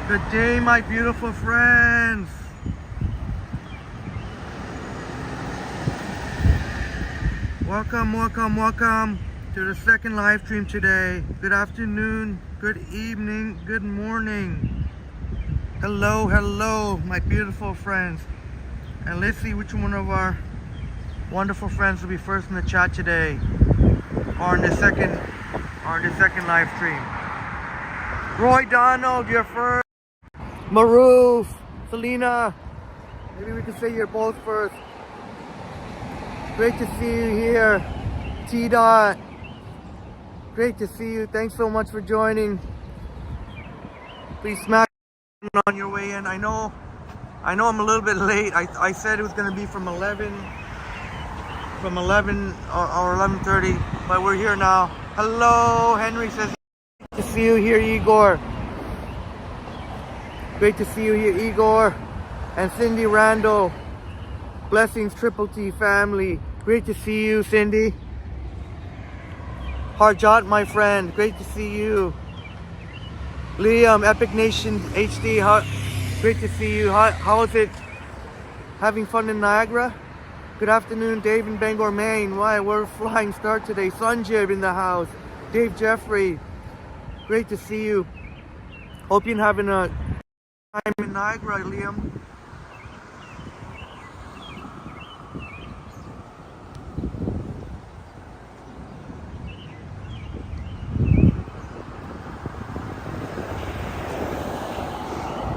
Good day, my beautiful friends. Welcome to the second live stream today. Good afternoon, good evening, good morning. Hello, my beautiful friends. And let's see which one of our wonderful friends will be first in the chat today, or in the second live stream. Roy Donald, you're first. Maroof, Selena, maybe we can say you're both first. Great to see you here. T-Dot, great to see you. Thanks so much for joining. Please smash on your way in. I know I'm a little bit late. I said it was going to be from 11 or 11:30, but we're here now. Hello, Henry says, great to see you here, Igor. Great to see you here, Igor. And Cindy Randall. Blessings, Triple T family. Great to see you, Cindy. Harjat, my friend. Great to see you. Liam, Epic Nation HD. Great to see you. How is it? Having fun in Niagara? Good afternoon, Dave in Bangor, Maine. Why? We're a flying start today. Sunjib in the house. Dave Jeffrey. Great to see you. Hope you're having a time in Niagara, Liam.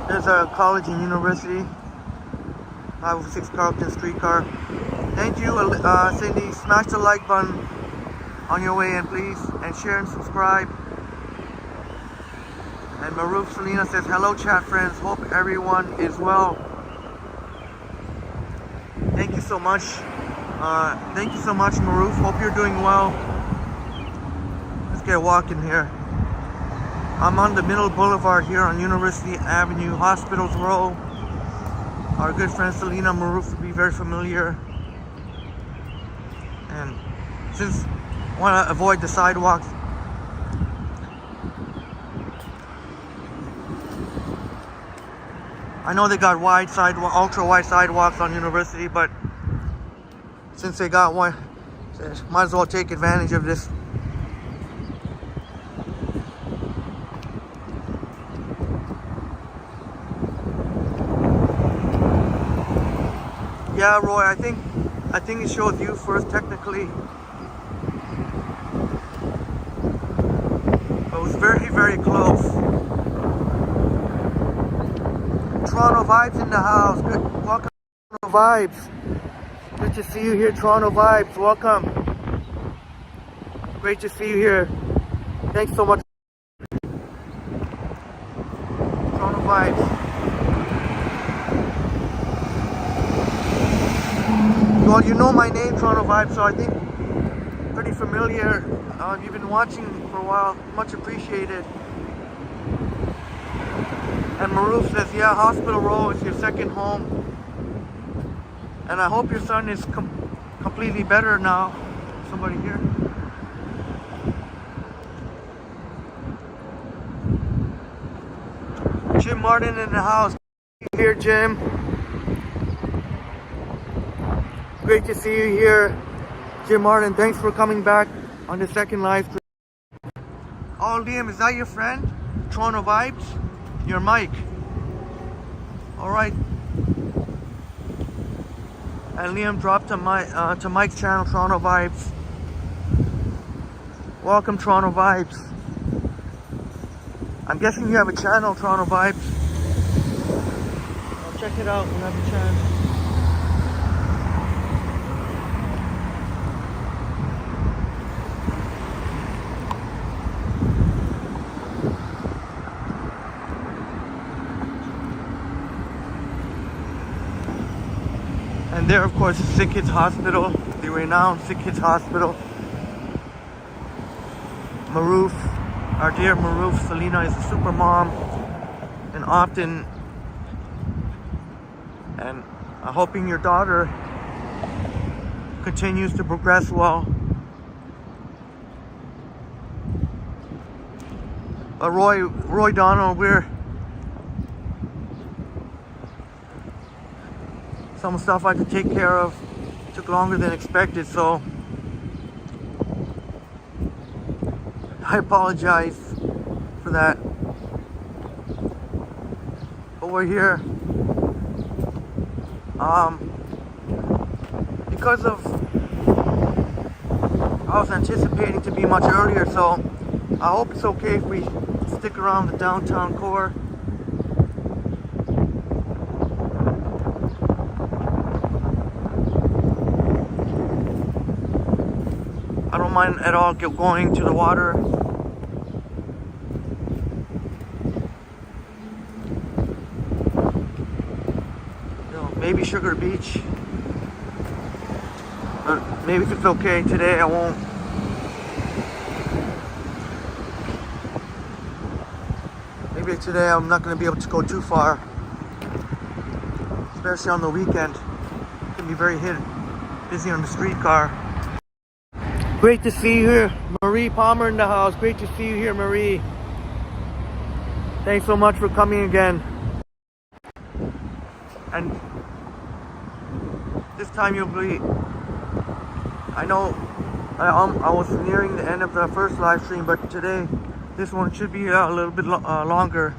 There's a college and university. 506 Carlton streetcar. Thank you, Cindy. Smash the like button on your way in, please, and share and subscribe. And Maroof Selena says, hello chat friends, hope everyone is well. Thank you so much. Maroof. Hope you're doing well. Let's get walking here. I'm on the Middle Boulevard here on University Avenue, Hospitals Row. Our good friend Selena Maroof will be very familiar. And since I want to avoid the sidewalks, I know they got ultra wide sidewalks on University, but since they got one, might as well take advantage of this. Yeah, Roy, I think it showed you first technically. It was very, very close. Toronto Vibes in the house. Good, welcome, Toronto Vibes. Good to see you here, Toronto Vibes. Welcome. Great to see you here. Thanks so much, Toronto Vibes. Well, you know my name, Toronto Vibes, so I think pretty familiar. You've been watching for a while. Much appreciated. And Maroof says, yeah, Hospital Row is your second home. And I hope your son is completely better now. Somebody here. Jim Martin in the house. Here, Jim. Great to see you here, Jim Martin. Thanks for coming back on the second live stream. Oh, Liam, is that your friend? Toronto Vibes? Your Mike. Alright. And Liam dropped to Mike's channel, Toronto Vibes. Welcome, Toronto Vibes. I'm guessing you have a channel, Toronto Vibes. I'll check it out when I have a chance. And there, of course, is Sick Kids Hospital, the renowned Sick Kids Hospital. Maroof, our dear Maroof, Selena is a super mom, and often, and I'm hoping your daughter continues to progress well. Roy Donald, we're some stuff I had to take care of. Took longer than expected, so I apologize for that. But we're here. Because of, I was anticipating to be much earlier, so I hope it's okay if we stick around the downtown core. I don't mind at all going to the water. You know, maybe Sugar Beach. But maybe if it's okay today, I won't. Maybe today I'm not going to be able to go too far. Especially on the weekend. It can be very busy on the streetcar. Great to see you here. Marie Palmer in the house. Great to see you here, Marie. Thanks so much for coming again. And this time you'll be, I know I was nearing the end of the first live stream, but today this one should be a little bit longer.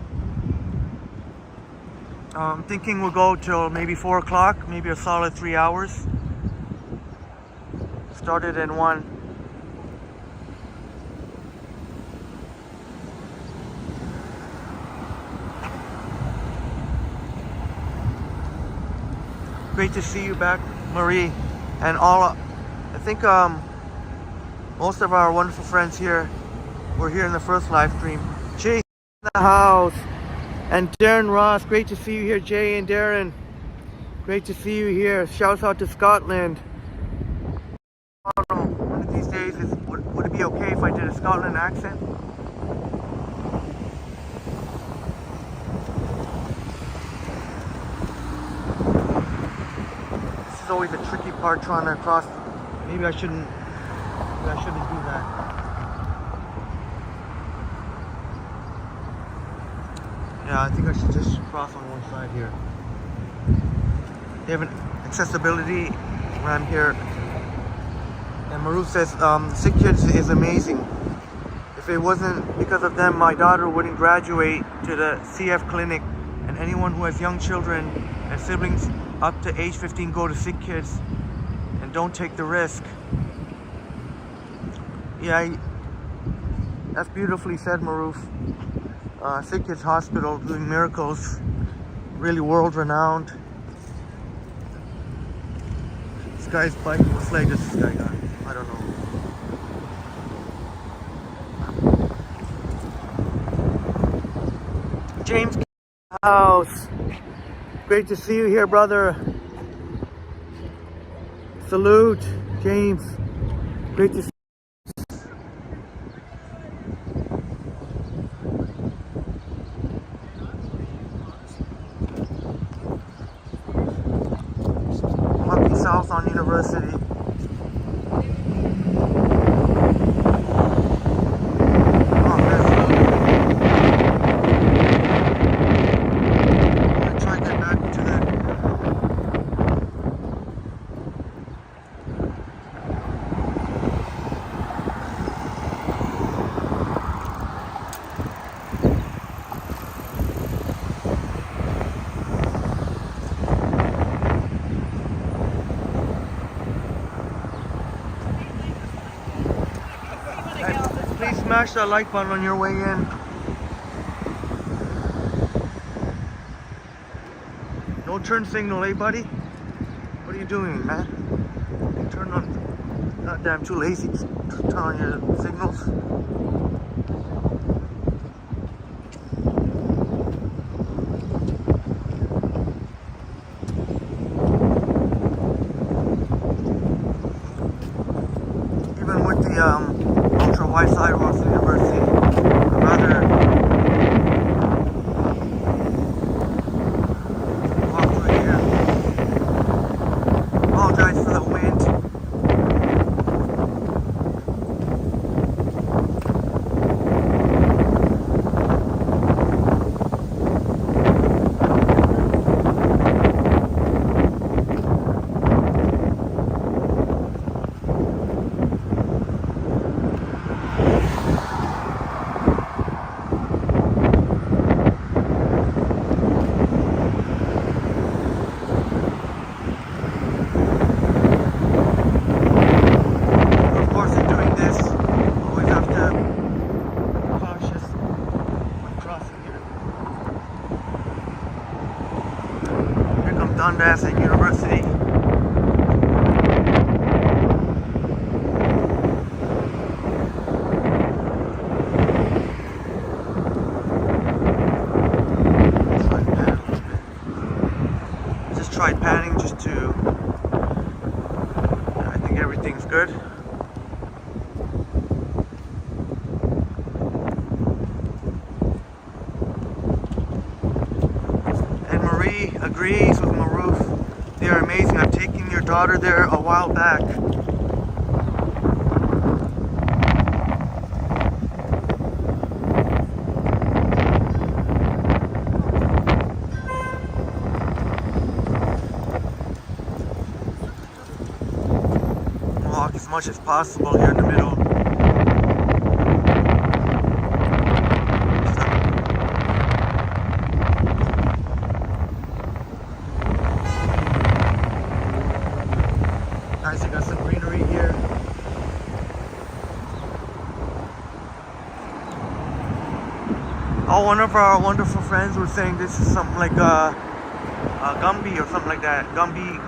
I'm thinking we'll go till maybe 4 o'clock, maybe a solid 3 hours. Started in 1. Great to see you back, Marie, and all. I think most of our wonderful friends here were here in the first live stream. Jay in the house, and Darren Ross. Great to see you here, Jay and Darren. Great to see you here. Shouts out to Scotland. I don't know, one of these days, would it be okay if I did a Scotland accent? This is always a tricky part, trying to cross. Maybe I shouldn't do that. Yeah, I think I should just cross on one side here. They have an accessibility when I'm here. And Maruf says, Sick Kids is amazing. If it wasn't because of them, my daughter wouldn't graduate to the CF clinic. And anyone who has young children and siblings up to age 15, go to Sick Kids and don't take the risk. Yeah, that's beautifully said, Maruf. Sick Kids Hospital doing miracles, really world renowned. This guy's biking. What flag does this guy got? I don't know. James House. Great to see you here, brother. Salute, James. Great to see you. Walkin South on University. Please smash that like button on your way in. No turn signal, eh, buddy? What are you doing, man? Turn on. Goddamn, too lazy to turn on your signals. Even with the ultra wide sidewalks in the university, I'd rather walk through here. Apologize for the wind. Dundas and University. Just tried panning just to, I think everything's good. And Marie agrees with Maruf. They are amazing. I've taken your daughter there a while back. Walk as much as possible here in the middle. Nice, you got some greenery here. Oh, one of our wonderful friends was saying this is something like a Gumby or something like that. Gumby.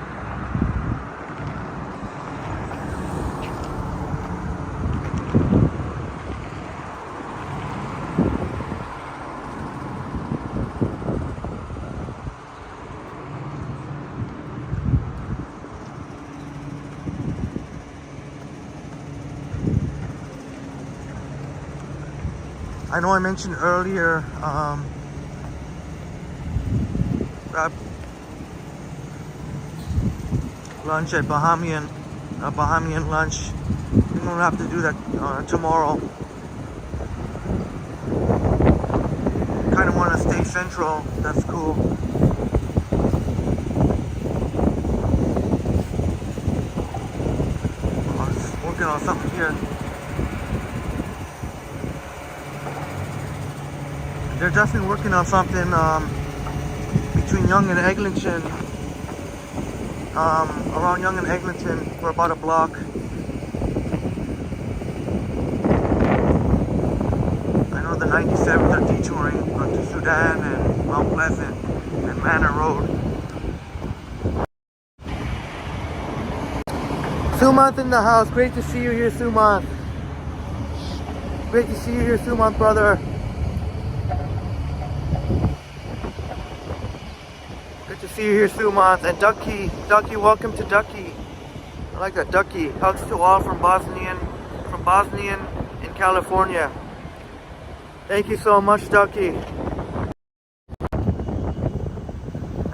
I know I mentioned earlier, grab lunch at Bahamian lunch. We don't have to do that tomorrow. Kind of want to stay central. That's cool. I was working on something here. They're definitely working on something between Yonge and Eglinton, around Yonge and Eglinton for about a block. I know the 97s are detouring to Sudan and Mount Pleasant and Manor Road. Sumant in the house. Great to see you here, Sumant. Great to see you here, Sumant, brother. Good to see you here, Sumant. And Ducky, welcome to Ducky. I like that, Ducky. Hugs to all from Bosnian in California. Thank you so much, Ducky. And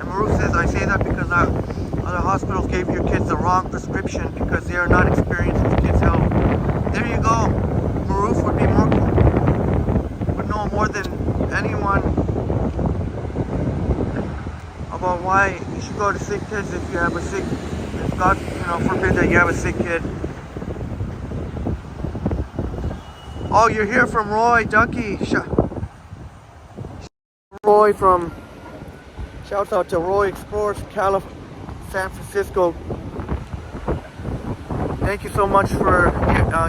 Maru says, I say that because other hospitals gave your kids the wrong prescription because they are not experienced with kids' health. There you go. Maruf would know more than anyone about why you should go to sick kids if you have a sick, if God, forbid that you have a sick kid. Oh, you're here from Roy, Ducky. Roy from, shouts out to Roy Explores, San Francisco. Thank you so much for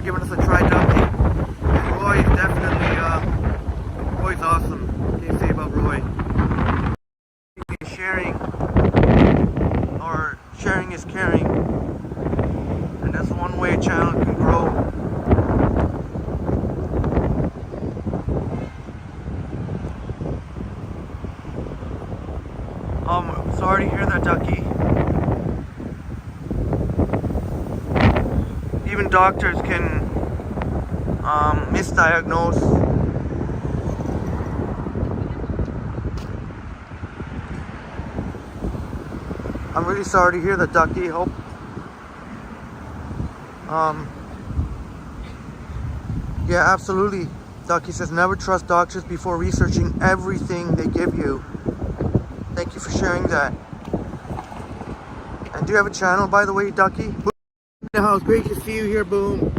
giving us a try, Ducky. And Roy is definitely, Roy's awesome. What can you say about Roy? Sharing is caring, and that's one way a channel can grow. Sorry to hear that, Ducky. Even doctors can misdiagnose. I'm really sorry to hear that, Ducky. Hope yeah, absolutely. Ducky says never trust doctors before researching everything they give you. Thank you for sharing that. And do you have a channel, by the way, Ducky? Boom in the house. Great to see you here, Boom.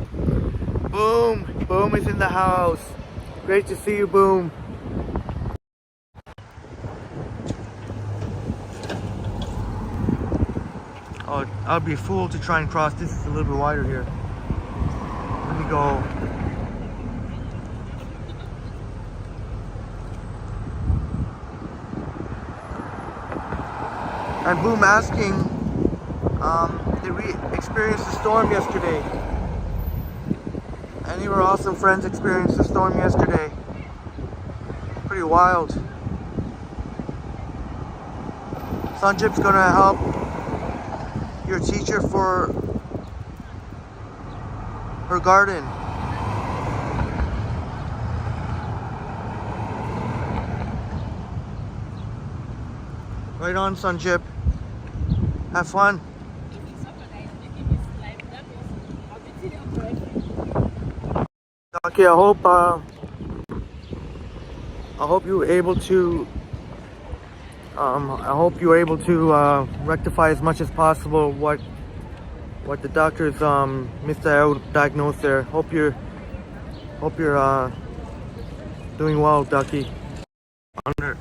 Boom is in the house. Great to see you, Boom. Oh, I'd be a fool to try and cross. This is a little bit wider here. Let me go. And Boom asking, did we experience the storm yesterday? Any of our awesome friends experienced the storm yesterday? Pretty wild. Sanjip's gonna help your teacher for her garden. Right on, Sanjip. Have fun. Okay, I hope you were able to rectify as much as possible what the doctors misdiagnosed there. Hope you're doing well, Ducky. Under.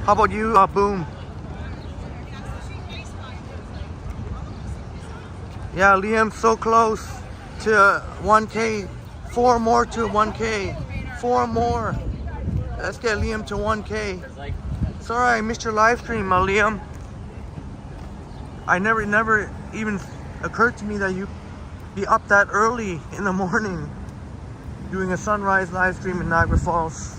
How about you, Boom? Yeah, Liam's so close to 1K. 4 more to 1K. 4 more. Let's get Liam to 1K. Sorry I missed your live stream, Liam. I never even occurred to me that you'd be up that early in the morning doing a sunrise live stream in Niagara Falls.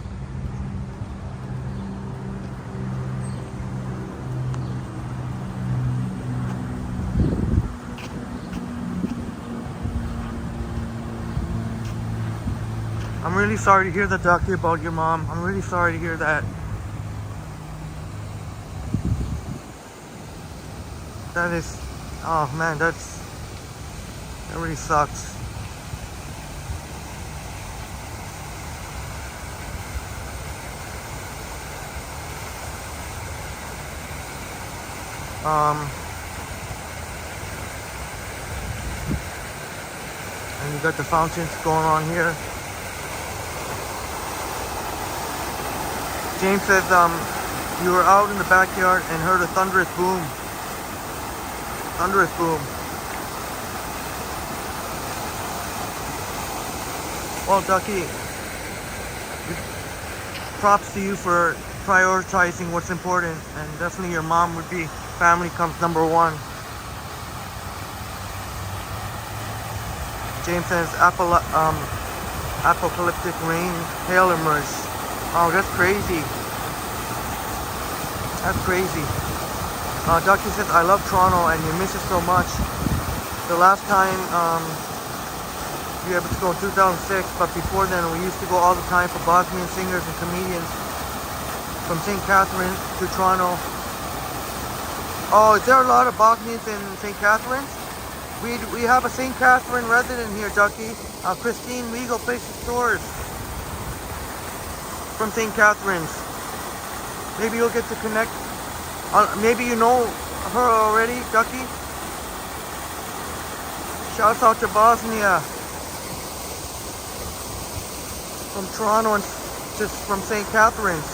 I'm really sorry to hear that, Ducky, about your mom. I'm really sorry to hear that. That is, oh man, that really sucks. And you got the fountains going on here. James says, you were out in the backyard and heard a thunderous boom. Thunderous boom. Well, Ducky, props to you for prioritizing what's important, and definitely your mom would be, family comes number one. James says, apocalyptic rain, hail emerged. Oh, that's crazy. That's crazy. Ducky says, I love Toronto and you miss it so much. The last time we were able to go in 2006, but before then we used to go all the time for Bosnian singers and comedians from St. Catharines to Toronto. Oh, is there a lot of Bosnians in St. Catharines? We have a St. Catherine resident here, Ducky. Christine Legal Places Stores. From St. Catharines. Maybe you'll get to connect. Maybe you know her already, Ducky. Shouts out to Bosnia. From Toronto and just from St. Catharines.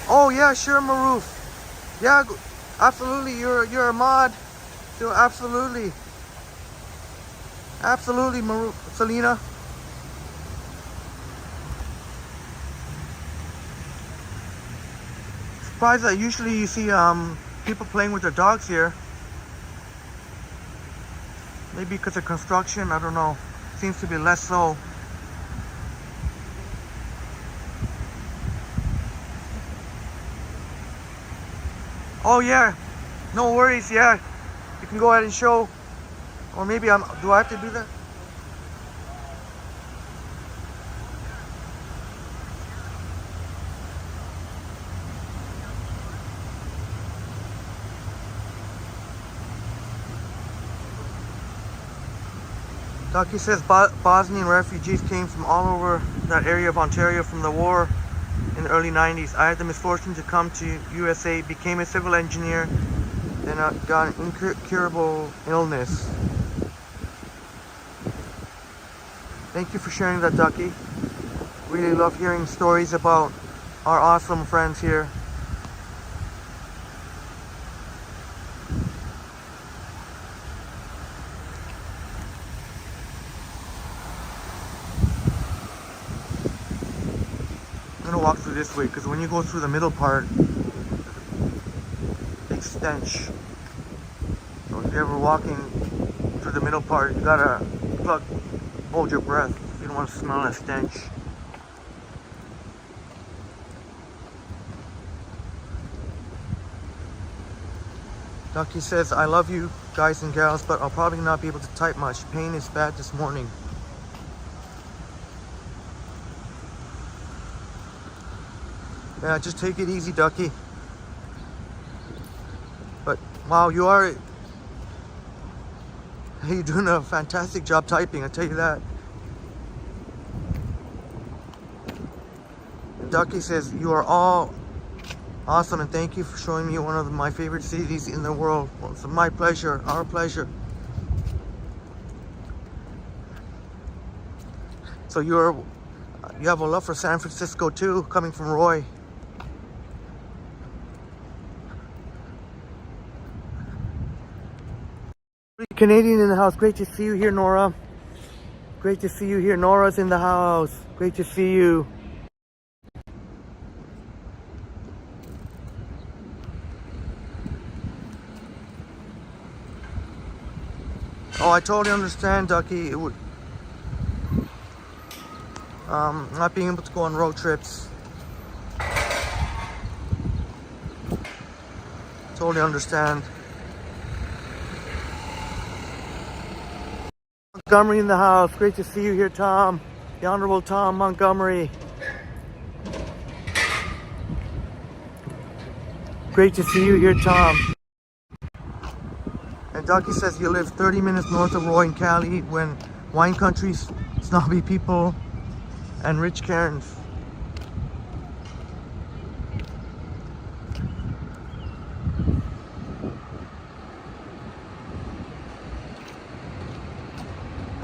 Oh yeah, sure, Maroof. Yeah, absolutely. You're a mod. So absolutely, Selena. Surprised that usually you see people playing with their dogs here. Maybe because of construction, I don't know. Seems to be less so. Oh yeah, no worries. Yeah. You can go ahead and show, or maybe do I have to do that? Ducky says Bosnian refugees came from all over that area of Ontario from the war in the early 90s. I had the misfortune to come to USA, became a civil engineer, then I got an incurable illness. Thank you for sharing that, Ducky. Really love hearing stories about our awesome friends here. gonna walk through this way because when you go through the middle part, big stench. So if you're ever walking through the middle part, you gotta hold your breath. You don't want to smell that stench. Ducky says, I love you guys and gals, but I'll probably not be able to type much. Pain is bad this morning. Yeah, just take it easy, Ducky. But wow, you're doing a fantastic job typing, I tell you that. Ducky says, you are all awesome and thank you for showing me one of my favorite cities in the world. Well, it's my pleasure, our pleasure. So you have a love for San Francisco too, coming from Roy. Canadian in the house. Great to see you here, Nora. Great to see you here. Nora's in the house. Great to see you. Oh, I totally understand, Ducky. It would not being able to go on road trips. Totally understand. Montgomery in the house. Great to see you here, Tom. The Honorable Tom Montgomery. Great to see you here, Tom. And Ducky says you live 30 minutes north of Roy and Cali, when wine country, snobby people, and rich Karens.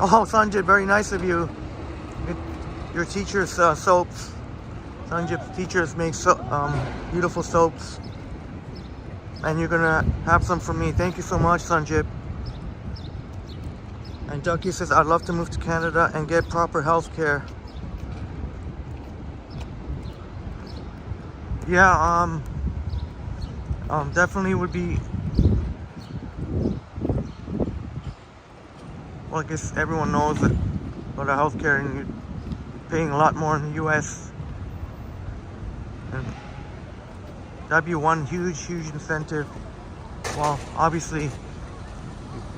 Oh, Sanjay, very nice of you. Your teacher's soaps. Sanjay's teachers make beautiful soaps. And you're gonna have some for me. Thank you so much, Sanjay. And Ducky says, I'd love to move to Canada and get proper health care. Yeah, definitely would be. Well, I guess everyone knows that about healthcare, and you're paying a lot more in the US. And that'd be one huge incentive. Well, obviously,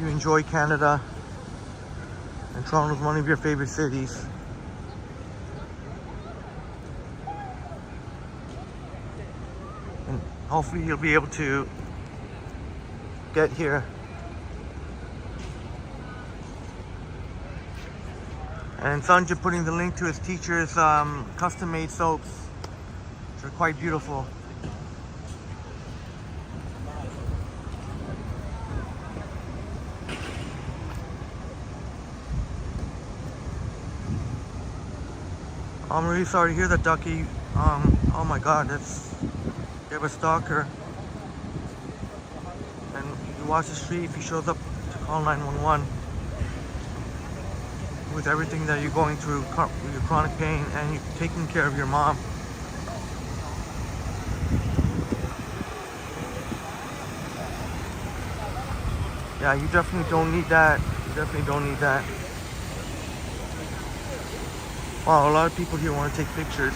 you enjoy Canada, and Toronto's one of your favorite cities. And hopefully you'll be able to get here. And Sanjay putting the link to his teacher's custom-made soaps, which are quite beautiful. I'm really sorry to hear that, Ducky. Oh my God, you have a stalker. And you watch the street, if he shows up, to call 911. With everything that you're going through, with your chronic pain, and you're taking care of your mom. Yeah, you definitely don't need that. You definitely don't need that. Wow, a lot of people here want to take pictures.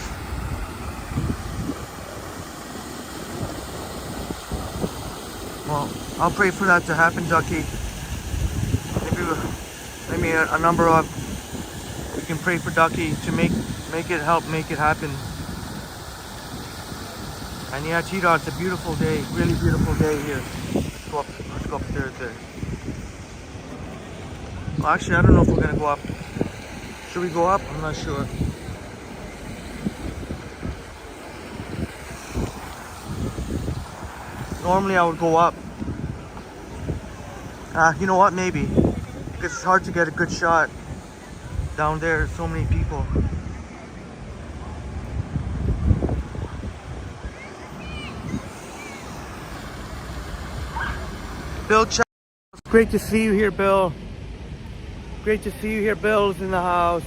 Well, I'll pray for that to happen, Ducky. Maybe a number of. We can pray for Ducky to make it happen. And yeah, Cheetah, it's a beautiful day, really beautiful day here. Let's go upstairs there. Well, actually, I don't know if we're gonna go up. Should we go up? I'm not sure. Normally I would go up. You know what? Maybe. Because it's hard to get a good shot. Down there, so many people. Bill, great to see you here, Bill. Great to see you here. Bill's in the house.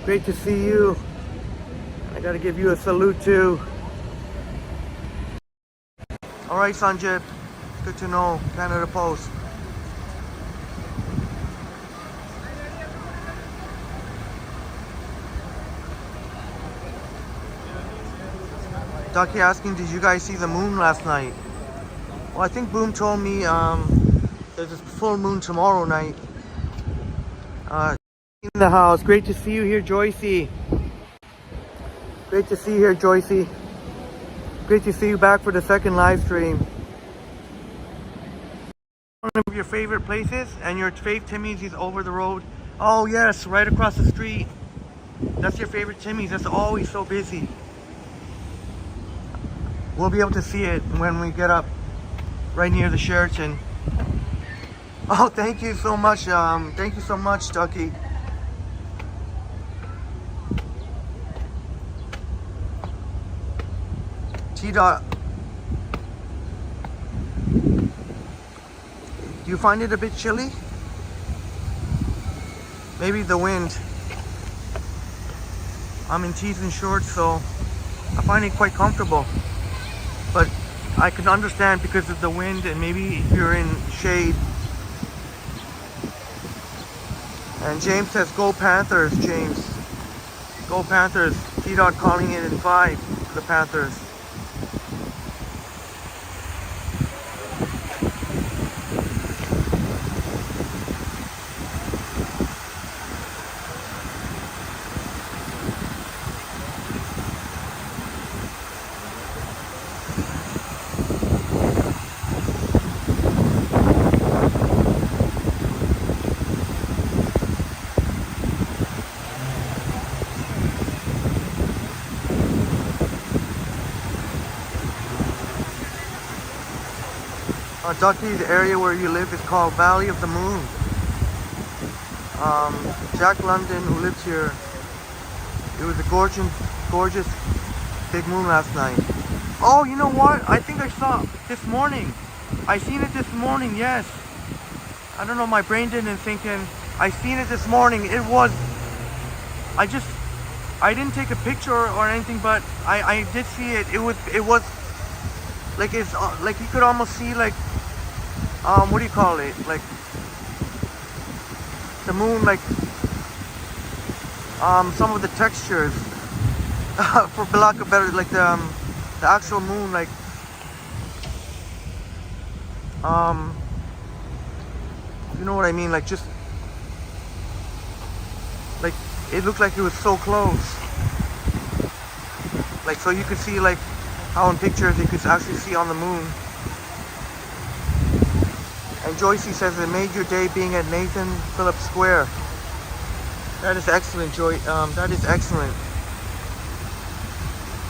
Great to see you. I gotta give you a salute too. Alright, Sanjay. Good to know. Canada Post. Ducky asking, did you guys see the moon last night? Well, I think Boom told me there's a full moon tomorrow night. In the house. Great to see you here, Joycey. Great to see you here, Joycey. Great to see you back for the second live stream. One of your favorite places, and your fave Timmy's is over the road. Oh yes, right across the street. That's your favorite Timmy's. That's always so busy. We'll be able to see it when we get up right near the Sheraton. Oh, thank you so much. Thank you so much, Ducky. T-Dot. Do you find it a bit chilly? Maybe the wind. I'm in tees and shorts, so I find it quite comfortable. But I can understand because of the wind, and maybe if you're in shade. And James says, go Panthers, James. Go Panthers. T-Dot calling it in 5 for the Panthers. Ducky, the area where you live is called Valley of the Moon. Jack London, who lives here, it was a gorgeous big moon last night. Oh, you know what? I think I saw it this morning. I seen it this morning, yes. I don't know, my brain didn't think in. I seen it this morning. It was, I didn't take a picture or anything, but I did see it. It was like, it's like you could almost see like, what do you call it? Like the moon, like some of the textures, for lack of better, like the actual moon, like you know what I mean? Like just like it looked like it was so close. Like so you could see like how in pictures you could actually see on the moon. And Joycey says it made your day being at Nathan Phillips Square. That is excellent, Joy. That is excellent.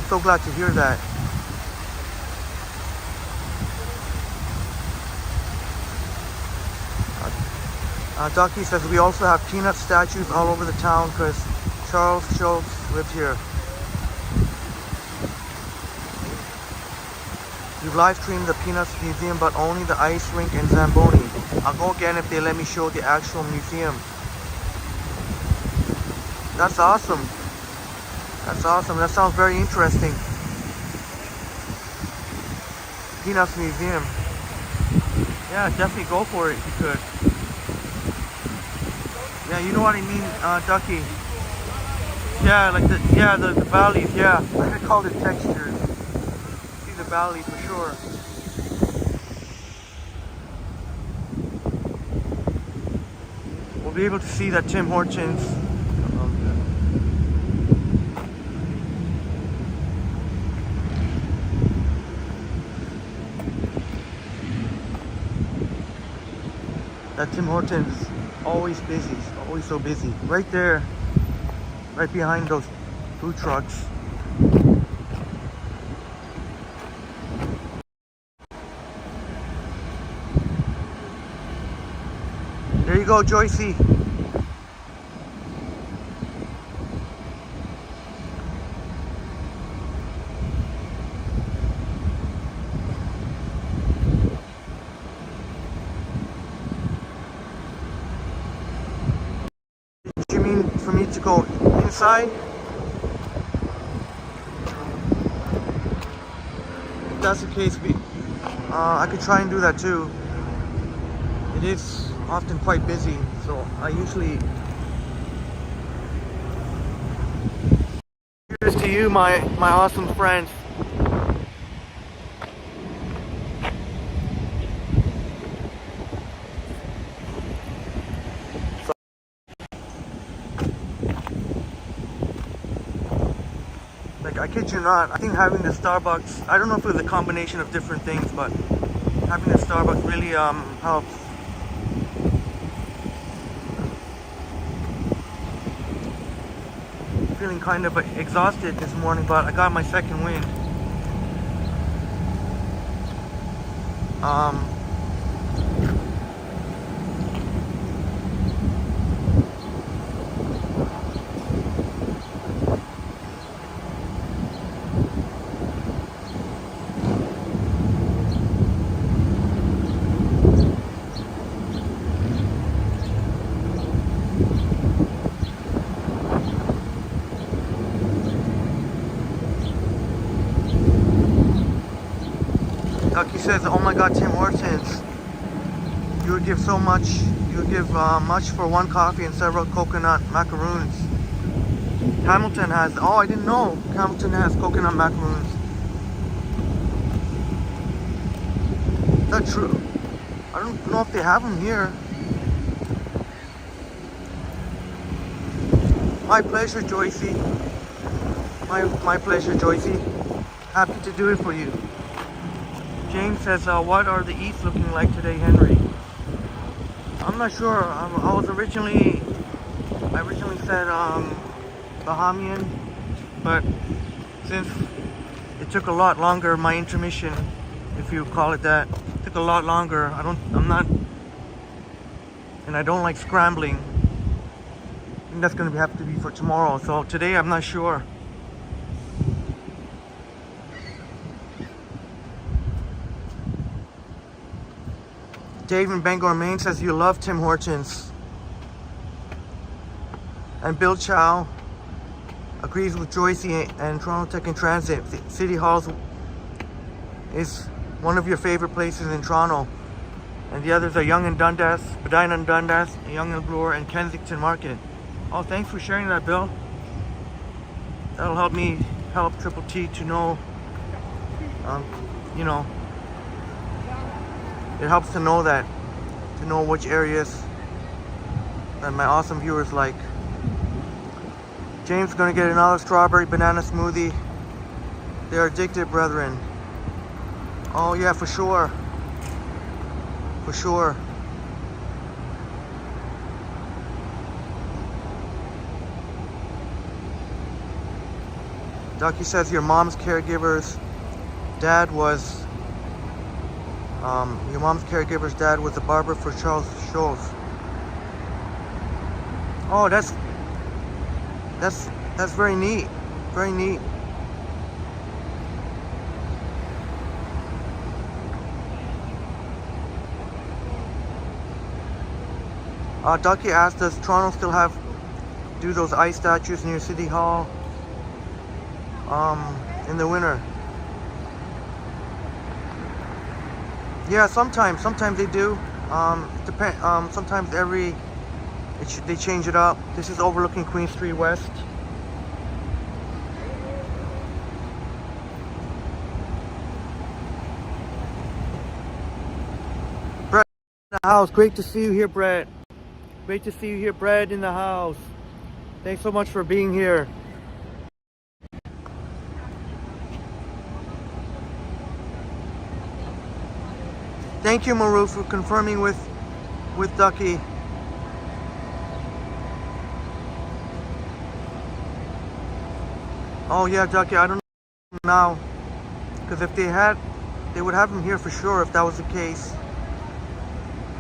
So glad to hear that. Ducky says we also have peanut statues all over the town because Charles Schultz lived here. You've live streamed the Peanuts Museum, but only the ice rink and Zamboni. I'll go again if they let me show the actual museum. That's awesome. That's awesome. That sounds very interesting. Peanuts Museum. Yeah, definitely go for it if you could. Yeah, you know what I mean, Ducky. Yeah, like the valleys. Yeah, I call it textures. The valley for sure. We'll be able to see that Tim Hortons. That Tim Hortons, always busy, always so busy. Right there, right behind those food trucks. There you go, Joycey. Did you mean for me to go inside? if that's the case, I could try and do that too. It is often quite busy, so I usually... Cheers to you, my awesome friends. Like, I kid you not, I think having the Starbucks, I don't know if it was a combination of different things, but having the Starbucks really helps. Feeling kind of exhausted this morning, but I got my second wind. Ducky says, oh my god, Tim Hortons, you would give so much, you would give much for one coffee and several coconut macaroons. Hamilton has, oh, I didn't know Hamilton has coconut macaroons. Is that true? I don't know if they have them here. My pleasure, Joycey. My pleasure, Joycey. Happy to do it for you. James says, what are the eats looking like today, Henry? I'm not sure. I originally said Bahamian, but since it took a lot longer, my intermission, if you call it that, took a lot longer. And I don't like scrambling. I think that's gonna have to be for tomorrow. So today, I'm not sure. Dave in Bangor, Maine says you love Tim Hortons. And Bill Chow agrees with Joycey and Toronto Tech and Transit. City Hall is one of your favorite places in Toronto. And the others are Yonge and Dundas, Spadina and Dundas, Yonge and Bloor, and Kensington Market. Oh, thanks for sharing that, Bill. That'll help me help Triple T to know, you know, it helps to know that, to know which areas that my awesome viewers like. James is gonna get another strawberry banana smoothie. They're addicted, brethren. Oh yeah, for sure. For sure. Ducky says your mom's caregiver's dad was a barber for Charles Schultz. Oh, that's very neat. Very neat. Ducky asked, does Toronto still do those ice statues near City Hall in the winter? Yeah, sometimes they do. Sometimes they change it up. This is overlooking Queen Street West. Brett in the house. Great to see you here, Brett. Great to see you here, Brett in the house. Thanks so much for being here. Thank you, Maru, for confirming with Ducky. Oh yeah, Ducky, I don't know now, because if they would have him here for sure if that was the case.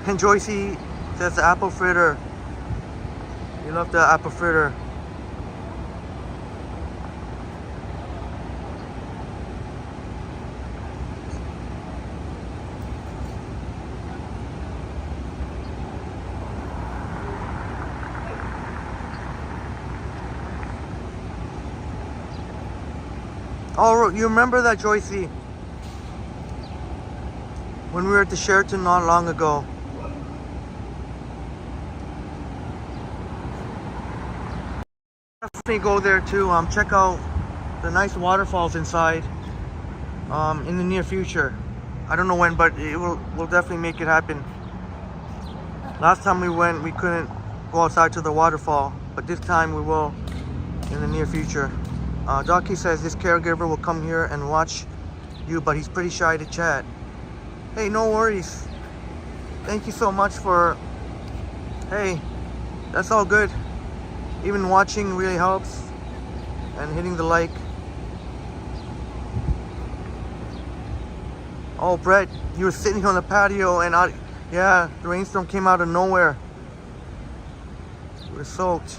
And Joycey says the apple fritter. You love the apple fritter. Oh, you remember that, Joycey? when we were at the Sheraton not long ago. Definitely go there too. Check out the nice waterfalls inside in the near future. I don't know when, but we'll definitely make it happen. Last time we went, we couldn't go outside to the waterfall, but this time we will in the near future. Docky says this caregiver will come here and watch you, but he's pretty shy to chat. Hey, no worries. Thank you so much for, hey, that's all good. Even watching really helps, and hitting the like. Oh, Brett, you were sitting on the patio and yeah, the rainstorm came out of nowhere. We're soaked.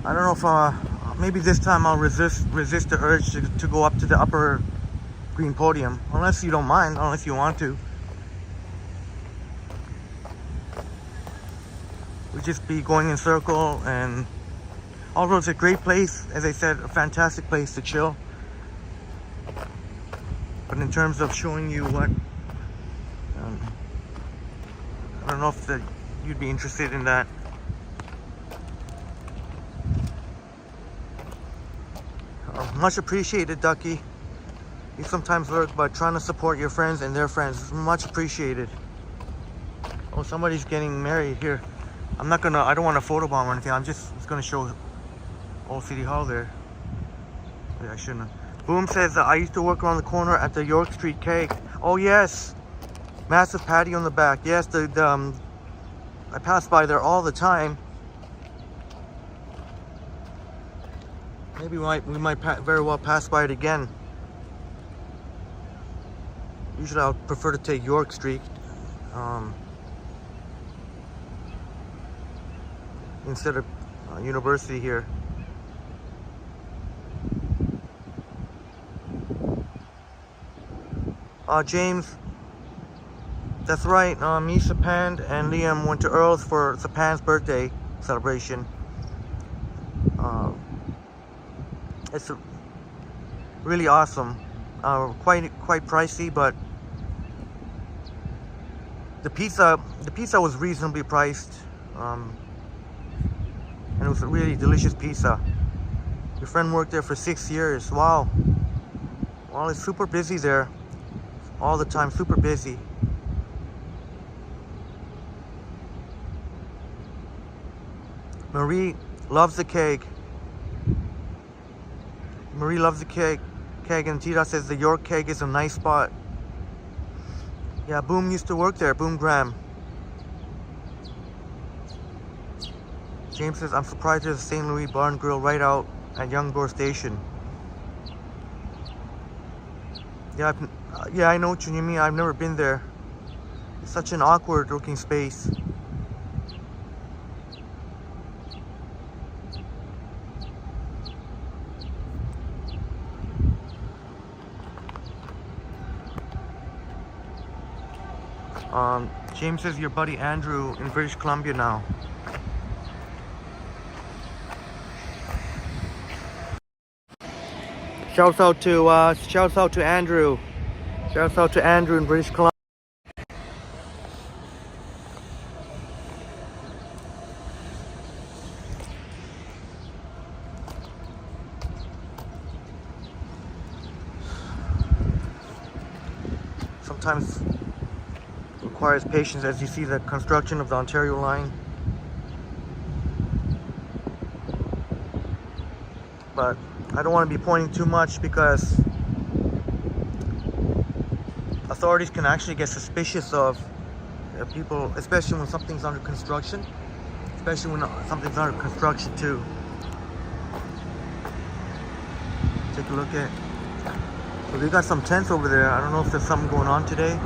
I don't know if maybe this time I'll resist the urge to go up to the upper green podium, unless you don't mind, unless you want to. We'll just be going in circle, and although it's a great place, as I said, a fantastic place to chill. But in terms of showing you what, I don't know if you'd be interested in that. Much appreciated, Ducky. You sometimes lurk, but trying to support your friends and their friends is much appreciated. Oh, somebody's getting married here. I don't want to photobomb or anything. It's gonna show Old City Hall there. Yeah, I shouldn't have. Boom says I used to work around the corner at the York Street Keg. Oh yes, massive patio in the back. Yes, I pass by there all the time. Maybe we might very well pass by it again. Usually I would prefer to take York Street instead of University here. James, that's right. Me, Sapan, and Liam went to Earl's for Sapan's birthday celebration. It's really awesome. Quite pricey, but the pizza was reasonably priced, and it was a really delicious pizza. Your friend worked there for 6 years. Wow. Well, it's super busy there all the time. Super busy. Marie loves the keg. Marie loves the keg, and Tita says the York Keg is a nice spot. Yeah, Boom used to work there, Boom Graham. James says, I'm surprised there's a St. Louis Bar and Grill right out at Youngbourne Station. Yeah, I know what you mean. I've never been there. It's such an awkward looking space. James says your buddy Andrew in British Columbia now. Shouts out to Andrew. Shouts out to Andrew in British Columbia. Sometimes requires patience as you see the construction of the Ontario line. But I don't want to be pointing too much because authorities can actually get suspicious of people, especially when something's under construction. Especially when something's under construction too. Take a look at. So we got some tents over there. I don't know if there's something going on today.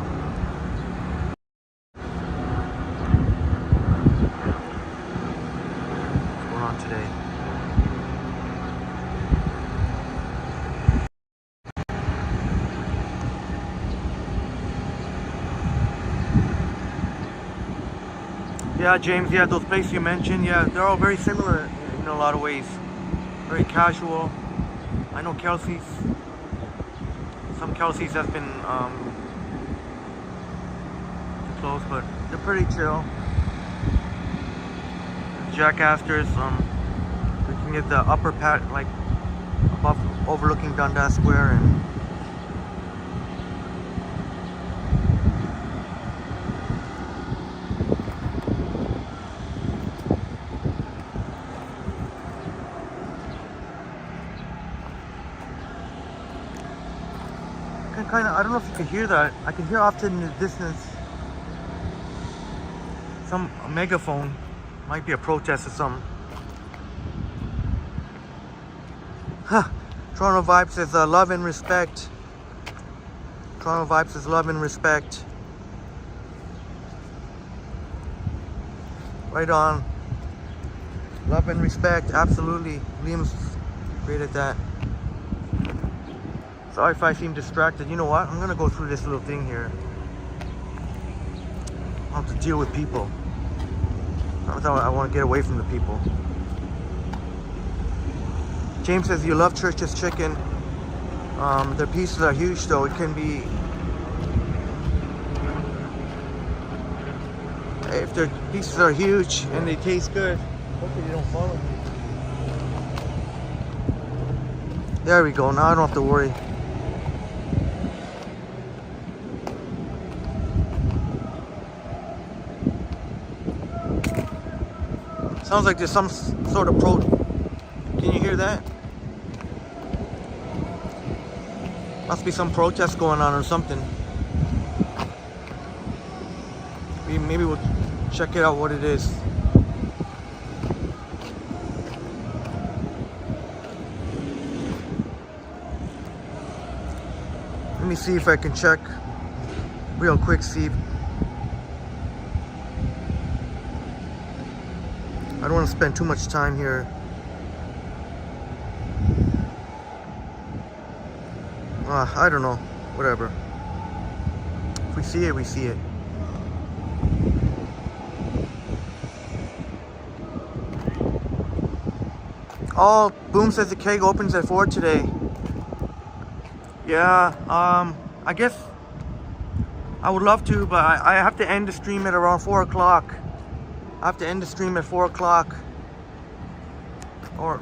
Yeah, James, yeah, those places you mentioned, yeah, they're all very similar in a lot of ways. Very casual. I know Kelsey's, some Kelsey's has been closed, but they're pretty chill. Jack Astor's, we can get the upper pat, like above, overlooking Dundas Square, and kind of, I don't know if you can hear that. I can hear off in the distance a megaphone. Might be a protest or something. Huh. Toronto Vibe says love and respect. Toronto Vibe says love and respect. Right on. Love and respect, absolutely. Liam's great at that. Sorry if I seem distracted. You know what? I'm gonna go through this little thing here. I'll have to deal with people. I want to get away from the people. James says you love Church's chicken. Their pieces are huge though. It can be, if their pieces are huge and they taste good. Hopefully they don't follow me. There we go. Now I don't have to worry. Sounds like there's some sort of Can you hear that? Must be some protest going on or something. Maybe we'll check it out what it is. Let me see if I can check real quick, see. I don't want to spend too much time here. I don't know. Whatever. If we see it, we see it. Oh, Boom says the keg opens at 4 today. Yeah, I guess I would love to, but I have to end the stream at around 4 o'clock. I have to end the stream at 4 o'clock. Or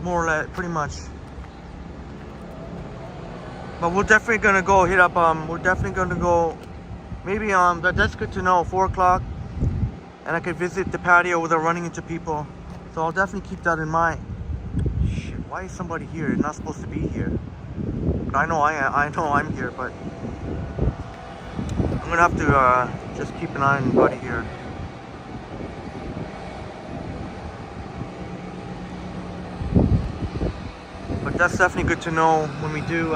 more or less, pretty much. But we're definitely gonna go hit up, we're definitely gonna go, maybe, that's good to know, 4 o'clock. And I could visit the patio without running into people. So I'll definitely keep that in mind. Shit, why is somebody here? They're not supposed to be here. But I know I'm here, but I'm gonna have to just keep an eye on Buddy here. But that's definitely good to know when we do.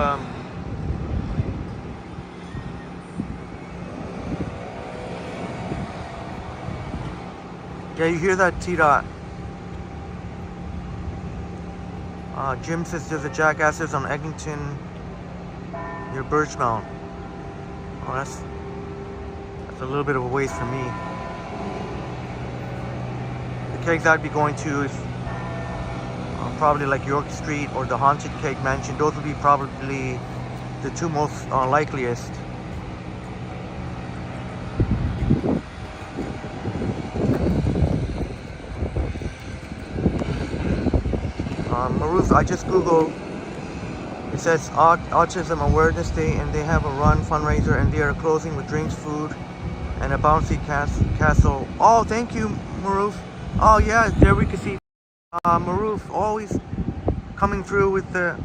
Yeah, you hear that, T-Dot? Jim says there's a Jackasses on Eglinton near Birchmount. Oh, that's a little bit of a ways for me. The kegs I'd be going to is probably like York Street or the Haunted Keg Mansion. Those would be probably the two most likeliest. Maruf, I just googled. It says Autism Awareness Day, and they have a run fundraiser, and they are closing with drinks, food, and a bouncy castle. Oh, thank you, Maruf. Oh yeah, there we can see Maruf always coming through with the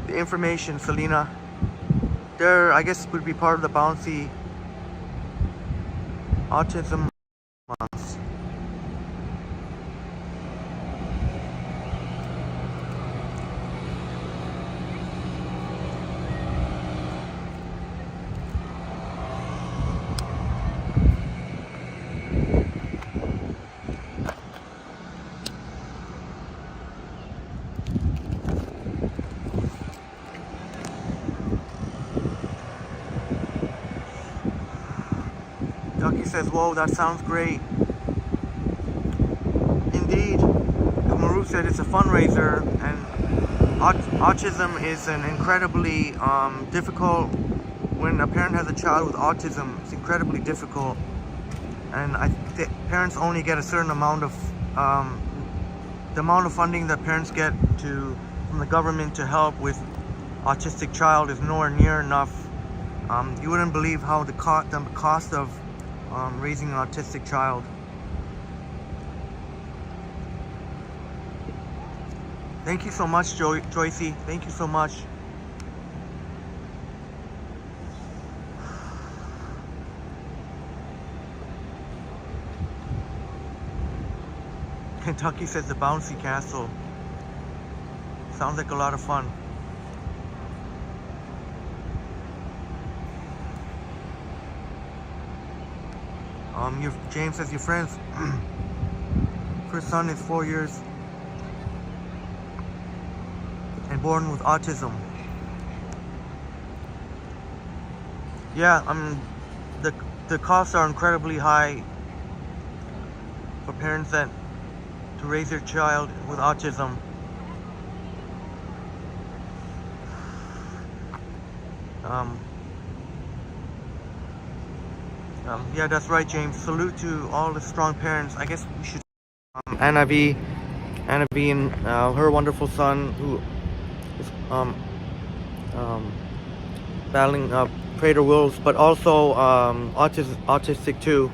information. Selena, there, I guess, would be part of the bouncy autism month. Ducky says, whoa, that sounds great. indeed. As Maruf said, it's a fundraiser, and autism is an incredibly difficult. When a parent has a child with autism, it's incredibly difficult, and parents only get a certain amount of the amount of funding that parents get from the government to help with autistic child is nowhere near enough. You wouldn't believe how the cost of raising an autistic child. Thank you so much, Joycey. Thank you so much. Kentucky says the bouncy castle. Sounds like a lot of fun. James says your friend's first son is 4 years and born with autism. Yeah, the costs are incredibly high for parents to raise their child with autism. Yeah, that's right, James. Salute to all the strong parents. I guess we should. Anna V and her wonderful son, who is battling Prader Wills, but also autistic too.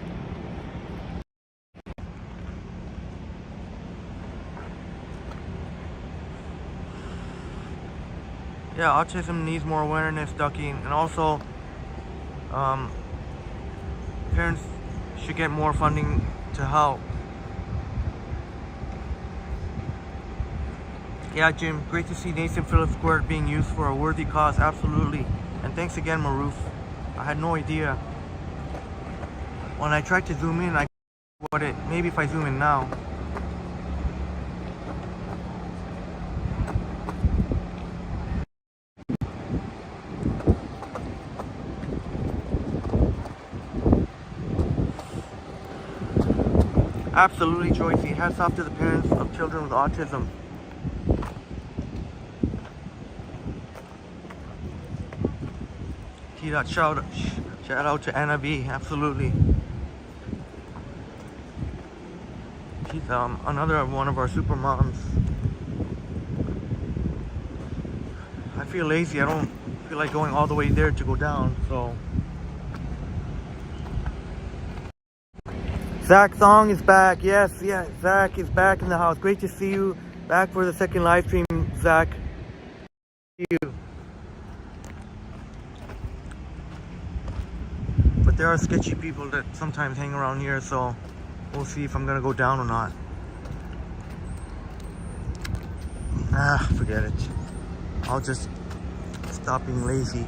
Yeah, autism needs more awareness, Ducky, and also parents should get more funding to help. Yeah, Jim, great to see Nathan Phillips Square being used for a worthy cause, absolutely. And thanks again, Maruf. I had no idea. When I tried to zoom in, maybe if I zoom in now. Absolutely, Joycey. Hats off to the parents of children with autism. Shout out to Anna B. Absolutely. She's another one of our super moms. I feel lazy. I don't feel like going all the way there to go down, so. Zach Song is back. Yes, Zach is back in the house. Great to see you back for the second live stream, Zach. See you. But there are sketchy people that sometimes hang around here, so we'll see if I'm gonna go down or not. Forget it. I'll just stop being lazy.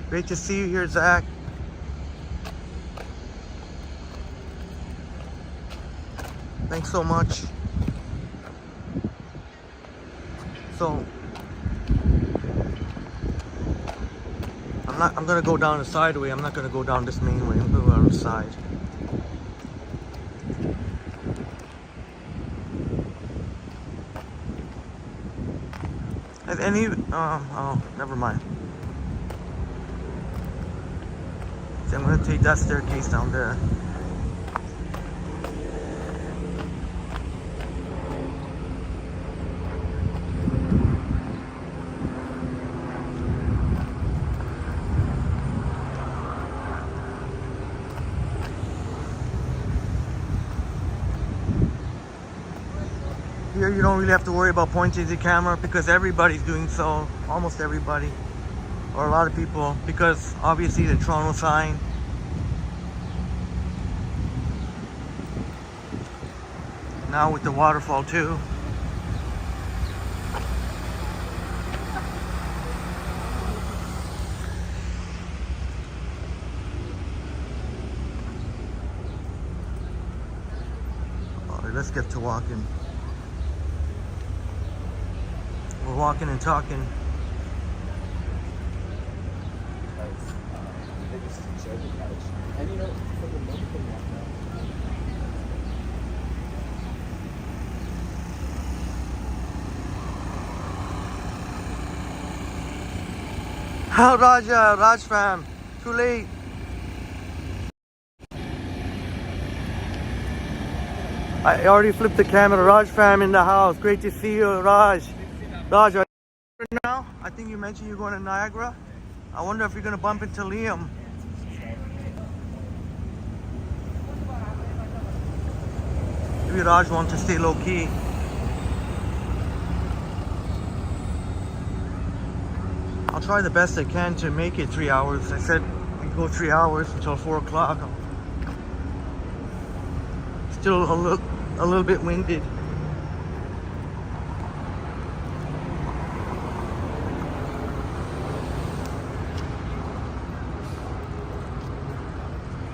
Great to see you here, Zach. Thanks so much. So, I'm gonna go down the side way. I'm not gonna go down this main way. I'm gonna go down the side. Has any, oh, never mind. So I'm gonna take that staircase down there. Here you don't really have to worry about pointing the camera because everybody's doing so, almost everybody, or a lot of people, because obviously the Toronto sign. Now with the waterfall too. let's get to walking. We're walking and talking. And you know, for the moment they walk out. How Raja, Raj fam, too late. I already flipped the camera. Raj fam in the house. Great to see you, Raj. Raj, are you here now? I think you mentioned you're going to Niagara. I wonder if you're going to bump into Liam. Maybe Raj wants to stay low key. I'll try the best I can to make it 3 hours. I said we go 3 hours until 4 o'clock. Still a little bit winded.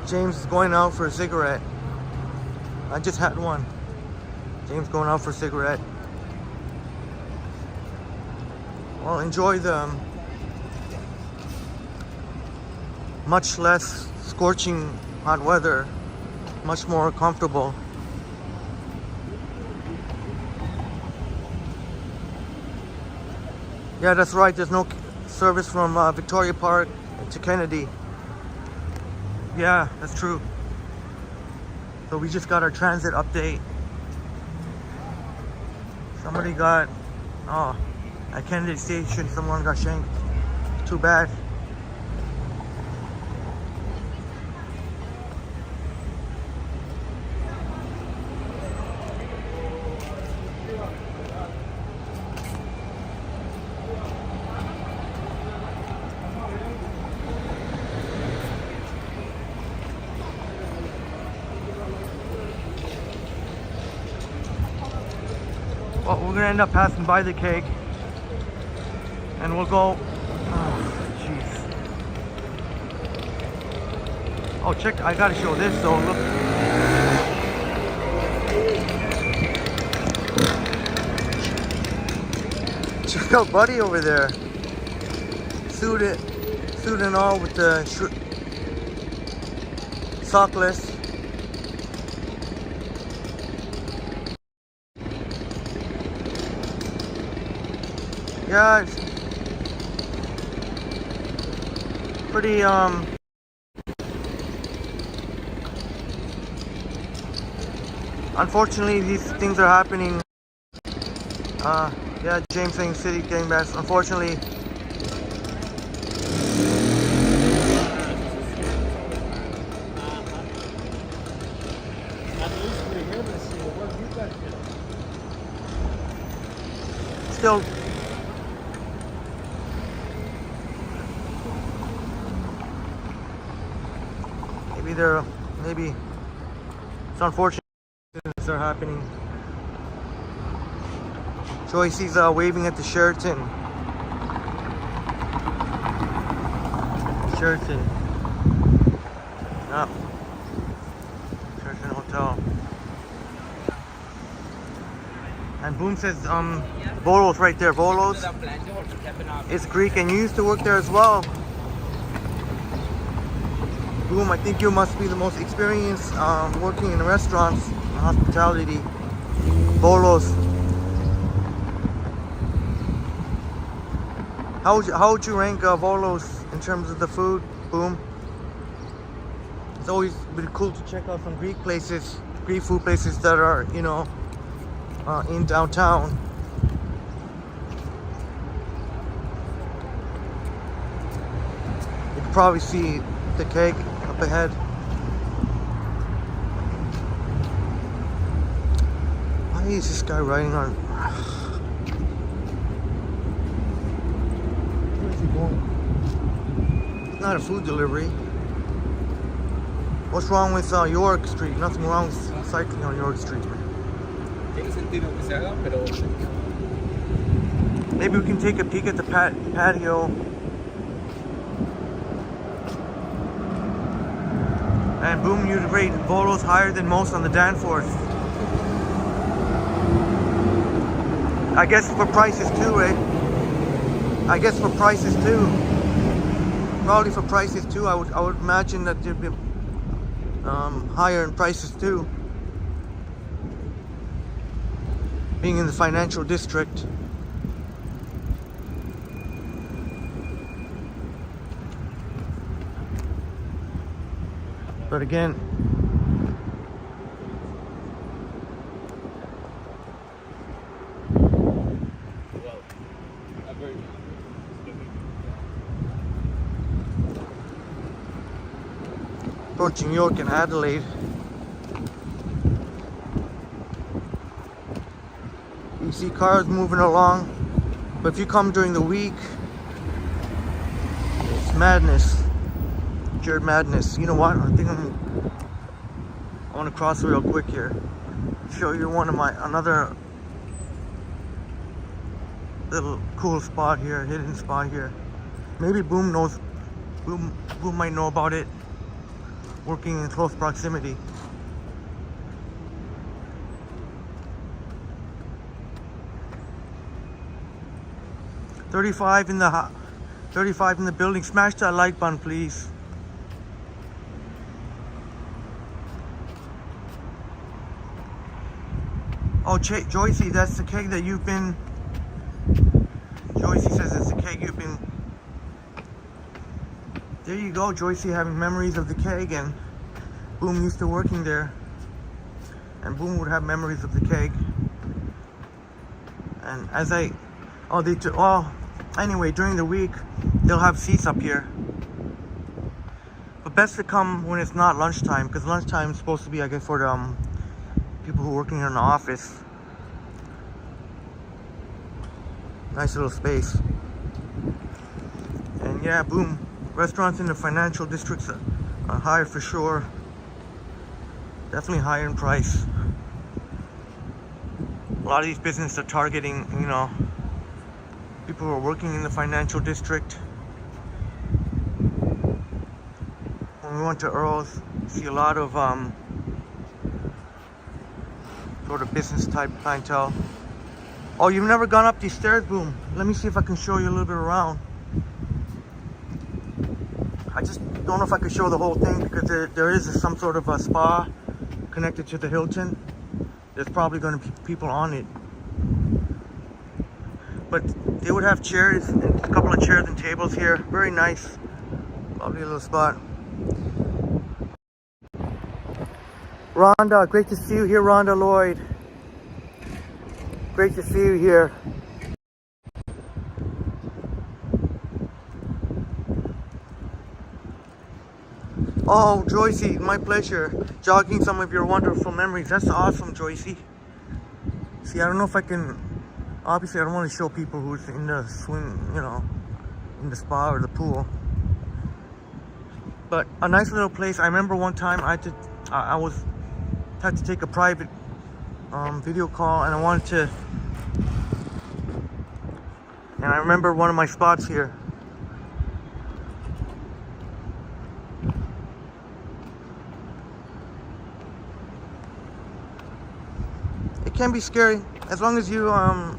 James is going out for a cigarette. I just had one. James going out for a cigarette. Well, enjoy the much less scorching hot weather. Much more comfortable. Yeah, that's right. There's no service from Victoria Park to Kennedy. Yeah, that's true. So we just got our transit update. Somebody got, at Kennedy Station, someone got shanked. Too bad. Well, we're gonna end up passing by the cake, and we'll go. Oh, jeez. Oh, check! I gotta show this though. Look. Check out Buddy over there. Suit and all with the sockless. Yeah, it's pretty unfortunately these things are happening. Yeah, James saying city getting best. Unfortunately, still. Maybe it's unfortunate things are happening. Joycey's waving at the Sheraton. Yeah. Sheraton Hotel. And Boom says Volos right there. Volos is Greek, and you used to work there as well. Boom, I think you must be the most experienced working in restaurants and hospitality. Volos. How would you rank Volos in terms of the food? Boom. It's always been cool to check out some Greek places, Greek food places that are, you know, in downtown. You can probably see the cake up ahead. Why is this guy riding on? Where is he going? It's not a food delivery. What's wrong with York Street? Nothing wrong with cycling on York Street. Maybe we can take a peek at the patio. And Boom, you'd rate Volos higher than most on the Danforth. I guess for prices too, eh? I guess for prices too. Probably for prices too. I would imagine that they'd be higher in prices too. Being in the financial district. But again, approaching York and Adelaide. You see cars moving along, but if you come during the week, it's madness. Pure madness. You know what? I want to cross real quick here. Show you another little cool spot here, hidden spot here. Maybe Boom might know about it. Working in close proximity. $35 in the building. Smash that like button, please. Oh, Joycey, that's the keg that you've been. Joycey says it's the keg you've been. There you go, Joycey, having memories of the keg, and Boom used to working there, and Boom would have memories of the keg. And anyway, during the week they'll have seats up here, but best to come when it's not lunchtime, because lunchtime is supposed to be, I guess, for the people who are working in the office. Nice little space. And yeah, Boom. Restaurants in the financial districts are higher for sure. Definitely higher in price. A lot of these businesses are targeting, people who are working in the financial district. When we went to Earl's, you see a lot of sort of business type clientele. Oh, you've never gone up these stairs, Boom. Let me see if I can show you a little bit around. I just don't know if I could show the whole thing, because there is some sort of a spa connected to the Hilton. There's probably going to be people on it. But they would have chairs, and a couple of chairs and tables here. Very nice. Lovely little spot. Rhonda, great to see you here, Rhonda Lloyd. Great to see you here. Oh, Joycey, my pleasure. Jogging some of your wonderful memories. That's awesome, Joycey. See, I don't know if I can... Obviously, I don't want to show people who's in the swim, in the spa or the pool. But a nice little place. I remember one time I had to take a private video call, and I wanted to... And I remember one of my spots here. It can be scary, as long as you are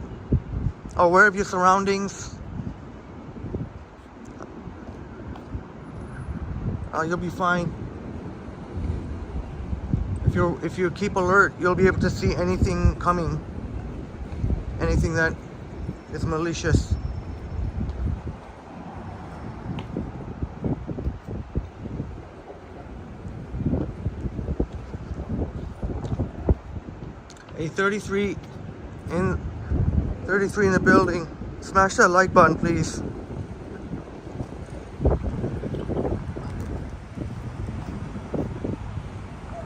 aware of your surroundings. You'll be fine. If you keep alert, you'll be able to see anything coming, anything that is malicious. A 33 in the building. Smash that like button, please.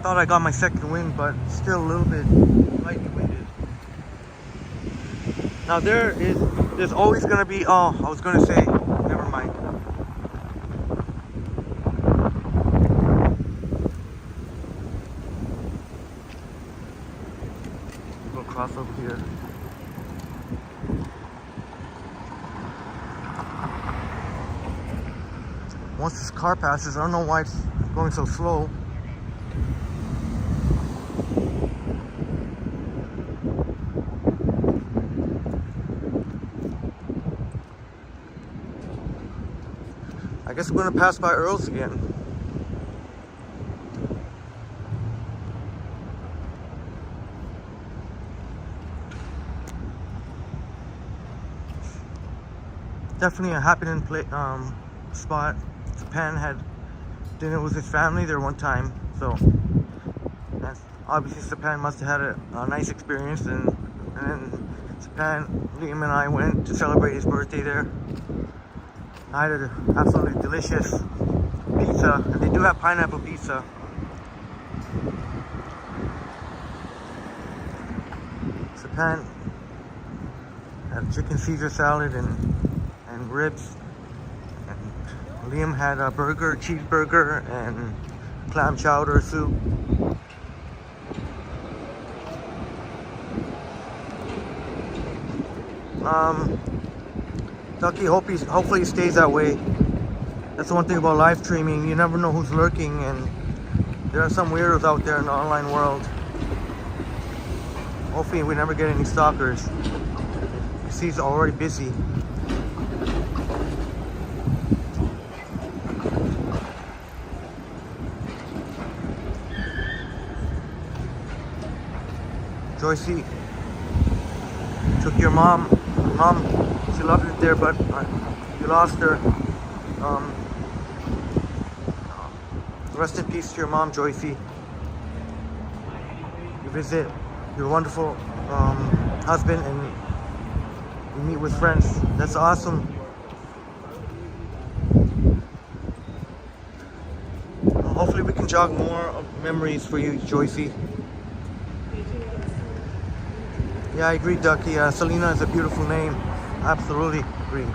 Thought I got my second wind, but still a little bit lightly winded. Now there's always gonna be, I was gonna say, never mind. We'll cross over here. Once this car passes, I don't know why it's going so slow. guess we're gonna pass by Earl's again. Definitely a happening spot. Japan had dinner with his family there one time, so that's obviously Japan must have had a nice experience, and then Japan, Liam and I went to celebrate his birthday there. I had an absolutely delicious pizza, and they do have pineapple pizza. Japan had chicken Caesar salad and ribs. And Liam had a burger, cheeseburger, and clam chowder soup. Ducky, hopefully he stays that way. That's the one thing about live streaming. You never know who's lurking, and there are some weirdos out there in the online world. Hopefully we never get any stalkers. You see, he's already busy. Joycey took your mom. She loved it there, but you lost her. Rest in peace to your mom, Joycey. You visit your wonderful husband, and you meet with friends. That's awesome. Hopefully we can jog more memories for you, Joycey. Yeah, I agree, Ducky. Selena is a beautiful name. Absolutely agree.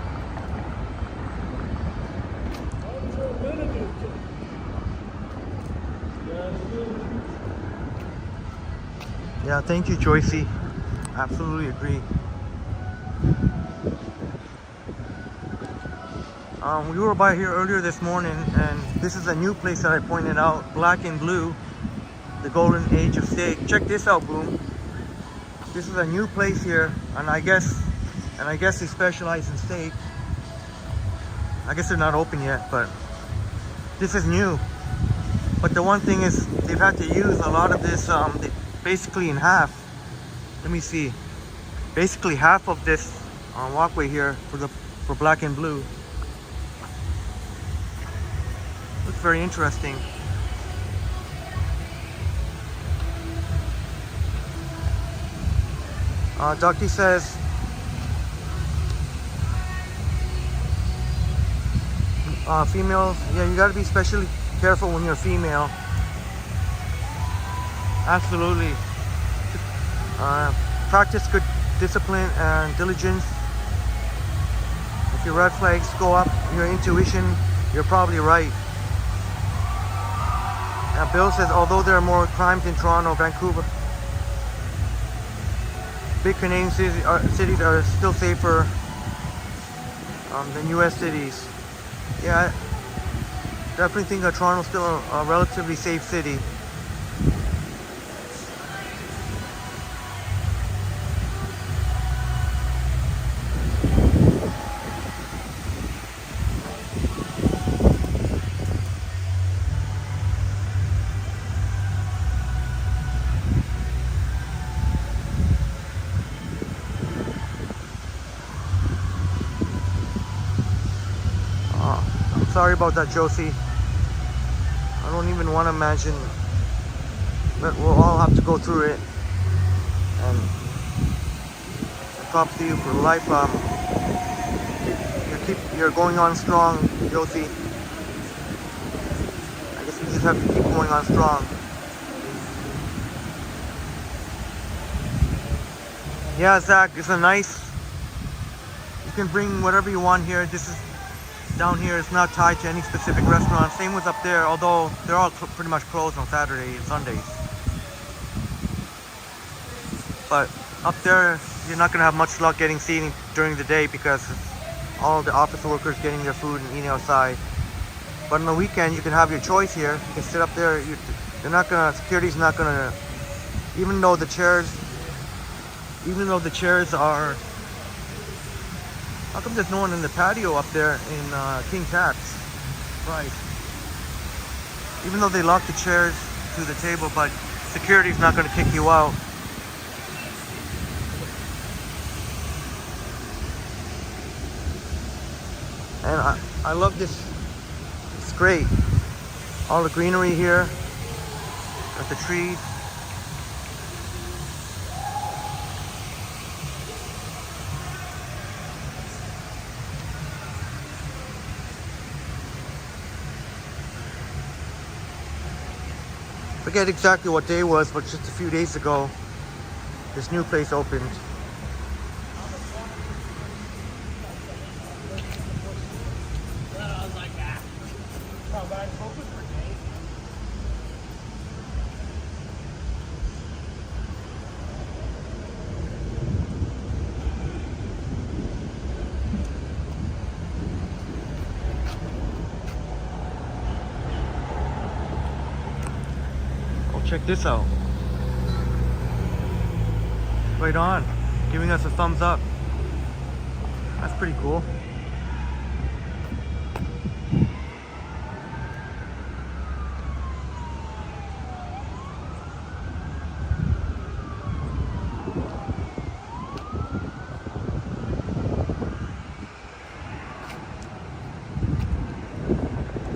Yeah, thank you, Joycey. Absolutely agree. We were by here earlier this morning, and this is a new place that I pointed out, Black and Blue, the golden age of steak. Check this out, Boom. This is a new place here, and I guess they specialize in steak. I guess they're not open yet, but this is new. But the one thing is, they've had to use a lot of this, basically in half. Let me see. Basically half of this walkway here for Black and Blue. Looks very interesting. Ducky says, females, yeah, you gotta be especially careful when you're female. Absolutely. Practice good discipline and diligence. If your red flags go up, your intuition, you're probably right. Bill says, although there are more crimes in Toronto, Vancouver, big Canadian cities are still safer than US cities. Yeah, I definitely think that Toronto's still a relatively safe city. Sorry about that, Josie. I don't even want to imagine, but we'll all have to go through it. And props to you for life. You're going on strong, Josie. I guess we just have to keep going on strong. Yeah, Zach, it's a nice. You can bring whatever you want here. This is. Down here is not tied to any specific restaurant. Same with up there, although they're all pretty much closed on Saturday and Sundays. But up there, you're not going to have much luck getting seating during the day because all the office workers getting their food and eating outside. But on the weekend, you can have your choice here. You can sit up there. You're not going to, security's not going to, even though the chairs are. How come there's no one in the patio up there in King's Hats? price. Even though they lock the chairs to the table, but security's not going to kick you out. And I love this. It's great. All the greenery here with the trees. Forget exactly what day it was, but just a few days ago, this new place opened. Check this out. Right on. Giving us a thumbs up. That's pretty cool.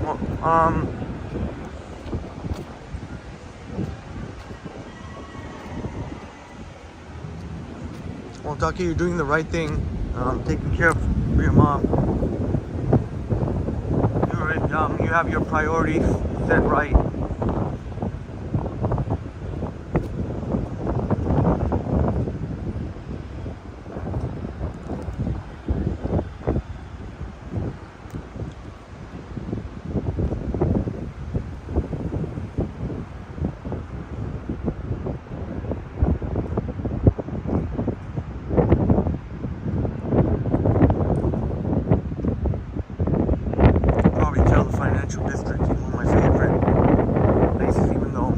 Well, well, Ducky, you're doing the right thing, taking care of your mom. You have your priorities set right. District is one of my favorite places, even though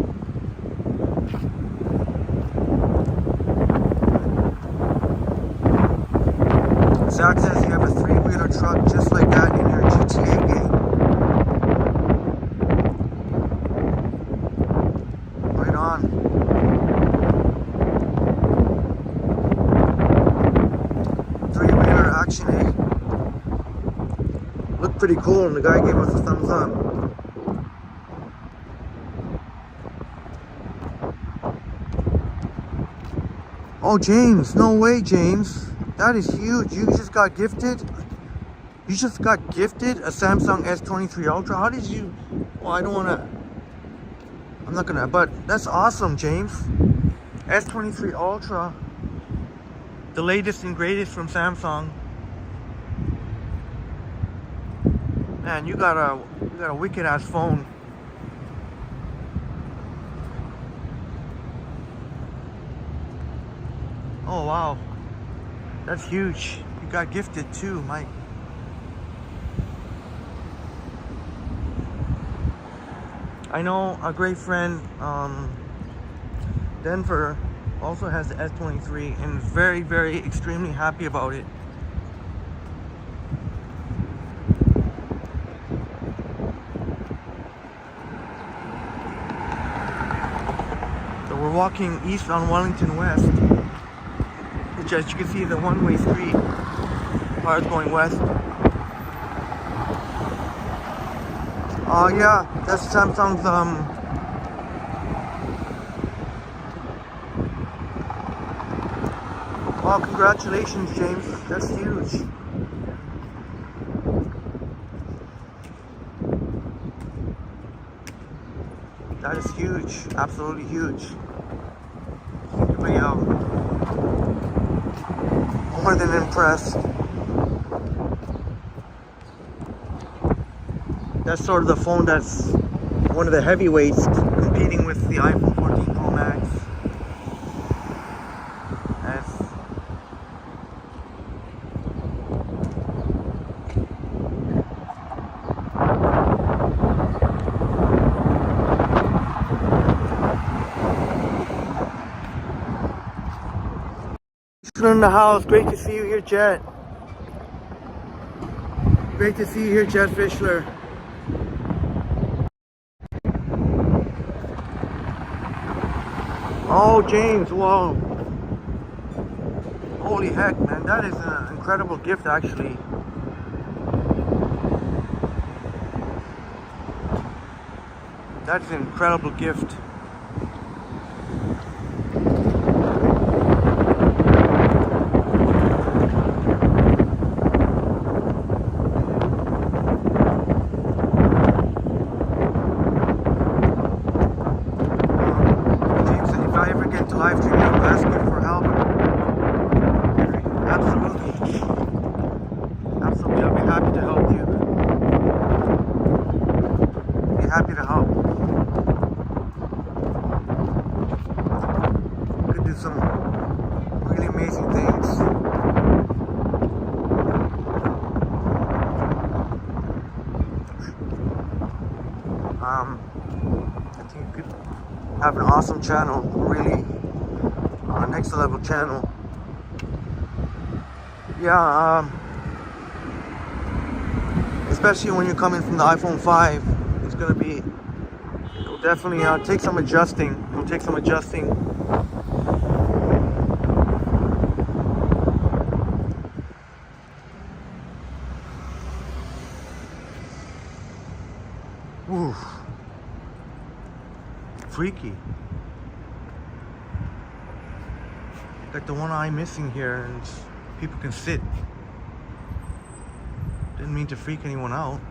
Zach says you have a 3-wheeler truck just like that in your GTA game. Right on. Three-wheeler action, eh? Looked pretty cool, and the guy gave us a thumbs up. Oh, James, no way, James. That is huge. You just got gifted? You just got gifted a Samsung S23 Ultra? How did you... Well, I don't want to... I'm not going to... But that's awesome, James. S23 Ultra. The latest and greatest from Samsung. Man, you got a wicked ass phone. Oh wow, that's huge. You got gifted too, Mike. I know a great friend, Denver, also has the S23 and is very, very extremely happy about it. We're walking east on Wellington West, which, as you can see, is a one-way street. Cars going west. Yeah, that's Samsung's Well, congratulations, James. That's huge. That is huge. Absolutely huge. We more than impressed. That's sort of the phone that's one of the heavyweights competing with the iPhone 14 Pro Max. In the house. Great to see you here, Jet. Great to see you here, Jet Fischler. Oh, James, whoa. Holy heck, man. That is an incredible gift, actually. That's an incredible gift. James, if I ever get to live stream, I'll ask you for help. Absolutely. Absolutely, I'll be happy to help you. Be happy to help. We could do some really amazing things. I think you could have an awesome channel, really next level channel. Yeah, especially when you're coming from the iPhone 5, it's gonna be, it'll definitely take some adjusting. It'll take some adjusting. Ooh, freaky. Like the one eye missing here, and people can sit. Didn't mean to freak anyone out.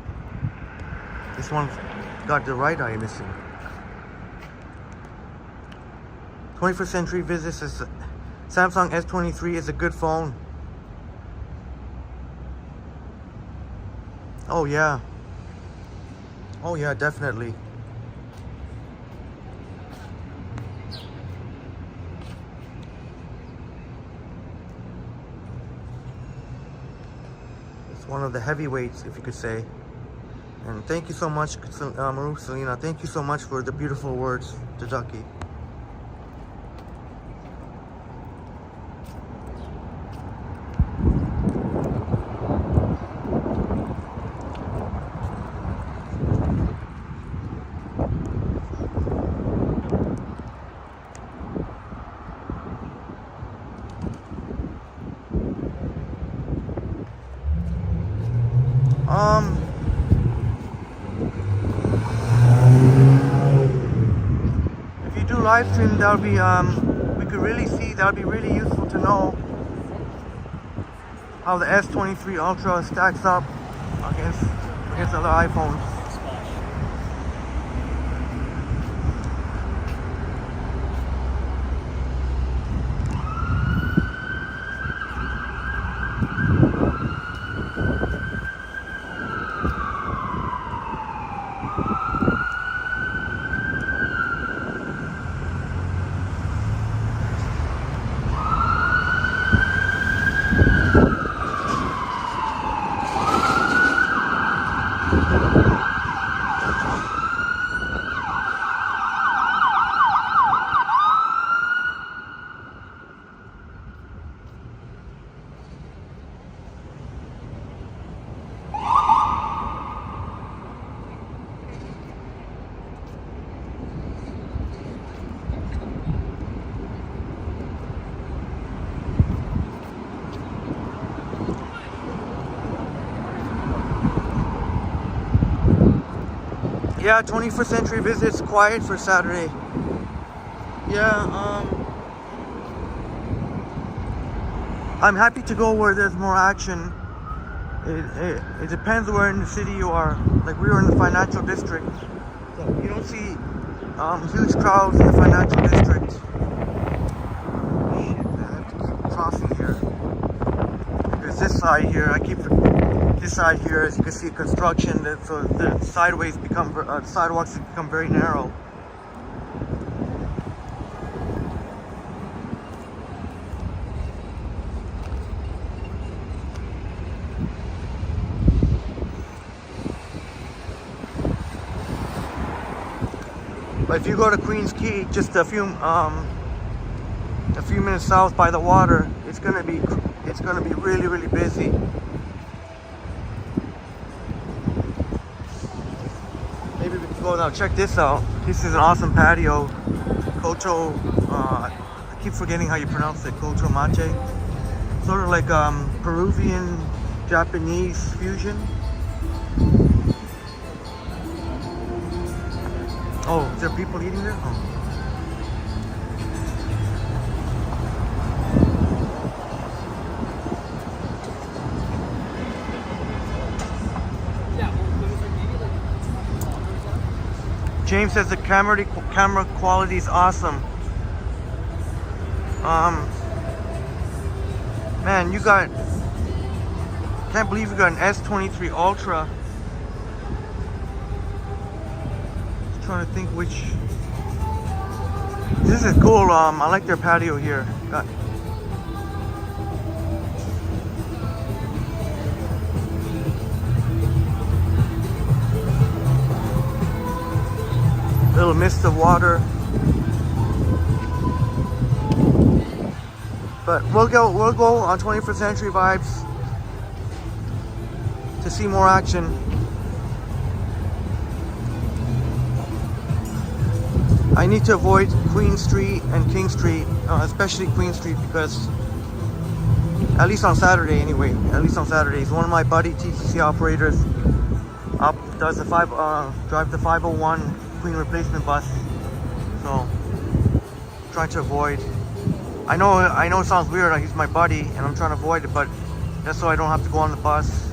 This one's got the right eye missing. 21st century visits is Samsung S23 is a good phone. Oh yeah. Oh yeah, definitely. One of the heavyweights, if you could say. And thank you so much, Maru Selena. Thank you so much for the beautiful words to Ducky. If you do live stream, that'll be we could really see. That'll be really useful to know how the S23 Ultra stacks up against other iPhones. Yeah, 21st century visits quiet for Saturday. Yeah, I'm happy to go where there's more action. It depends where in the city you are. Like we were in the financial district, so you don't see huge crowds in the financial district. Shit, man, I have to keep crossing here. There's this side here. This side here, as you can see, construction. So the sidewalks become very narrow. But if you go to Queens Quay, just a few minutes south by the water, it's gonna be really, really busy. Maybe we can go now. Check this out. This is an awesome patio. Kocho, I keep forgetting how you pronounce it. Kocho Mache. Sort of like Peruvian Japanese fusion. Oh, is there people eating there? Oh. James says the camera quality is awesome. Man, you got, can't believe you got an S23 Ultra. Just trying to think which. This is cool. I like their patio here. Got little mist of water, but we'll go on 21st Century Vibes to see more action. I need to avoid Queen Street and King Street, especially Queen Street, because at least on Saturday anyway, at least on Saturdays, one of my buddy TTC operators does the drive the 501 Queen replacement bus, so trying to avoid. I know it sounds weird, like he's my buddy and I'm trying to avoid it, but that's so I don't have to go on the bus.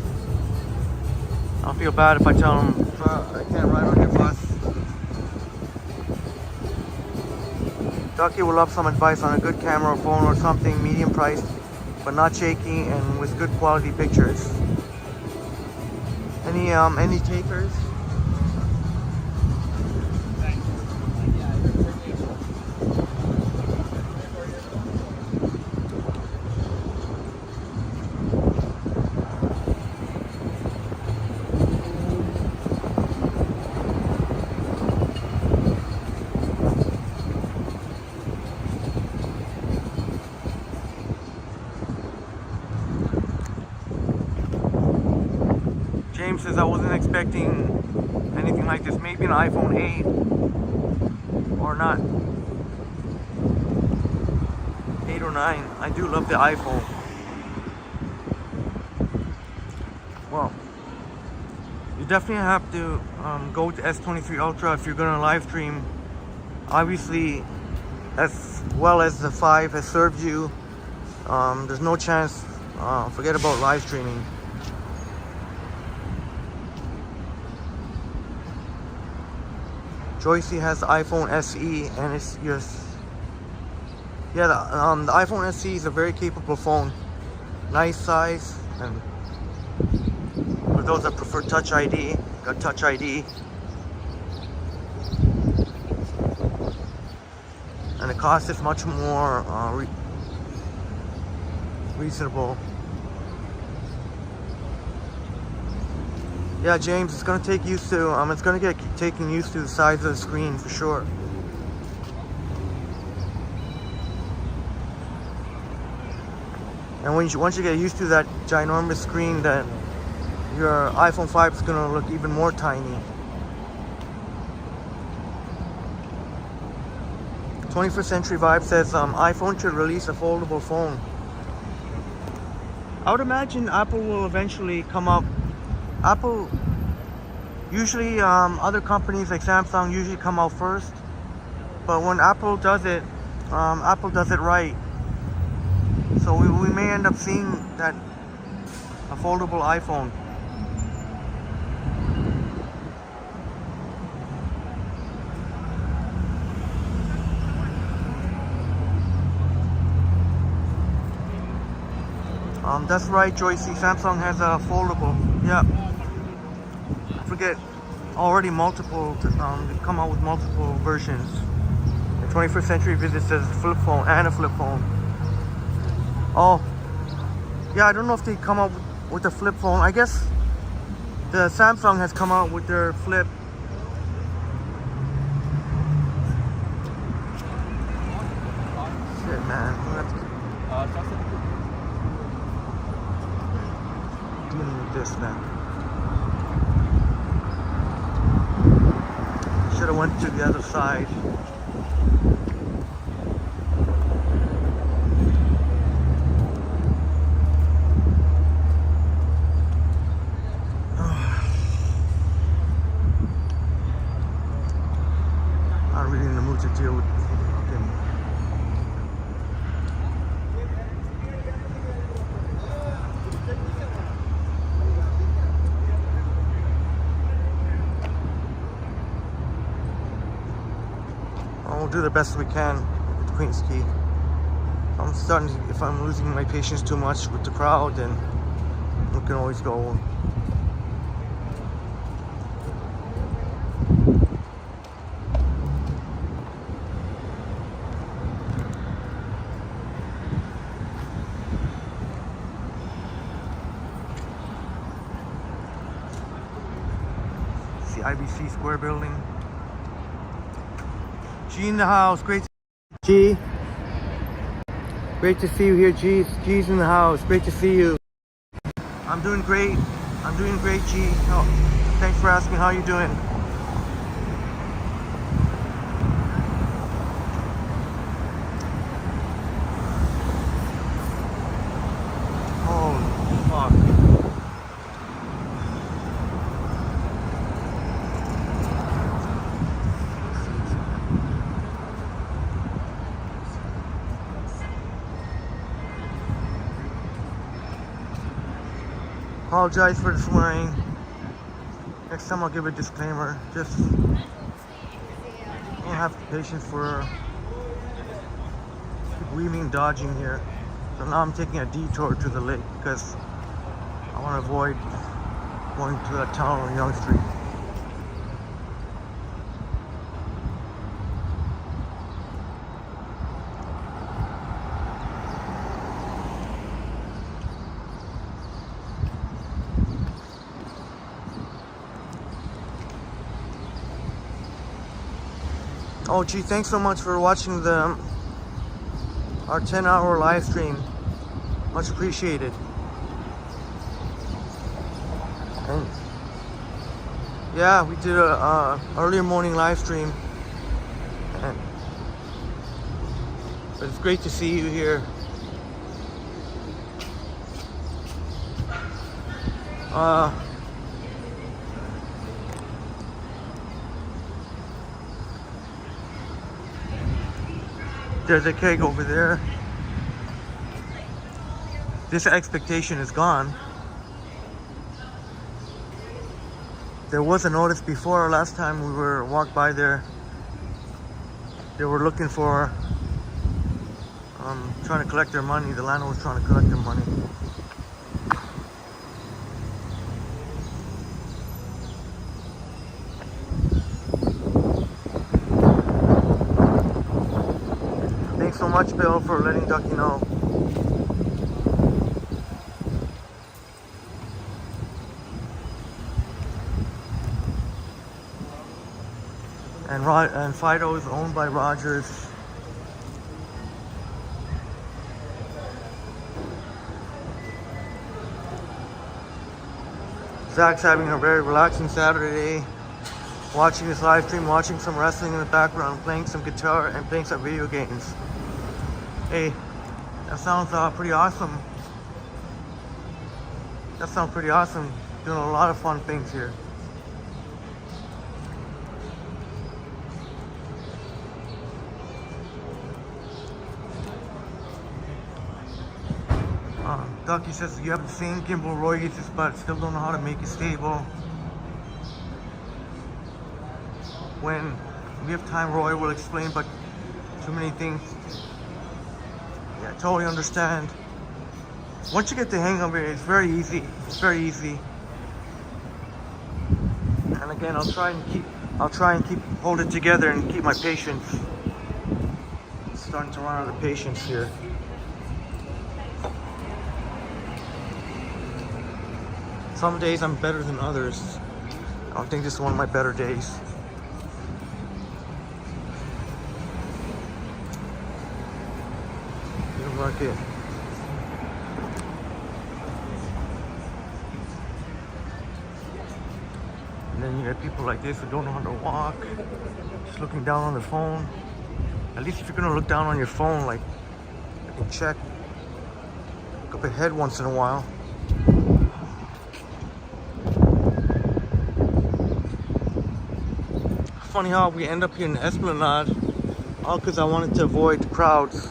I'll feel bad if I tell him I can't ride on your bus. Ducky will love some advice on a good camera or phone or something medium priced but not shaky and with good quality pictures. Any takers? James says I wasn't expecting anything like this. Maybe an iPhone 8 or not. 8 or 9. I do love the iPhone. Well, you definitely have to go with the S23 Ultra if you're gonna live stream. Obviously, as well as the 5 has served you, there's no chance. Forget about live streaming. Joycey has the iPhone SE and it's just, yeah, the iPhone SE is a very capable phone. Nice size, and for those that prefer Touch ID, got Touch ID. And the cost is much more reasonable. Yeah, James, it's gonna take used to. It's gonna get taken used to the size of the screen for sure. And once you get used to that ginormous screen, that your iPhone 5 is gonna look even more tiny. 21st Century Vibe says iPhone should release a foldable phone. I would imagine Apple will eventually come up. Apple, usually other companies like Samsung usually come out first, but when Apple does it right. So we may end up seeing that a foldable iPhone. That's right, Joycey. Samsung has a foldable. Yeah. I forget. Already multiple. They come out with multiple versions. The 21st Century Visit says flip phone and a flip phone. Oh. Yeah, I don't know if they come out with a flip phone. I guess the Samsung has come out with their flip. Shit, man. Dealing with this, man. went to the other side. Not really in the mood to deal with fucking. We'll do the best we can with Queen's Key. If I'm losing my patience too much with the crowd, then we can always go. It's the IBC Square building. G in the house, great to G. Great to see you here, G. G's in the house, great to see you. I'm doing great. I'm doing great, G. Oh, thanks for asking how you doing. Holy fuck. Apologize for the swearing. Next time I'll give a disclaimer. Just don't have patience for keep weaving and dodging here. So now I'm taking a detour to the lake because I want to avoid going to that tunnel on Young Street. Oh gee, thanks so much for watching our 10-hour live stream. Much appreciated. And yeah, we did a earlier morning live stream. But it's great to see you here. There's a keg over there. This expectation is gone. There was a notice before last time we walked by there. They were looking for, trying to collect their money. The landlord was trying to collect their money. Thanks so much, Bill, for letting Ducky know. And Fido is owned by Rogers. Zach's having a very relaxing Saturday, watching this live stream, watching some wrestling in the background, playing some guitar and playing some video games. Hey, that sounds pretty awesome. That sounds pretty awesome. Doing a lot of fun things here. Ducky says you have the same gimbal Roy uses, but still don't know how to make it stable. When we have time, Roy will explain, but too many things. Yeah, I totally understand. Once you get the hang of it, it's very easy. It's very easy. And again, I'll try and hold it together and keep my patience. I'm starting to run out of patience here. Some days I'm better than others. I don't think this is one of my better days. New Market. And then you you get people like this who don't know how to walk, just looking down on their phone. At least if you're gonna look down on your phone, like, you can check, look up ahead once in a while. Funny how we end up here in Esplanade, all because I wanted to avoid crowds.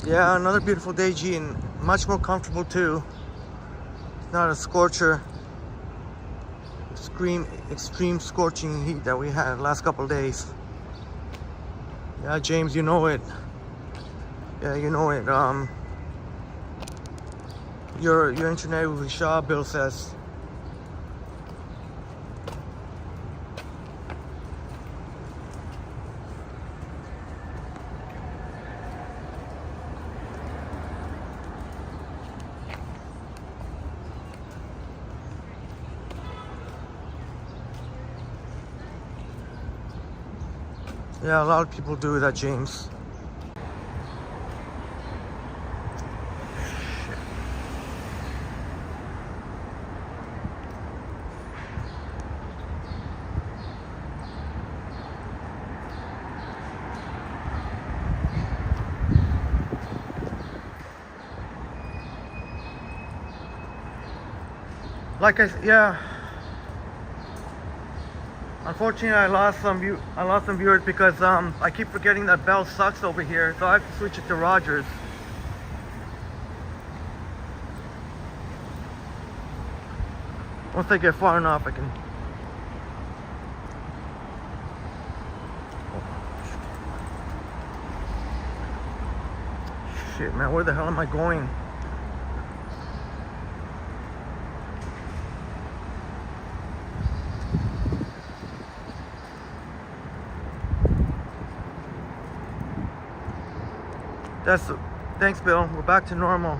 Yeah, another beautiful day, G, and much more comfortable too. It's not a scorcher, extreme scorching heat that we had the last couple of days. Yeah, James, you know it. Yeah, you know it. Your internet with Shaw, Bill says. Yeah, a lot of people do that, James. Yeah. Unfortunately, I lost some viewers because I keep forgetting that Bell sucks over here, so I have to switch it to Rogers. Once I get far enough, I can. Shit, man, where the hell am I going? Thanks, Bill. We're back to normal.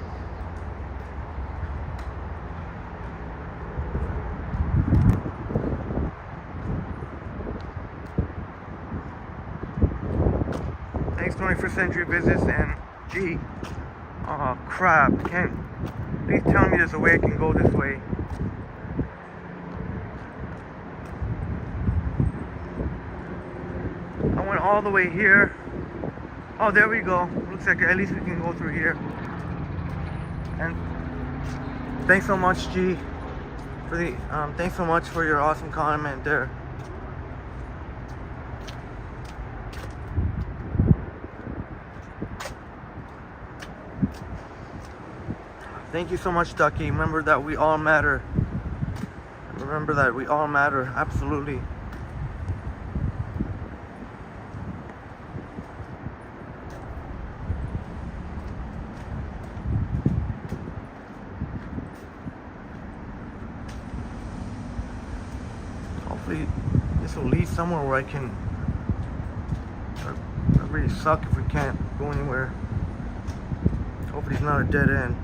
Thanks, 21st Century Business and G. Oh crap! Please tell me there's a way I can go this way. I went all the way here. Oh, there we go. Looks like at least we can go through here. And thanks so much, G, for the thanks so much for your awesome comment there. Thank you so much, Ducky. Remember that we all matter. Remember that we all matter. Absolutely. Hopefully this will lead somewhere where I can. It really suck if we can't go anywhere. Hopefully it's not a dead end.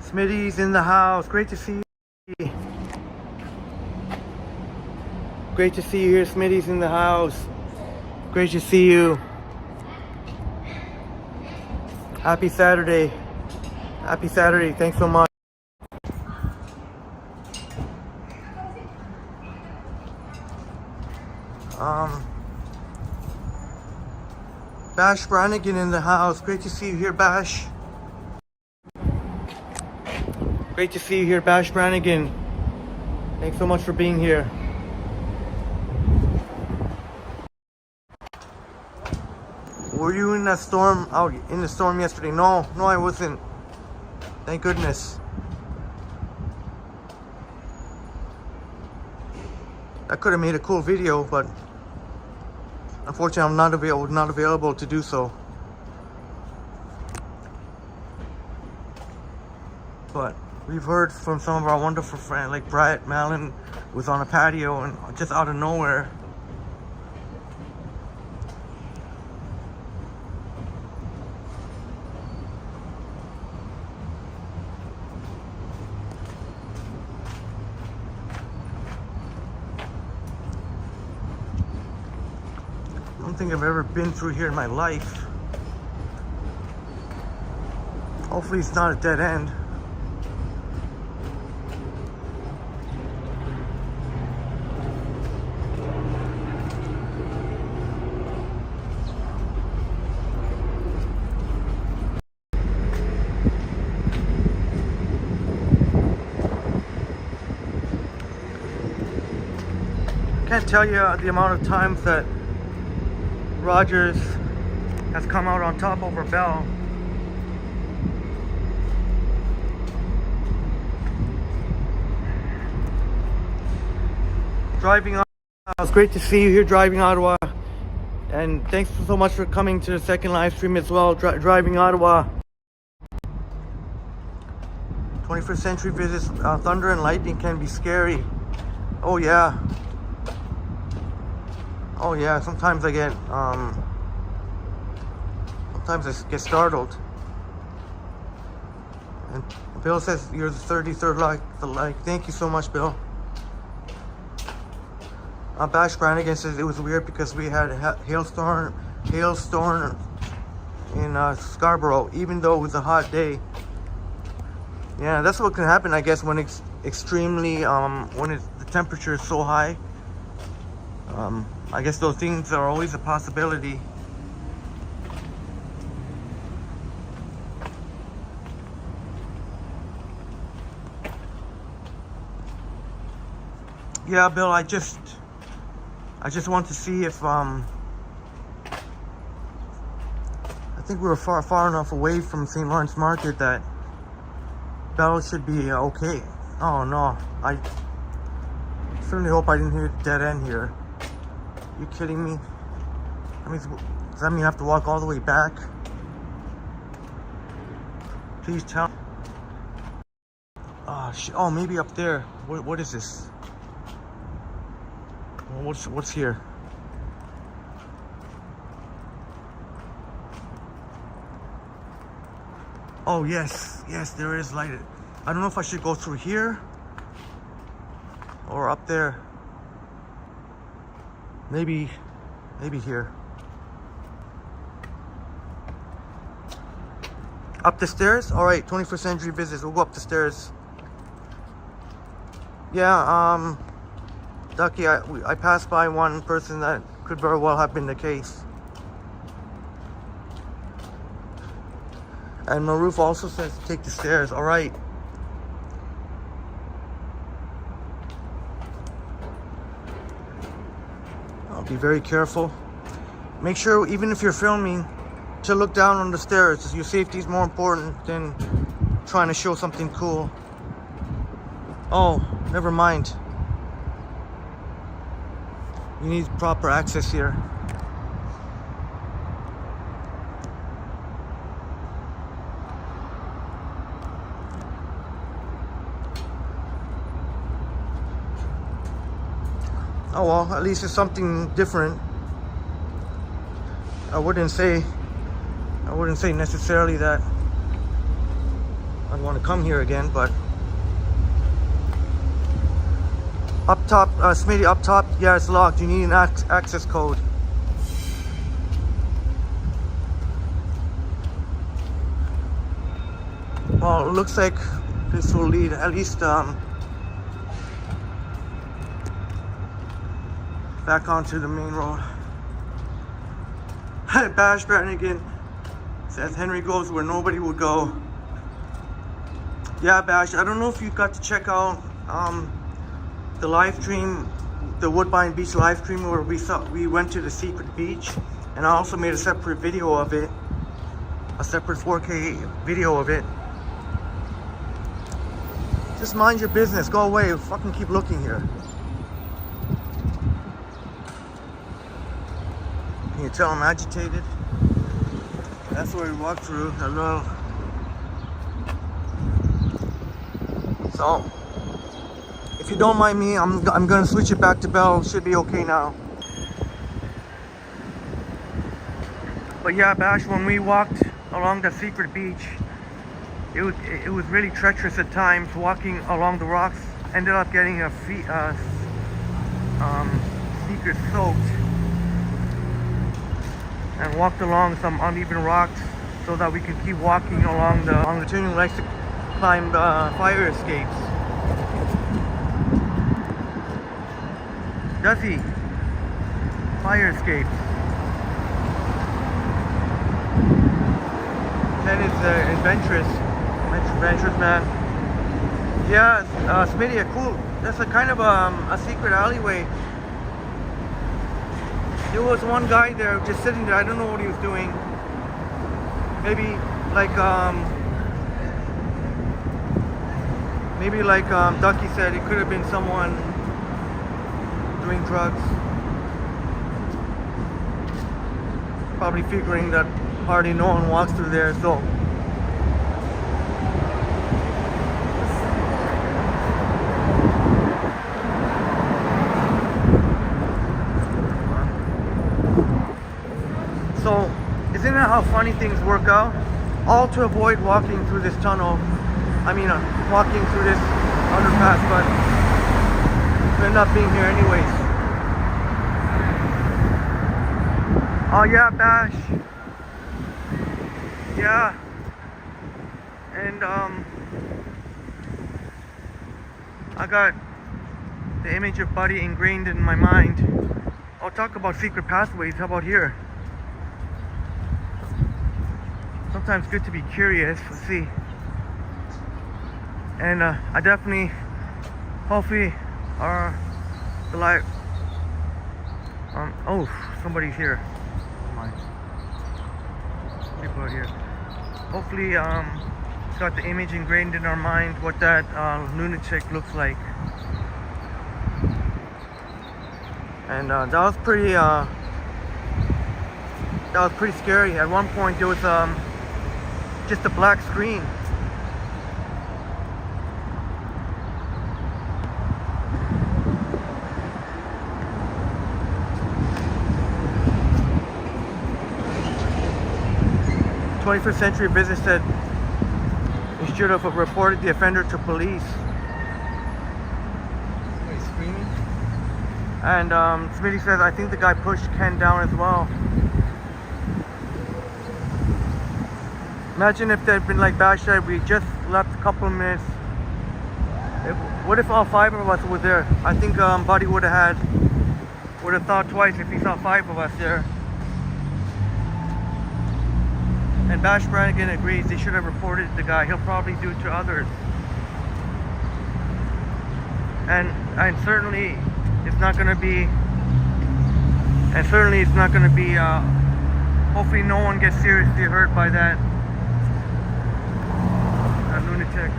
Smitty's in the house. Great to see you. Great to see you here. Smitty's in the house. Great to see you. Happy Saturday. Happy Saturday. Thanks so much. Bash Brannigan in the house. Great to see you here, Bash. Great to see you here, Bash Brannigan. Thanks so much for being here. Were you in that storm, out in the storm yesterday? No, I wasn't. Thank goodness. I could have made a cool video, but unfortunately I'm not available to do so. But we've heard from some of our wonderful friends, like Brett Malin was on a patio and just out of nowhere. I don't think I've ever been through here in my life. Hopefully it's not a dead end. Can't tell you the amount of times that Rogers has come out on top over Bell. Driving Ottawa, it's great to see you here driving Ottawa, and thanks so much for coming to the second live stream as well. Driving Ottawa, 21st century visits. Thunder and lightning can be scary. Oh yeah. Oh yeah, sometimes I get startled. And Bill says you're the 33rd like. Thank you so much, Bill. Bash Brannigan says it was weird because we had a hailstorm in Scarborough, even though it was a hot day. Yeah, that's what can happen, I guess, when it's extremely the temperature is so high. I guess those things are always a possibility. Yeah, Bill, I just want to see if I think we were far enough away from St. Lawrence Market that Bell should be okay. Oh no, I certainly hope I didn't hit a dead end here. You kidding me? I mean, does that mean I have to walk all the way back? Please tell. Oh, maybe up there. What is this? What's here? Oh yes, there is light. I don't know if I should go through here or up there. Maybe here. Up the stairs? All right, 21st century visits. We'll go up the stairs. Yeah, Ducky, I passed by one person that could very well have been the case. And Maroof also says take the stairs. All right. Be very careful. Make sure, even if you're filming, to look down on the stairs. Your safety is more important than trying to show something cool. Oh, never mind. You need proper access here. Oh well, at least it's something different. I wouldn't say necessarily that I'd want to come here again, but up top, Smitty, up top, yeah, it's locked. You need an access code. Well, it looks like this will lead at least back onto the main road. Bash Brannigan says Henry goes where nobody would go. Yeah, Bash, I don't know if you got to check out the live stream, the Woodbine Beach live stream where we went to the secret beach, and I also made a separate video of it, a separate 4K video of it. Just mind your business, go away, fucking keep looking here. You tell I'm agitated. That's where we walk through. Hello. So, if you don't mind me, I'm gonna switch it back to Bell. Should be okay now. But yeah, Bash, when we walked along the secret beach, it was really treacherous at times. Walking along the rocks, ended up getting our feet sneakers soaked, and walked along some uneven rocks so that we can keep walking along the tunnel. Who likes to climb fire escapes. Does he? Fire escapes. Then it's adventurous man. Yeah, Smitty, cool. That's a kind of a secret alleyway. There was one guy there just sitting there. I don't know what he was doing. Maybe like Ducky said, it could have been someone doing drugs. Probably figuring that hardly no one walks through there, so. So, isn't that how funny things work out? All to avoid walking through this tunnel. I mean, walking through this underpass, but we end up being here anyways. Oh yeah, Bash. Yeah. And I got the image of Buddy ingrained in my mind. I'll talk about secret pathways. How about here? Sometimes good to be curious. Let's see. And I definitely, hopefully, the light. Oh, somebody's here. Oh my. People are here. Hopefully, it's got the image ingrained in our mind what that lunatic looks like. And that was pretty scary. At one point, there was just a black screen. The 21st Century Business said he should have reported the offender to police. Somebody screaming? And Smitty says, I think the guy pushed Ken down as well. Imagine if there'd been like Bash said, we just left a couple of minutes. What if all 5 of us were there? I think Buddy would have thought twice if he saw 5 of us there. And Bash Brannigan agrees they should have reported the guy. He'll probably do it to others. And certainly it's not going to be. Hopefully no one gets seriously hurt by that. Lunatic.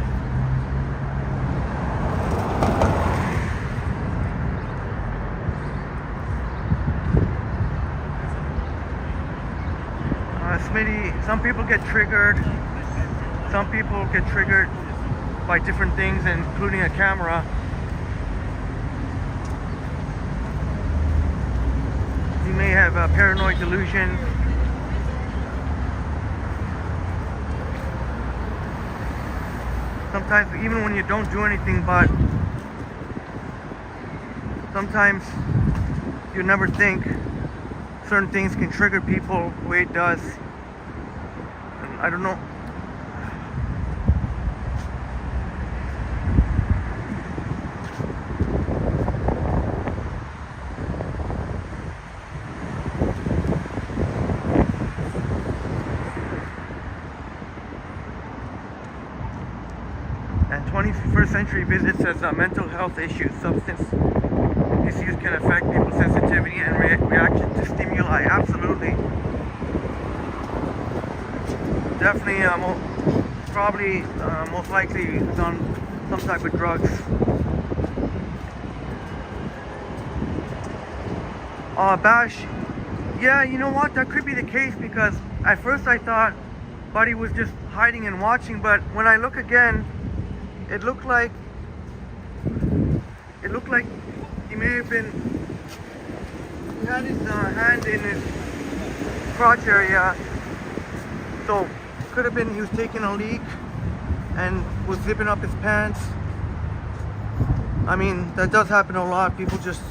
Smitty, some people get triggered. Some people get triggered by different things, including a camera. You may have paranoid delusions. Sometimes, even when you don't do anything, but sometimes you never think certain things can trigger people the way it does. And I don't know. And 21st Century Visit says mental health issues, substance misuse can affect people's sensitivity and reaction to stimuli. Absolutely. Definitely, probably, most likely on some type of drugs. Bash, Yeah, you know what? That could be the case because at first I thought Buddy was just hiding and watching, but when I look again, it looked like he may have been. He had his hand in his crotch area, so it could have been he was taking a leak and was zipping up his pants. I mean, that does happen a lot. People just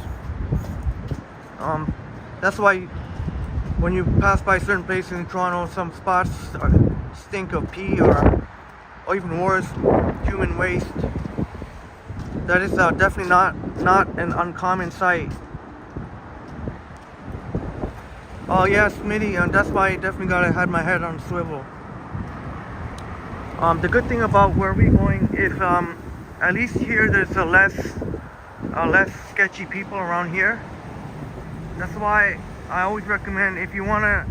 that's why when you pass by certain places in Toronto, some spots stink of pee or even worse, human waste. That is definitely not an uncommon sight. Oh yeah, Smitty, and that's why I definitely had my head on swivel. The good thing about where we're going is at least here there's less sketchy people around here. That's why I always recommend if you wanna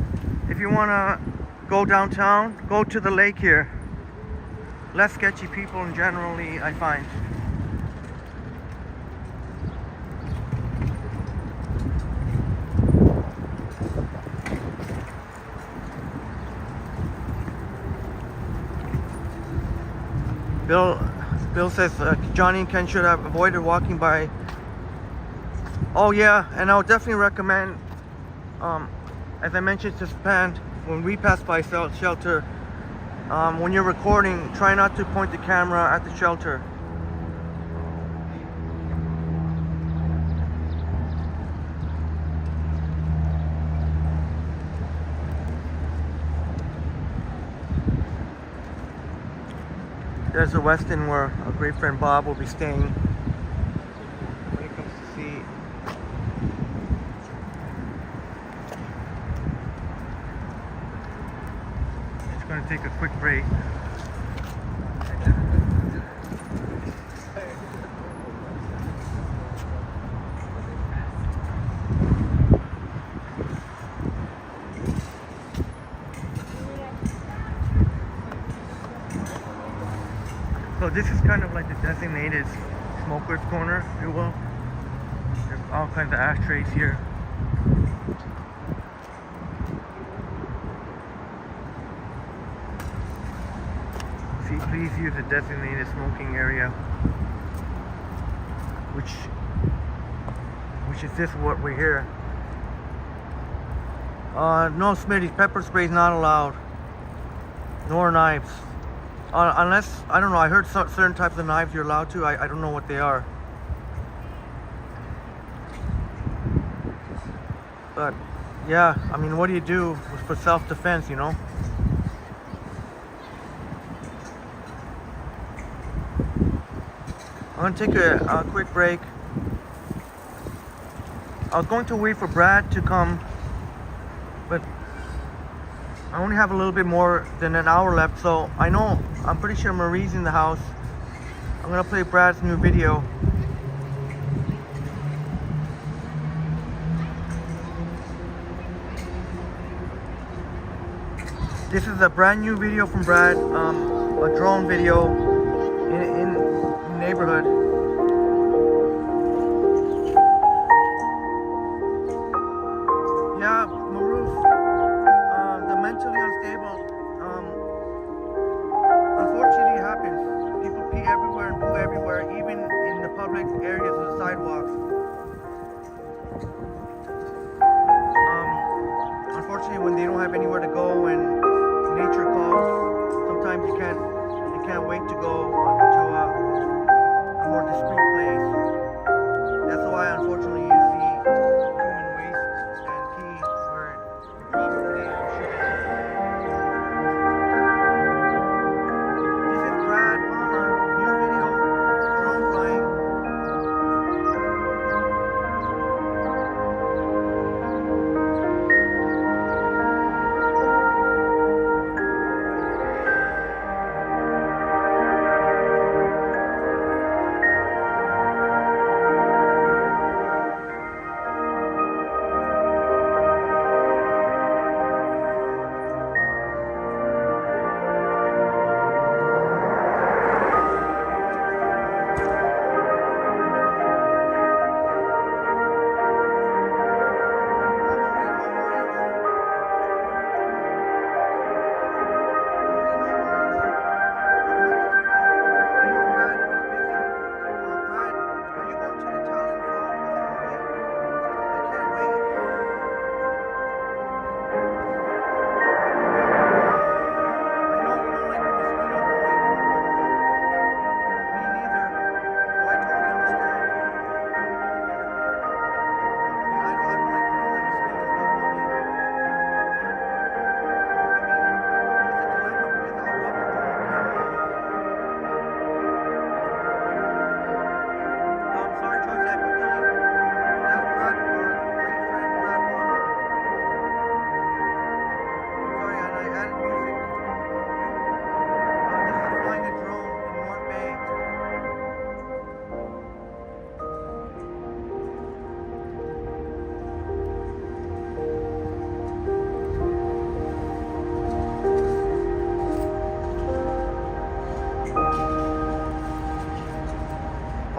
go downtown, go to the lake here. Less sketchy people in generally, I find. Bill says Johnny and Ken should have avoided walking by. Oh yeah, and I would definitely recommend, as I mentioned to Span, when we pass by shelter, when you're recording, try not to point the camera at the shelter. There's the Westin where our great friend Bob will be staying when he comes to see. Just going to take a quick break. So this is kind of like the designated smoker's corner, if you will. There's all kinds of ashtrays here. See, please use the designated smoking area, which is this what we're here. No, Smitty, pepper spray is not allowed, nor knives. Unless, I don't know, I heard certain types of knives you're allowed to. I don't know what they are. But, yeah, I mean, what do you do for self-defense, you know? I'm going to take a quick break. I was going to wait for Brad to come, but I only have a little bit more than an hour left, so I'm pretty sure Marie's in the house. I'm gonna play Brad's new video. This is a brand new video from Brad, a drone video in the neighborhood. Yeah, Maruf, the mentally unstable, unfortunately it happens. People pee everywhere and poo everywhere, even in the public areas of the sidewalks. Unfortunately, when they don't have anywhere to go and nature calls, sometimes you can't wait to go to a more discreet place. That's why, unfortunately, you see human waste and pee where it probably shouldn't. This is Brad Palmer, new video, drone flying.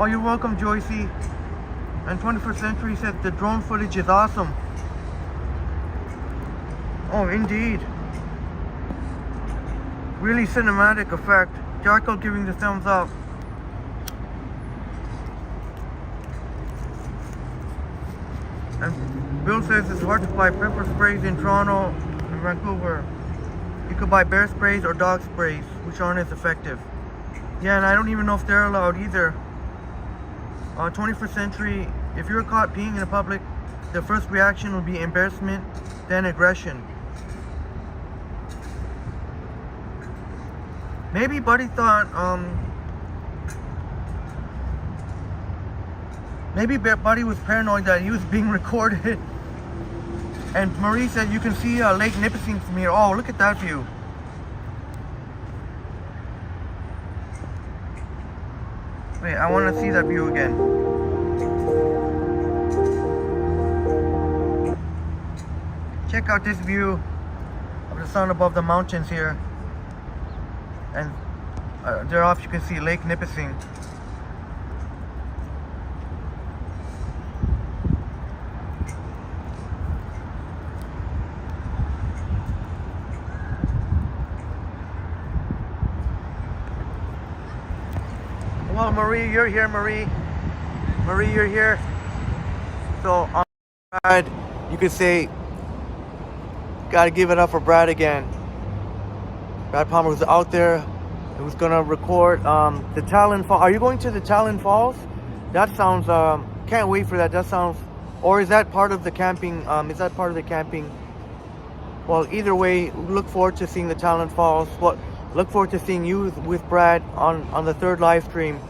Oh, you're welcome, Joycey. And 21st Century said the drone footage is awesome. Oh, indeed. Really cinematic effect. Jacko giving the thumbs up. And Bill says it's hard to buy pepper sprays in Toronto and Vancouver. You could buy bear sprays or dog sprays, which aren't as effective. Yeah, and I don't even know if they're allowed either. 21st Century, if you're caught peeing in public, the first reaction would be embarrassment, then aggression. Maybe Buddy thought, maybe Buddy was paranoid that he was being recorded. And Marie said you can see Lake Nipissing from here. Oh, look at that view. Wait, I want to see that view again. Check out this view of the sun above the mountains here. And there off you can see Lake Nipissing. Well, Marie, you're here, Marie. Marie, you're here. So on Brad, you could say, gotta give it up for Brad again. Brad Palmer was out there. He was gonna record the Talon Falls. Are you going to the Talon Falls? That sounds. Can't wait for that. That sounds. Or is that part of the camping? Is that part of the camping? Well, either way, look forward to seeing the Talon Falls. Well, look forward to seeing you with Brad on the third live stream.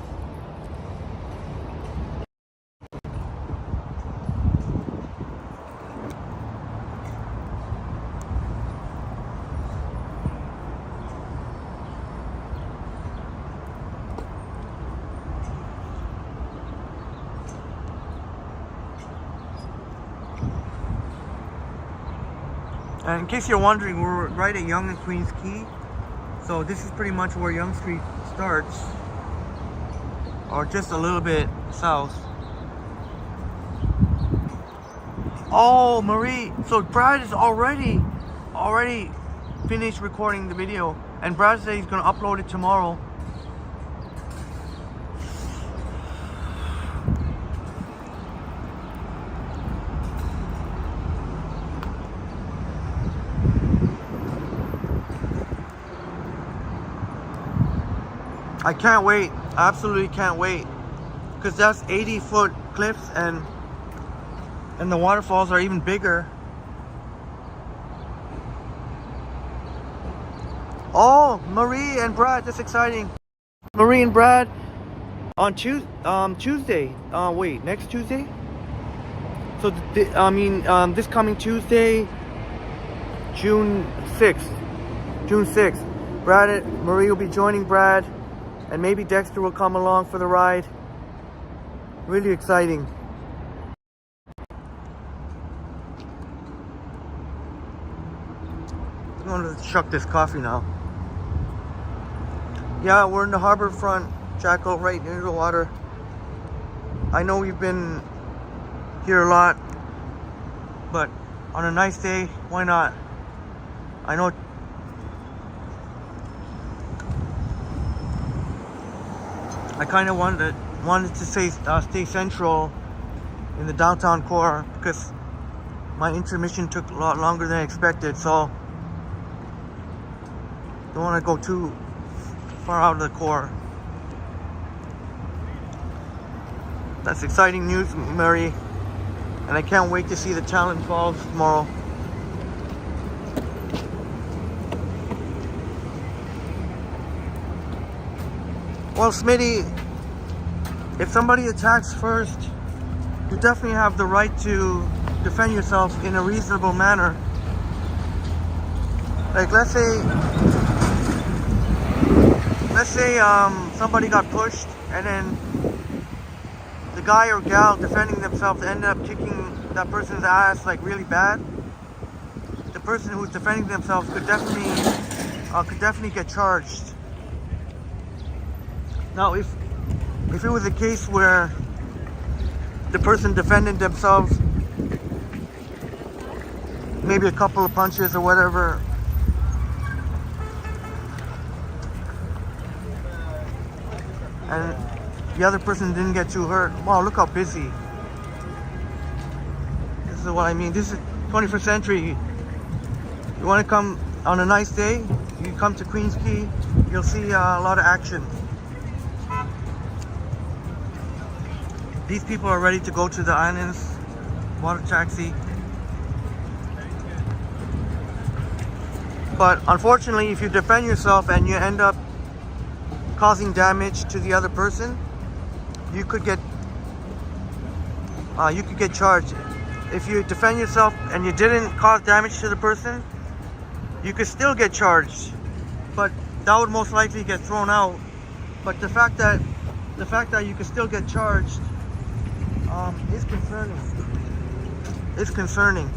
And in case you're wondering, we're right at Yonge and Queens Quay. So this is pretty much where Yonge Street starts, or just a little bit south. Oh, Marie, so Brad is already finished recording the video, and Brad said he's gonna upload it tomorrow. I can't wait. I absolutely can't wait. Because that's 80-foot cliffs and the waterfalls are even bigger. Oh, Marie and Brad, that's exciting. Marie and Brad on Tuesday. Wait, next Tuesday? So, this coming Tuesday, June 6th. June 6th. Brad and Marie will be joining Brad. And maybe Dexter will come along for the ride. Really exciting. I'm going to chuck this coffee now. Yeah, we're in the harbor front, Jacko, right near the water. I know we've been here a lot, but on a nice day, why not? I know. I kind of wanted to stay central in the downtown core because my intermission took a lot longer than I expected, so don't want to go too far out of the core. That's exciting news, Mary, and I can't wait to see the Talon Falls tomorrow. Well, Smitty, if somebody attacks first, you definitely have the right to defend yourself in a reasonable manner. Like, let's say somebody got pushed and then the guy or gal defending themselves ended up kicking that person's ass like really bad. The person who's defending themselves could definitely get charged. Now, if if it was a case where the person defended themselves, maybe a couple of punches or whatever, and the other person didn't get too hurt. Wow, look how busy. This is what I mean. This is 21st century. You want to come on a nice day, you come to Queens Quay, you'll see a lot of action. These people are ready to go to the islands, water taxi. But unfortunately, if you defend yourself and you end up causing damage to the other person, you could get charged. If you defend yourself and you didn't cause damage to the person, you could still get charged, but that would most likely get thrown out. But the fact that you could still get charged is concerning. It's concerning.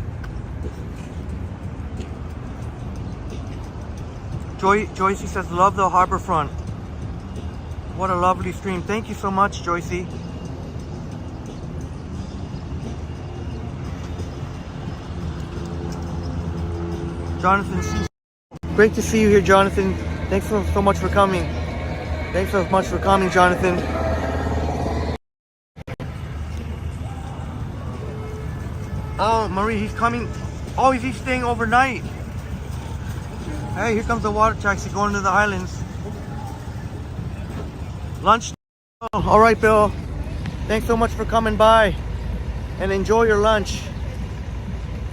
Joycey says, love the harborfront. What a lovely stream. Thank you so much, Joycey. Jonathan C. Great to see you here, Jonathan. Thanks so much for coming. Thanks so much for coming, Jonathan. Oh, Marie, he's coming. Oh, is he staying overnight? Hey, here comes the water taxi going to the islands. Lunch. Oh, all right, Bill. Thanks so much for coming by. And enjoy your lunch.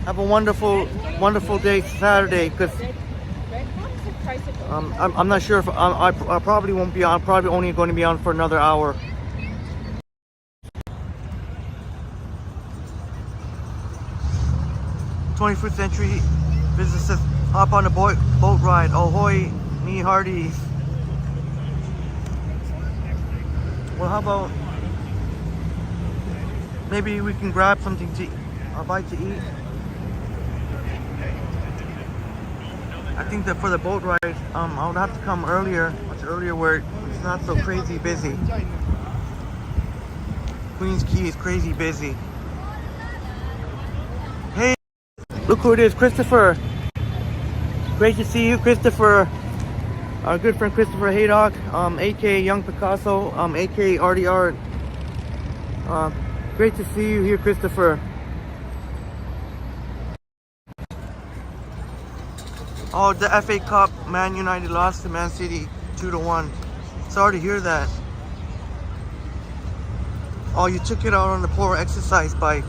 Have a wonderful, wonderful day Saturday. Because I'm not sure if I probably won't be on. Probably only going to be on for another hour. '21st century businesses hop on a boat ride. Ahoy, me hearties. Well, how about maybe we can grab something to a bite to eat. I think that for the boat ride, I would have to come earlier, much earlier, where it's not so crazy busy. Queens Quay is crazy busy. Hey, look who it is, Christopher. Great to see you, Christopher. Our good friend Christopher Haydock, aka Young Picasso, aka Artie Art. Great to see you here, Christopher. Oh, the FA Cup, Man United lost to Man City 2-1. Sorry to hear that. Oh, you took it out on the poor exercise bike.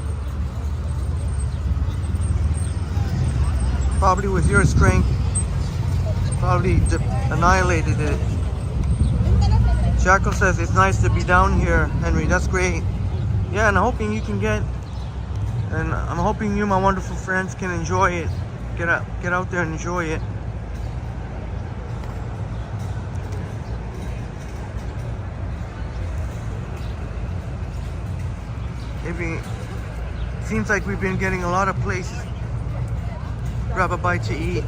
Probably with your strength, probably annihilated it. Jackal says it's nice to be down here, Henry. That's great. Yeah, and I'm hoping you can and I'm hoping you, my wonderful friends, can enjoy it. Get out there and enjoy it. Maybe seems like we've been getting a lot of places. Grab a bite to eat.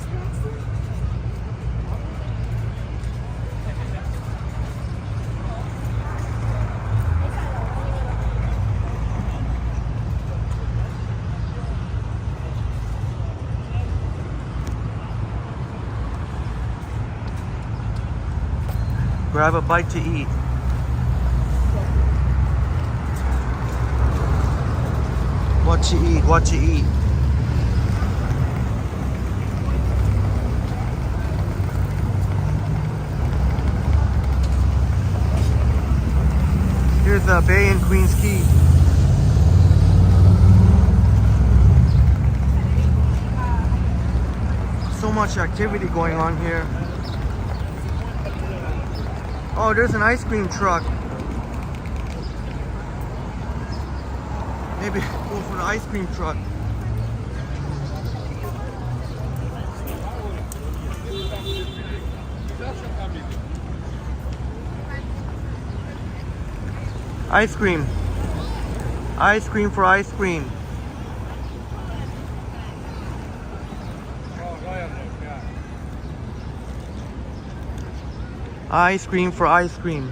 Grab a bite to eat. What to eat, what to eat. Here's the bay in Queens Quay. So much activity going on here. Oh, there's an ice cream truck. Maybe go for the ice cream truck. Ice cream. Ice cream for ice cream. Ice cream for ice cream.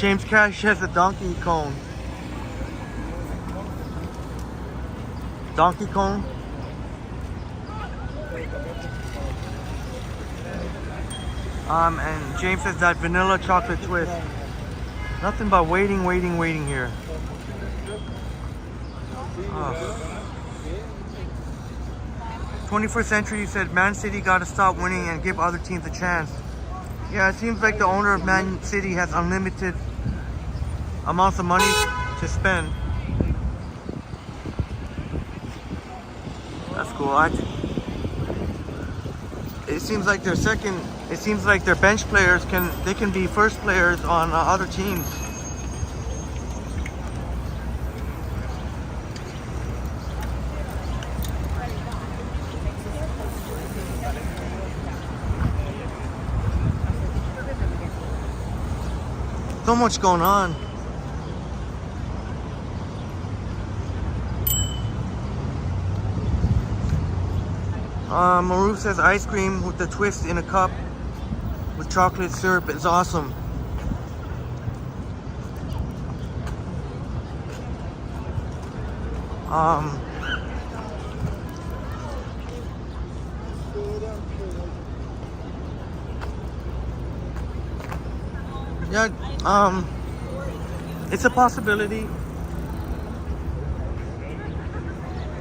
James Cash has a donkey cone. Donkey cone. And James has that vanilla chocolate twist. Nothing but waiting here. Oh. 21st Century said Man City got to stop winning and give other teams a chance. Yeah, it seems like the owner of Man City has unlimited amounts of money to spend. That's cool. It seems like their bench players can be first players on other teams. So much going on. Maruf says ice cream with the twist in a cup with chocolate syrup is awesome. Yeah, it's a possibility.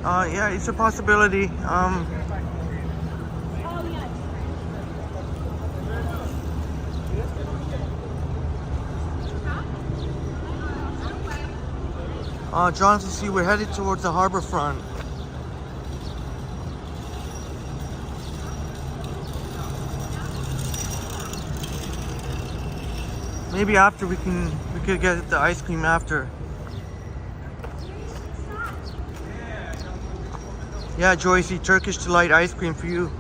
Yeah, it's a possibility. Johnson, see, we're headed towards the harbor front. Maybe after we could get the ice cream after. Yeah, Joycey, Turkish Delight ice cream for you.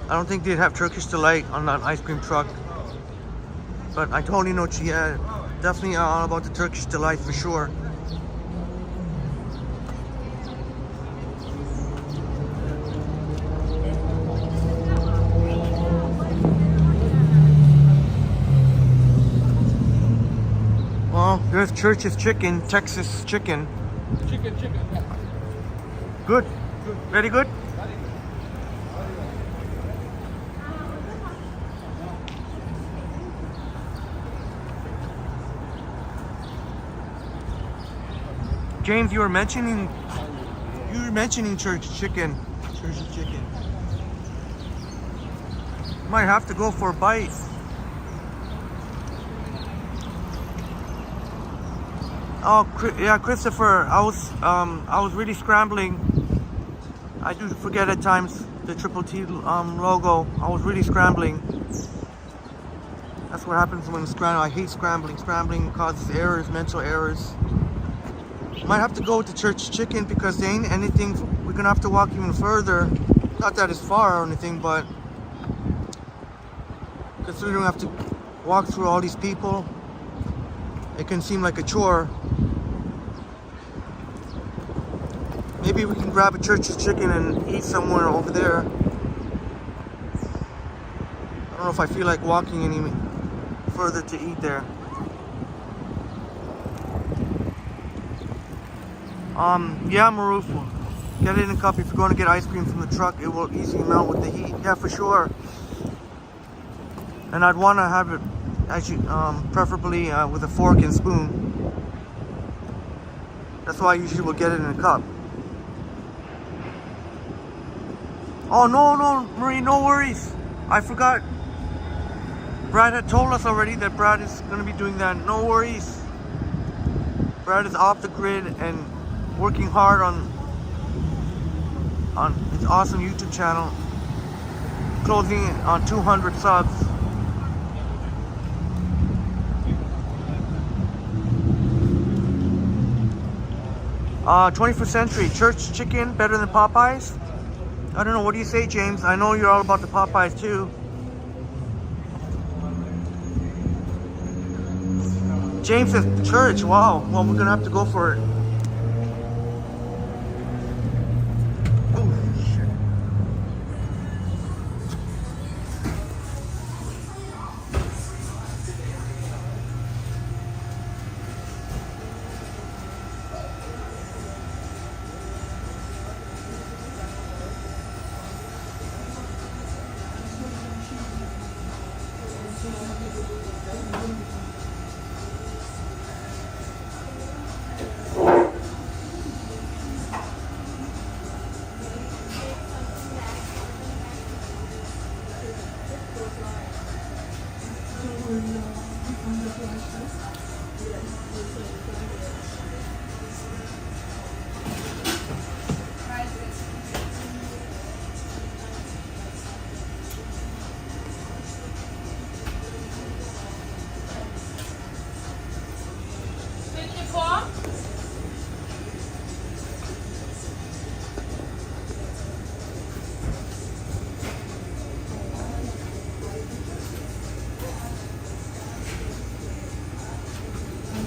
I don't think they'd have Turkish Delight on that ice cream truck, but I totally know she had. Definitely all about the Turkish Delight for sure. Well, there's Church's Chicken, Texas chicken. Chicken. Good. Very good. James, you were mentioning Church's Chicken. Might have to go for a bite. Oh, yeah, Christopher. I was really scrambling. I do forget at times the Triple T logo. I was really scrambling. That's what happens when scrambling. I hate scrambling. Scrambling causes errors, mental errors. Might have to go with the Church Chicken because there ain't anything. We're gonna have to walk even further. Not that it's far or anything, but considering we have to walk through all these people, it can seem like a chore. Maybe we can grab a Church's Chicken and eat somewhere over there. I don't know if I feel like walking any further to eat there. Yeah, Maruf, get it in a cup. If you're going to get ice cream from the truck, it will easily melt with the heat. Yeah, for sure. And I'd want to have it, actually, preferably with a fork and spoon. That's why I usually will get it in a cup. Oh, no, Marie, no worries. I forgot. Brad had told us already that Brad is going to be doing that. No worries. Brad is off the grid and working hard on his awesome YouTube channel, closing on 200 subs. Uh, 21st Century, Church Chicken better than Popeyes? I don't know, what do you say, James? I know you're all about the Popeyes too. James says Church, wow. Well, we're gonna have to go for it.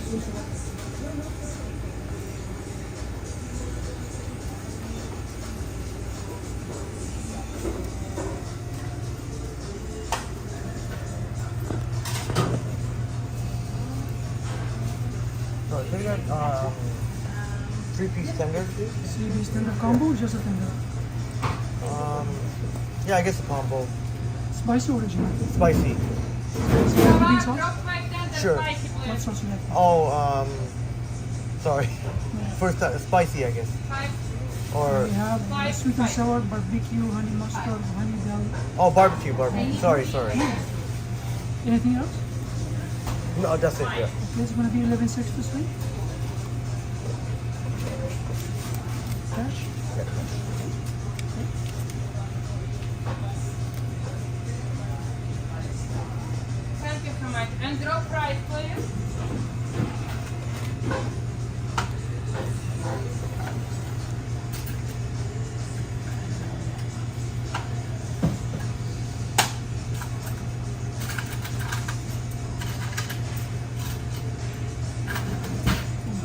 So they got 3-piece tender, please. 3-piece tender combo or just a tender? Yeah, I guess a combo. Spicy or original? Spicy. Green sauce? Sure. What sauce you have? Oh, sorry. First, spicy, I guess. Or We have sweet and sour, barbecue, honey mustard, honey bell. oh, barbecue. Sorry. Anything else? No, that's it. Yeah. Okay, it's gonna be 11.6 this week. Cash? Thank you so much. And drop price, please.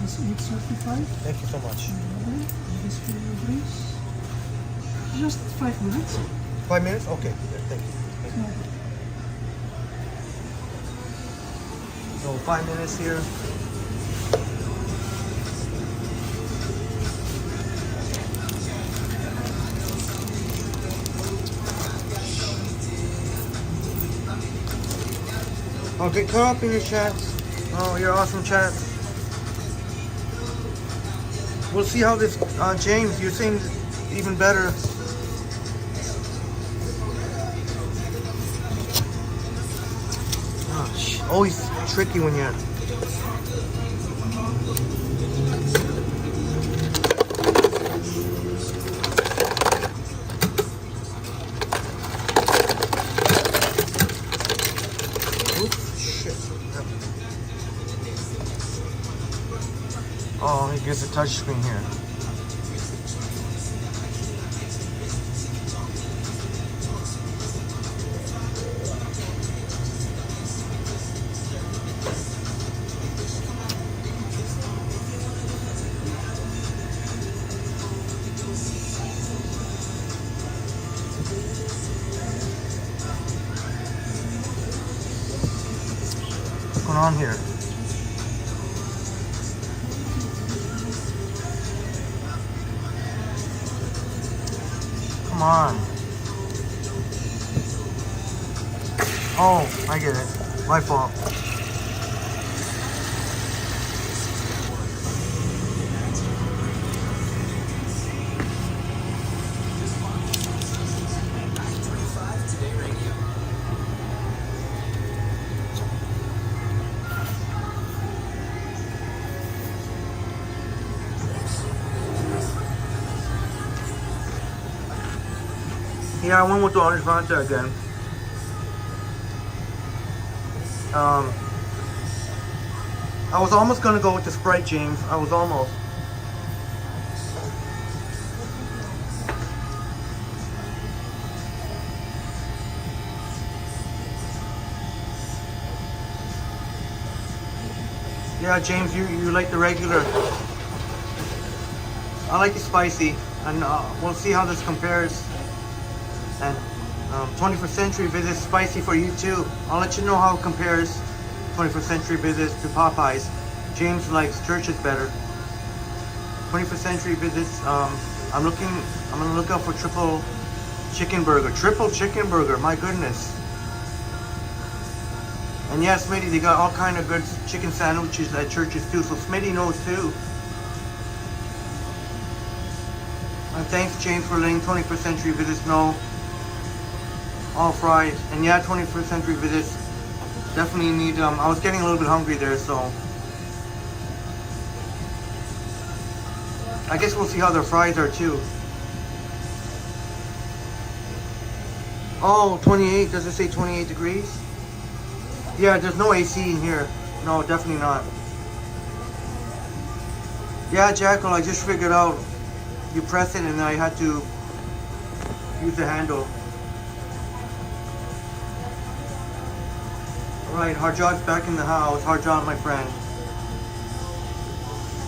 This 8.35. Thank you so much. This for your drinks. Just 5 minutes. 5 minutes? Okay. Yeah, thank you. So 5 minutes here. Oh, get caught up in your chat. Oh, you're awesome, chat. We'll see how this, James, you're saying even better. Oh, always tricky when you're... Oops, shit. Oh, he gets a touch screen here. What's going on here? Come on. Oh, I get it. My fault. Yeah, I went with the orange Fanta again. I was almost gonna go with the Sprite, James. I was almost. Yeah, James, you like the regular. I like the spicy, and we'll see how this compares. And 21st Century visits spicy for you too. I'll let you know how it compares. 21st Century visits to Popeyes. James likes Church's better. 21st Century visits. I'm gonna look out for triple chicken burger. Triple chicken burger. My goodness. And yes, Smitty, they got all kind of good chicken sandwiches at Church's too. So Smitty knows too. And thanks, James, for letting 21st Century visits know. All fried. And yeah, 21st Century visits definitely need, I was getting a little bit hungry there, so I guess we'll see how their fries are too. Oh, 28, does it say 28 degrees? Yeah, there's no AC in here. No, definitely not. Yeah, Jackal, I just figured out you press it and I had to use the handle. Alright, Harjot's back in the house. Harjot, my friend.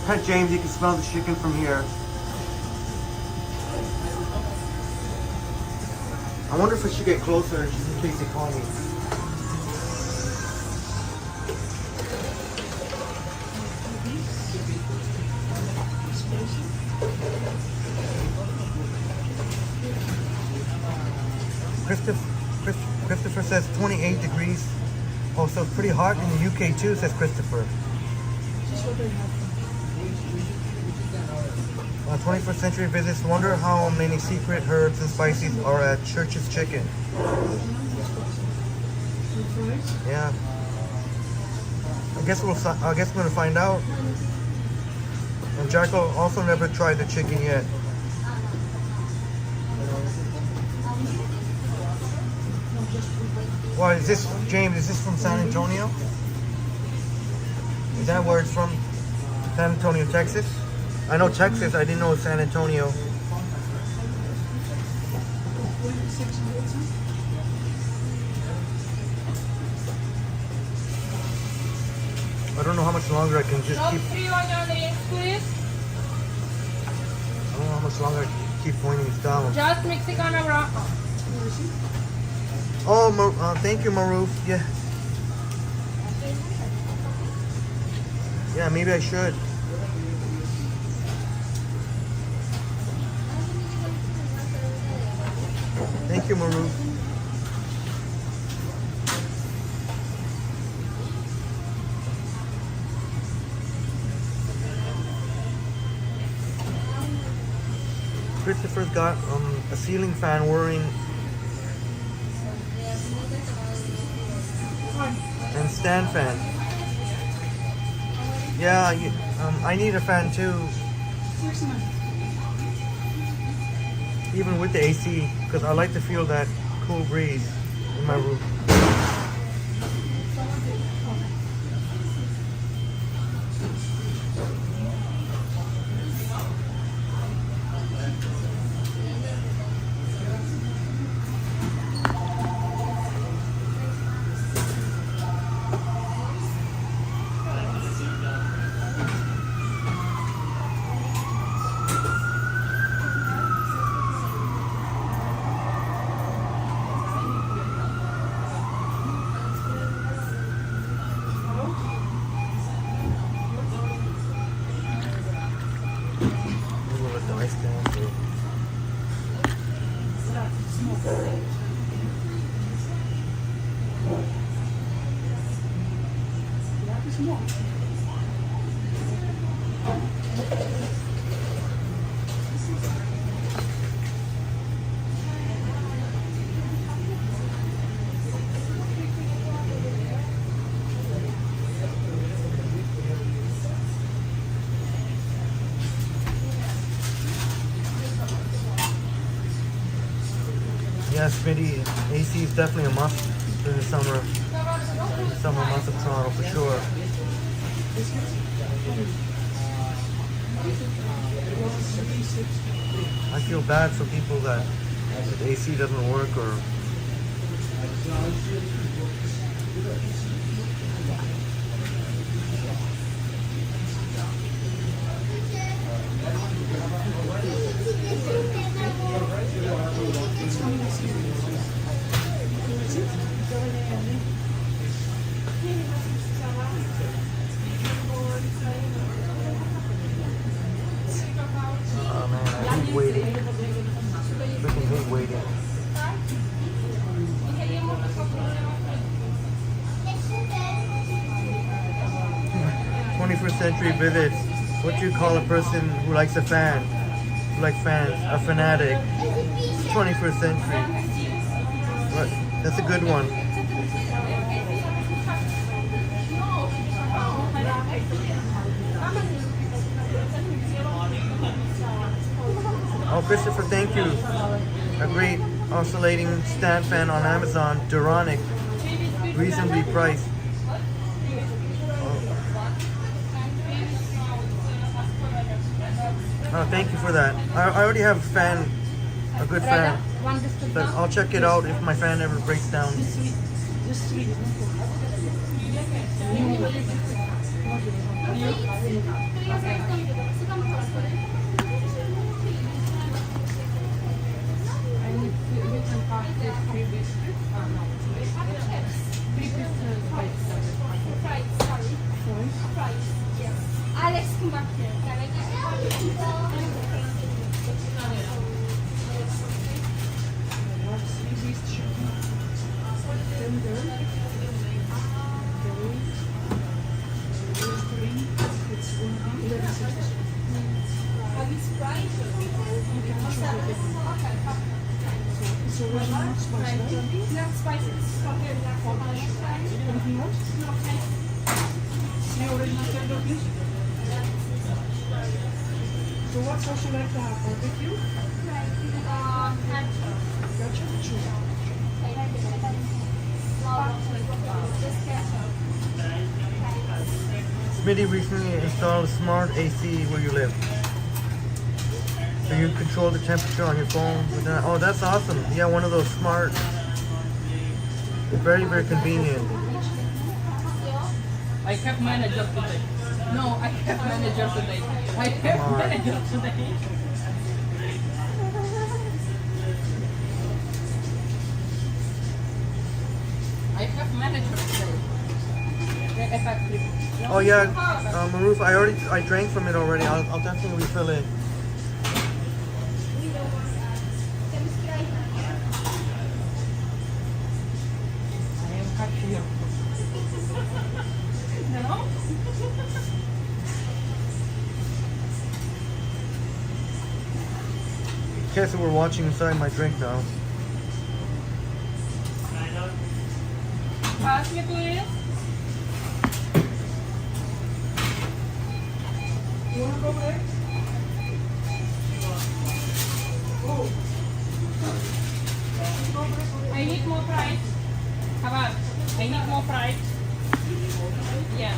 Pet James, you can smell the chicken from here. I wonder if I should get closer just in case they call me. Christopher says 28 degrees. Oh, so it's pretty hot in the UK too, says Christopher. 21st century visits wonder how many secret herbs and spices are at Church's Chicken. Yeah. I guess we're gonna find out. And Jacko also never tried the chicken yet. Well, is this, James, is this from San Antonio? Is that where it's from? San Antonio, Texas? I know Texas, I didn't know it was San Antonio. I don't know how much longer I can just Drop keep... 3 onion rings, please. I don't know how much longer I can keep pointing this down. Just Mexicana wrap. Oh, thank you, Maruf. Yeah. Yeah, maybe I should. Thank you, Maruf. Christopher's got a ceiling fan whirring and stand fan. Yeah, I need a fan too. Even with the AC, because I like to feel that cool breeze in my room. Yes, Smitty, AC is definitely a must during the summer months of Toronto for sure. I feel bad for people that the AC doesn't work or oh man, I hate waiting. Freaking hate waiting. 21st century visits. What do you call a person who likes a fan? Who likes fans? A fanatic. 21st century. What? That's a good one. Oh, Christopher, thank you. A great oscillating stand fan on Amazon, Duronic, reasonably priced. Oh, thank you for that. I already have a fan, a good fan. But I'll check it out if my fan ever breaks down. And you can pass this previous. No. Previous Fries. Alex, come back here. Can I get Large 3-piece chicken. Tender. Curry. Roast 3. It's 11.60. You can choose it. It's original, not spicy, right? Not spicy. Anything else? The original tender, please. So what sauce you like to have? Barbecue? Gotcha. Sure. Smitty recently installed a smart AC where you live. So you control the temperature on your phone with that. Oh, that's awesome. Yeah, one of those smart. Very, very convenient. I have manager today. No, I have manager today. I have Come on. manager today. I have manager today. Effective. Oh yeah, Maruf, I drank from it already. I'll definitely refill it. I am happy. No? Okay, so we're watching inside my drink now. Pass me please. You wanna go there? I need more fries. How about? I need more fries. Yeah.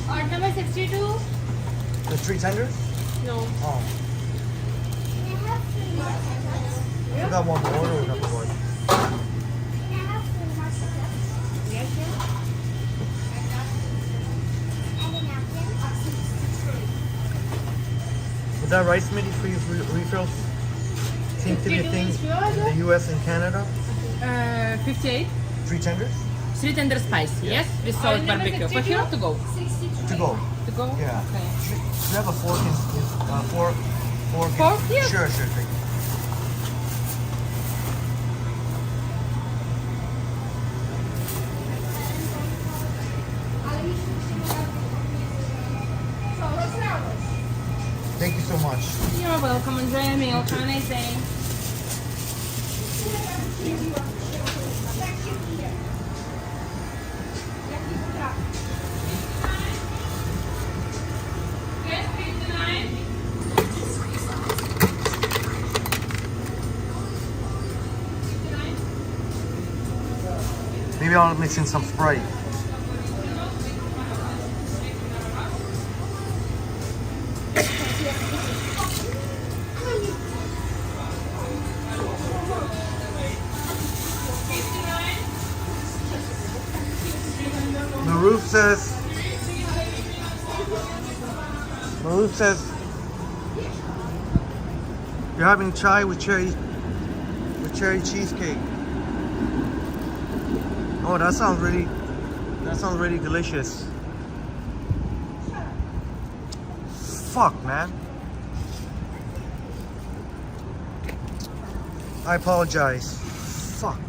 Order number 62. The 3 tenders? No. Oh, I got one more order number one. Is that right, Smitty, for you refills? Seems to be a thing in the US and Canada. 58. 3 tenders? Sweet tender spice, yes? With salt barbecue. For here or to go? To go. To go? Yeah. Okay. Do you have a fork fork? Fork? Yeah. Sure, thank you. Thank you so much. You're welcome. Enjoy your meal. Have a nice day. Yes, 59. Maybe I'll mix in some Sprite. Maruf says you're having chai with cherry cheesecake. Oh, that sounds really delicious. Fuck, man. I apologize. Fuck.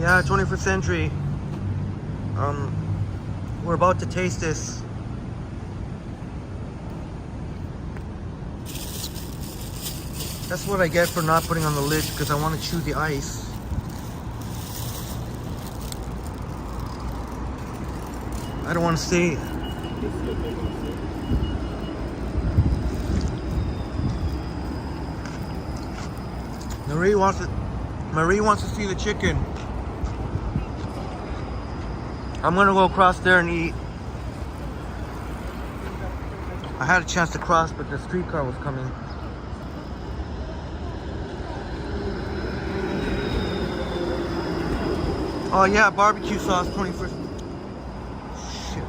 Yeah, 21st century. We're about to taste this. That's what I get for not putting on the lid, because I want to chew the ice. I don't want to stay. Marie wants to see the chicken. I'm gonna go across there and eat. I had a chance to cross, but the streetcar was coming. Oh yeah, barbecue sauce, 21st. Shit.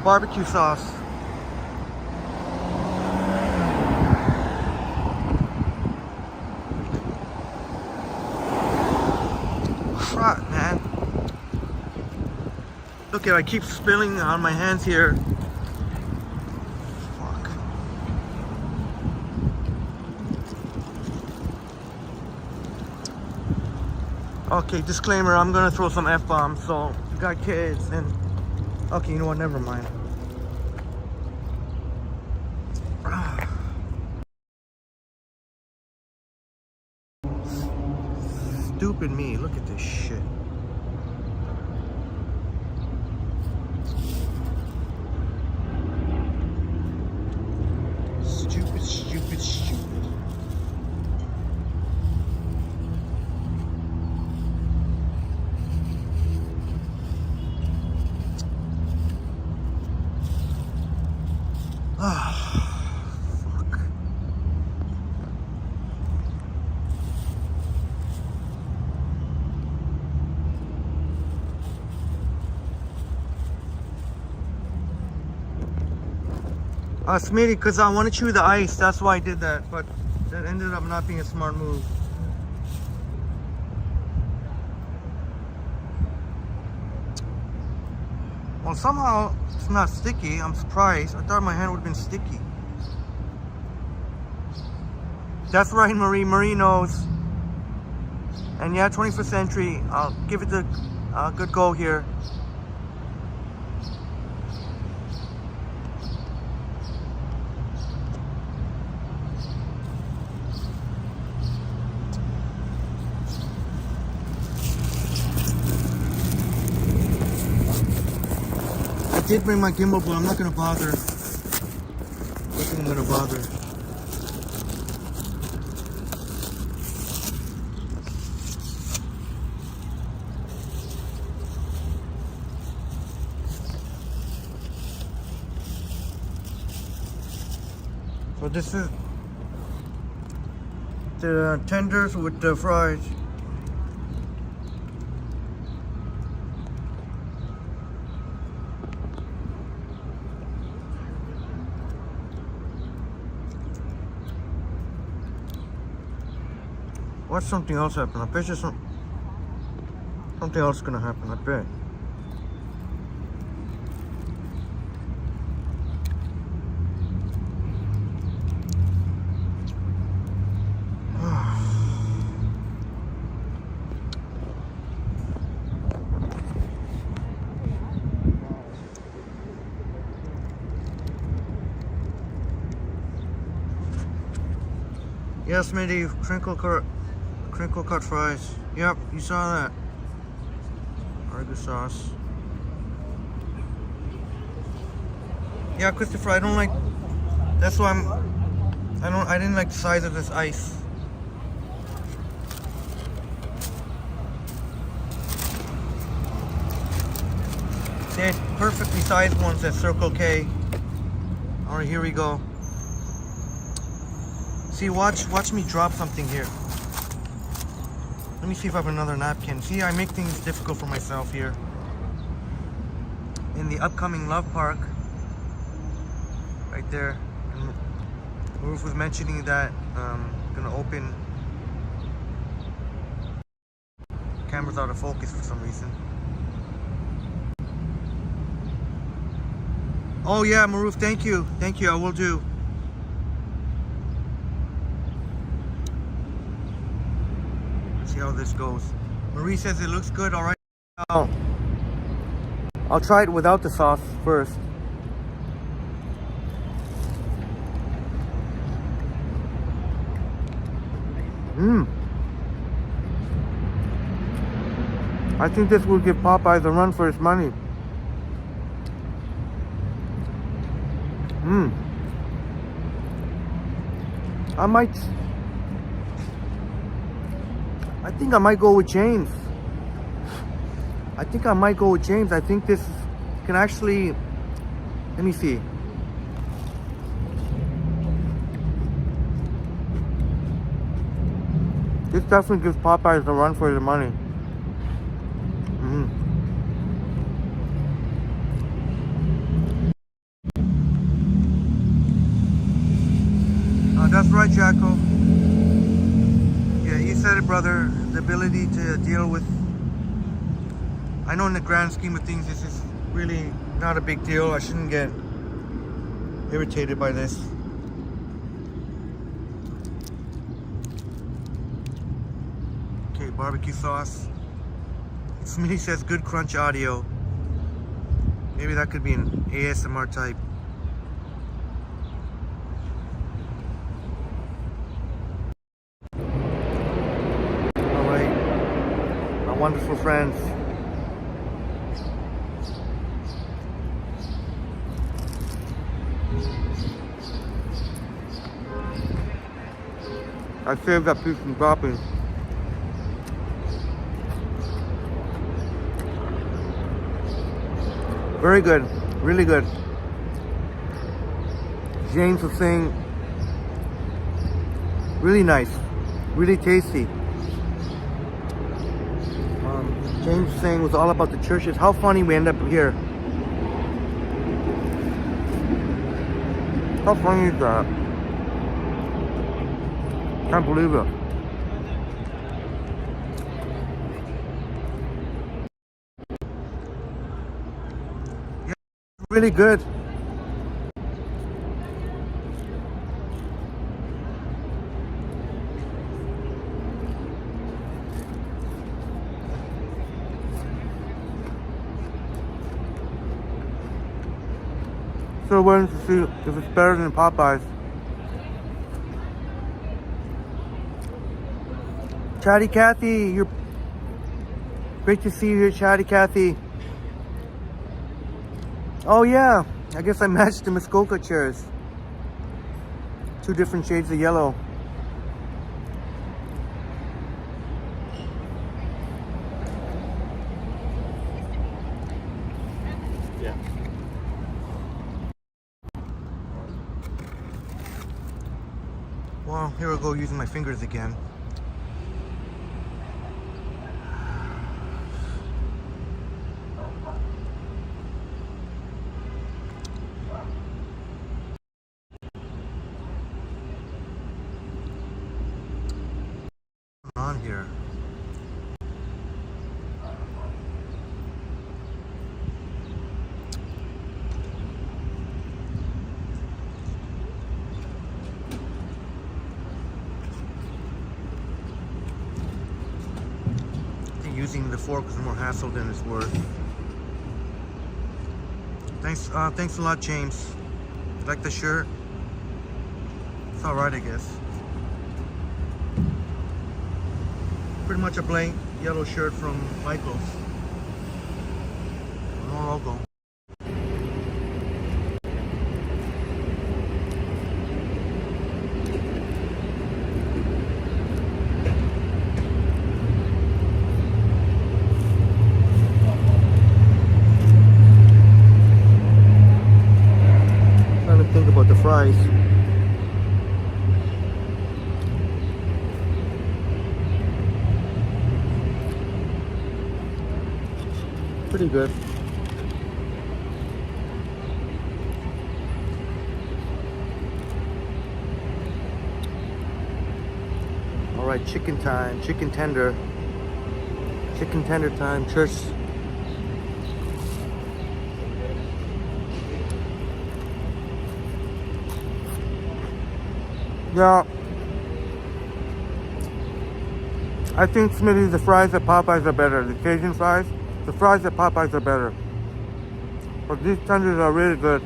Barbecue sauce. Crap, man. Look at, I keep spilling on my hands here. Fuck. Okay, disclaimer, I'm gonna throw some F-bombs, so you got kids and... Okay, you know what, never mind. Stupid me, look at this shit. Stupid, stupid, stupid. Ah, fuck. Smitty, because I want to chew the ice, that's why I did that, but that ended up not being a smart move. Well, somehow it's not sticky. I'm surprised. I thought my hand would have been sticky. That's right, Marie. Marie knows. And yeah, 21st century. I'll give it a good go here. I did bring my gimbal, but I'm not gonna bother. I think I'm gonna bother. So this is the tenders with the fries. Watch something else happen. I bet you something else is gonna happen. I bet. Yes, Mindy, crinkle cut fries. Yep, you saw that. Argo sauce. Yeah, Christopher, I don't like. That's why I didn't like the size of this ice. They had perfectly sized ones at Circle K. All right, here we go. See, watch me drop something here. Let me see if I have another napkin. See, I make things difficult for myself here. In the upcoming Love Park, right there. And Ruth was mentioning that gonna open. Camera's out of focus for some reason. Oh yeah, Maruf, thank you, I will do. See how this goes. Marie says it looks good. All right. I'll try it without the sauce first. I think this will give Popeyes a run for its money. I think I might go with chains. I think I might go with James. I think this can actually, let me see. This definitely gives Popeyes a run for their money. That's right, Jacko. Yeah, you said it, brother. The ability to deal with... I know in the grand scheme of things, this is really not a big deal. I shouldn't get irritated by this. Okay, barbecue sauce. Smitty says good crunch audio. Maybe that could be an ASMR type. Wonderful friends. I saved that piece from dropping. Very good, really good. James was saying really nice, really tasty. James was saying was all about the churches. How funny we end up here. How funny is that? Can't believe it. Yeah, really good. Still waiting to see if it's better than Popeyes. Chatty Cathy, you're great to see you here, Chatty Cathy. Oh yeah, I guess I matched the Muskoka chairs. 2 different shades of yellow. Yeah. Well, here I go using my fingers again. On here. I think using the fork is more hassle than it's worth. Thanks a lot, James. You like the shirt? It's alright, I guess. Pretty much a blank yellow shirt from Michael's. No logo. Trying to think about the fries. Pretty good. All right, chicken time, chicken tender time, church. Yeah, I think, Smitty, the fries at Popeyes are better. The Cajun fries. The fries at Popeyes are better. But these tenders are really good.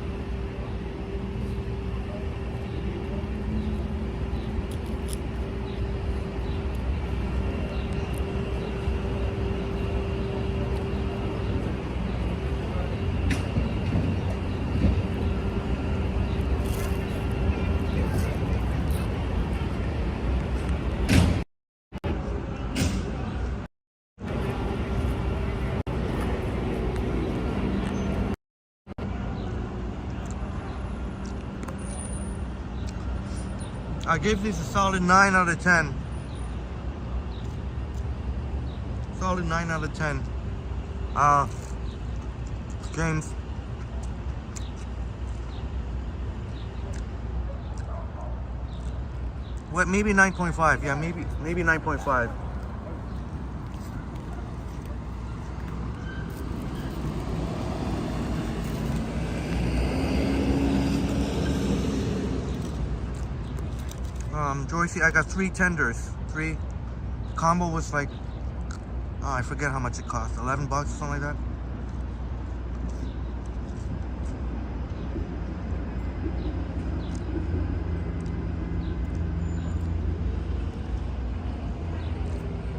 I gave these a solid 9 out of 10. Solid 9 out of 10. James. What? Maybe 9.5. Yeah, maybe 9.5. Joycey, I got 3 tenders. 3. Combo was like, oh, I forget how much it cost. $11 or something like that.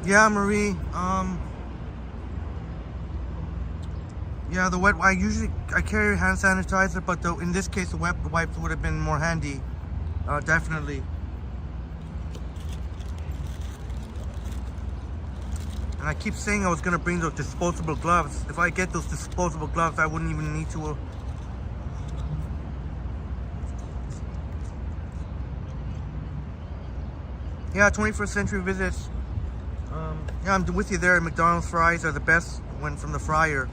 Yeah, Marie. Yeah, the wet. I carry hand sanitizer, but in this case, the wet wipes would have been more handy. Definitely. And I keep saying I was gonna bring those disposable gloves. If I get those disposable gloves, I wouldn't even need to. Yeah, 21st century visits. Yeah, I'm with you there. McDonald's fries are the best when from the fryer.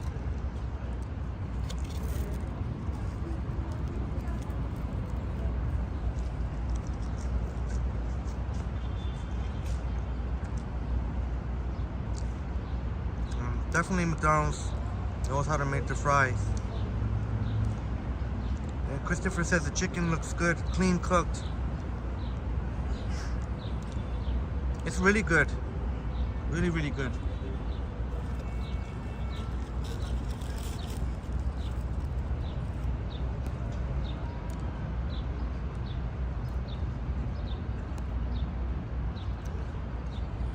Definitely McDonald's knows how to make the fries. And Christopher says the chicken looks good, clean cooked. It's really good. Really, really good.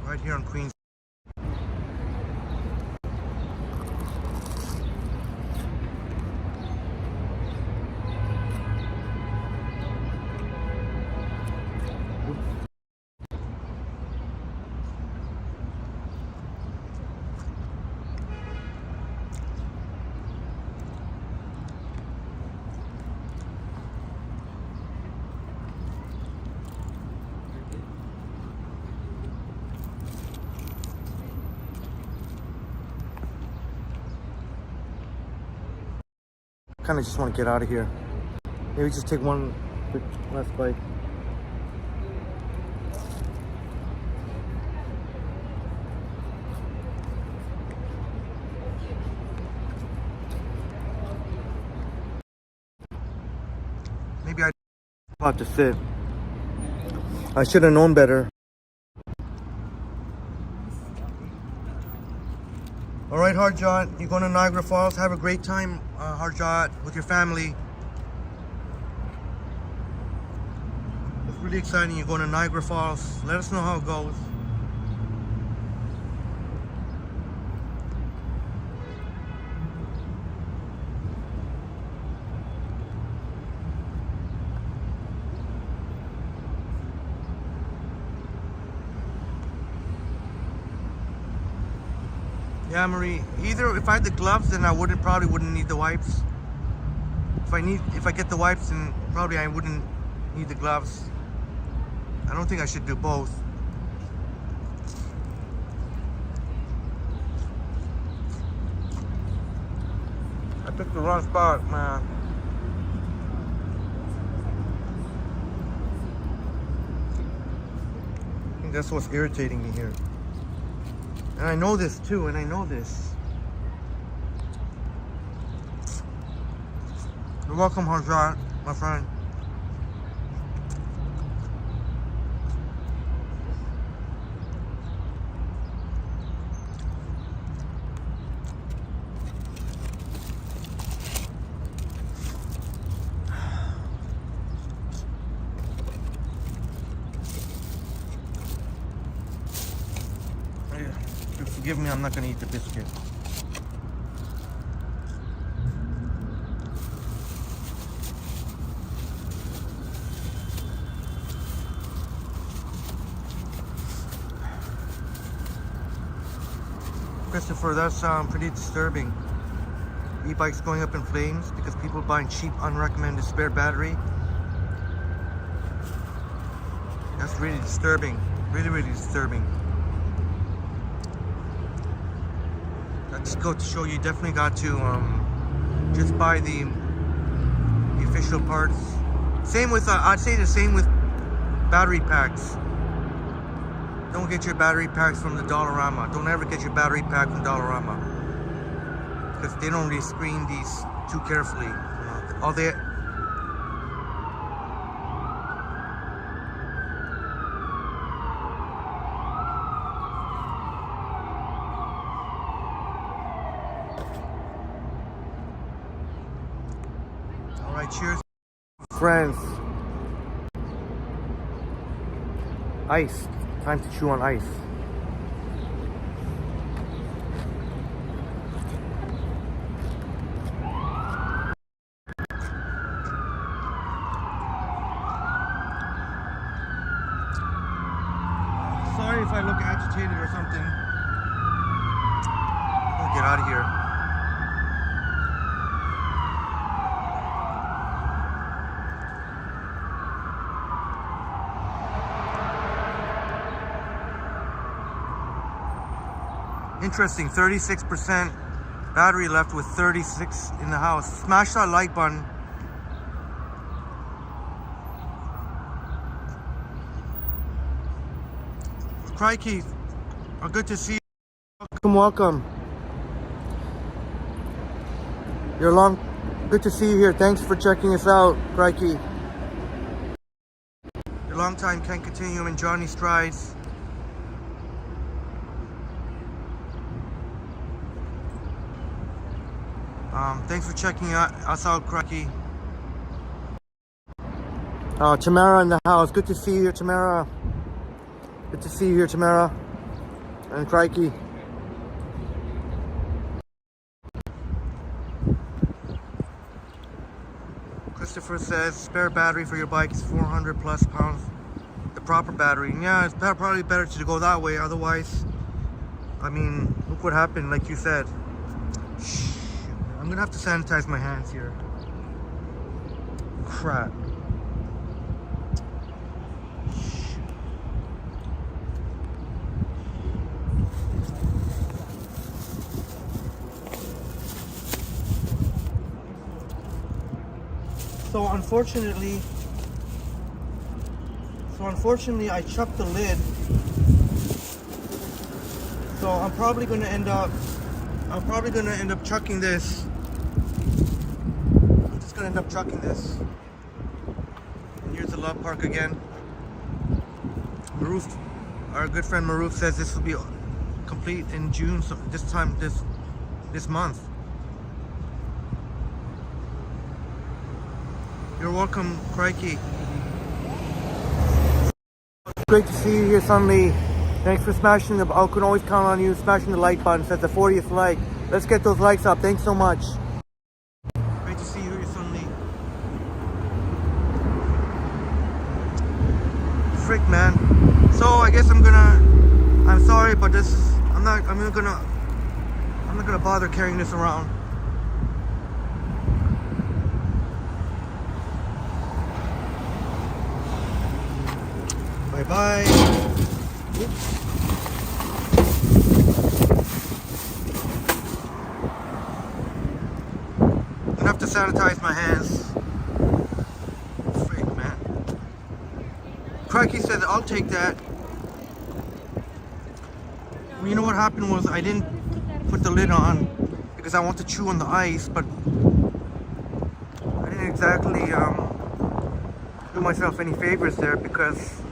Right here on Queens. Kind of just want to get out of here. Maybe just take one quick last bite. Maybe I about to sit. I should have known better. All right, Harjot, you're going to Niagara Falls. Have a great time, Harjot, with your family. It's really exciting. You're going to Niagara Falls. Let us know how it goes. Yeah, Marie. Either if I had the gloves, then I probably wouldn't need the wipes. If I get the wipes, then probably I wouldn't need the gloves. I don't think I should do both. I picked the wrong spot, man. I think that's what's irritating me here. And I know this too, and I know this. You're welcome, Harjot, my friend. Forgive me, I'm not gonna eat the biscuit. Christopher, that's pretty disturbing. E-bikes going up in flames because people buying cheap, unrecommended spare battery. That's really disturbing. Really, really disturbing. That just goes to show you definitely got to just buy the official parts. Same with I'd say the same with battery packs. Don't get your battery packs from the Dollarama. Don't ever get your battery pack from Dollarama, because they don't really screen these too carefully. You know, all they all right, cheers, friends. Ice. Time to chew on ice. Sorry if I look agitated or something. I'll get out of here. Interesting, 36% battery left with 36 in the house. Smash that like button. Crikey, good to see you. Welcome, welcome. Good to see you here. Thanks for checking us out, Crikey. Your long time can continue in Johnny Strides. Thanks for checking us out, Crikey. Tamara in the house. Good to see you here, Tamara. Good to see you here, Tamara. And Crikey. Christopher says spare battery for your bike is 400 plus pounds. The proper battery. Yeah, it's probably better to go that way. Otherwise, I mean, look what happened, like you said. I'm gonna have to sanitize my hands here. Crap. So unfortunately I chucked the lid. So I'm probably gonna end up chucking this. I'm just gonna end up chucking this. And here's the Love Park again. Maroof, our good friend Maroof says this will be complete in June, so this month. You're welcome, Crikey. Great to see you here, Sunny. Thanks for smashing the. I can always count on you smashing the like button. Says the 40th like. Let's get those likes up. Thanks so much. Great to see you here, Sunny. Frick, man. So I guess I'm sorry, but I'm not gonna bother carrying this around. Bye-bye. Oops. I'm gonna have to sanitize my hands. Freak, man. Crikey said I'll take that. You know what happened was I didn't put the lid on because I want to chew on the ice, but I didn't exactly do myself any favors there, because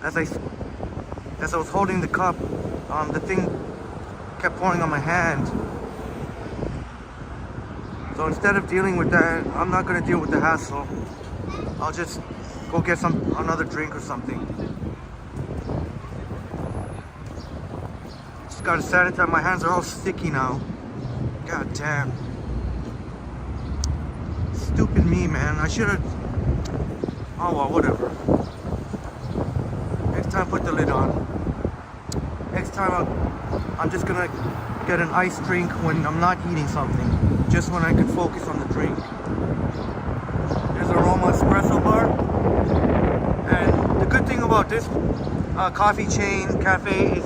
as I was holding the cup, the thing kept pouring on my hand. So instead of dealing with that, I'm not gonna deal with the hassle. I'll just go get another drink or something. Just gotta sanitize. My hands are all sticky now. God damn. Stupid me, man. I should have. Oh well, whatever. Next time, put the lid on. Next time, I'm just gonna get an iced drink when I'm not eating something. Just when I can focus on the drink. There's Aroma Espresso Bar. And The good thing about this coffee chain cafe is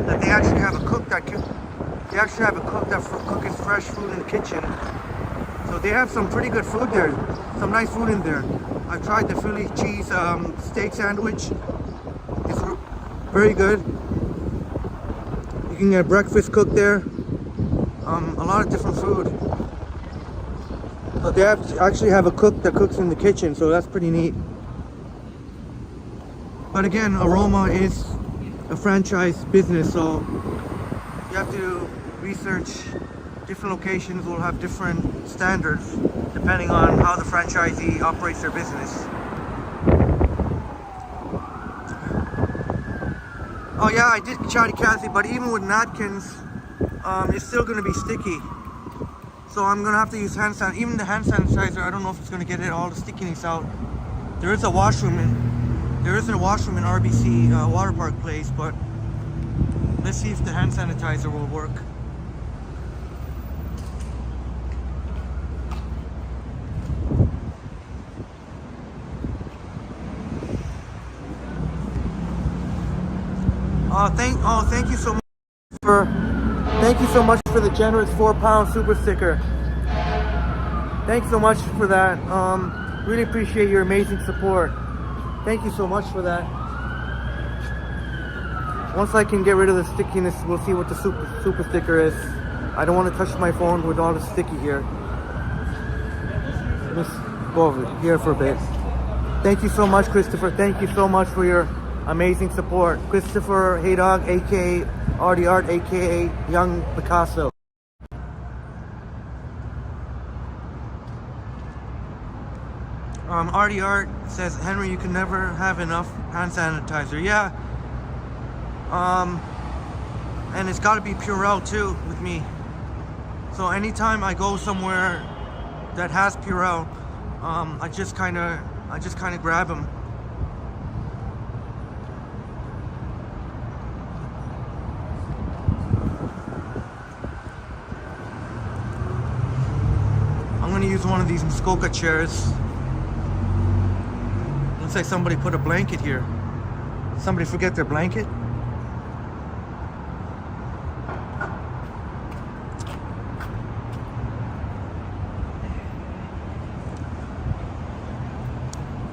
that they actually have a cook that cooking fresh food in the kitchen. So they have some pretty good food there, some nice food in there. I tried the Philly cheese steak sandwich. It's very good. You can get breakfast cooked there. A lot of different food. But they actually have a cook that cooks in the kitchen, so that's pretty neat. But again, Aroma is a franchise business, so you have to research. Different locations will have different standards depending on how the franchisee operates their business. Oh yeah, I did chatty Cathy, but even with napkins, it's still going to be sticky. So I'm going to have to use hand sanitizer. Even the hand sanitizer, I don't know if it's going to get all the stickiness out. There is a washroom in RBC water park place, but let's see if the hand sanitizer will work. Thank you so much for the generous £4 super sticker. Thanks so much for that. Really appreciate your amazing support. Thank you so much for that. Once I can get rid of the stickiness, we'll see what the super sticker is. I don't want to touch my phone with all the sticky here. Let's go over here for a bit. Thank you so much, Christopher. Thank you so much for your amazing support. Christopher Haydog, aka Artie Art, aka Young Picasso. Artie Art says, Henry, you can never have enough hand sanitizer. Yeah. And it's got to be Purell too with me. So anytime I go somewhere that has Purell, I just kind of grab them. I'm gonna use one of these Muskoka chairs. Looks like somebody put a blanket here. Somebody forget their blanket?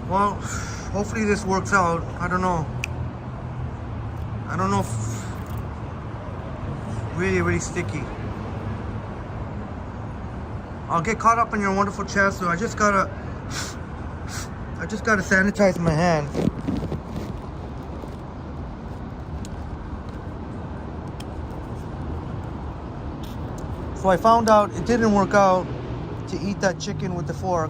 Well, hopefully this works out. I don't know if really sticky. I'll get caught up in your wonderful chat, so I just gotta sanitize my hands. So I found out it didn't work out to eat that chicken with the fork.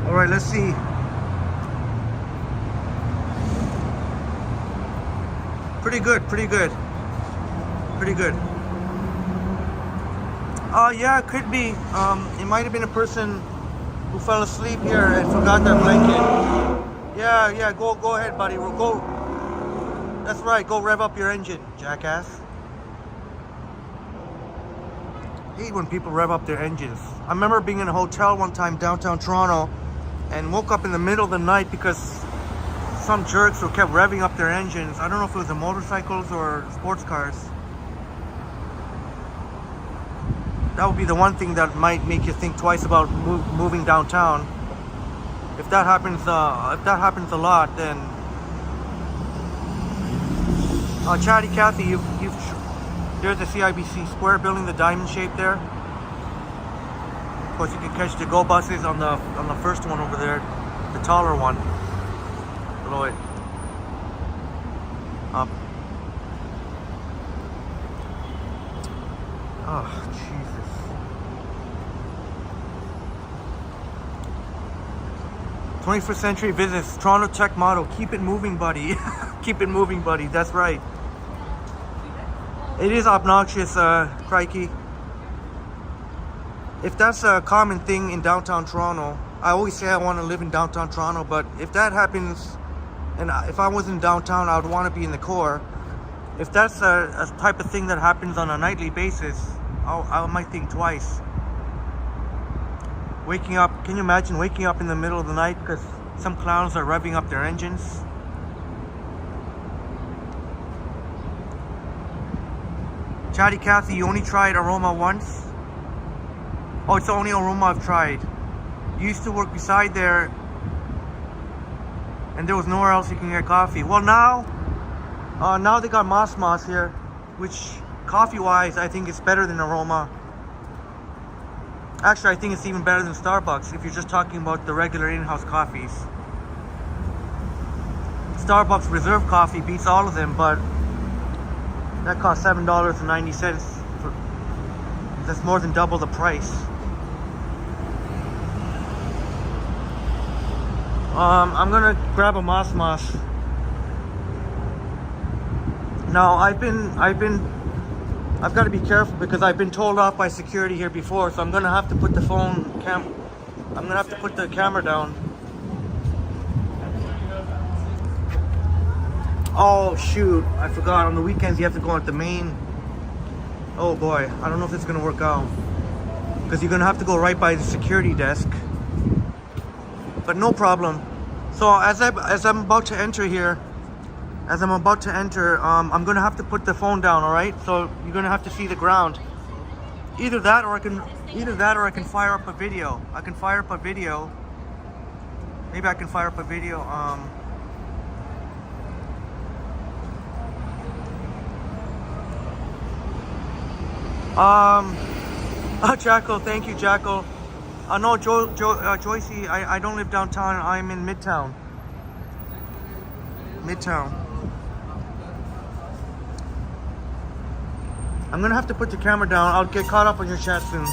All right, let's see. Pretty good. Yeah, it could be. It might have been a person who fell asleep here and forgot their blanket. Yeah, go ahead, buddy. We'll go. That's right, go rev up your engine, jackass. I hate when people rev up their engines. I remember being in a hotel one time downtown Toronto and woke up in the middle of the night because some jerks who kept revving up their engines. I don't know if it was the motorcycles or sports cars. That would be the one thing that might make you think twice about moving downtown. If that happens a lot, then Chatty Cathy, there's the CIBC Square building, the diamond shape there. Of course, you can catch the Go buses on the first one over there, the taller one. Below it. Up. Oh, Jesus. '21st century business, Toronto Tech motto, keep it moving, buddy. Keep it moving, buddy. That's right. It is obnoxious, crikey. If that's a common thing in downtown Toronto, I always say I want to live in downtown Toronto, but if that happens, and if I was in downtown, I would want to be in the core. If that's a type of thing that happens on a nightly basis, I might think twice. Waking up, can you imagine waking up in the middle of the night because some clowns are revving up their engines? Chatty Cathy, you only tried Aroma once? Oh, it's the only Aroma I've tried. Used to work beside there and there was nowhere else you can get coffee. Well, now they got Moss here, which coffee wise I think is better than Aroma. Actually, I think it's even better than Starbucks if you're just talking about the regular in-house coffees. Starbucks Reserve coffee beats all of them, but that costs $7.90. That's more than double the price. I'm gonna grab a Moss. Now I've got to be careful because I've been told off by security here before, so I'm gonna have to put the camera down. Oh shoot, I forgot, on the weekends you have to go at the main. Oh boy, I don't know if it's gonna work out because you're gonna have to go right by the security desk. But no problem. So as I'm about to enter here, I'm gonna have to put the phone down. All right. So you're gonna have to see the ground. Either that, or I can fire up a video. Maybe I can fire up a video. Oh, Jackal, thank you, Jackal. No, Joycey, I don't live downtown. I'm in Midtown. I'm gonna have to put the camera down. I'll get caught up on your chat soon.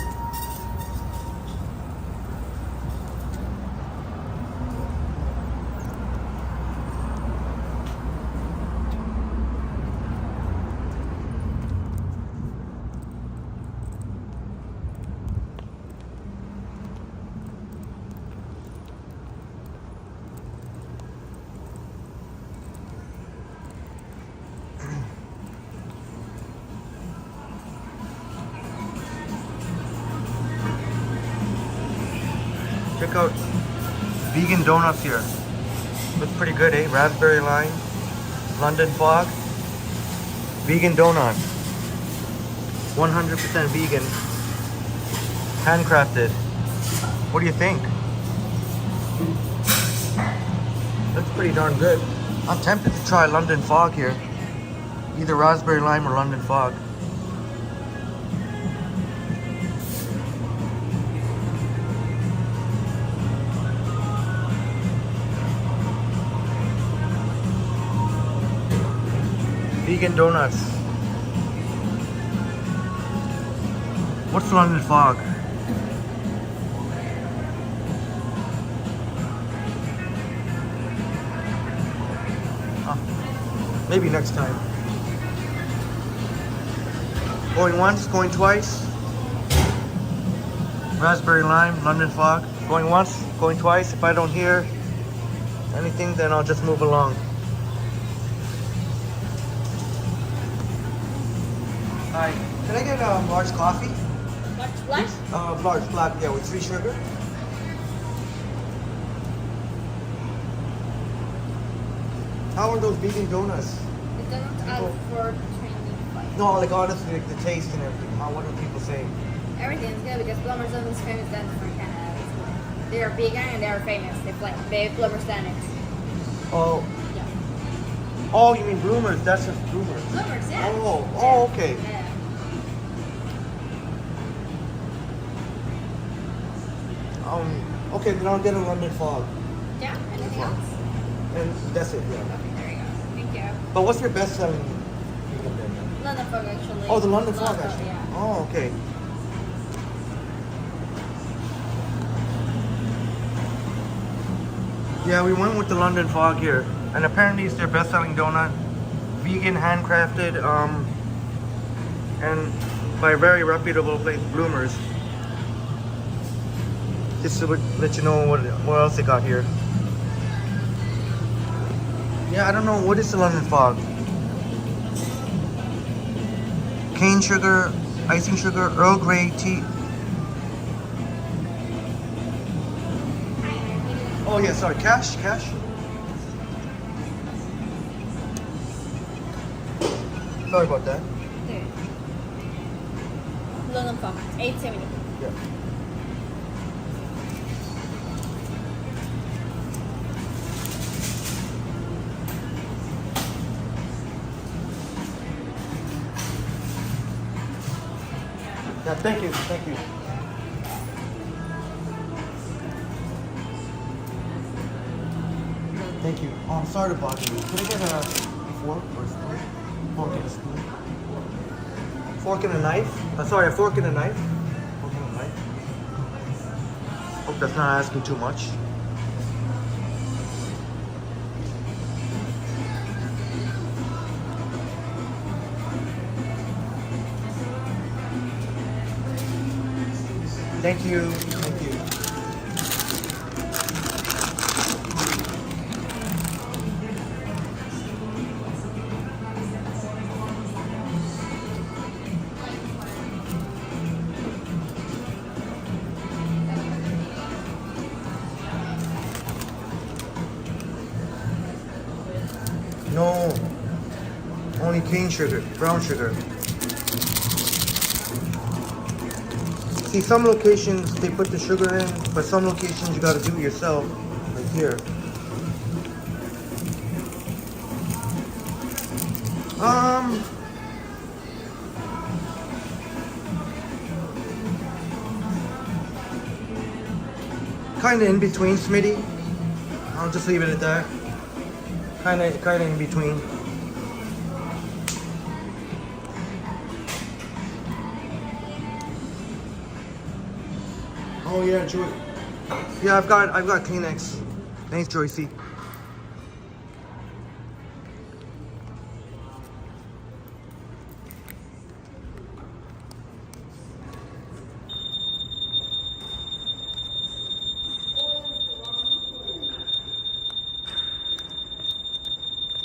Check out vegan donuts here. Look pretty good, eh? Raspberry lime, London fog, vegan donuts. 100% vegan, handcrafted. What do you think? Looks pretty darn good. I'm tempted to try London fog here. Either raspberry lime or London fog. Vegan donuts. What's London fog? Maybe next time. Going once, going twice. Raspberry lime, London fog. Going once, going twice. If I don't hear anything, then I'll just move along. Hi, can I get a large coffee? What? Large black, yeah, with 3 sugar. How are those vegan donuts? The donuts are for 25. No, like honestly, like the taste and everything. What do people say? Everything's good because Plumber's Oven is famous down for Canada. They're vegan and they're famous. They Plumber's Donuts. Oh. Yeah. Oh, you mean Bloomers? That's just Bloomers. Plumber's, yeah. Oh, okay. Yeah. Okay, then I'll get a London fog. Yeah, anything else? And that's it, yeah. Okay, there you go. Thank you. But what's your best selling vegan then? London Fog, actually. Oh, the London fog, actually. Yeah. Oh, okay. Yeah, we went with the London fog here. And apparently it's their best selling donut. Vegan, handcrafted, and by a very reputable place, Bloomers. Just to let you know what else they got here. Yeah, I don't know. What is the London fog? Cane sugar, icing sugar, Earl Grey tea. Oh yeah, sorry, cash. Sorry about that. There. London fog, 870. Yeah. Yeah, thank you. Thank you. Oh, I'm sorry to bother you. Can I get a fork or a spoon? Fork and a spoon. Fork and a knife? Sorry, a fork and a knife. Fork and a knife. Hope that's not asking too much. Thank you. No, only cane sugar, brown sugar. See, some locations they put the sugar in, but some locations you gotta do it yourself, like here. Kinda in between, Smitty. I'll just leave it at that. Kinda in between. Oh yeah, Joy. Yeah, I've got Kleenex. Thanks, Joycey.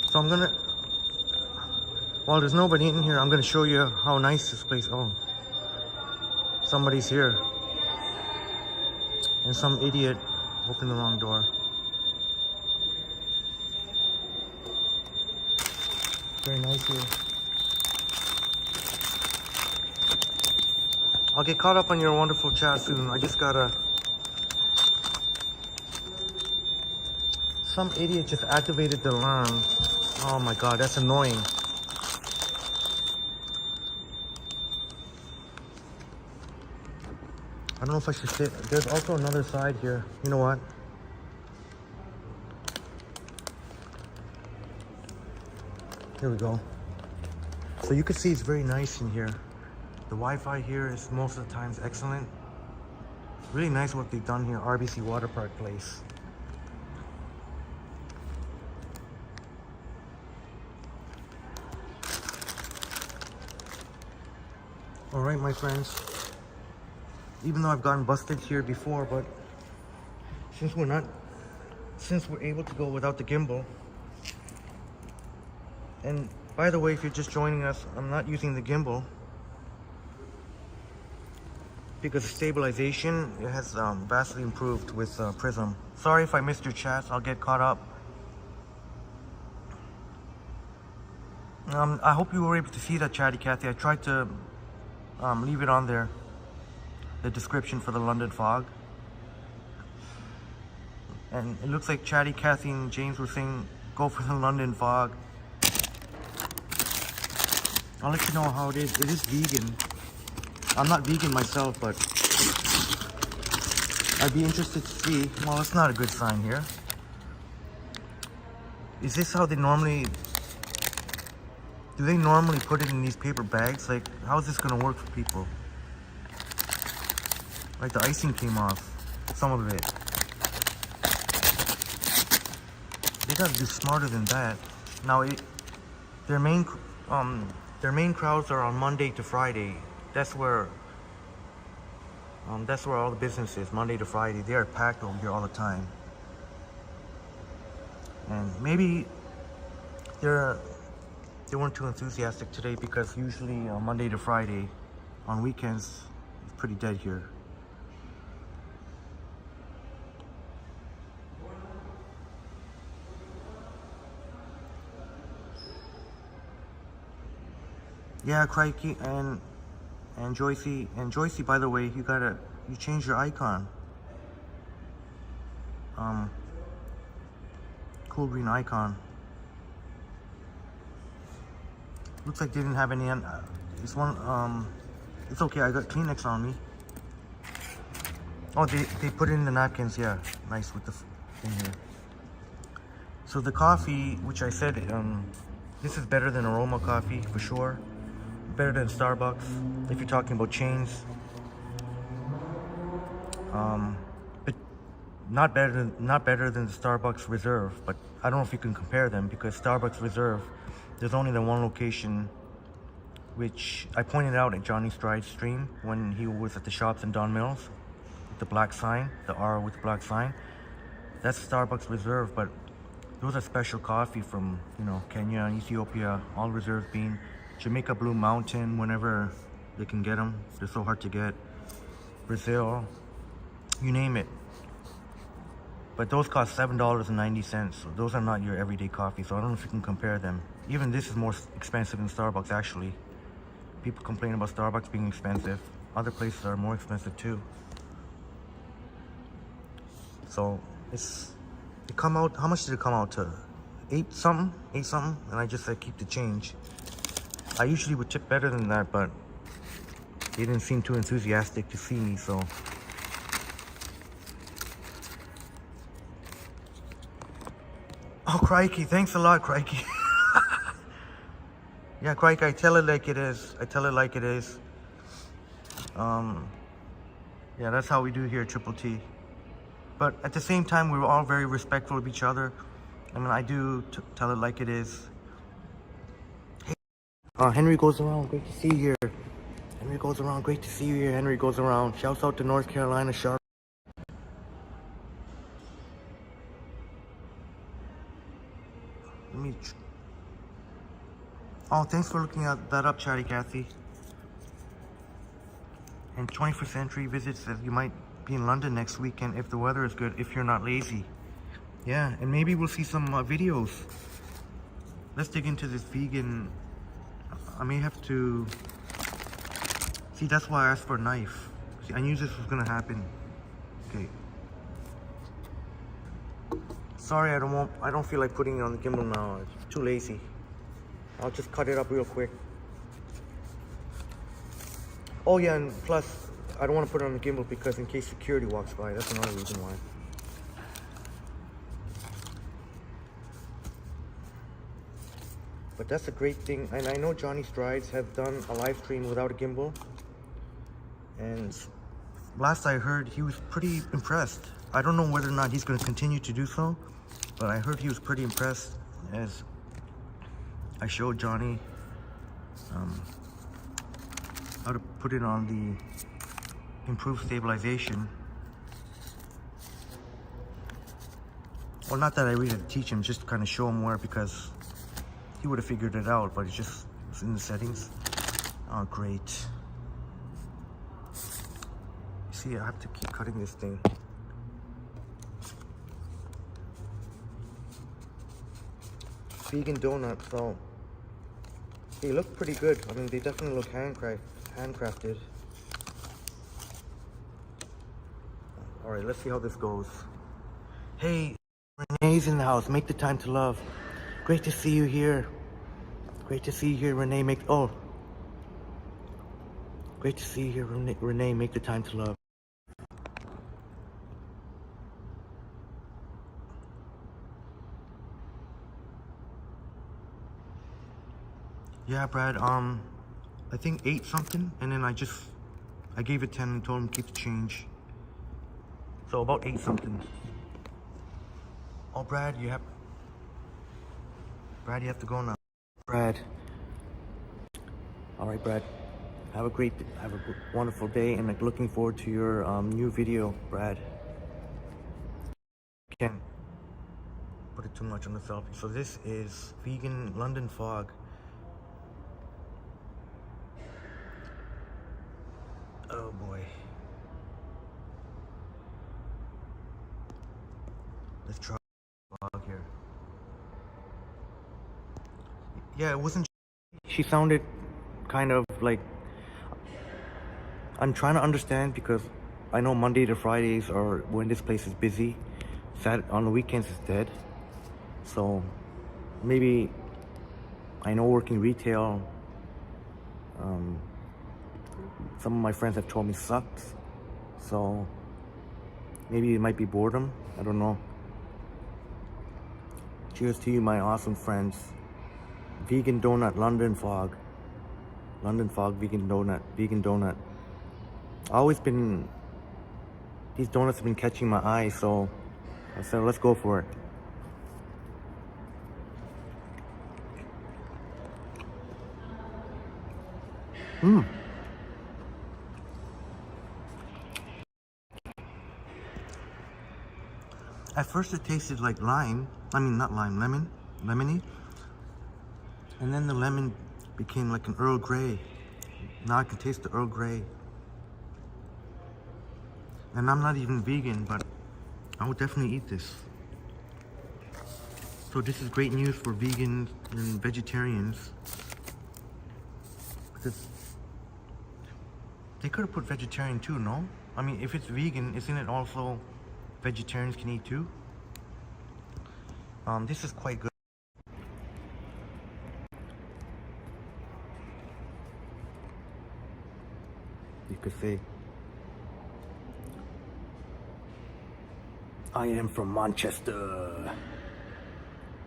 So I'm gonna, while there's nobody in here, I'm gonna show you how nice this place. Oh, somebody's here. And some idiot opened the wrong door. Very nice here. I'll get caught up on your wonderful chat soon. I just gotta... Some idiot just activated the alarm. Oh my god, that's annoying. I don't know if I should sit. There's also another side here. You know what? Here we go. So you can see it's very nice in here. The Wi-Fi here is most of the times excellent. Really nice what they've done here, RBC Water Park Place. All right, my friends. Even though I've gotten busted here before, but since we're able to go without the gimbal. And by the way, if you're just joining us, I'm not using the gimbal because the stabilization, it has vastly improved with Prism. Sorry if I missed your chats, I'll get caught up. I hope you were able to see that, Chatty Cathy. I tried to leave it on there, the description for the London fog. And it looks like Chatty Cathy and James were saying go for the London fog. I'll let you know how it is. It is vegan. I'm not vegan myself, but I'd be interested to see. Well, it's not a good sign here. Is this how they normally... Do they normally put it in these paper bags? Like, how is this gonna work for people? Like, the icing came off. Some of it. They gotta do smarter than that. Now, their main crowds are on Monday to Friday. That's where That's where all the business is, Monday to Friday. They are packed over here all the time. And maybe they weren't too enthusiastic today because usually Monday to Friday, on weekends, it's pretty dead here. Yeah, crikey, and Joycey, by the way, you changed your icon. Cool green icon. Looks like they didn't have any. This one, it's okay. I got Kleenex on me. Oh, they put in the napkins. Yeah, nice with the thing here. So the coffee, which I said, this is better than Aroma coffee for sure. Better than Starbucks if you're talking about chains. But not better than the Starbucks Reserve. But I don't know if you can compare them because Starbucks Reserve, there's only the one location, which I pointed out at Johnny Stride's stream when he was at the shops in Don Mills with the black sign, the R with the black sign. That's Starbucks Reserve, but those are special coffee from, Kenya and Ethiopia, all reserve bean. Jamaica Blue Mountain, whenever they can get them. They're so hard to get. Brazil, you name it. But those cost $7.90, so those are not your everyday coffee, so I don't know if you can compare them. Even this is more expensive than Starbucks, actually. People complain about Starbucks being expensive. Other places are more expensive too. So it come out, how much did it come out to? 8 something, and I just said keep the change. I usually would tip better than that, but they didn't seem too enthusiastic to see me, so. Oh, crikey, thanks a lot, crikey. Yeah, crikey, I tell it like it is. Yeah, that's how we do here at Triple T. But at the same time, we're all very respectful of each other. I mean, I do tell it like it is. Henry goes around, great to see you here. Henry goes around, great to see you here. Henry goes around. Shouts out to North Carolina, Charlotte. Oh, thanks for looking at that up, Chatty Cathy. And 21st Century Visits says you might be in London next weekend if the weather is good, if you're not lazy. Yeah, and maybe we'll see some videos. Let's dig into this vegan. I may have to... See, that's why I asked for a knife. See, I knew this was gonna happen. Okay. Sorry, I don't feel like putting it on the gimbal now. It's too lazy. I'll just cut it up real quick. Oh yeah, and plus, I don't want to put it on the gimbal because in case security walks by, that's another reason why. But that's a great thing, and I know Johnny Strides have done a live stream without a gimbal, and last I heard he was pretty impressed. I don't know whether or not he's going to continue to do so, but I heard he was pretty impressed as I showed Johnny how to put it on the improved stabilization. Well, not that I really had to teach him, just to kind of show him where, because he would have figured it out, but it's in the settings. Oh, great. See, I have to keep cutting this thing. Vegan donuts, so they look pretty good. I mean, they definitely look handcrafted. All right, let's see how this goes. Hey, Renee's in the house. Make the time to love. Great to see you here. Great to see you here, Renee. Great to see you here, Renee. Make the time to love. Yeah, Brad, I think 8 something, and then I gave it 10 and told him to keep the change. So about 8 something. Oh, Brad, you have to go now. Brad. All right, Brad. Have a wonderful day, and like looking forward to your new video, Brad. Can't put it too much on the selfie. So this is vegan London fog. Oh boy. Let's try fog here. Yeah, it wasn't. She sounded kind of like. I'm trying to understand because I know Monday to Fridays are when this place is busy. On the weekends it's dead. So maybe I know working retail. Some of my friends have told me sucks. So maybe it might be boredom. I don't know. Cheers to you, my awesome friends. Vegan donut, London fog. London fog, vegan donut, vegan donut. These donuts have been catching my eye, so I said, let's go for it. At first it tasted like lime. I mean, not lime, lemon. Lemony. And then the lemon became like an Earl Grey. Now I can taste the Earl Grey. And I'm not even vegan, but I would definitely eat this. So this is great news for vegans and vegetarians. Because they could have put vegetarian too, no? I mean, if it's vegan, isn't it also vegetarians can eat too? This is quite good. You could say, I am from Manchester.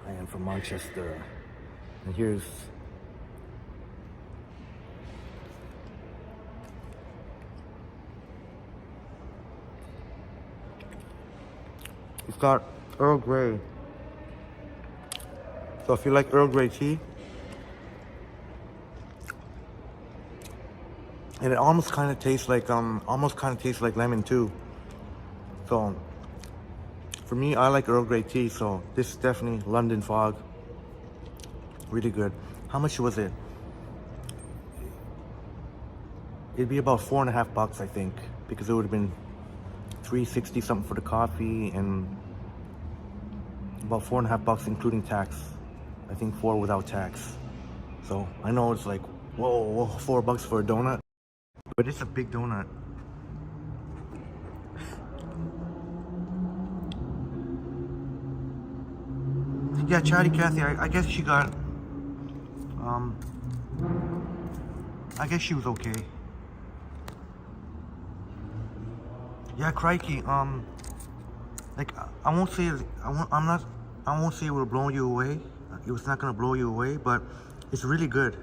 I am from Manchester. And here's it's got Earl Grey. So if you like Earl Grey tea, and it almost kind of tastes like lemon too. So for me, I like Earl Grey tea, so this is definitely London fog. Really good. How much was it? It'd be about $4.50, I think, because it would have been $3.60 something for the coffee and about $4.50 including tax. I think $4 without tax. So I know it's like, whoa, $4 for a donut, but it's a big donut. Yeah, Chatty Cathy, I guess she got, I guess she was okay. Yeah, crikey, like, I won't say it will blow you away. It was not gonna blow you away, but it's really good.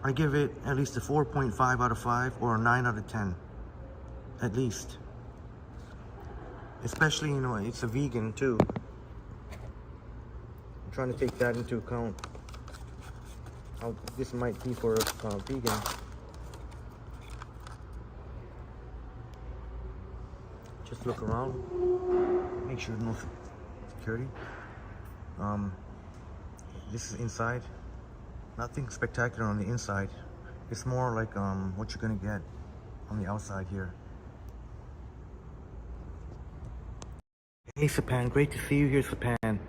I give it at least a 4.5 out of 5 or a 9 out of 10, at least. Especially, you know, it's a vegan too. I'm trying to take that into account. This might be for vegan. Just look around, make sure no security. This is inside. Nothing spectacular on the inside. It's more like what you're gonna get on the outside here. Hey Sapan, great to see you here, Sapan.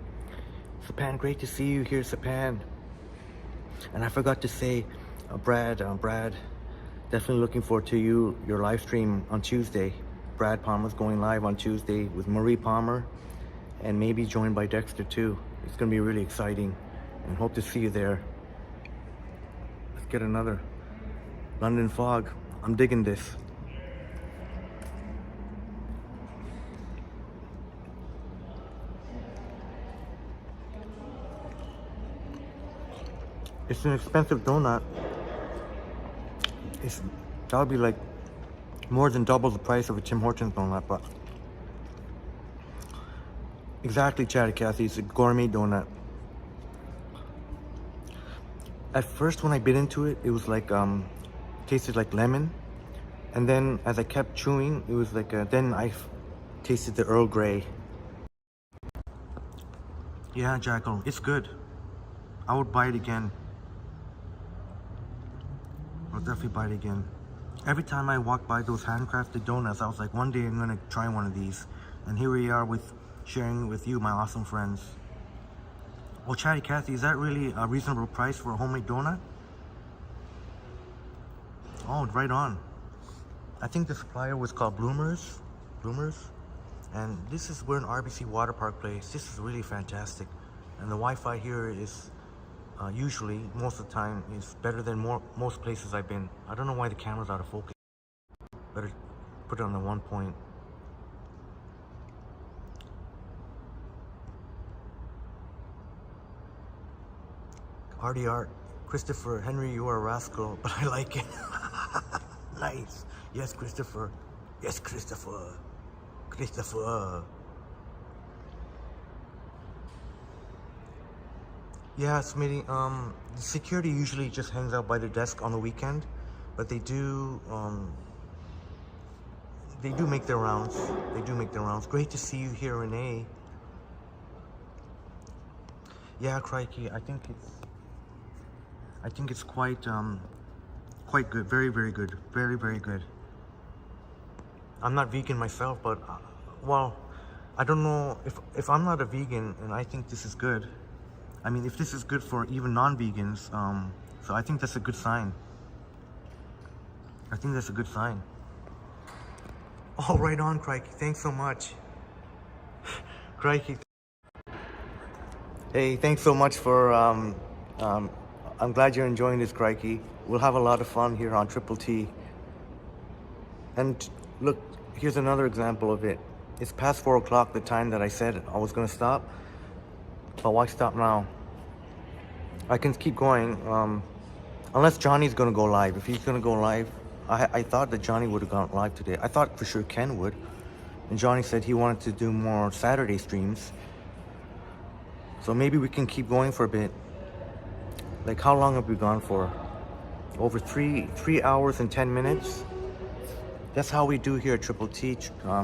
Sapan, great to see you here, Sapan. And I forgot to say, Brad, definitely looking forward to your live stream on Tuesday. Brad Palmer's going live on Tuesday with Marie Palmer, and maybe joined by Dexter too. It's gonna be really exciting, and hope to see you there. Let's get another London fog. I'm digging this. It's an expensive donut. That would be like more than double the price of a Tim Hortons donut, but exactly, Chatty Cathy, it's a gourmet donut. At first, when I bit into it, it was like tasted like lemon, and then as I kept chewing, it was like then I tasted the Earl Grey. Yeah, Jackal, it's good. I would buy it again. I'll definitely buy it again. Every time I walk by those handcrafted donuts, I was like, one day I'm gonna try one of these. And here we are with sharing with you, my awesome friends. Well, Chatty Cathy, is that really a reasonable price for a homemade donut? Oh, right on. I think the supplier was called Bloomers. And this is, we're in RBC Water Park Place. This is really fantastic. And the Wi-Fi here is usually, most of the time, is better than most places I've been. I don't know why the camera's out of focus. Better put it on the 1 point. Artie Art, Christopher, Henry, you are a rascal, but I like it. Nice. Yes, Christopher. Yes, Christopher. Christopher. Yeah, Smitty, the security usually just hangs out by their desk on the weekend, but they do make their rounds. They do make their rounds. Great to see you here, Renee. Yeah, crikey, I think it's quite good. Very, very good. Very, very good. I'm not vegan myself, but well, I don't know if I'm not a vegan, and I think this is good. I mean, if this is good for even non-vegans, so I think that's a good sign. I think that's a good sign. Oh, right on, crikey. Thanks so much. Crikey. Hey, thanks so much for, I'm glad you're enjoying this, crikey. We'll have a lot of fun here on Triple T. And look, here's another example of it. It's past 4 o'clock, the time that I said I was gonna stop. But why stop now? I can keep going, unless Johnny's gonna go live. If he's gonna go live, I thought that Johnny would have gone live today. I thought for sure Ken would. And Johnny said he wanted to do more Saturday streams. So maybe we can keep going for a bit. Like, how long have we gone for? Over 3 hours and 10 minutes. That's how we do here at Triple T,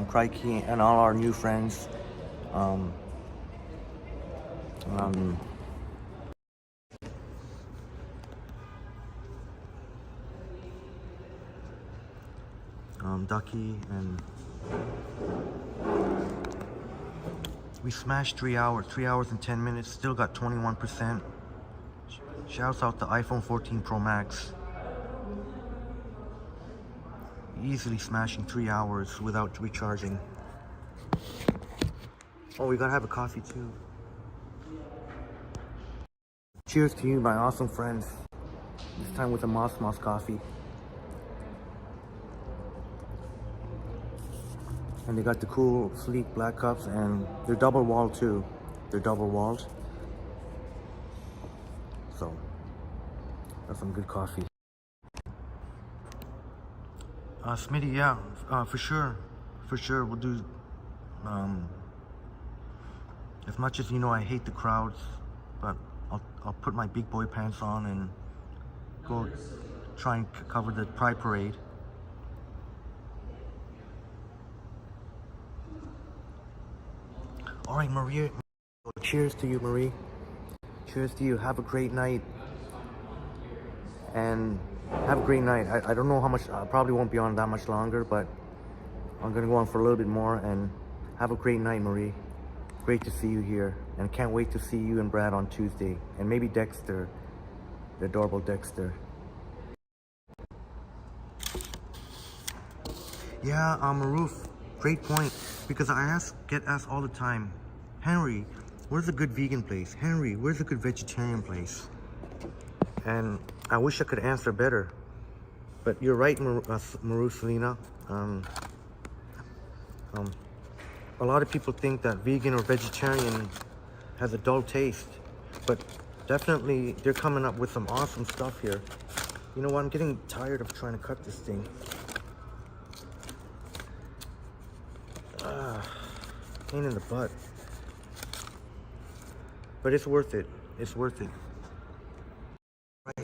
Crikey, and all our new friends. Ducky, and we smashed 3 hours and 10 minutes, still got 21%. Shouts out to iPhone 14 Pro Max. Easily smashing 3 hours without recharging. Oh, we gotta have a coffee too. Cheers to you, my awesome friends. This time with a Moss coffee. And they got the cool, sleek black cups, and they're double walled too. They're double walled. So, that's some good coffee. Smitty, yeah, for sure. For sure, we'll do, as much as you know I hate the crowds, but I'll put my big boy pants on and go try and cover the Pride Parade. All right, Maria. Cheers to you, Marie. Cheers to you. Have a great night. And have a great night. I don't know how much. I probably won't be on that much longer, but I'm gonna go on for a little bit more. And have a great night, Marie. Great to see you here, and can't wait to see you and Brad on Tuesday, and maybe Dexter, the adorable Dexter. Yeah, Maroof, great point, because I get asked all the time, Henry, where's a good vegan place? Henry, where's a good vegetarian place? And I wish I could answer better, but you're right, Maroof Selena. A lot of people think that vegan or vegetarian has a dull taste, but definitely they're coming up with some awesome stuff here. You know what, I'm getting tired of trying to cut this thing. Pain in the butt. But it's worth it. It's worth it.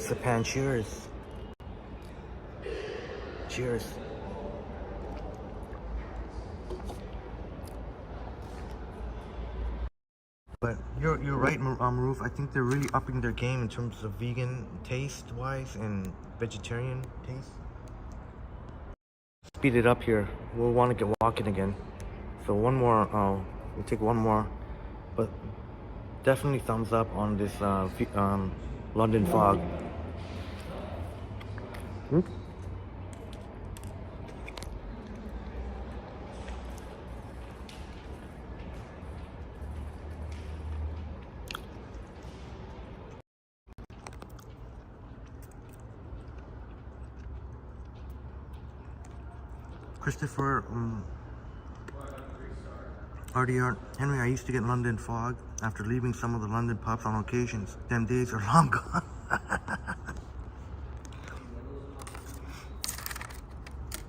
Sapan, cheers. Cheers. But you're right, Maruf. I think they're really upping their game in terms of vegan taste wise and vegetarian taste. Speed it up here. We'll want to get walking again. So one more. We'll take one more. But definitely thumbs up on this London fog. Christopher, RDR, Henry, I used to get London fog after leaving some of the London pubs on occasions. Them days are long gone.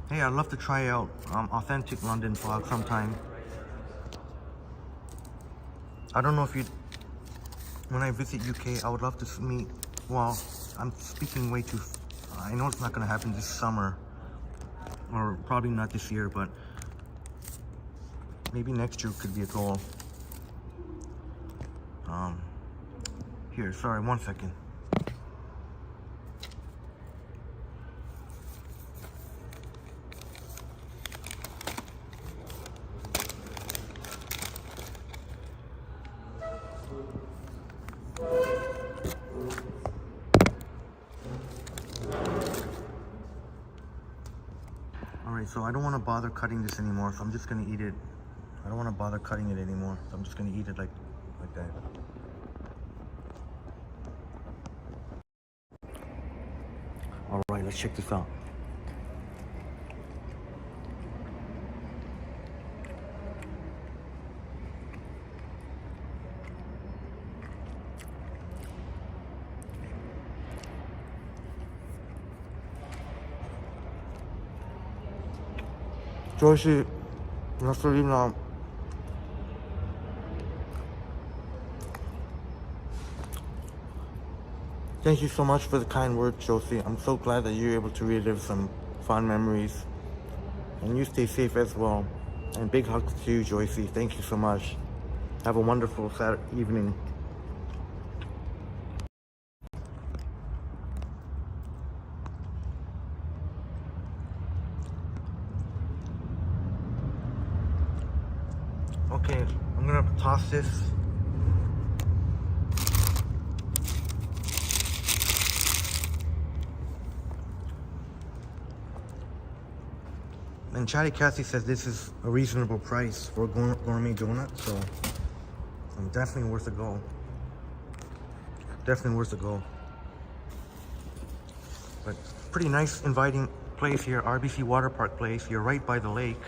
Hey, I'd love to try out authentic London fog sometime. I don't know if you'd, when I visit UK, I would love to meet, well, I'm speaking way too, I know it's not going to happen this summer. Or probably not this year, but maybe next year could be a goal. Here, sorry, 1 second. Alright, so I don't want to bother cutting this anymore, so I'm just going to eat it. I don't want to bother cutting it anymore, so I'm just going to eat it like that. Alright, let's check this out. Joyce, now. Thank you so much for the kind words, Josie. I'm so glad that you're able to relive some fond memories. And you stay safe as well. And big hugs to you, Joycey. Thank you so much. Have a wonderful Saturday evening. Okay, I'm gonna toss this. And Chatty Cassie says this is a reasonable price for a gourmet donut, so definitely worth a go. Definitely worth a go. But pretty nice, inviting place here, RBC Water Park place. You're right by the lake.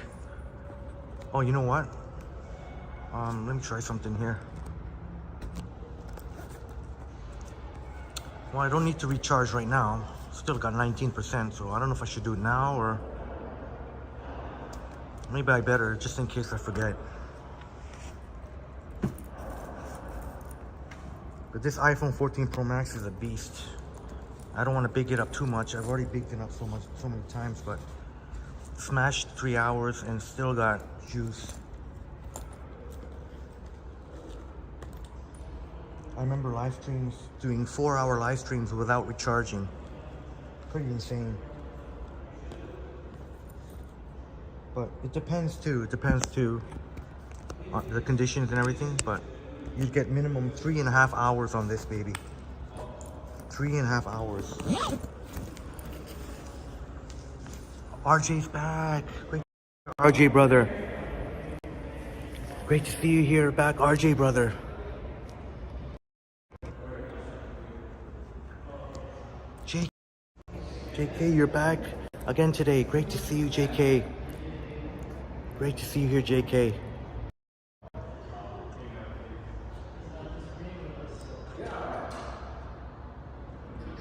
Oh, you know what? Let me try something here. Well, I don't need to recharge right now. Still got 19%, so I don't know if I should do it now or maybe I better, just in case I forget. But this iPhone 14 Pro Max is a beast. I don't want to big it up too much. I've already bigged it up so many times, but smashed 3 hours and still got juice. I remember live streams, doing 4-hour live streams without recharging. Pretty insane. But it depends too, on the conditions and everything, but you get minimum 3.5 hours on this baby. 3.5 hours. RJ's back. Great. RJ brother. Great to see you here back, RJ brother. JK, you're back again today. Great to see you, JK. Great to see you here, JK.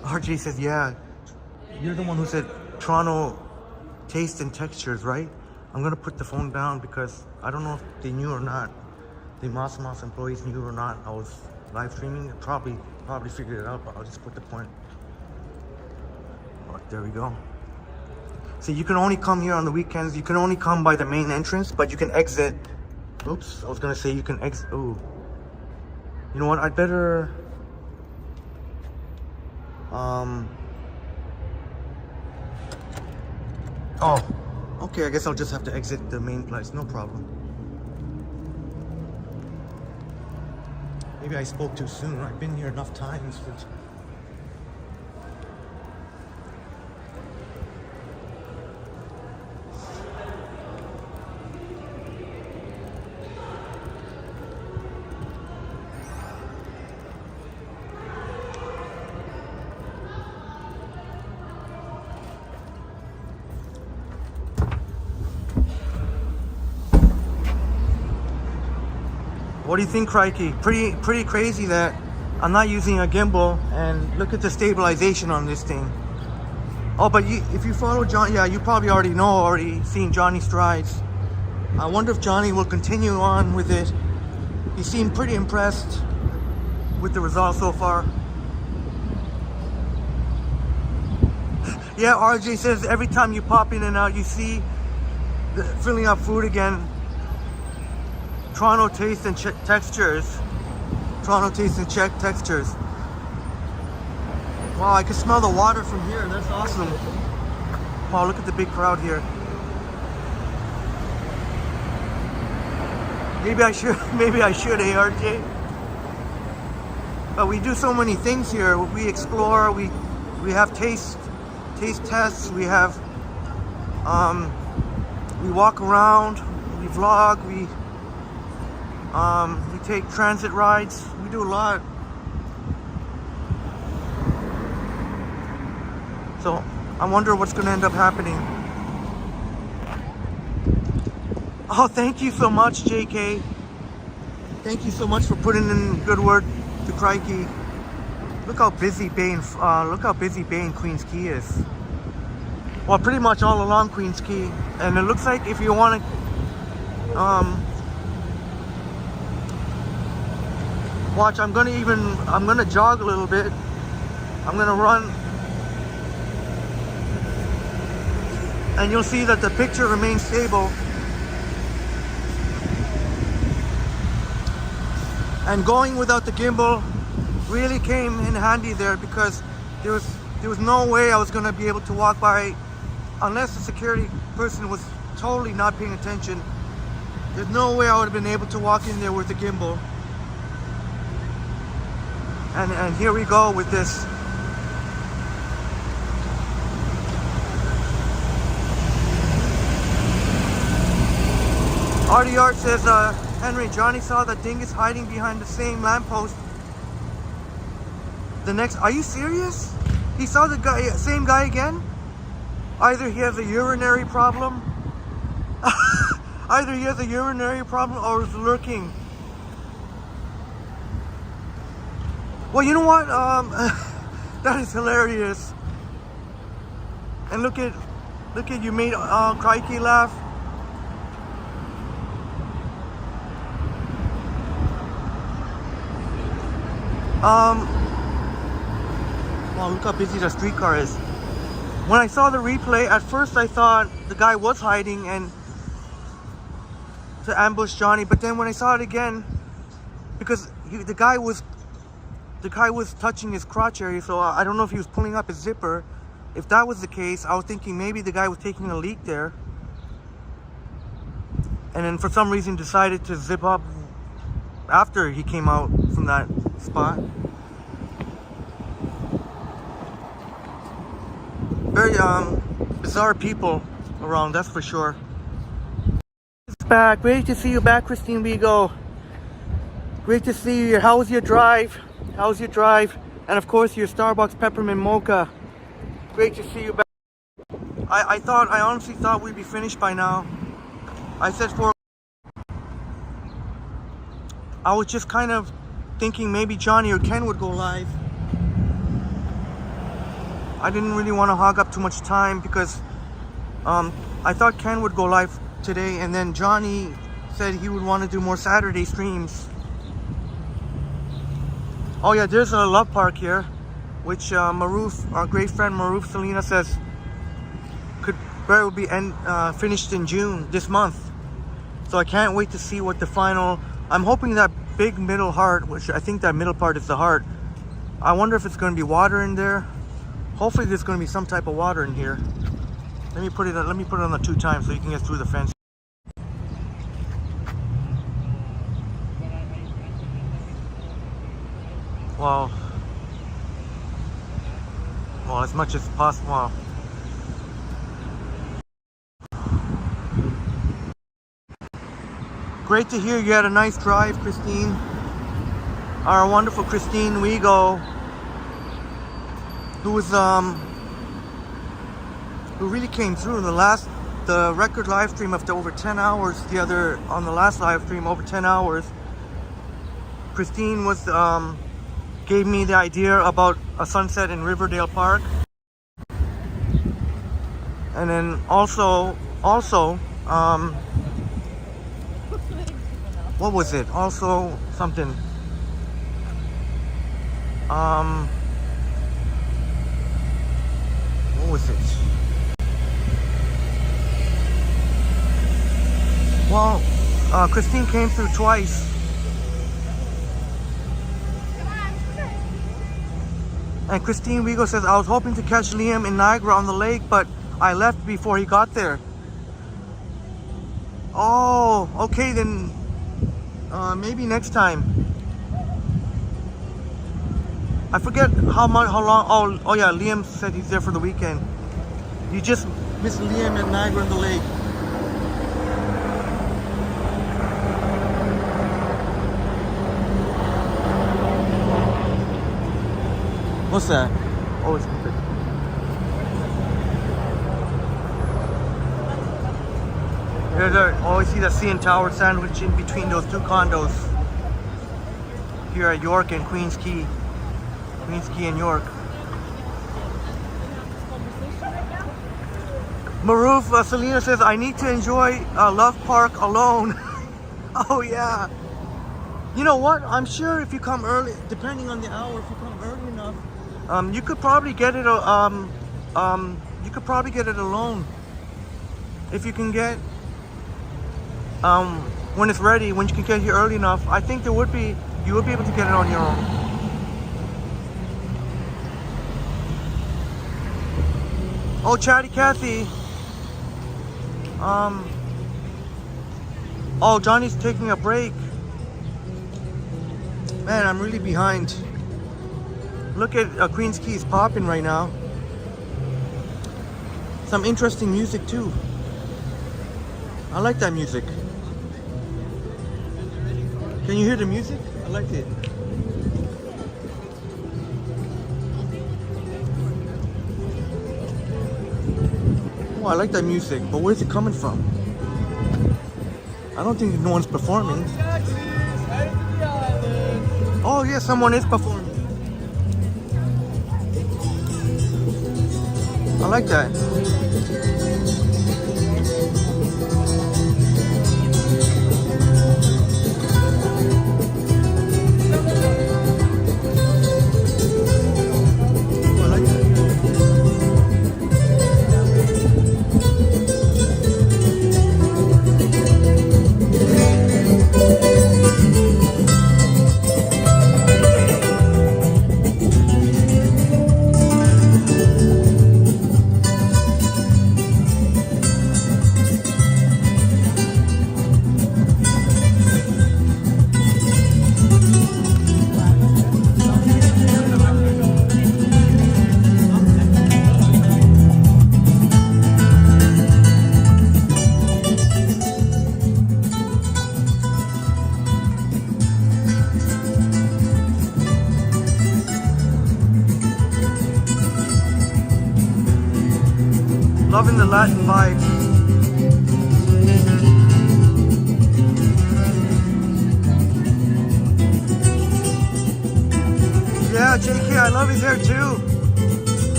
RJ says, yeah, you're the one who said Toronto taste and textures, right? I'm gonna put the phone down because I don't know if they knew or not. The Mas employees knew or not I was live streaming. Probably figured it out, but I'll just put the There we go. See, you can only come here on the weekends. You can only come by the main entrance, but you can exit. Oops, I was gonna say you can exit. Ooh. You know what? I'd better... Oh, okay, I guess I'll just have to exit the main place. No problem. Maybe I spoke too soon. I've been here enough times. What do you think, Crikey? Pretty crazy that I'm not using a gimbal, and look at the stabilization on this thing. Oh, but if you follow John, yeah, you probably already seen Johnny's strides. I wonder if Johnny will continue on with it. He seemed pretty impressed with the results so far. Yeah, RJ says every time you pop in and out, you see filling up food again. Toronto Taste and Textures. Toronto Taste and Textures. Wow, I can smell the water from here. That's awesome. Wow, look at the big crowd here. Maybe I should, RJ? But we do so many things here. We explore, we have taste tests, we have, we walk around, we vlog, we take transit rides. We do a lot. So I wonder what's going to end up happening. Oh, thank you so much, JK. Thank you so much for putting in good word to Crikey. Look how busy Bay and Queens Quay is. Well, pretty much all along Queens Quay. And it looks like if you want to watch, I'm gonna jog a little bit. I'm gonna run. And you'll see that the picture remains stable. And going without the gimbal really came in handy there, because there was no way I was gonna be able to walk by unless the security person was totally not paying attention. There's no way I would have been able to walk in there with the gimbal. And here we go with this. Artie Art says, Henry, Johnny saw that dingus hiding behind the same lamppost. The next, are you serious? He saw the same guy again? Either he has a urinary problem, or is lurking. Well, you know what? That is hilarious. And look at you made Crikey laugh. Wow, look how busy the streetcar is. When I saw the replay, at first I thought the guy was hiding and to ambush Johnny, but then when I saw it again, because the guy was touching his crotch area, so I don't know if he was pulling up his zipper. If that was the case, I was thinking maybe the guy was taking a leak there, and then for some reason decided to zip up after he came out from that spot. Very bizarre people around, that's for sure. It's back. Great to see you back, Christine Vigo. Great to see you. How was your drive? How's your drive? And of course your Starbucks peppermint mocha. Great to see you back. I honestly thought we'd be finished by now. I said I was just kind of thinking maybe Johnny or Ken would go live. I didn't really want to hog up too much time because I thought Ken would go live today, and then Johnny said he would want to do more Saturday streams. Oh yeah, there's a love park here. which Maruf, our great friend Maruf Selena says could very be finished in June this month. So I can't wait to see what the final. I'm hoping that big middle heart, which I think that middle part is the heart. I wonder if it's going to be water in there. Hopefully there's going to be some type of water in here. Let me put it on the 2 times so you can get through the fence. Well, as much as possible. Wow. Great to hear you had a nice drive, Christine. Our wonderful Christine Wigo, who really came through in the record live stream of over 10 hours. On the last live stream, over 10 hours. Christine gave me the idea about a sunset in Riverdale Park. And then also, what was it? Also something. What was it? Well, Christine came through twice. And Christine Wigo says, I was hoping to catch Liam in Niagara on the lake, but I left before he got there. Oh, okay then. Maybe next time. I forget how long. Oh yeah, Liam said he's there for the weekend. You just missed Liam at Niagara on the lake. What's that? Oh, it's perfect. I always see the CN Tower sandwich in between those 2 condos here at York and Queens Quay and York. Maruf Selena says, I need to enjoy Love Park alone. Oh yeah. You know what? I'm sure if you come early, depending on the hour, if you come early enough, you could probably get it. You could probably get it alone. If you can get, when it's ready, when you can get here early enough, I think you would be able to get it on your own. Oh, Chatty Cathy. Oh, Johnny's taking a break. Man, I'm really behind. Look at Queens Quay's popping right now. Some interesting music too. I like that music. Can you hear the music? I like it. Oh, I like that music, but where's it coming from? I don't think no one's performing. Oh yeah, someone is performing. I like that. Loving the Latin vibe. Yeah, JK, I love his hair too.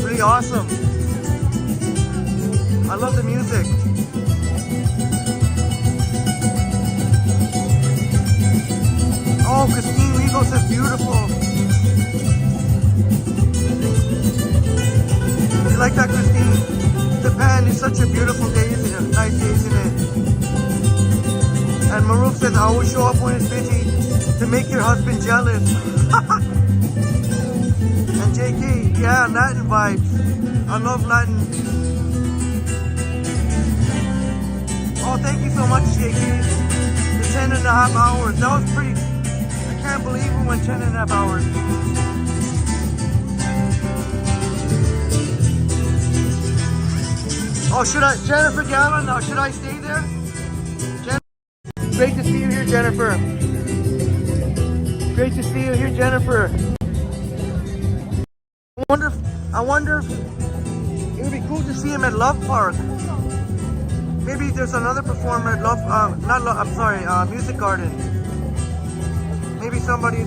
Really awesome. I love the music. Oh, Christine Rigo says beautiful. that, Christine? Japan is such a beautiful day, isn't it? Nice day, isn't it? And Maruf says, I will show up when it's busy to make your husband jealous. And JK, yeah, Latin vibes. I love Latin. Oh, thank you so much, JK. The 10 and a half hours. That was pretty. I can't believe we went 10 and a half hours. Oh, Jennifer Gallon, now should I stay there? Great to see you here, Jennifer. Great to see you here, Jennifer. I wonder if it would be cool to see him at Love Park. Maybe there's another performer at Music Garden. Maybe somebody.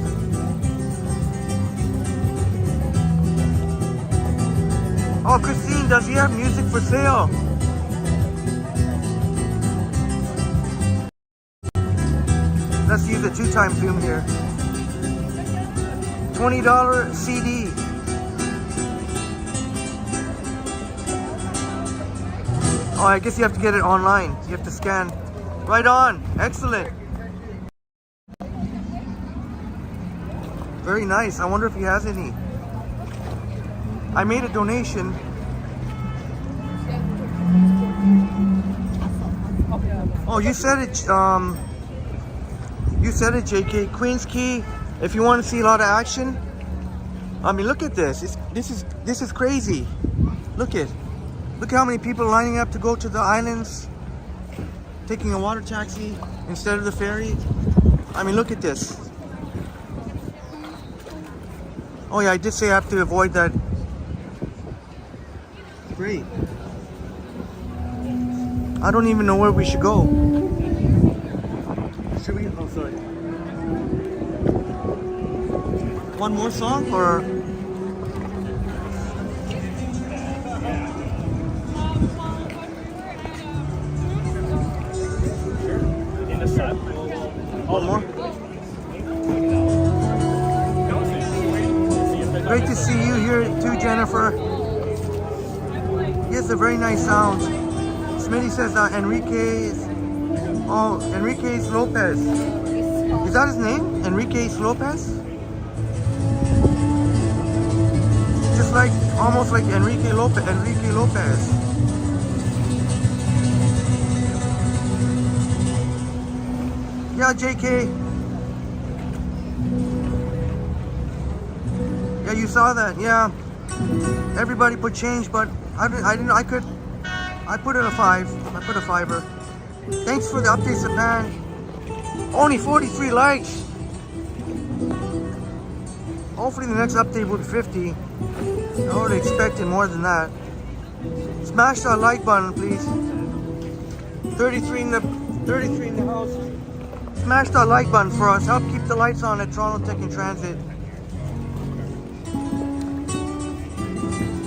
Oh, Christine, does he have music for sale? Let's use a 2-time zoom here. $20 CD. Oh, I guess you have to get it online. You have to scan. Right on. Excellent. Very nice. I wonder if he has any. I made a donation. Oh, you said it. You said it, JK. Queen's Key. If you want to see a lot of action. I mean, look at this. This is crazy. Look how many people are lining up to go to the islands, taking a water taxi instead of the ferry. I mean, look at this. Oh yeah, I did say I have to avoid that. Great. I don't even know where we should go. Should we? Oh, sorry. One more song or? One more? Great to see you here too, Jennifer. He has a very nice sound. Smitty says Enriquez Lopez. Is that his name? Enriquez Lopez? Just like, almost like Enrique Lopez. Yeah, JK. Yeah, you saw that. Yeah. Everybody put change, but I put in a 5. I put a 5er. Thanks for the update, Japan. Only 43 likes. Hopefully the next update will be 50. I would expected more than that. Smash that like button, please. 33 in the house. Smash that like button for us. Help keep the lights on at Toronto Tech in Transit.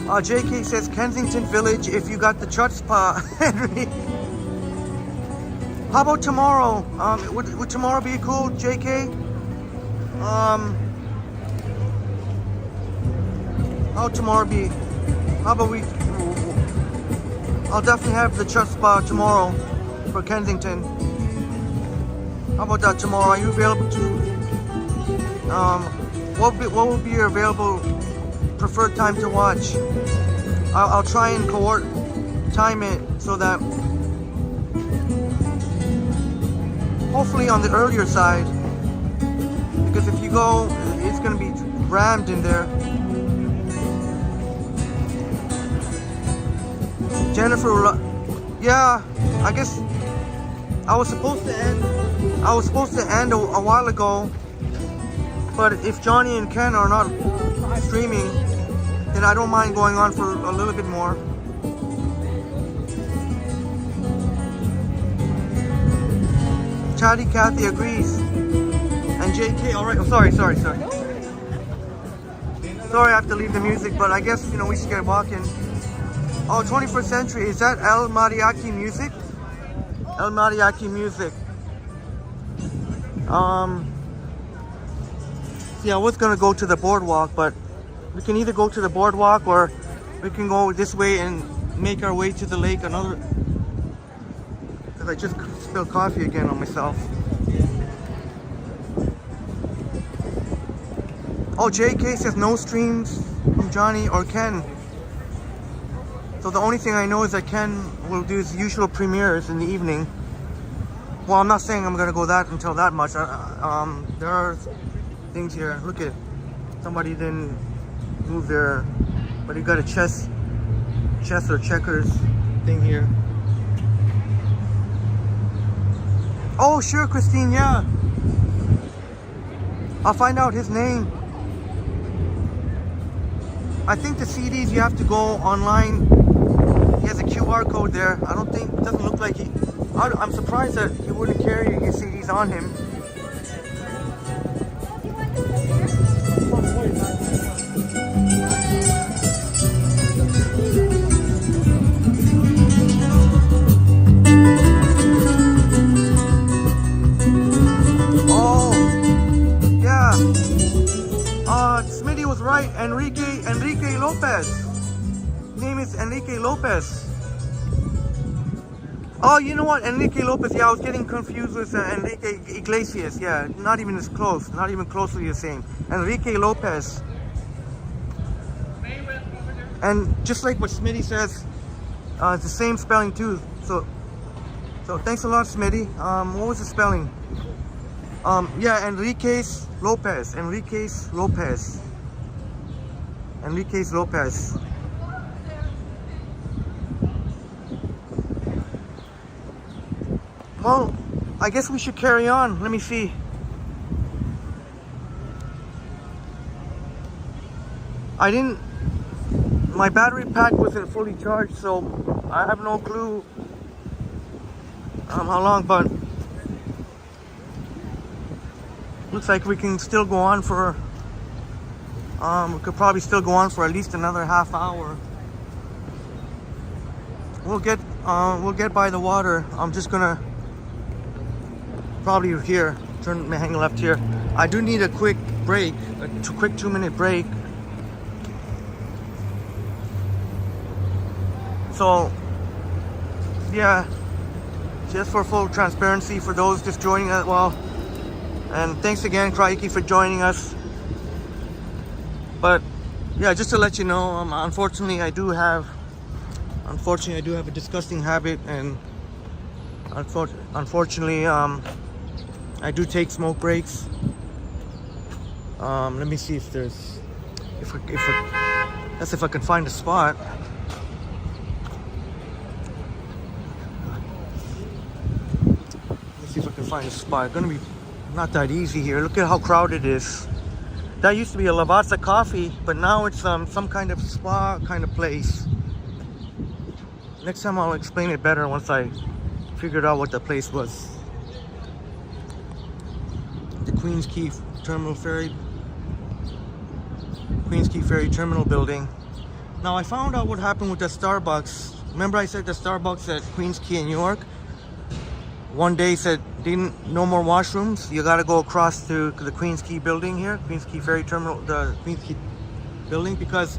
JK says Kensington Village if you got the chutzpah, Henry. How about tomorrow? Would tomorrow be cool, JK? How tomorrow be? How about we? I'll definitely have the chutzpah tomorrow for Kensington. How about that tomorrow? Are you available to? What will be your available preferred time to watch? I'll try and time it so that hopefully on the earlier side, because if you go, it's gonna be rammed in there. Jennifer, yeah, I guess I was supposed to end a while ago, but if Johnny and Ken are not streaming, then I don't mind going on for a little bit more. Chatty Cathy agrees. And JK, alright, oh, sorry. Sorry, I have to leave the music, but I guess, we should get walking. Oh, 21st Century, is that El Mariachi Music? El Mariachi Music. See, I was gonna go to the boardwalk, but we can either go to the boardwalk or we can go this way and make our way to the lake. Another, because I just spilled coffee again on myself. Oh, JK says no streams from Johnny or Ken. So the only thing I know is that Ken will do his usual premieres in the evening. Well, I'm not saying I'm gonna go that until that much. There are things here. Look at it. Somebody didn't move their, but he got a chess or checkers thing here. Oh, sure, Christine. Yeah, I'll find out his name. I think the CDs you have to go online. He has a QR code there. I don't think, it doesn't look like he, I'm surprised that he wouldn't carry his CDs on him. Oh, yeah. Smitty was right. Enrique Lopez. His name is Enrique Lopez. Oh, you know what? Enrique Lopez. Yeah, I was getting confused with Enrique Iglesias. Yeah, not even as close. Not even closely the same. Enrique Lopez. And just like what Smitty says, it's the same spelling too. So thanks a lot, Smitty. What was the spelling? Yeah, Enriquez Lopez. Enriquez Lopez. Enriquez Lopez. Well, I guess we should carry on. Let me see. My battery pack wasn't fully charged, so I have no clue how long, but looks like we can still go on for, we could probably still go on for at least another half hour. We'll get by the water. I'm just gonna probably here, hang left here. I do need a quick break, a quick 2-minute break. So, yeah, just for full transparency for those just joining us, well, and thanks again, Crikey, for joining us. But yeah, just to let you know, unfortunately, I do have a disgusting habit, and unfortunately, I do take smoke breaks. Let me see if there's, if I can find a spot. Let's see if I can find a spot. Gonna be not that easy here. Look at how crowded it is. That used to be a Lavazza Coffee, but now it's some kind of spa kind of place. Next time I'll explain it better once I figured out what the place was. The Queens Quay Ferry Terminal building. Now I found out what happened with the Starbucks. Remember I said the Starbucks at Queens Quay in New York? One day said no more washrooms. You got to go across to the Queens Quay building here, Queens Quay Ferry Terminal, the Queens Quay building, because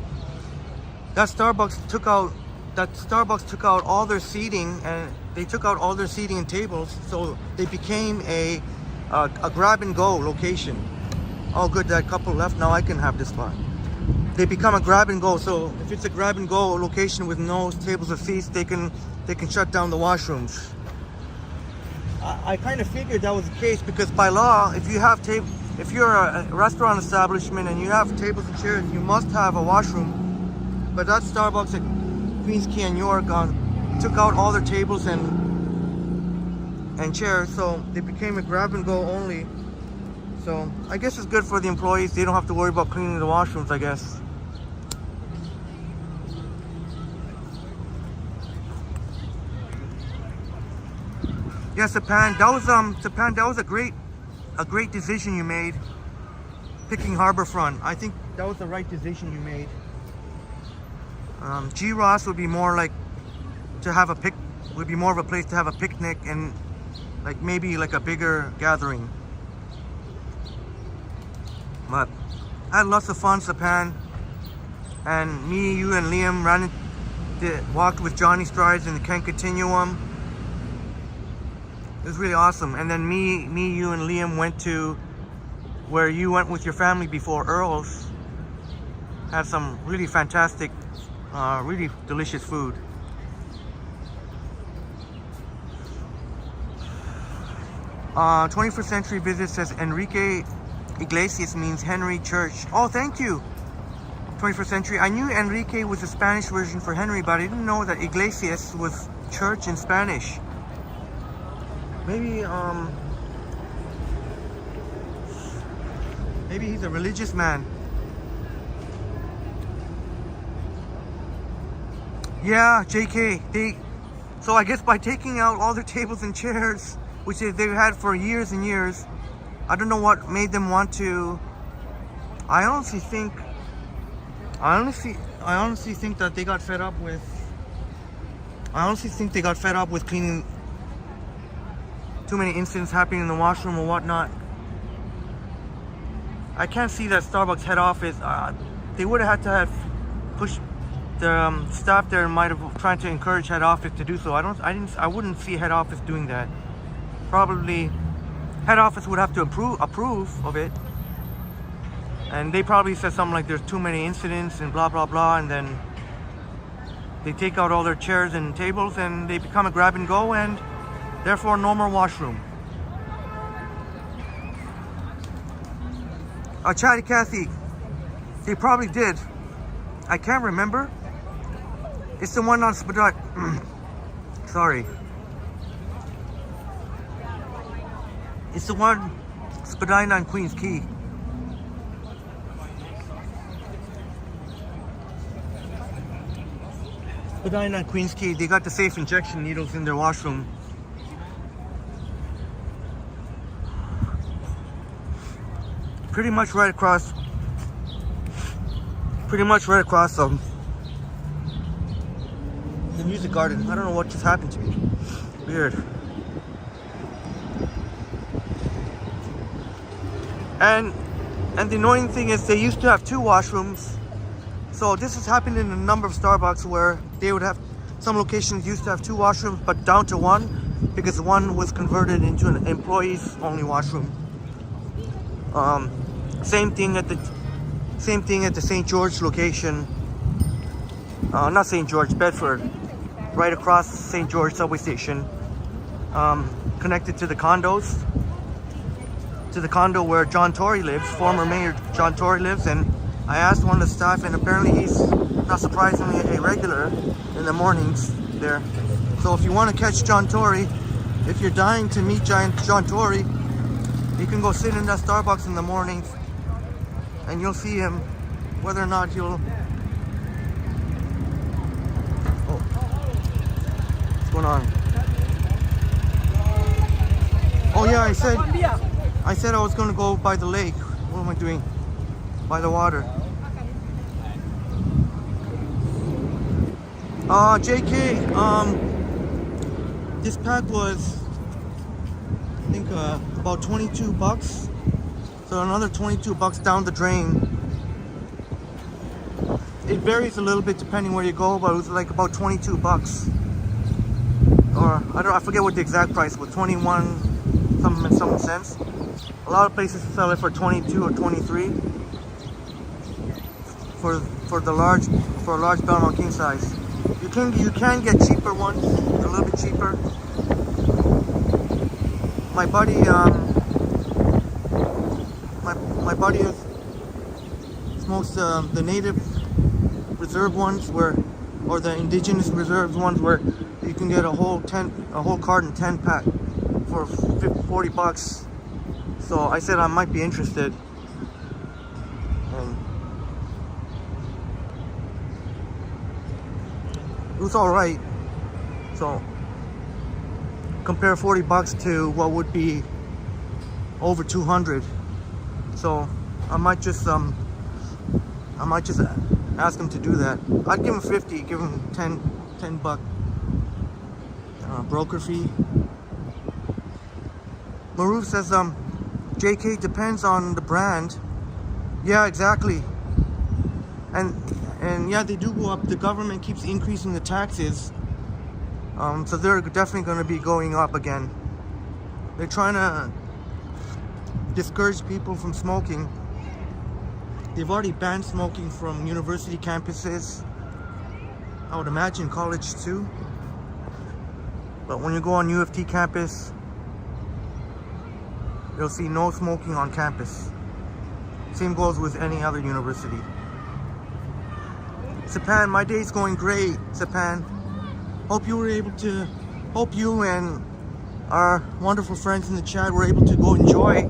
that Starbucks took out all their seating, and they took out all their seating and tables, so they became a grab and go location. Oh, good, that couple left. Now I can have this spot. They become a grab and go. So if it's a grab and go location with no tables or seats, they can shut down the washrooms. I kind of figured that was the case, because by law, if you're a restaurant establishment and you have tables and chairs, you must have a washroom. But that Starbucks at Queens Quay in New York took out all their tables and chairs, so they became a grab and go only. So I guess it's good for the employees. They don't have to worry about cleaning the washrooms, I guess. Yeah, Sapan, that was a great decision you made, picking Harborfront. I think that was the right decision you made. G Ross would be more like would be more of a place to have a picnic and like maybe like a bigger gathering. But I had lots of fun, Sapan. And me, you, and Liam walked with Johnny Strides in the Kent Continuum. It was really awesome. And then me, you, and Liam went to where you went with your family before, Earl's. Had some really fantastic, really delicious food. Uh, 21st Century Visit says Enrique Iglesias means Henry Church. Oh, thank you. 21st Century. I knew Enrique was the Spanish version for Henry, but I didn't know that Iglesias was church in Spanish. Maybe he's a religious man. Yeah, JK. So I guess by taking out all their tables and chairs, which they've had for years and years, I don't know what made them want to. I honestly think that they got fed up with. I honestly think they got fed up with cleaning. Too many incidents happening in the washroom or whatnot. I can't see that Starbucks head office. They would have had to have pushed the staff there. Might have tried to encourage head office to do so. I wouldn't see head office doing that. Probably head office would have to approve of it, and they probably said something like there's too many incidents and blah blah blah, and then they take out all their chairs and tables and they become a grab and go, and therefore no more washroom. Chatty Cathy, they probably did. I can't remember. It's the one on Spadina. Sorry. It's the one Spadina and Queens Quay. Spadina and Queens Quay, they got the safe injection needles in their washroom. Pretty much right across the music garden. I don't know what just happened to me. Weird. And the annoying thing is they used to have 2 washrooms. So this has happened in a number of Starbucks where they would have, some locations used to have 2 washrooms but down to 1 because one was converted into an employees only washroom. Same thing at the St. George location. Not St. George, Bedford. Right across St. George subway station. Connected to the condos. To the condo where John Tory lives, former Mayor John Tory lives, and I asked one of the staff, and apparently he's, not surprisingly, a regular in the mornings there. So if you want to catch John Tory, if you're dying to meet John Tory, you can go sit in that Starbucks in the mornings and you'll see him, whether or not you'll... Oh, what's going on? Oh yeah, I said I was going to go by the lake. What am I doing? By the water. JK, this pack was, I think, about 22 bucks. So another 22 bucks down the drain. It varies a little bit depending where you go, but it was like about 22 bucks. Or, I forget what the exact price was, 21 something cents. A lot of places sell it for 22 or 23 for a large Belmont king size. You can get cheaper ones, a little bit cheaper. My buddy smokes the native reserve ones or the indigenous reserved ones where you can get a whole carton 10 pack for 40 bucks. So I said I might be interested. It was alright. So compare 40 bucks to what would be over 200. So I might just ask him to do that. I'd give him 50, give him 10 buck broker fee. Maruf says JK depends on the brand. Yeah, exactly. And And yeah, they do go up. The government keeps increasing the taxes. So they're definitely going to be going up again. They're trying to discourage people from smoking. They've already banned smoking from university campuses. I would imagine college too. But when you go on U of T campus, you'll see no smoking on campus. Same goes with any other university. Sapan, my day's going great, Sapan. Hope you and our wonderful friends in the chat were able to go enjoy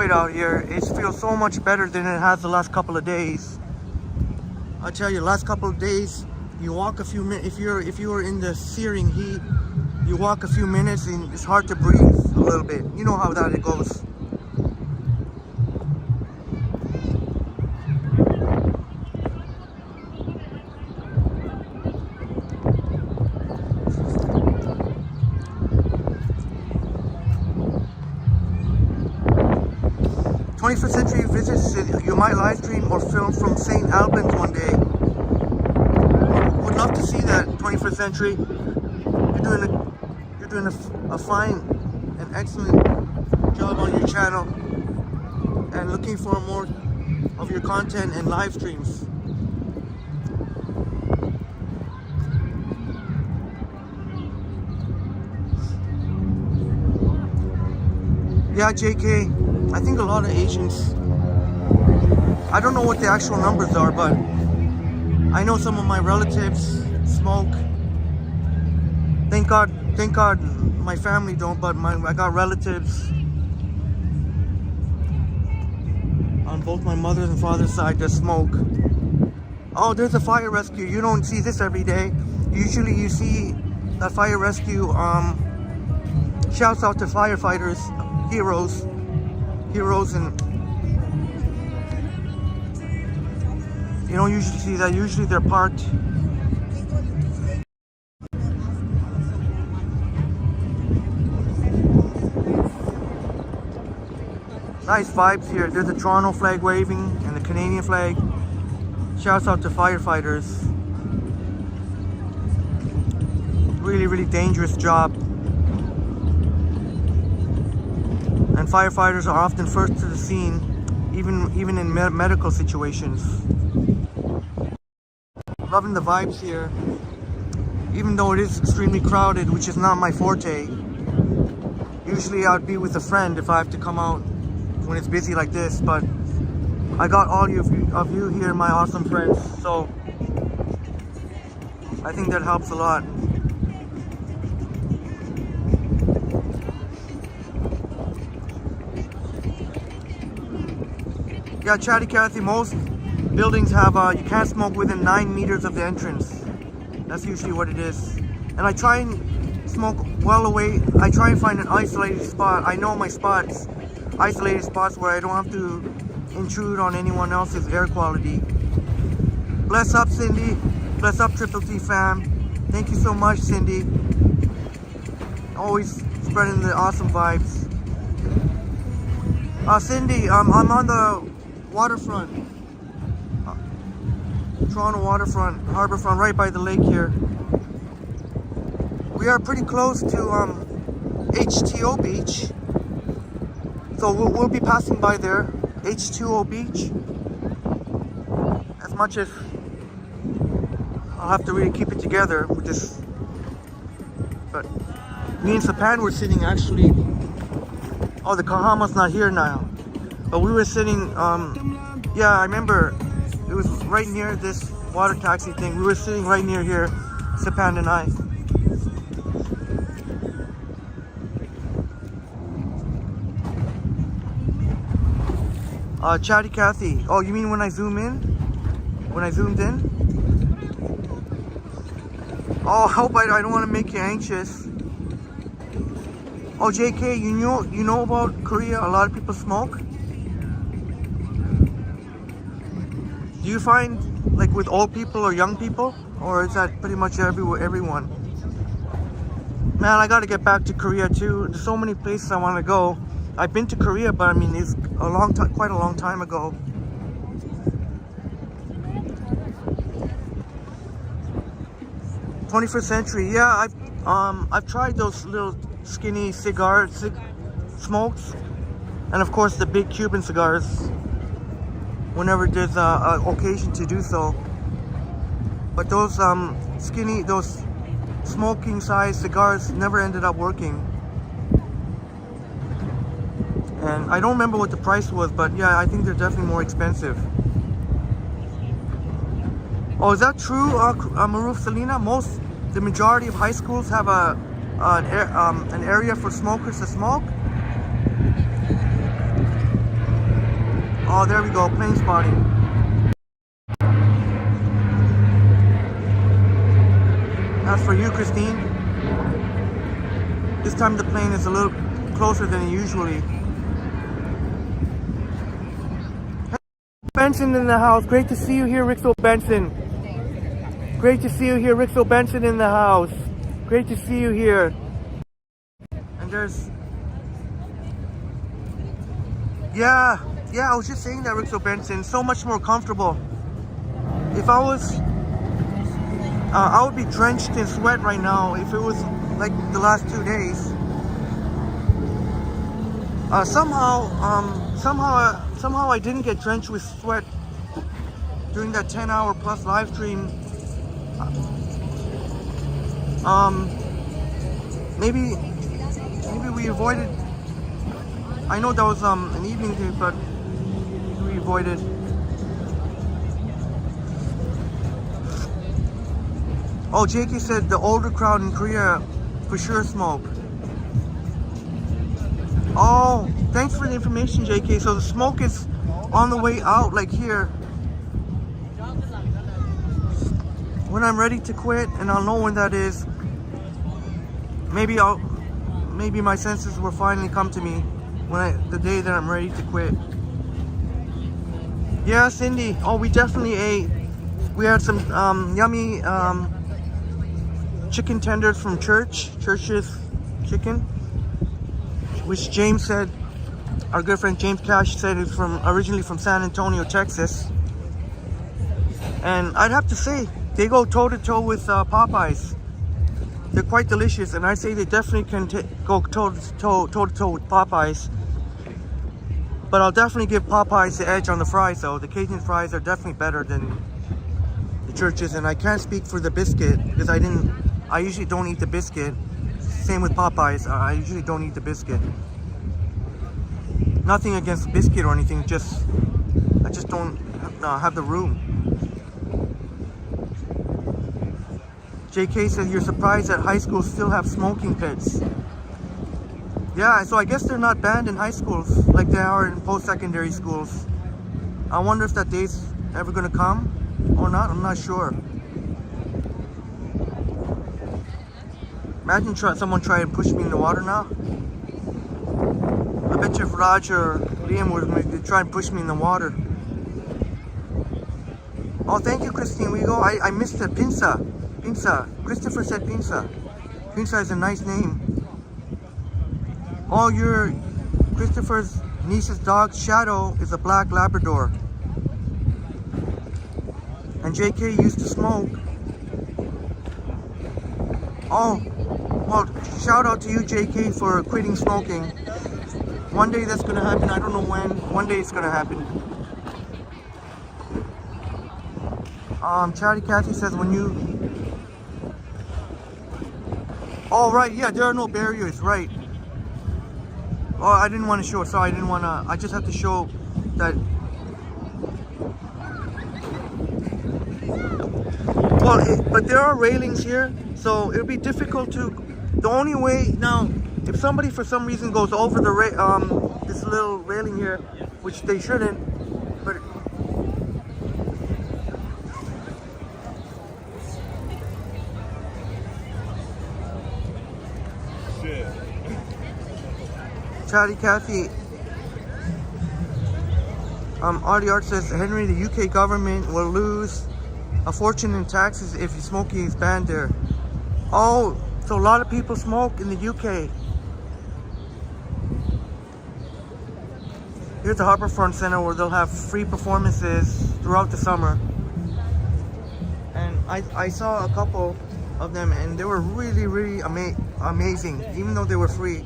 it out here. It feels so much better than it has the last couple of days. I tell you, last couple of days, you walk a few minutes, if you were in the searing heat, you walk a few minutes and it's hard to breathe a little bit. You know how that it goes. '21st Century visits, you might live stream or film from St. Albans one day. Would love to see that, 21st Century. You're doing a fine and excellent job on your channel, and looking for more of your content and live streams. Yeah, JK, I think a lot of Asians, I don't know what the actual numbers are, but I know some of my relatives smoke. Thank God my family don't, but I got relatives on both my mother's and father's side that smoke. Oh, there's a fire rescue. You don't see this every day. Usually you see that fire rescue, shouts out to firefighters, heroes, and you don't usually see that. Usually they're parked. Nice vibes here. There's a Toronto flag waving and the Canadian flag. Shouts out to firefighters. Really, really dangerous job. And firefighters are often first to the scene, even in medical situations. Loving the vibes here, even though it is extremely crowded, which is not my forte. Usually I'd be with a friend if I have to come out when it's busy like this, but I got all of you here, my awesome friends, so I think that helps a lot. Yeah, Chatty Cathy, most buildings have, you can't smoke within 9 meters of the entrance. That's usually what it is. And I try and smoke well away. I try and find an isolated spot. I know my spots, isolated spots where I don't have to intrude on anyone else's air quality. Bless up, Cindy. Bless up, Triple T fam. Thank you so much, Cindy. Always spreading the awesome vibes. Cindy, I'm on the waterfront, Toronto waterfront, harborfront, right by the lake here. We are pretty close to H2O Beach, so we'll be passing by there, H2O Beach. As much as I'll have to really keep it together with this, but me and Sapan were sitting actually. Oh, the Kahama's not here now. But we were sitting, yeah, I remember it was right near this water taxi thing. We were sitting right near here, Sapan and I. Chatty Cathy. Oh, you mean when I zoom in? When I zoomed in? Oh, I hope I don't want to make you anxious. Oh, JK, you know about Korea? A lot of people smoke. Do you find, like, with old people or young people, or is that pretty much everyone? Man, I gotta get back to Korea too. There's so many places I want to go. I've been to Korea, but I mean, it's a long time, quite a long time ago. 21st century. Yeah, I've tried those little skinny smokes, and of course the big Cuban cigars. Whenever there's a occasion to do so, but those those smoking size cigars never ended up working. And I don't remember what the price was, but yeah, I think they're definitely more expensive. Oh, is that true, Maruf Selena? The majority of high schools have an area for smokers to smoke. Oh, there we go, plane spotting. That's for you, Christine. This time the plane is a little closer than usually. Benson in the house. Great to see you here, Rixel Benson. Great to see you here, Rixel Benson in the house. Great to see you here. And there's... Yeah, I was just saying that, Rixel Benson. So much more comfortable. If I was... I would be drenched in sweat right now if it was like the last 2 days. Somehow I didn't get drenched with sweat during that 10-hour plus live stream. Maybe we avoided. I know that was an evening thing, but we avoided. Oh, JK said the older crowd in Korea for sure smoke. Oh, thanks for the information, JK. So the smoke is on the way out, like here. When I'm ready to quit, and I'll know when that is. Maybe my senses will finally come to me the day that I'm ready to quit. Yeah, Cindy. Oh, we definitely ate. We had some yummy chicken tenders from Church's Chicken, which James said, our good friend James Cash said is originally from San Antonio, Texas. And I'd have to say, they go toe to toe with Popeyes. They're quite delicious, and I say they definitely can go toe to toe with Popeyes. But I'll definitely give Popeyes the edge on the fries, though. The Cajun fries are definitely better than the Church's, and I can't speak for the biscuit because I usually don't eat the biscuit. Same with Popeyes. I usually don't eat the biscuit. Nothing against biscuit or anything. I just don't have the room. JK says you're surprised that high schools still have smoking pits. Yeah, so I guess they're not banned in high schools like they are in post-secondary schools. I wonder if that day's ever gonna come or not. I'm not sure. Imagine someone try and push me in the water now. I bet you if Roger or Liam would try and push me in the water. Oh, thank you, Christine. I missed it. Pinsa. Christopher said Pinsa. Pinsa is a nice name. Oh, Christopher's niece's dog, Shadow, is a black Labrador. And JK used to smoke. Oh, well, shout out to you, JK, for quitting smoking. One day that's gonna happen. I don't know when. One day it's gonna happen. Charity Cathy says when you... Oh, right, yeah, there are no barriers, right. Oh, I didn't want to show it. Sorry, I just have to show that. Well, but there are railings here, so it'll be difficult to. The only way now, if somebody for some reason goes over this little railing here, which they shouldn't, but. Chatty Cathy. Artie Art says, Henry, the UK government will lose a fortune in taxes if smoking is banned there. Oh, so a lot of people smoke in the UK. Here's the Harbourfront Centre where they'll have free performances throughout the summer. And I saw a couple of them, and they were really, really amazing, even though they were free.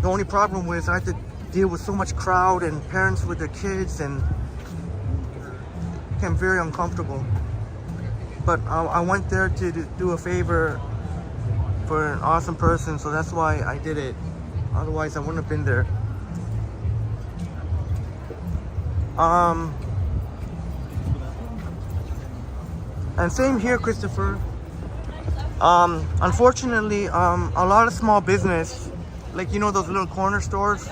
The only problem was I had to deal with so much crowd and parents with their kids, and it became very uncomfortable. But I went there to do a favor for an awesome person, so that's why I did it. Otherwise, I wouldn't have been there. And same here, Christopher. Unfortunately, a lot of small business, like, you know, those little corner stores,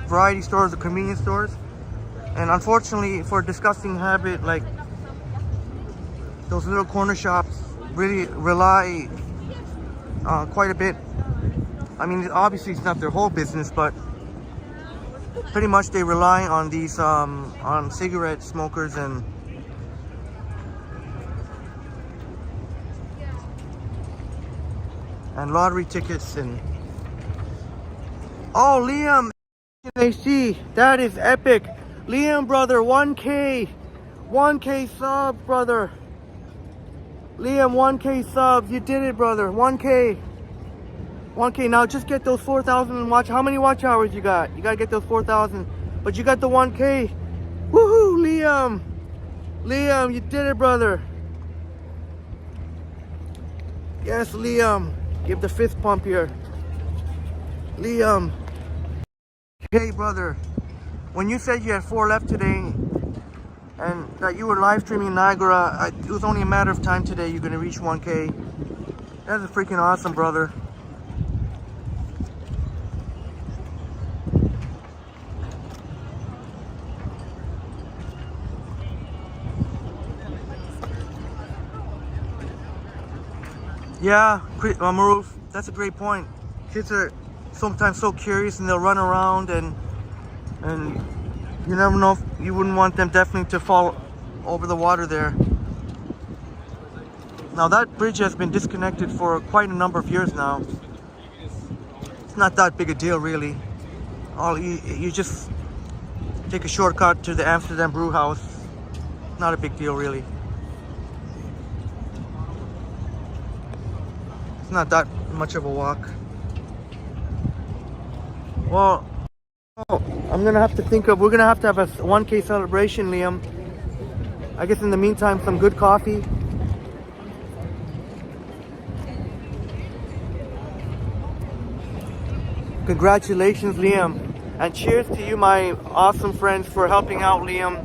variety stores, or convenience stores, and unfortunately, for a disgusting habit, like those little corner shops really rely quite a bit. I mean, obviously it's not their whole business, but pretty much they rely on these on cigarette smokers and lottery tickets. And oh, Liam AC, that is epic. Liam, brother, 1K subs, brother. Liam, 1K subs, you did it, brother. 1K. Now just get those 4,000 watch. How many watch hours you got? You gotta get those 4,000, but you got the 1K. Woohoo, Liam, you did it, brother. Yes, Liam. Give the fist pump here. Liam. Hey, brother. When you said you had 4 left today, and that you were live streaming Niagara, it was only a matter of time today you're gonna reach 1K. That's freaking awesome, brother. Yeah, Maruf, that's a great point. Kids are sometimes so curious, and they'll run around, and you never know if you wouldn't want them definitely to fall over the water there. Now that bridge has been disconnected for quite a number of years now. It's not that big a deal, really. You just take a shortcut to the Amsterdam Brew House. Not a big deal, really. It's not that much of a walk. Well, I'm gonna have to we're gonna have to have a 1K celebration, Liam. I guess in the meantime, some good coffee. Congratulations, Liam. And cheers to you, my awesome friends, for helping out Liam,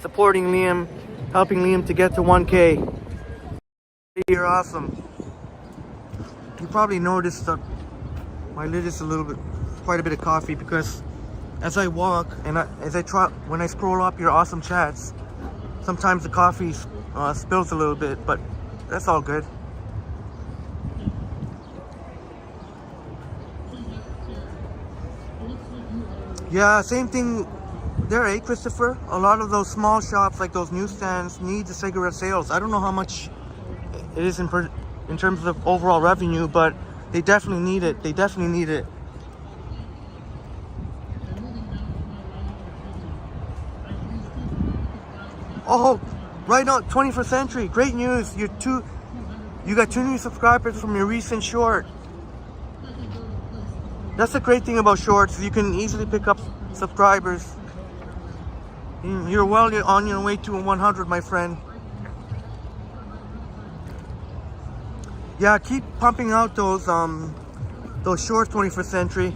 supporting Liam, helping Liam to get to 1K. You're awesome. You probably noticed that my lid is quite a bit of coffee, because as I walk and when I scroll up your awesome chats, sometimes the coffee spills a little bit, but that's all good. Yeah, same thing there, eh, Christopher? A lot of those small shops, like those newsstands, need the cigarette sales. I don't know how much it is in terms of overall revenue, but they definitely need it. Oh, right now, 21st Century, great news. You got 2 new subscribers from your recent short. That's the great thing about shorts. You can easily pick up subscribers. You're well on your way to 100, my friend. Yeah, keep pumping out those shorts, 21st Century.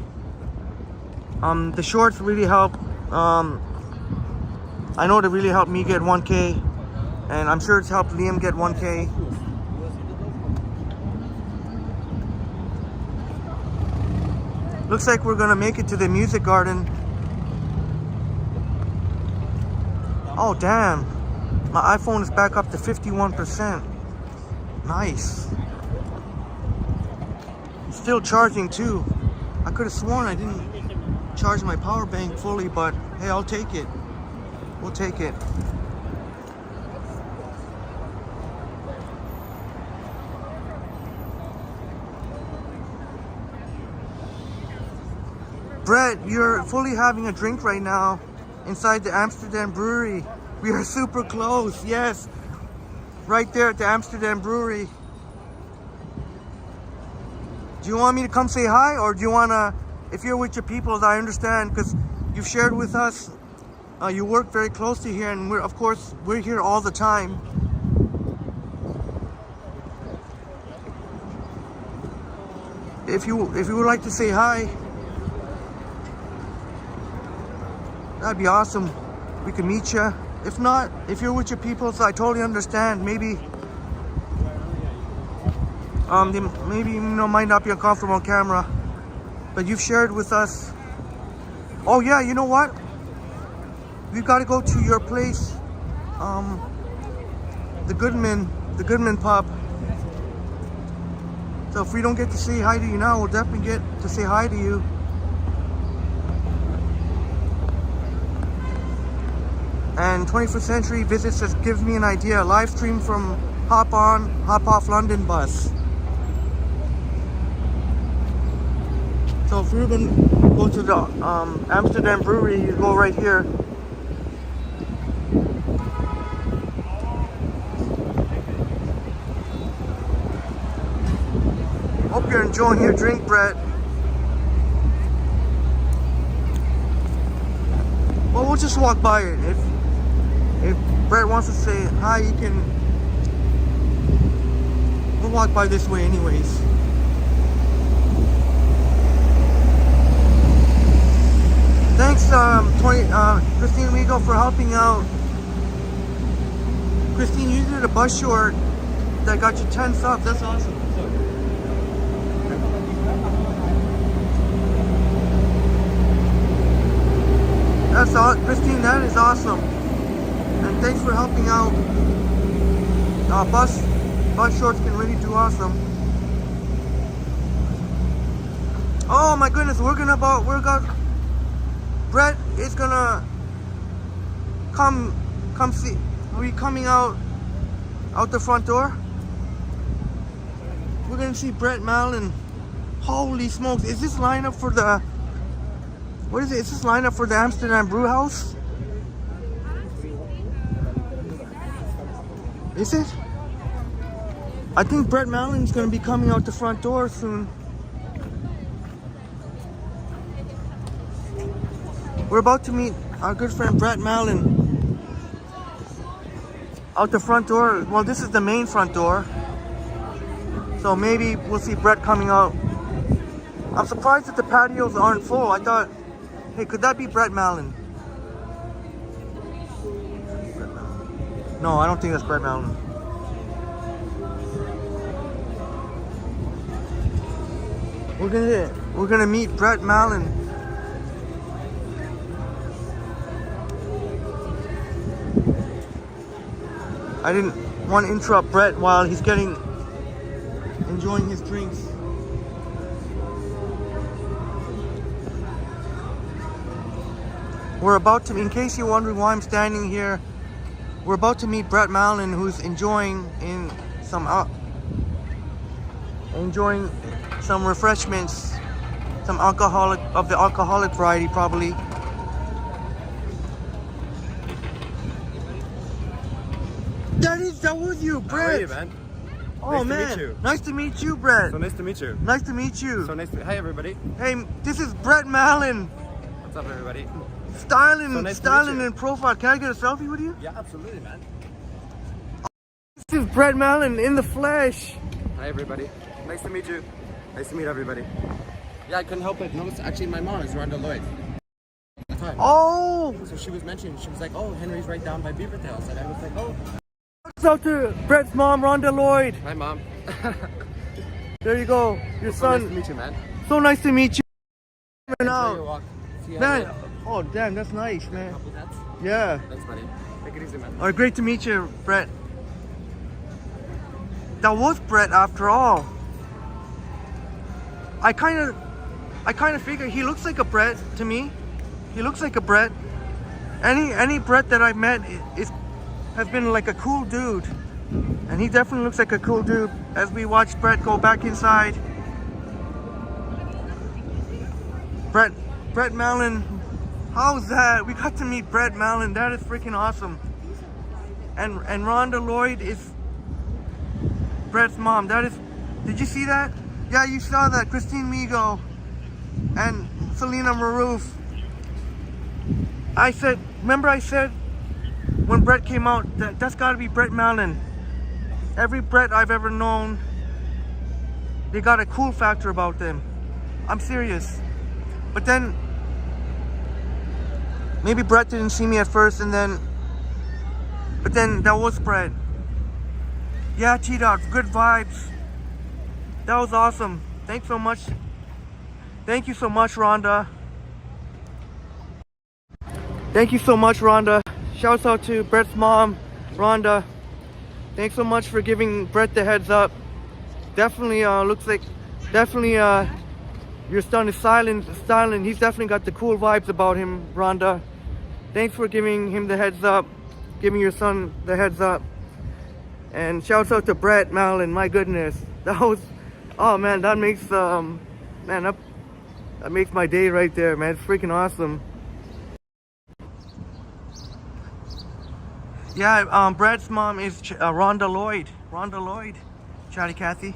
The shorts really help. I know they really helped me get 1K, and I'm sure it's helped Liam get 1K. Looks like we're gonna make it to the music garden. Oh damn, my iPhone is back up to 51%. Nice. Still charging too. I could have sworn I didn't charge my power bank fully, but hey, I'll take it. We'll take it. Brett, you're fully having a drink right now inside the Amsterdam Brewery. We are super close, yes. Right there at the Amsterdam Brewery. Do you want me to come say hi, or do you wanna? If you're with your people, I understand, because you've shared with us. You work very closely here, and we're here all the time. If you would like to say hi, that'd be awesome. We can meet you. If not, if you're with your people, so I totally understand. Maybe they maybe might not be uncomfortable on camera, but you've shared with us. Oh yeah, you know what? We've got to go to your place, the Goodman pub. So if we don't get to say hi to you now, we'll definitely get to say hi to you. And 21st Century Visits just gives me an idea. Live stream from Hop On, Hop Off London bus. So if you're gonna go to the Amsterdam Brewery, you go right here. Hope you're enjoying your drink, Brett. Well, we'll just walk by it. If Brett wants to say hi, you can. We'll walk by this way anyways. Thanks, Christine Wigo, for helping out. Christine, you did a bus short that got you 10 subs. That's awesome. That's all, Christine. That is awesome. And thanks for helping out. Bus shorts can really do awesome. Oh my goodness, Brett is gonna come see. Are we coming out the front door? We're gonna see Brett Mallon. Holy smokes! Is this lineup for the? What is it? Is this lineup for the Amsterdam Brew House? Is it? I think Brett Mallon's gonna be coming out the front door soon. We're about to meet our good friend Brett Mallon out the front door. Well, this is the main front door, so maybe we'll see Brett coming out. I'm surprised that the patios aren't full. I thought, hey, could that be Brett Mallon? No, I don't think that's Brett Mallon. We're gonna meet Brett Mallon. I didn't want to interrupt Brett while he's enjoying his drinks. We're about to, in case you're wondering why I'm standing here, we're about to meet Brett Mallon, who's enjoying some refreshments, some of the alcoholic variety probably. That was you, Brett. How are you, man? Oh nice man, to meet you. Nice to meet you, Brett. So nice to meet you. Nice to meet you. So nice to hi everybody. Hey, this is Brett Mallon. What's up, everybody? Styling meet you. in profile. Can I get a selfie with you? Yeah, absolutely, man. This is Brett Mallon in the flesh. Hi, everybody. Nice to meet you. Nice to meet everybody. Yeah, I couldn't help but notice. Actually, my mom is Rhonda Lloyd. Oh! So she was mentioning. She was like, "Oh, Henry's right down by Beaver Tails," and I was like, "Oh." What's up to Brett's mom, Rhonda Lloyd? Hi, Mom. There you go. Your son. Nice to meet you, man. So nice to meet you. Enjoy your walk. See you Man, later. oh damn, that's nice, man. Couple nuts? Yeah. Thanks, buddy. Take it easy, man. All right, great to meet you, Brett. That was Brett after all. I kind of figure he looks like a Brett to me. He looks like a Brett. Any Brett that I've met has been like a cool dude, and he definitely looks like a cool dude. As we watch Brett go back inside, Brett Mallon. How's that? We got to meet Brett Mallon. That is freaking awesome. And Rhonda Lloyd is Brett's mom. That is. Did you see that? Yeah, you saw that. Christine Migo and Selena Maroof. I said, remember I said when Brett came out, that's gotta be Brett Mallon. Every Brett I've ever known, they got a cool factor about them. I'm serious. But then, maybe Brett didn't see me at first but then that was Brett. Yeah, T-Dot, good vibes. That was awesome. Thanks so much. Thank you so much, Rhonda. Thank you so much, Rhonda. Shouts out to Brett's mom, Rhonda. Thanks so much for giving Brett the heads up. Definitely looks like, your son is silent. He's definitely got the cool vibes about him, Rhonda. Thanks for giving him the heads up, giving your son the heads up. And shouts out to Brett Mallon. My goodness, that was, oh man, that makes that makes my day right there, man. It's freaking awesome. Yeah, Brett's mom is Rhonda Lloyd. Rhonda Lloyd, Chatty Cathy.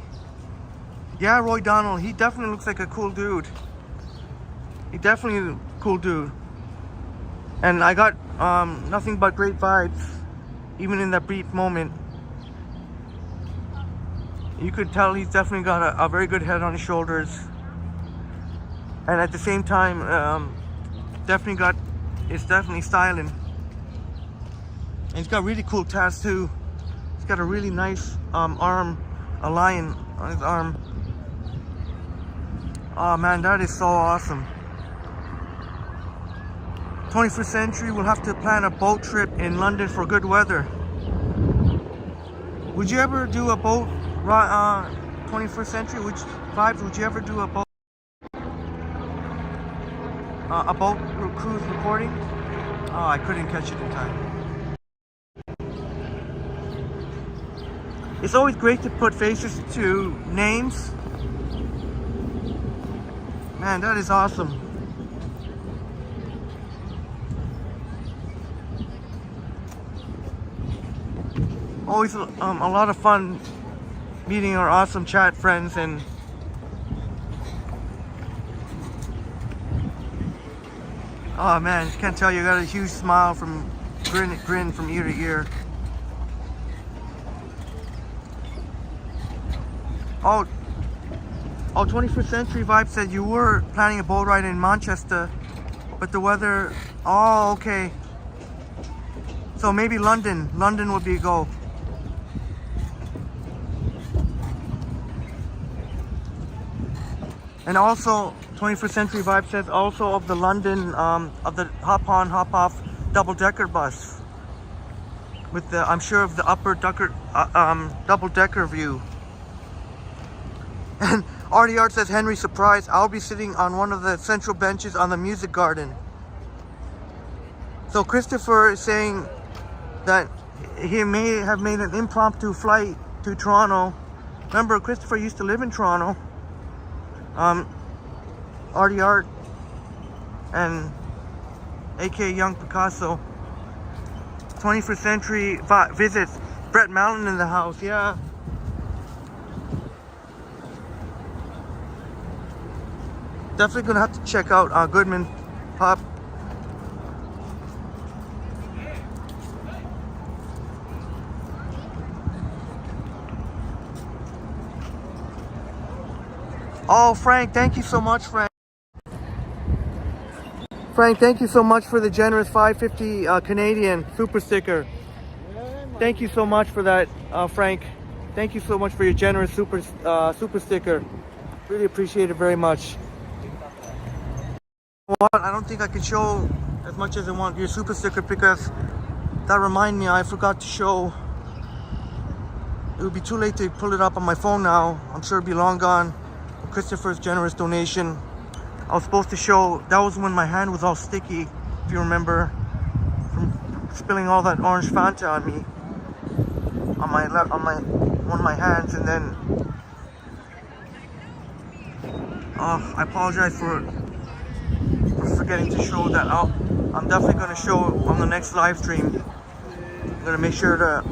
Yeah, Roy Donald. He definitely looks like a cool dude. He definitely a cool dude. And I got nothing but great vibes, even in that brief moment. You could tell he's definitely got a very good head on his shoulders. And at the same time, it's definitely styling. And he's got really cool tats too. He's got a really nice arm, a lion on his arm. Oh man, that is so awesome. 21st Century will have to plan a boat trip in London for good weather. Would you ever do a boat, 21st Century, which vibes, would you ever do a boat cruise recording? Oh, I couldn't catch it in time. It's always great to put faces to names. Man, that is awesome. Always a lot of fun meeting our awesome chat friends, and oh man, I can't tell you, I got a huge smile from grin from ear to ear. Oh, 21st Century Vibe said you were planning a boat ride in Manchester, but the weather, oh, okay. So maybe London would be a go. And also, 21st Century Vibe says also of the London, of the hop-on, hop-off double-decker bus. With the, I'm sure of the upper double-decker view. And Artie Art says, Henry, surprise, I'll be sitting on one of the central benches on the music garden. So Christopher is saying that he may have made an impromptu flight to Toronto. Remember, Christopher used to live in Toronto. Artie Art and aka Young Picasso. 21st Century visits Brett Mallon in the house, yeah. Definitely gonna have to check out Goodman Pop. Oh, Frank, thank you so much, Frank. Frank, thank you so much for the generous 550 Canadian super sticker. Thank you so much for that, Frank. Thank you so much for your generous super sticker. Really appreciate it very much. I don't think I can show as much as I want your super sticker because that reminded me I forgot to show. It would be too late to pull it up on my phone now. I'm sure it'll be long gone. Christopher's generous donation. I was supposed to show, that was when my hand was all sticky, if you remember, from spilling all that orange Fanta on me, on one of my hands, and then I apologize for forgetting to show that. I'm definitely going to show on the next live stream. I'm going to make sure to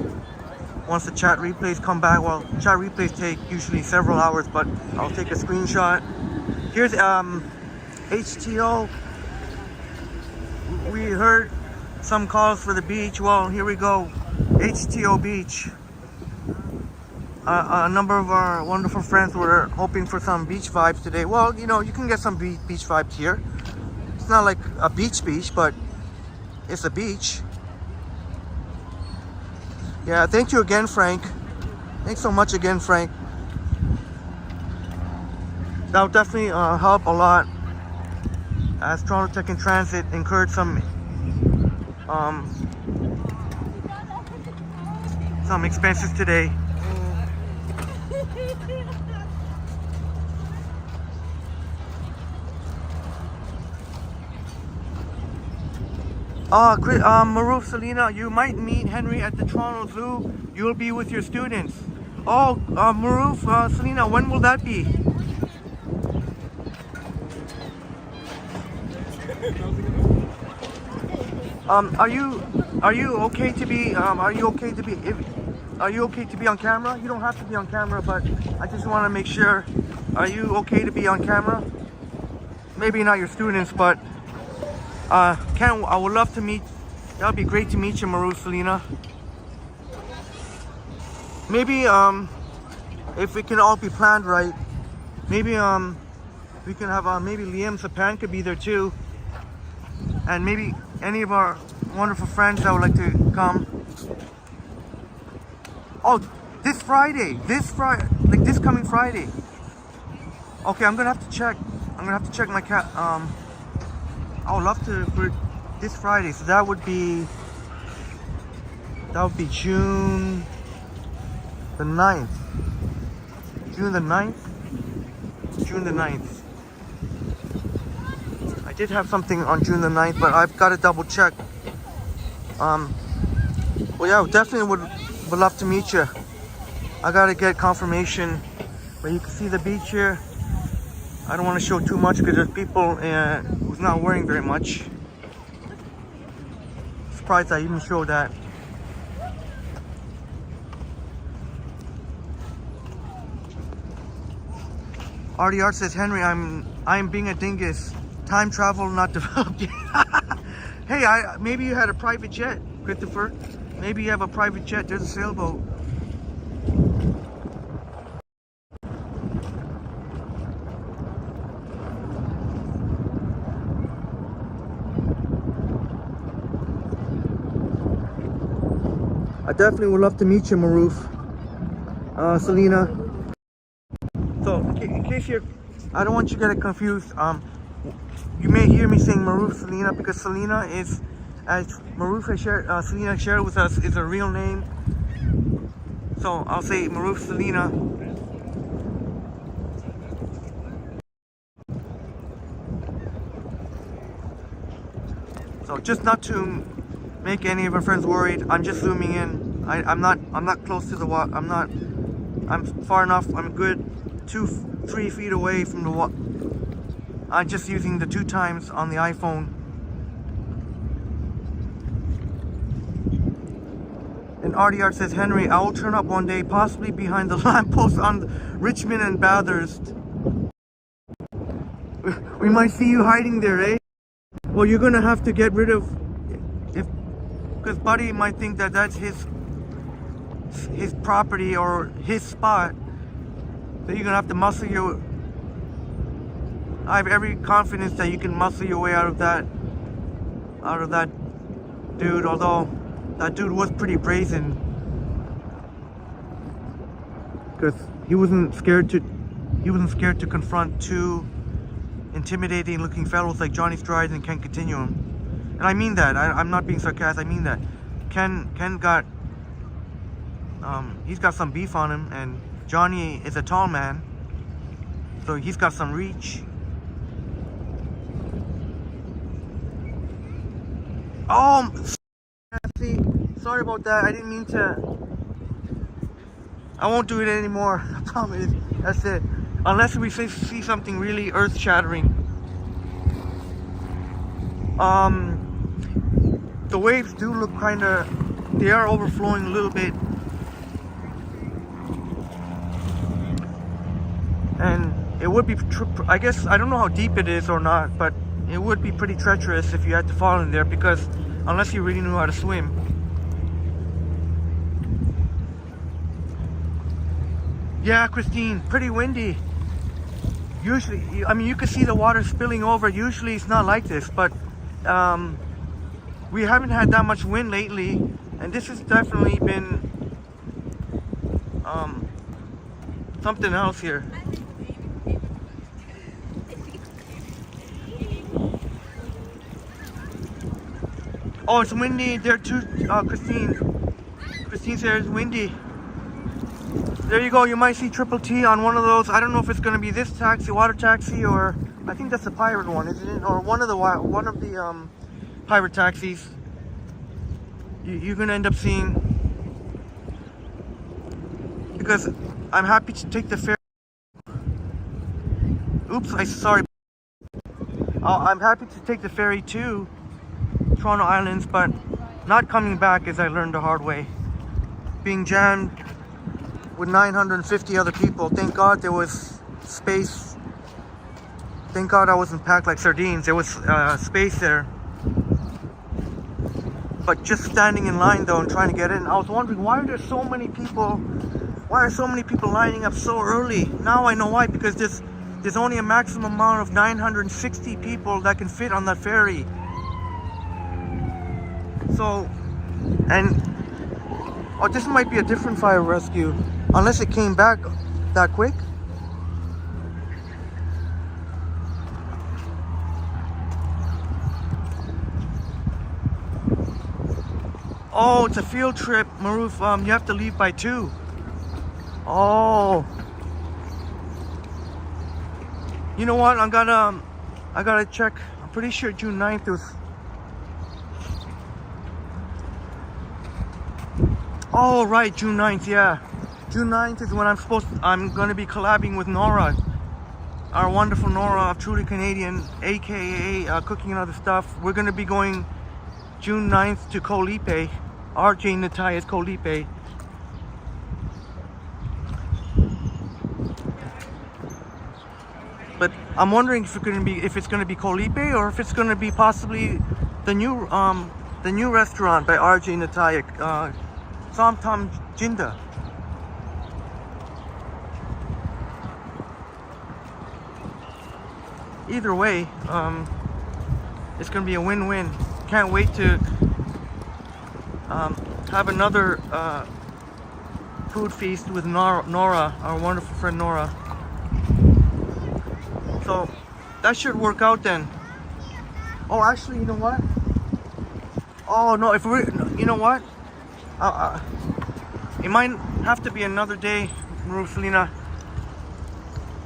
once the chat replays come back. Well, chat replays take usually several hours, but I'll take a screenshot. Here's HTO. We heard some calls for the beach. Well, here we go. HTO Beach. A number of our wonderful friends were hoping for some beach vibes today. Well, you know, you can get some beach vibes here. It's not like a beach, but it's a beach. Yeah, thank you again, Frank. Thanks so much again, Frank. That would definitely help a lot, as Toronto Tech and Transit incurred some expenses today. Maruf, Selena, you might meet Henry at the Toronto Zoo. You'll be with your students. Oh, Maruf, Selena, when will that be? Are you okay to be are you okay to be on camera? You don't have to be on camera, but I just want to make sure. Are you okay to be on camera? Maybe not your students, but I would love to meet. That would be great to meet you, Maru, Selena. Maybe if it can all be planned right, maybe we can have maybe Liam Sapan could be there too, and maybe any of our wonderful friends that would like to come. Oh, this Friday, like this coming Friday. Okay, I'm gonna have to check. I'm gonna have to check my cat. I would love to for this Friday. So that would be June the 9th. June the 9th. June the 9th. I did have something on June the 9th, but I've got to double check. Well, yeah, definitely would love to meet you. I gotta get confirmation, but you can see the beach here. I don't want to show too much because there's people who's not wearing very much. Surprised I even showed that. RDR says, Henry, I'm being a dingus. Time travel not developed yet. Hey, maybe you had a private jet, Christopher. Maybe you have a private jet. There's a sailboat. I definitely would love to meet you, Maruf. Selena. So, in case you're, I don't want you to get confused. You may hear me saying Maruf Selena because Selena is, as Maruf has shared, Selena shared with us, is a real name. So I'll say Maruf Selena. So just not to make any of our friends worried, I'm just zooming in. I'm not close to the water. I'm far enough. I'm good 2-3 feet away from the water. I'm just using the 2 times on the iPhone. And RDR says, Henry, I will turn up one day, possibly behind the lamppost on Richmond and Bathurst. We might see you hiding there, eh? Well, you're gonna have to get rid of, because Buddy might think that that's his property or his spot. So you're gonna have to muscle your. I have every confidence that you can muscle your way out of that dude, although that dude was pretty brazen, because he wasn't scared to confront 2 intimidating looking fellows like Johnny Strides and Ken Continuum. And I mean that. I'm not being sarcastic. I mean that. Ken got he's got some beef on him, and Johnny is a tall man, so he's got some reach. Oh, see, sorry about that. I didn't mean to. I won't do it anymore. I promise. That's it. Unless we see something really earth-shattering. The waves do look kind of. They are overflowing a little bit. it would be, I guess, I don't know how deep it is or not, but it would be pretty treacherous if you had to fall in there, because unless you really knew how to swim. Yeah, Christine, pretty windy. Usually, I mean, you can see the water spilling over. Usually it's not like this, but we haven't had that much wind lately, and this has definitely been something else here. Oh, it's windy there too, Christine. Christine says it's windy. There you go. You might see Triple T on one of those. I don't know if it's going to be this taxi, water taxi, or I think that's the pirate one, isn't it? Or one of the pirate taxis. You're going to end up seeing, because I'm happy to take the ferry. Oops, sorry. I'm happy to take the ferry to Toronto Islands, but not coming back, as I learned the hard way. Being jammed with 950 other people. Thank God there was space. Thank God I wasn't packed like sardines. There was space there. But just standing in line though and trying to get in, I was wondering, why are there so many people? Why are so many people lining up so early? Now I know why, because there's only a maximum amount of 960 people that can fit on that ferry. So, and oh, this might be a different fire rescue, unless it came back that quick. Oh, it's a field trip, Maruf. You have to leave by 2. Oh. You know what? I gotta check. I'm pretty sure June 9th was. Oh, right, June 9th, yeah. June 9th is when I'm gonna be collabing with Nora. Our wonderful Nora of Truly Canadian, aka Cooking and Other Stuff. We're gonna be going June 9th to Koh Lipe. RJ Nataya's Koh Lipe. But I'm wondering if it's gonna be Koh Lipe, or if it's gonna be possibly the new restaurant by RJ Nataya, Som Tam Jinda. Either way, it's gonna be a win-win. Can't wait to have another food feast with Nora, our wonderful friend Nora. So that should work out then. Oh, actually, you know what? Oh no, you know what? It might have to be another day, Rosalina,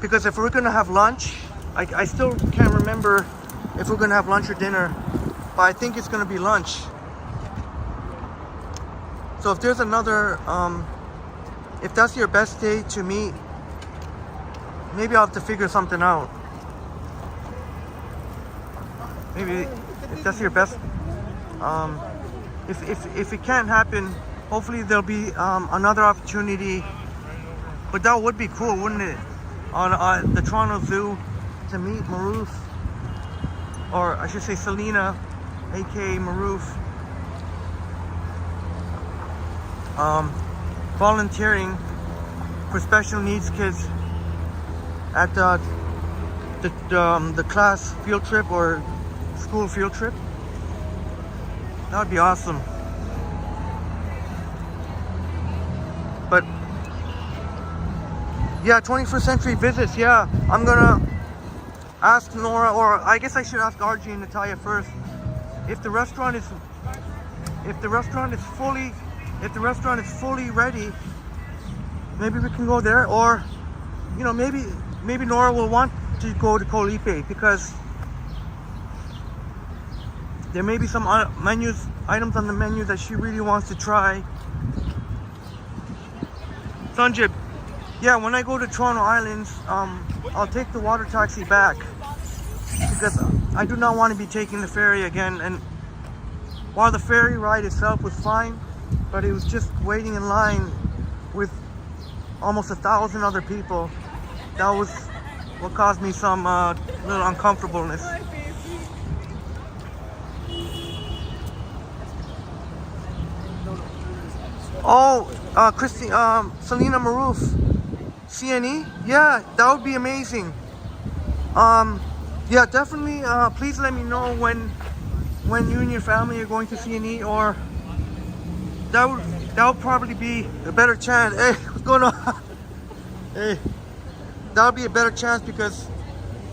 because if we're gonna have lunch, I still can't remember if we're gonna have lunch or dinner, but I think it's gonna be lunch. So if there's another, if that's your best day to meet, maybe I'll have to figure something out. Maybe if that's your best, if it can't happen, hopefully there'll be another opportunity. But that would be cool, wouldn't it? On the Toronto Zoo to meet Maruf, or I should say Selena, aka Maruf, volunteering for special needs kids at the class field trip or school field trip. That would be awesome. But yeah, 21st century visits. Yeah, I'm gonna ask Nora, or I guess I should ask RJ and Natalia first, if the restaurant is fully ready. Maybe we can go there, or you know, maybe Nora will want to go to Koh Lipe, because there may be some items on the menu that she really wants to try. Sanjib, yeah, when I go to Toronto Islands, I'll take the water taxi back, because I do not want to be taking the ferry again. And while the ferry ride itself was fine, but it was just waiting in line with almost 1,000 other people. That was will cause me some little uncomfortableness. Oh, Christine, Selena Maroof, CNE? Yeah, that would be amazing. Yeah, definitely, please let me know when you and your family are going to CNE, or that would probably be a better chance. Hey, what's going on? Hey, that would be a better chance because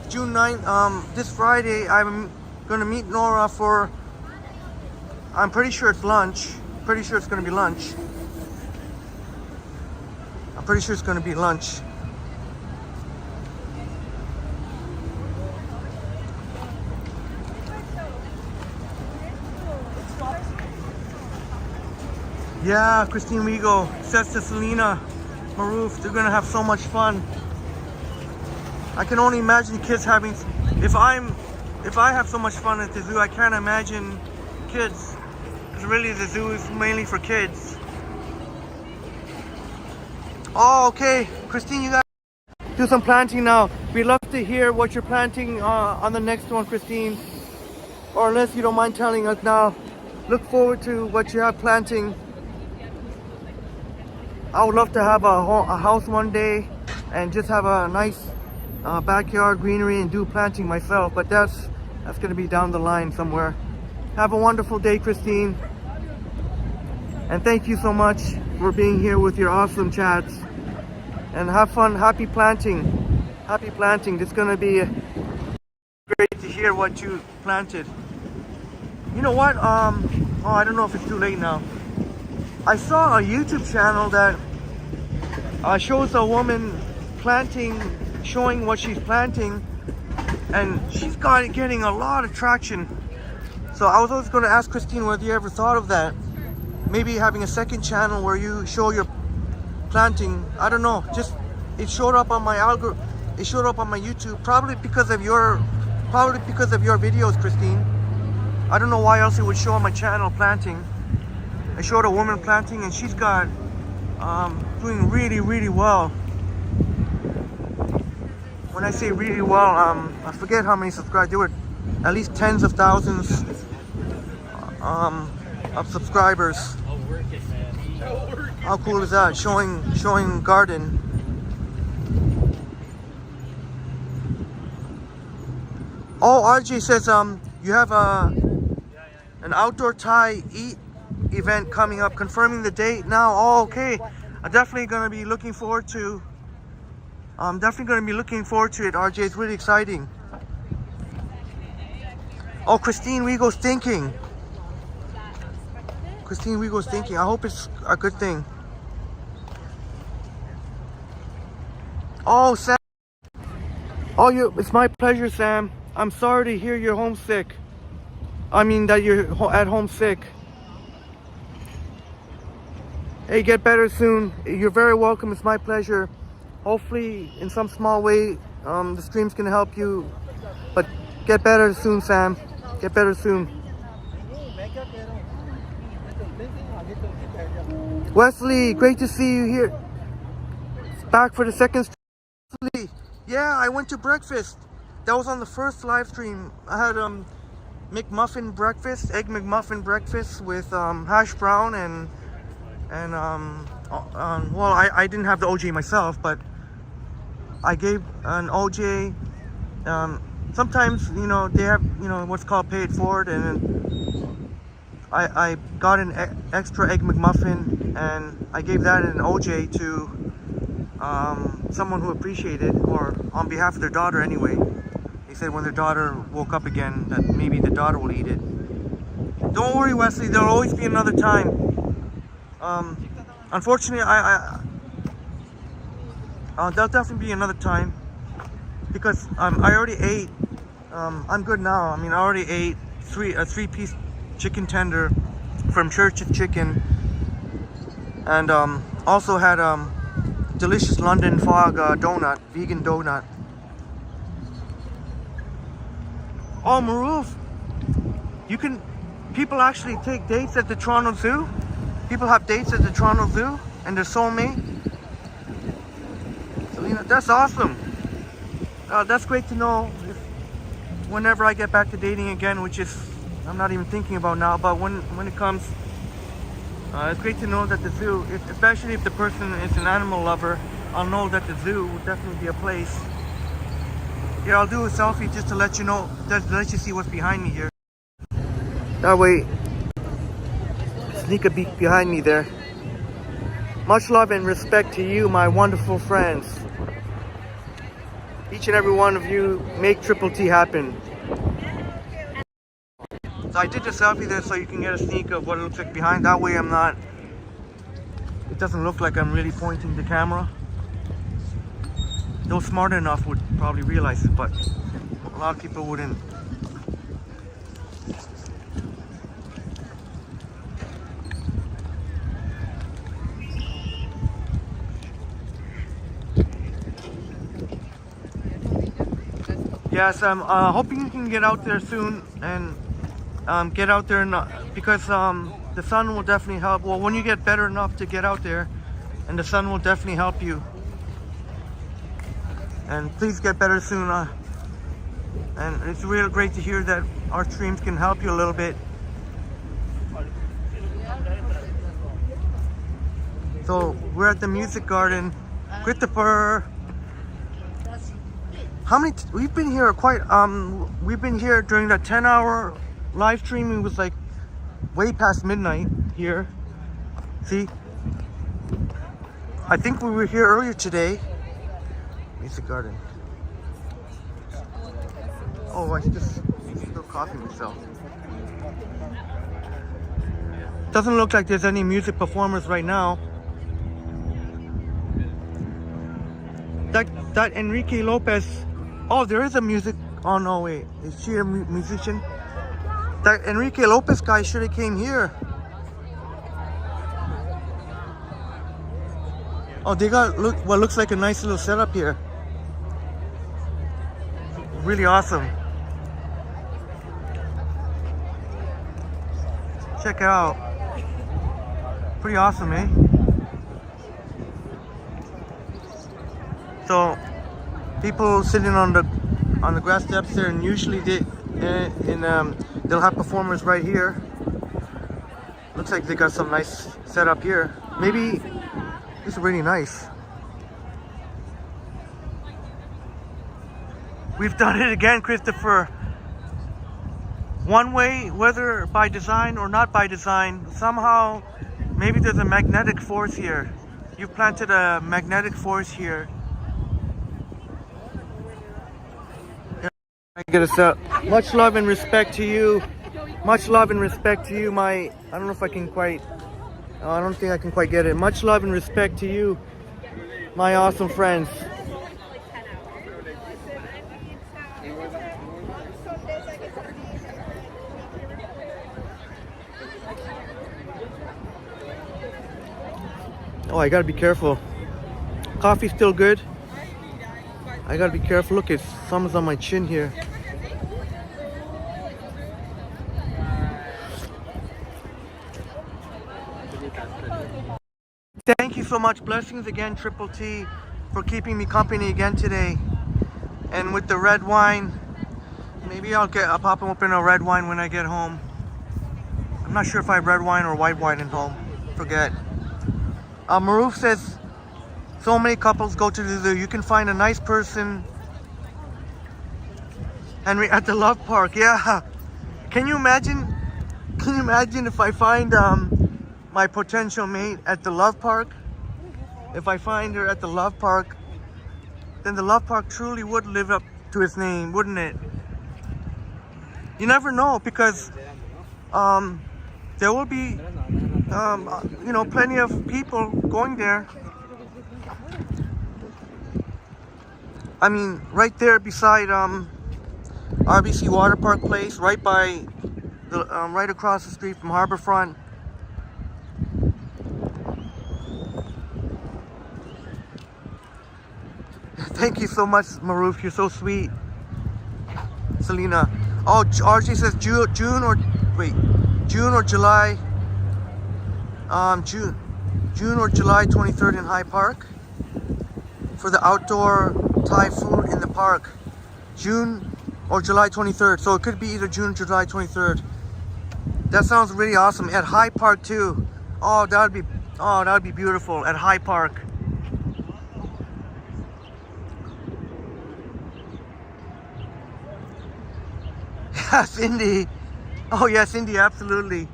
June 9th, this Friday, I'm gonna meet Nora for, I'm pretty sure it's lunch. Pretty sure it's gonna be lunch. I'm pretty sure it's gonna be lunch. Yeah, Christine Rigo says to Selena Maroof, they're gonna have so much fun. I can only imagine kids having, if I have so much fun at the zoo, I can't imagine kids. Because really the zoo is mainly for kids. Oh, okay. Christine, you gotta do some planting now. We'd love to hear what you're planting on the next one, Christine. Or unless you don't mind telling us now. Look forward to what you have planting. I would love to have a house one day and just have a nice backyard greenery and do planting myself, but that's going to be down the line somewhere. Have a wonderful day, Christine, and thank you so much for being here with your awesome chats, and have fun. Happy planting. It's going to be great to hear what you planted. You know what, oh, I don't know if it's too late now. I saw a YouTube channel that shows a woman planting, showing what she's planting, and she's getting a lot of traction. So I was always going to ask Christine whether you ever thought of that. Maybe having a second channel where you show your planting. I don't know. Just it showed up on my algorithm. It showed up on my YouTube, probably because of your videos, Christine. I don't know why else it would show on my channel planting. I showed a woman planting, and she's got doing really well. When I say really well, I forget how many subscribers. There were at least tens of thousands of subscribers. How cool is that? Showing garden. Oh, RJ says you have an outdoor Thai eat event coming up, confirming the date now. Oh, okay. I'm definitely going to be looking forward to it, RJ. It's really exciting. Oh, Christine Rigo's thinking. I hope it's a good thing. Oh, Sam. Oh, it's my pleasure, Sam. I'm sorry to hear you're homesick. I mean that you're at home sick. Hey, get better soon. You're very welcome. It's my pleasure. Hopefully, in some small way, the stream's gonna help you. But get better soon, Sam. Get better soon. Wesley, great to see you here. Back for the second stream. Yeah, I went to breakfast. That was on the first live stream. I had McMuffin breakfast, egg McMuffin breakfast with hash brown and well, I didn't have the OJ myself, but I gave an OJ. Sometimes, you know, they have, you know, what's called pay it forward, and I got an extra egg McMuffin, and I gave that in an OJ to someone who appreciated, or on behalf of their daughter anyway. They said when their daughter woke up again that maybe the daughter will eat it. Don't worry, Wesley, there'll always be another time. Unfortunately, there'll definitely be another time, because I already ate. I'm good now. I mean, I already ate a three-piece chicken tender from Church's Chicken, and also had delicious London Fog donut, vegan donut. Oh, Maroof, people actually take dates at the Toronto Zoo. People have dates at the Toronto Zoo and their soulmate. Selena, that's awesome. That's great to know. Whenever I get back to dating again, which is I'm not even thinking about now, but when it comes, it's great to know that the zoo, especially if the person is an animal lover, I'll know that the zoo will definitely be a place. Here, I'll do a selfie just to let you know, just to let you see what's behind me here. That way, sneak a peek behind me there. Much love and respect to you, my wonderful friends. Each and every one of you make Triple T happen. So I did the selfie there so you can get a sneak of what it looks like behind. That way it doesn't look like I'm really pointing the camera. Those smart enough would probably realize it, but a lot of people wouldn't. Yes, I'm hoping you can get out there soon and get out there because the sun will definitely help. Well, when you get better enough to get out there, and the sun will definitely help you. And please get better soon. And it's really great to hear that our streams can help you a little bit. So we're at the Music Garden. Christopher. How many? We've been here quite. We've been here during that 10-hour live stream. It was like way past midnight here. See, I think we were here earlier today. Music Garden. Oh, I just spilled coffee myself. Doesn't look like there's any music performers right now. That Enrique Lopez. Oh, there is a music. Oh no, wait. Is she a musician? That Enrique Lopez guy should have came here. Oh, they got what looks like a nice little setup here. Really awesome. Check it out. Pretty awesome, eh? So people sitting on the grass steps there, and usually they'll have performers right here. Looks like they got some nice setup here. Maybe this is really nice. We've done it again, Christopher. One way, whether by design or not by design, somehow maybe there's a magnetic force here. You've planted a magnetic force here. I get us up. Much love and respect to you. Much love and respect to you, I don't know if I can quite, I don't think I can quite get it. Much love and respect to you, my awesome friends. Oh, I gotta be careful. Coffee's still good. I gotta be careful. Look, someone's on my chin here. Thank you so much. Blessings again, Triple T, for keeping me company again today. And with the red wine, maybe I'll pop open a red wine when I get home. I'm not sure if I have red wine or white wine at home. Forget. Maruf says, so many couples go to the zoo. You can find a nice person, Henry, at the Love Park. Yeah. Can you imagine? Can you imagine if I find my potential mate at the Love Park? If I find her at the Love Park, then the Love Park truly would live up to its name, wouldn't it? You never know, because there will be plenty of people going there. I mean, right there beside RBC Water Park Place, right by the right across the street from Harborfront. Thank you so much, Maruf. You're so sweet. Selena. Oh, RJ says June or July. June or July 23rd in High Park for the outdoor Thai food in the park. June or July 23rd. So it could be either June or July 23rd. That sounds really awesome. At High Park too. Oh, that would be beautiful at High Park. Yeah, Cindy. Oh yeah, Cindy, absolutely.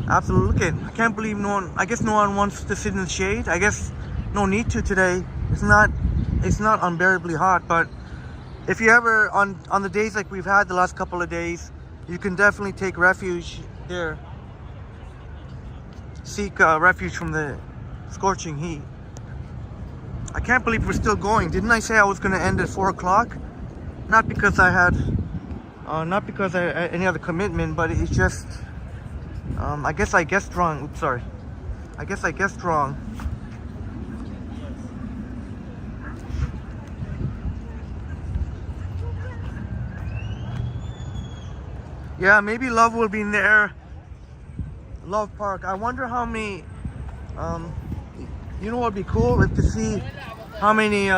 Absolutely. Look at, I can't believe no one, I guess no one wants to sit in the shade. I guess no need to today. It's not unbearably hot, but if you ever, on the days like we've had the last couple of days, you can definitely take refuge there. Seek refuge from the scorching heat. I can't believe we're still going. Didn't I say I was going to end at 4 o'clock? Not because I had any other commitment, but it's just, I guess I guessed wrong. Oops, sorry. I guess I guessed wrong. Yeah, maybe Love will be in there. Love Park. I wonder how many, you know what would be cool? Is to see how many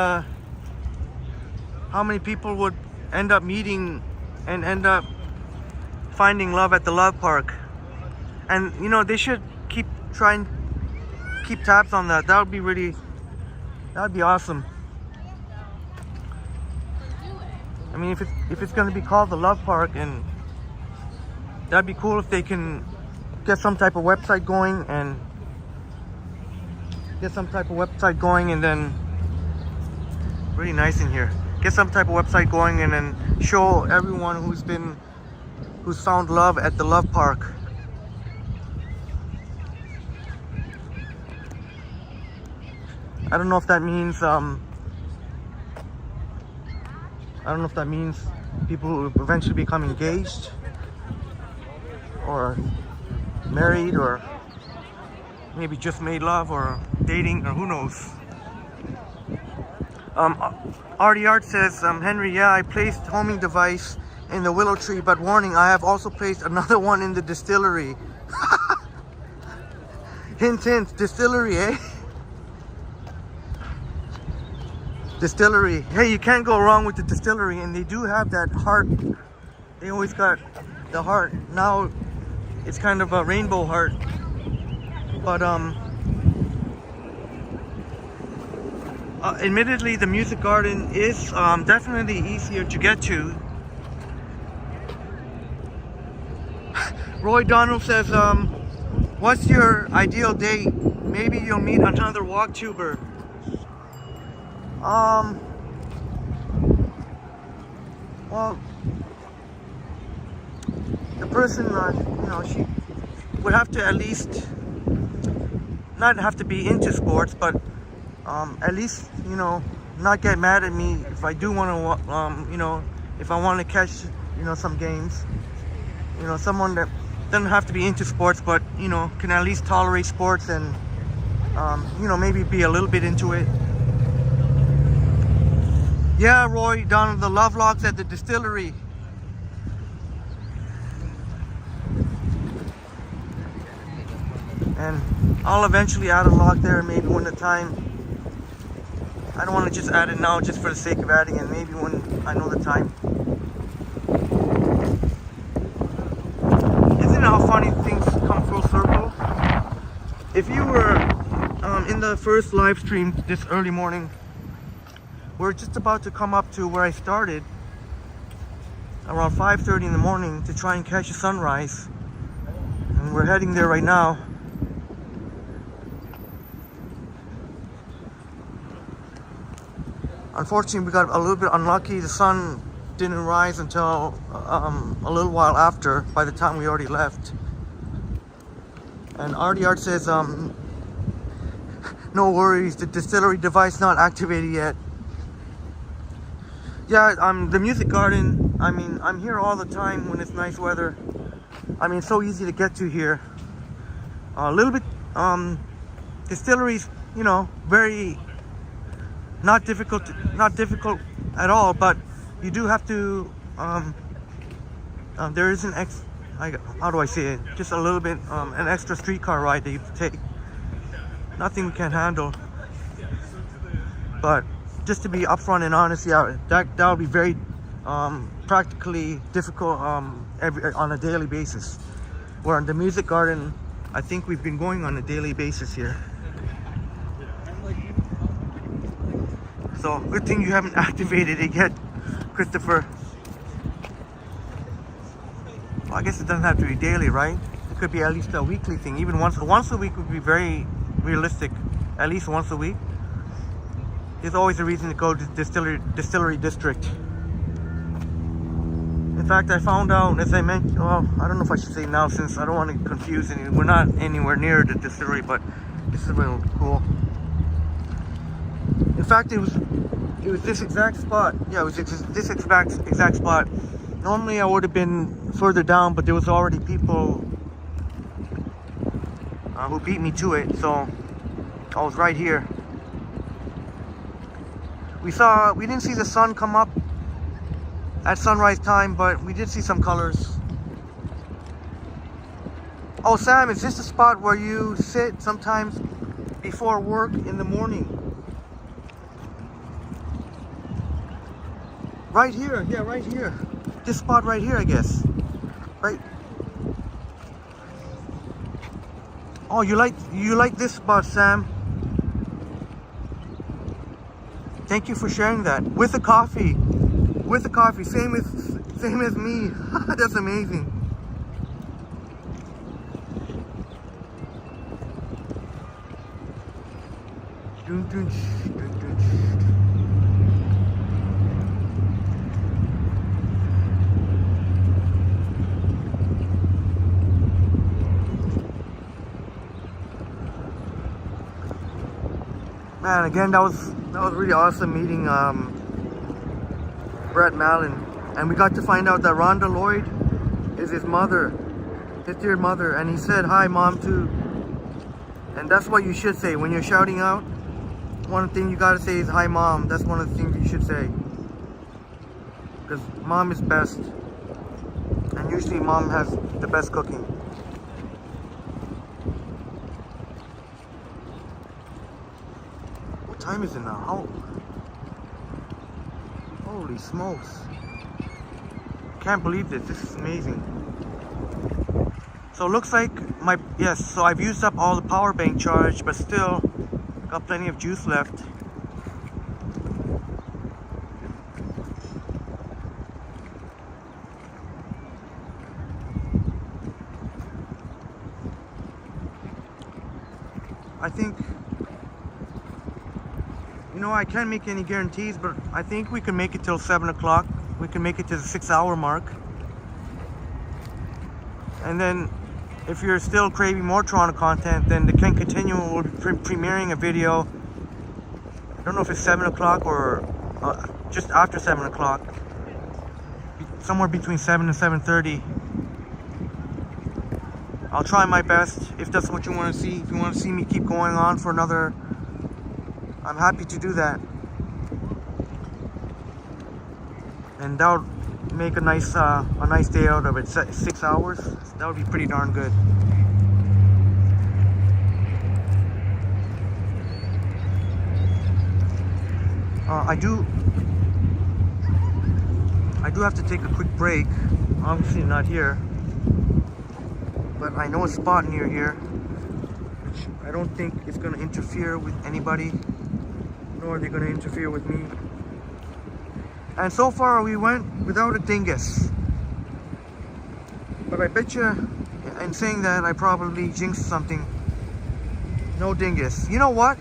people would end up meeting and end up finding love at the Love Park. And you know, they should keep tabs on that. That would be awesome. I mean, if it's going to be called the Love Park, and that'd be cool if they can get some type of website going and then really nice in here. Get some type of website going and then show everyone who's found love at the Love Park. I don't know if that means people who eventually become engaged or married, or maybe just made love or dating, or who knows. Artie Art says, Henry, yeah, I placed homing device in the willow tree, but warning, I have also placed another one in the distillery. Hint, hint, distillery, eh? Distillery. Hey, you can't go wrong with the distillery, and they do have that heart. They always got the heart. Now it's kind of a rainbow heart, but admittedly the music garden is definitely easier to get to. Roy Donald says, what's your ideal date? Maybe you'll meet another walktuber. Well, the person, you know, she would have to at least not have to be into sports, but at least, you know, not get mad at me if I do want to, you know, if I want to catch, you know, some games. You know, someone that doesn't have to be into sports, but, you know, can at least tolerate sports and, you know, maybe be a little bit into it. Yeah, Roy, down the love logs at the distillery. And I'll eventually add a log there, maybe when the time. I don't want to just add it now just for the sake of adding it, maybe when I know the time. Isn't it how funny things come full circle? If you were in the first live stream this early morning, we're just about to come up to where I started around 5:30 in the morning to try and catch a sunrise, and we're heading there right now. Unfortunately, we got a little bit unlucky. The sun didn't rise until a little while after, by the time we already left. And Artie Art says, no worries, the distillery device not activated yet. Yeah, the music garden, I mean, I'm here all the time when it's nice weather. I mean, it's so easy to get to here. A little bit, distilleries, you know, very not difficult at all, but you do have to, there is how do I say it? Just a little bit, an extra streetcar ride that you have to take. Nothing we can't handle. But just to be upfront and honest, yeah, that would be very practically difficult on a daily basis. Where in the music garden, I think we've been going on a daily basis here. So good thing you haven't activated it yet, Christopher. Well, I guess it doesn't have to be daily, right? It could be at least a weekly thing. Even once a week would be very realistic. At least once a week. There's always a reason to go to distillery district. In fact, I found out, as I mentioned, well, I don't know if I should say now since I don't want to confuse anyone. We're not anywhere near the distillery, but this is really cool. In fact, it was this exact spot. Yeah, it was this exact spot. Normally I would have been further down, but there was already people who beat me to it, so I was right here. We didn't see the sun come up at sunrise time, but we did see some colors. Oh, Sam, is this the spot where you sit sometimes before work in the morning? Right here, yeah, right here. This spot right here, I guess. Right. Oh, you like this spot, Sam? Thank you for sharing that. With the coffee. With the coffee. Same as me. That's amazing. Man, again, that was really awesome meeting Brett Mallon, and we got to find out that Rhonda Lloyd is his mother, his dear mother, and he said hi, Mom, too. And that's what you should say when you're shouting out. One thing you gotta say is hi, Mom. That's one of the things you should say, because Mom is best, and usually Mom has the best cooking. What time is it now? Oh, holy smokes. Can't believe this. This is amazing. So it looks like so I've used up all the power bank charge, but still got plenty of juice left. I think, I can't make any guarantees, but I think we can make it till 7 o'clock. We can make it to the 6-hour mark. And then if you're still craving more Toronto content, then the Can Continue will be premiering a video. I don't know if it's 7 o'clock or just after 7 o'clock. Somewhere between 7 and 7:30. I'll try my best if that's what you want to see. If you want to see me keep going on for another, I'm happy to do that. And that would make a nice day out of it. 6 hours, that would be pretty darn good. I do have to take a quick break. Obviously not here, but I know a spot near here which I don't think is going to interfere with anybody, nor are they going to interfere with me. And so far we went without a dingus. But I bet you, in saying that, I probably jinxed something. No dingus. You know what?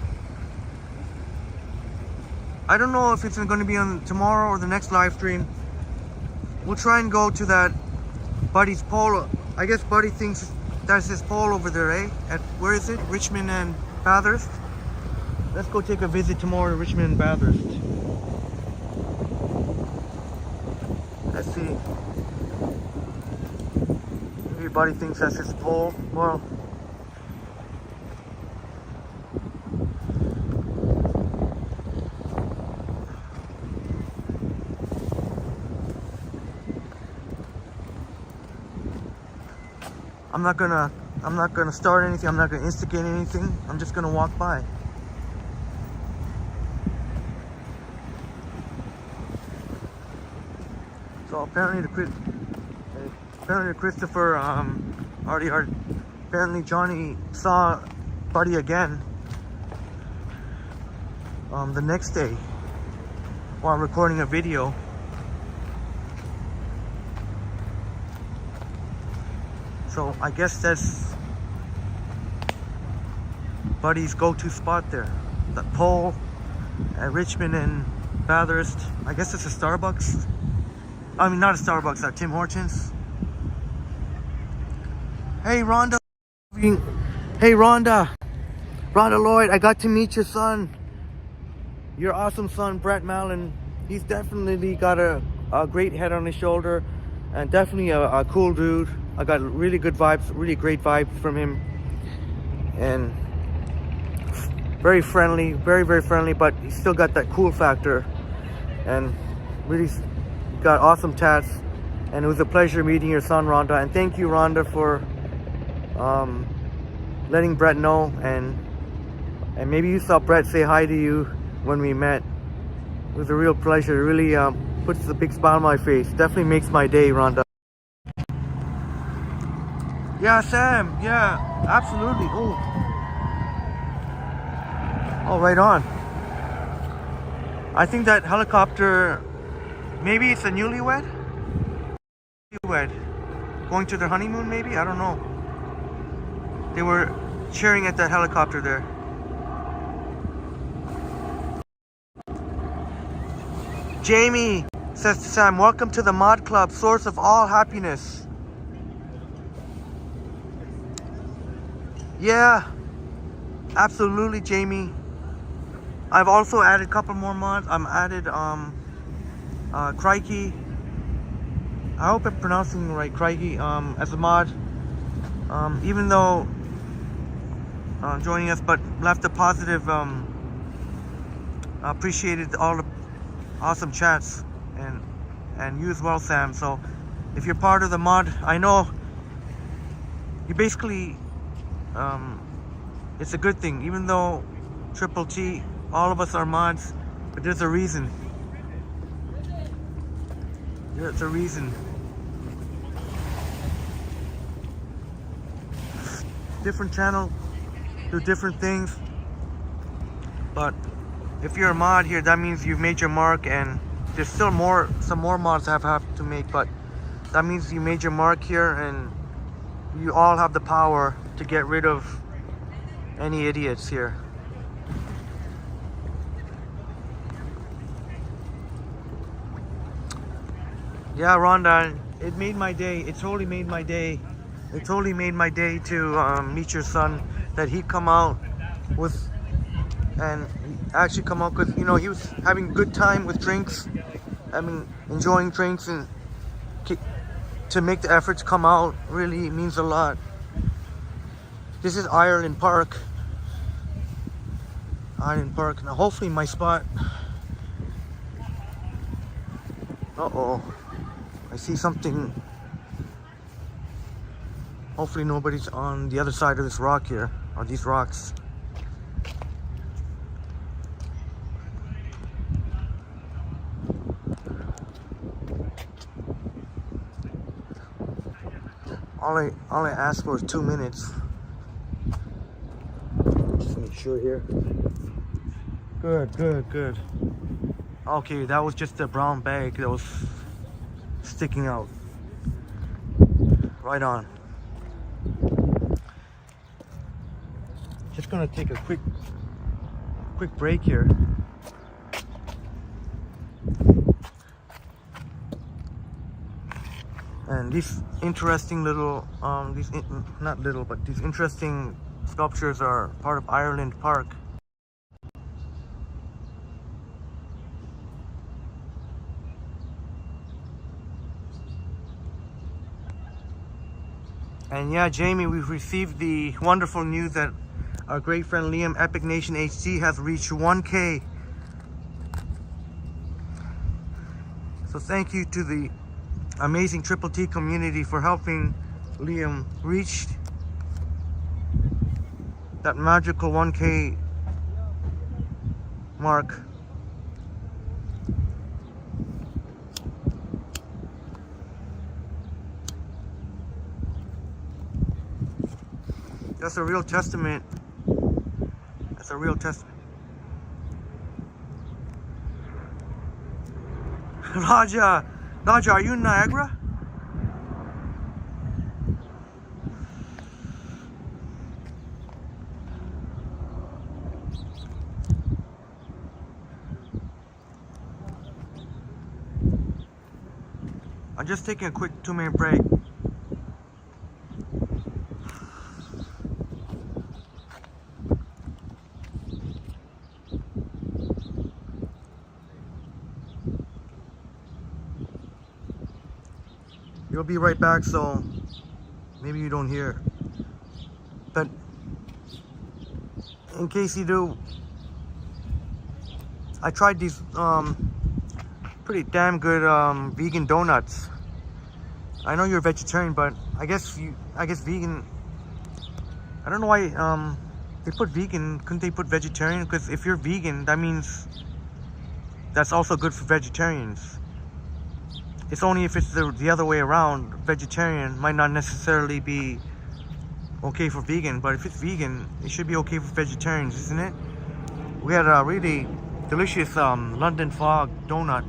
I don't know if it's going to be on tomorrow or the next live stream. We'll try and go to that Buddy's pole. I guess Buddy thinks that's his pole over there, eh? At, where is it? Richmond and Bathurst? Let's go take a visit tomorrow to Richmond and Bathurst. Let's see. Everybody thinks that's his pole. Well, I'm not gonna start anything. I'm not gonna instigate anything. I'm just gonna walk by. So apparently Christopher apparently Johnny saw Buddy again the next day while recording a video. So I guess that's Buddy's go-to spot there. The pole at Richmond and Bathurst. I guess it's a Starbucks. I mean, not a Starbucks, at Tim Hortons. Hey, Rhonda. Hey, Rhonda. Rhonda Lloyd, I got to meet your son. Your awesome son, Brett Mallon. He's definitely got a great head on his shoulder and definitely a cool dude. I got really good vibes, really great vibes from him. And very friendly, very, very friendly, but he's still got that cool factor. And really got awesome tats. And it was a pleasure meeting your son, Rhonda. And thank you, Rhonda, for letting Brett know. And maybe you saw Brett say hi to you when we met. It was a real pleasure. It really puts a big smile on my face. Definitely makes my day, Rhonda. Yeah, Sam. Yeah, absolutely. Oh, right on. I think that helicopter, maybe it's a newlywed? Going to their honeymoon, maybe? I don't know. They were cheering at that helicopter there. Jamie says to Sam, welcome to the Mod Club, source of all happiness. Yeah, absolutely, Jamie. I've also added a couple more mods. I'm added Crikey. I hope I'm pronouncing it right, Crikey, as a mod. Even though joining us, but left a positive, appreciated all the awesome chats, and you as well, Sam. So if you're part of the mod, I know you basically, it's a good thing, even though Triple T, all of us are mods, but there's a reason. There's a reason. Different channel, do different things, but if you're a mod here, that means you've made your mark, and there's still some more mods I have to make, but that means you made your mark here, and you all have the power to get rid of any idiots here. Yeah, Rhonda, it made my day. It totally made my day. It totally made my day to meet your son, that he'd come out with, and actually come out, because, you know, he was having a good time with drinks. I mean, enjoying drinks, and to make the effort to come out really means a lot. This is Ireland Park. Ireland Park. Now, hopefully my spot. Uh-oh. I see something. Hopefully nobody's on the other side of this rock here, or these rocks. All I asked for is 2 minutes. Just make sure here. Good. Okay, that was just a brown bag that was sticking out. Right on. Just gonna take a quick break here. And these interesting little, not little, but these interesting sculptures are part of Ireland Park. And yeah, Jamie, we've received the wonderful news that our great friend Liam, Epic Nation HD, has reached 1K. So thank you to the amazing Triple T community for helping Liam reach that magical 1K mark. That's a real testament. That's a real testament. Raja, are you in Niagara? I'm just taking a quick 2-minute break. You'll be right back, so maybe you don't hear. But in case you do, I tried these pretty damn good vegan donuts. I know you're a vegetarian, but I guess vegan. I don't know why they put vegan. Couldn't they put vegetarian? Because if you're vegan, that means that's also good for vegetarians. It's only if it's the other way around. Vegetarian might not necessarily be okay for vegan, but if it's vegan, it should be okay for vegetarians, isn't it? We had a really delicious London fog donut.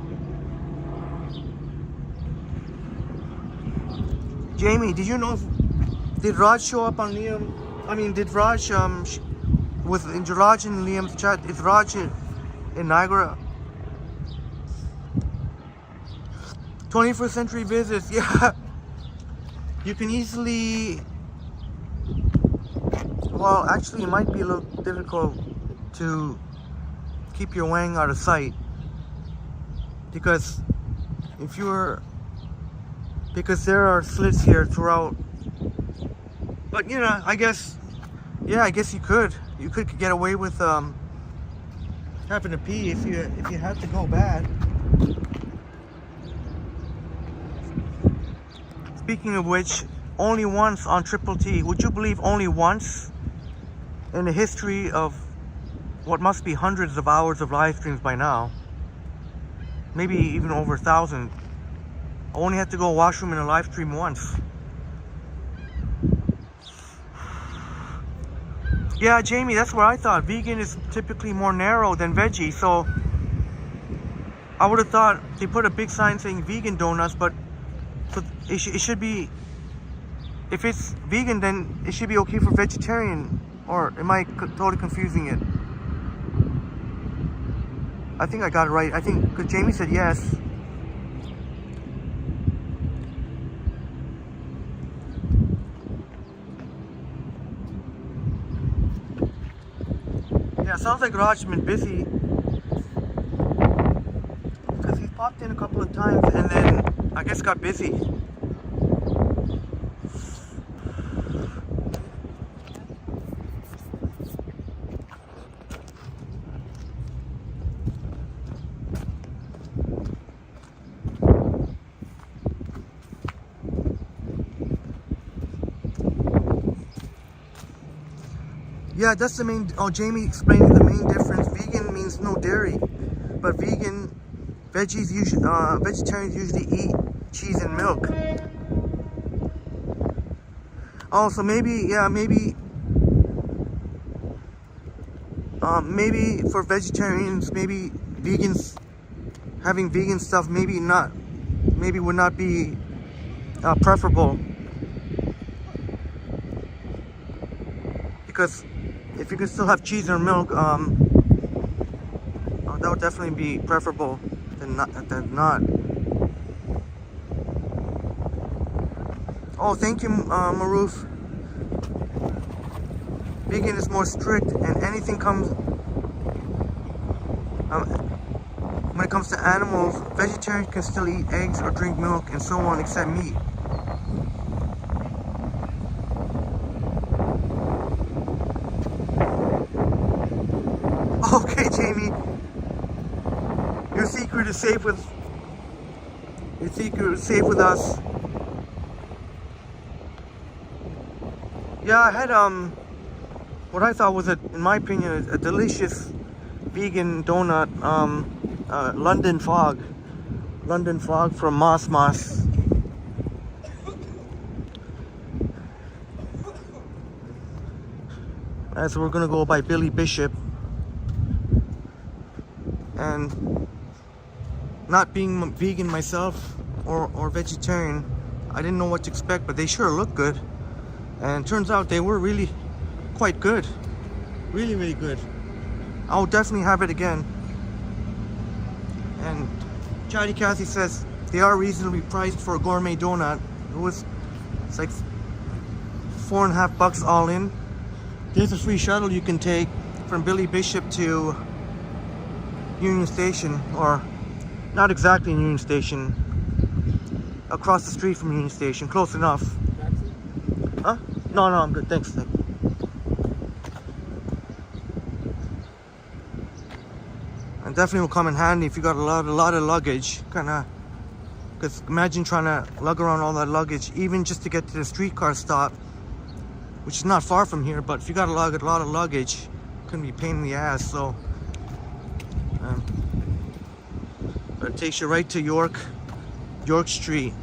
Jamie, did you know? Did Raj show up on Liam? I mean, did Raj with Raj and Liam's chat? Is Raj in Niagara? 21st century visits, yeah. You can easily. Well, actually, it might be a little difficult to keep your wang out of sight because there are slits here throughout. But you know, I guess you could get away with having to pee if you had to go bad. Speaking of which, only once on Triple T. Would you believe only once in the history of what must be hundreds of hours of live streams by now, maybe even over 1,000, I only had to go washroom in a live stream once. Yeah, Jamie, that's what I thought. Vegan is typically more narrow than veggie, so I would have thought they put a big sign saying vegan donuts, but it should be, if it's vegan, then it should be okay for vegetarian. Or am I totally confusing it? I think I got it right. I think, because Jamie said yes. Yeah, sounds like Raj's been busy, because he's popped in a couple of times and then I guess got busy. Yeah, that's the main. Oh, Jamie explained the main difference. Vegan means no dairy, but veggies usually, vegetarians usually eat cheese and milk. Oh, so maybe for vegetarians, maybe vegans having vegan stuff maybe would not be preferable, because if you can still have cheese or milk, that would definitely be preferable than not. Oh, thank you, Maruf. Vegan is more strict, and anything comes when it comes to animals. Vegetarians can still eat eggs or drink milk and so on, except meat. Okay, Jamie. Your secret is safe with us. Yeah, I had what I thought was in my opinion, a delicious vegan donut, London fog from Moss. So we're gonna go by Billy Bishop. And not being vegan myself or vegetarian, I didn't know what to expect, but they sure look good. And turns out they were really quite good. Really, really good. I'll definitely have it again. And Chatty Cathy says they are reasonably priced for a gourmet donut. It's like $4.50 all in. There's a free shuttle you can take from Billy Bishop to Union Station, or not exactly Union Station, across the street from Union Station, close enough. Huh? No, I'm good, thanks. And definitely will come in handy if you got a lot of luggage, kinda, because imagine trying to lug around all that luggage, even just to get to the streetcar stop, which is not far from here, but if you got a lot of luggage, it can be a pain in the ass. So but it takes you right to York Street,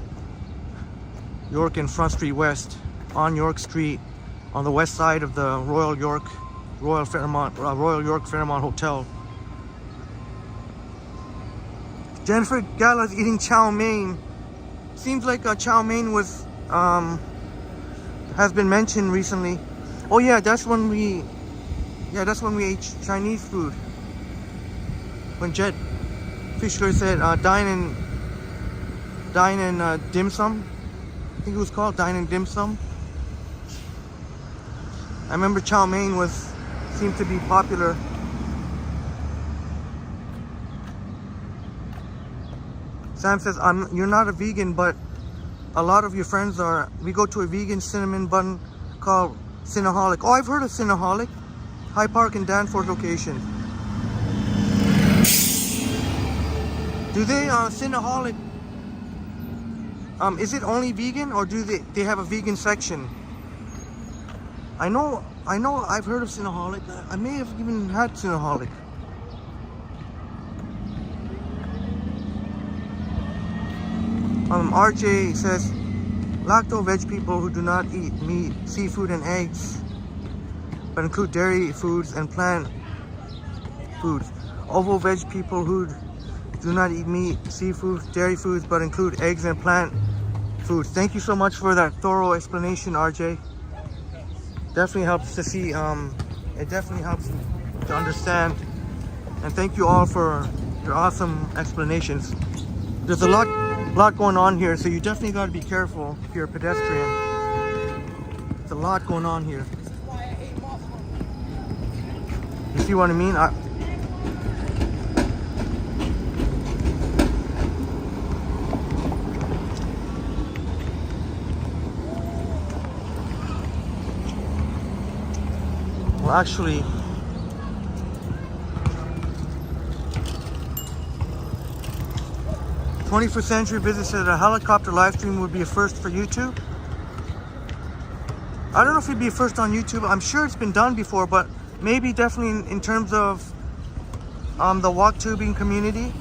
York and Front Street West, on York Street, on the west side of the Royal York Fairmont Hotel. Jennifer Gala's eating chow mein. Seems like chow mein was has been mentioned recently. Oh yeah, that's when we ate Chinese food. When Jet Fischler said dine in dim sum. I think it was called dine in dim sum. I remember chow mein seemed to be popular. Sam says, you're not a vegan, but a lot of your friends are. We go to a vegan cinnamon bun called Cinnaholic. Oh, I've heard of Cinnaholic. High Park and Danforth location. Do they, Cinnaholic, is it only vegan, or do they have a vegan section? I know I've heard of Cinnaholic. I may have even had Cinnaholic. RJ says, lacto-veg people who do not eat meat, seafood, and eggs, but include dairy foods and plant foods. Ovo-veg people who do not eat meat, seafood, dairy foods, but include eggs and plant foods. Thank you so much for that thorough explanation, RJ. Definitely helps to see, it definitely helps to understand. And thank you all for your awesome explanations. There's a lot going on here, so you definitely got to be careful if you're a pedestrian. There's a lot going on here. You see what I mean? Well, actually, "21st Century Business said a helicopter live stream would be a first for YouTube." I don't know if it'd be a first on YouTube. I'm sure it's been done before, but maybe definitely in terms of the walk tubing community.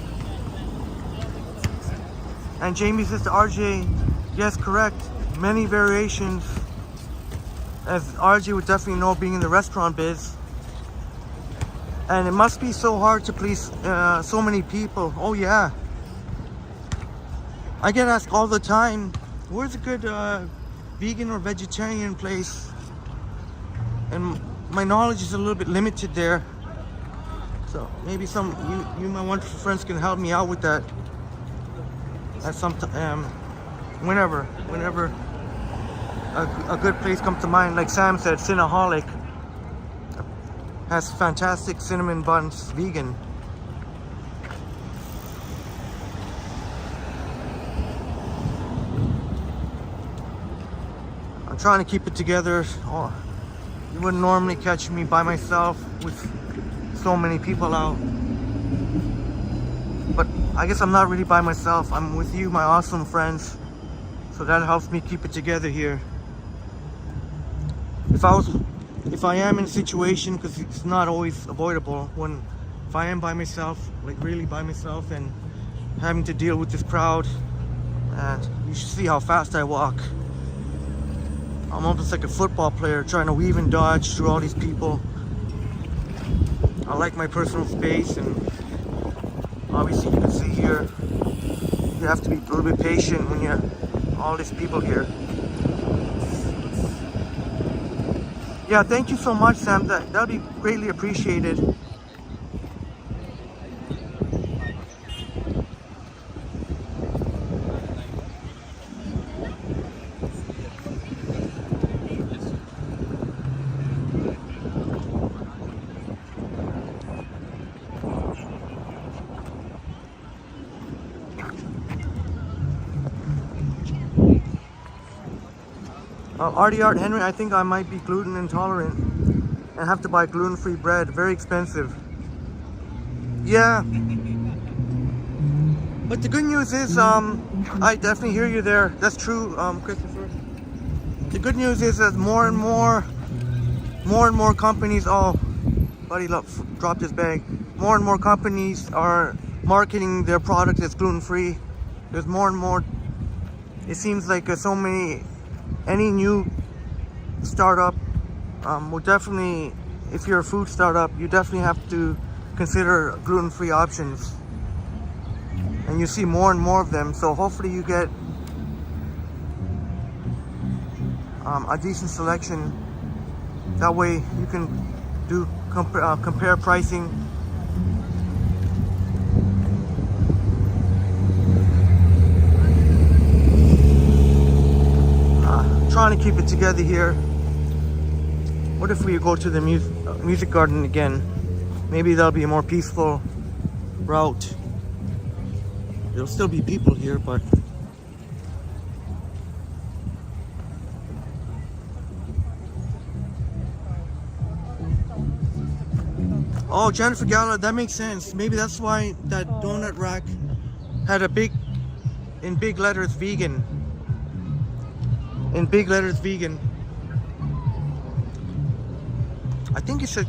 And Jamie says to RJ, yes, correct. Many variations, as RJ would definitely know, being in the restaurant biz. And it must be so hard to please so many people. Oh yeah. I get asked all the time, where's a good vegan or vegetarian place? And my knowledge is a little bit limited there. So maybe you my wonderful friends can help me out with that. At some time, whenever a good place comes to mind. Like Sam said, Cinnaholic has fantastic cinnamon buns, vegan. I'm trying to keep it together. Oh, you wouldn't normally catch me by myself with so many people out. But I guess I'm not really by myself. I'm with you, my awesome friends. So that helps me keep it together here. If I am in a situation, because it's not always avoidable, if I am by myself, like really by myself, and having to deal with this crowd, and you should see how fast I walk. I'm almost like a football player trying to weave and dodge through all these people. I like my personal space, and obviously you can see here, you have to be a little bit patient when you have all these people here. Yeah, thank you so much, Sam. That'll be greatly appreciated. Artie Art Henry, I think I might be gluten intolerant and have to buy gluten-free bread. Very expensive. Yeah. But the good news is, I definitely hear you there. That's true, Christopher. The good news is that more and more companies, oh, buddy dropped his bag. More and more companies are marketing their product as gluten-free. There's more and more, it seems like so many, any new startup will definitely, if you're a food startup, you definitely have to consider gluten-free options. And you see more and more of them, so hopefully you get a decent selection. That way you can do compare pricing. Trying to keep it together here. What if we go to the music garden again? Maybe that'll be a more peaceful route. There'll still be people here, but oh, Jennifer Gala, that makes sense. Maybe that's why that donut rack had in big letters, vegan. In big letters, vegan. I think it said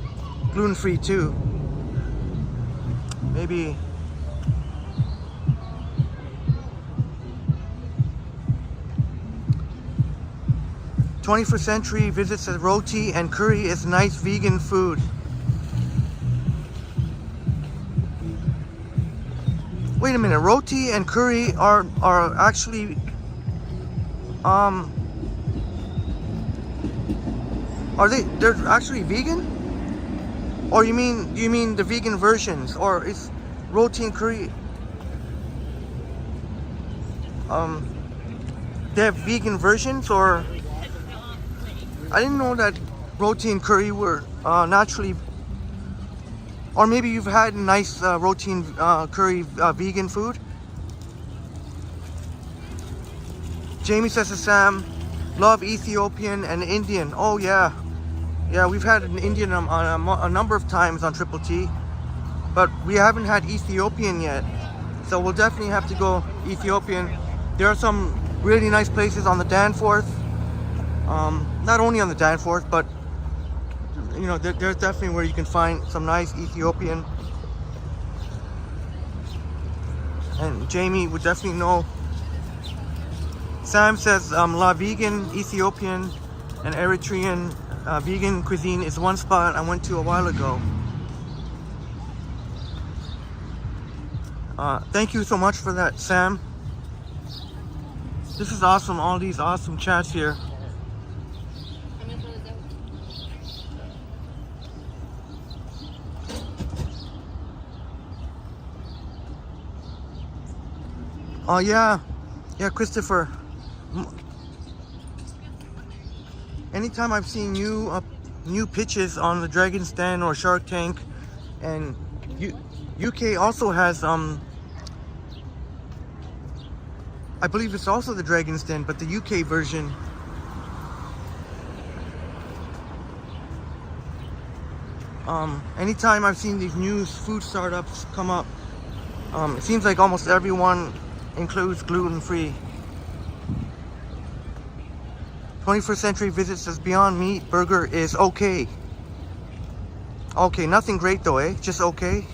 gluten-free too. Maybe. "21st Century visits that roti and curry is nice vegan food." Wait a minute, roti and curry are actually they're actually vegan? Or do you mean the vegan versions, or is roti and curry they have vegan versions? Or I didn't know that roti and curry were naturally, or maybe you've had nice roti and curry vegan food. Jamie says to Sam, love Ethiopian and Indian. Oh yeah. Yeah, we've had an Indian a number of times on Triple T, but we haven't had Ethiopian yet. So we'll definitely have to go Ethiopian. There are some really nice places on the Danforth. Not only on the Danforth, but you know, there's definitely where you can find some nice Ethiopian. And Jamie would definitely know. Sam says La Vegan, Ethiopian, and Eritrean vegan cuisine is one spot I went to a while ago. Thank you so much for that, Sam. This is awesome, all these awesome chats here. Oh yeah, Christopher. Anytime I've seen new pitches on the Dragon's Den or Shark Tank, and UK also has I believe it's also the Dragon's Den, but the UK version. Anytime I've seen these new food startups come up, it seems like almost everyone includes gluten-free. 21st Century Visit says Beyond Meat burger is okay. Okay, nothing great though, eh? Just okay.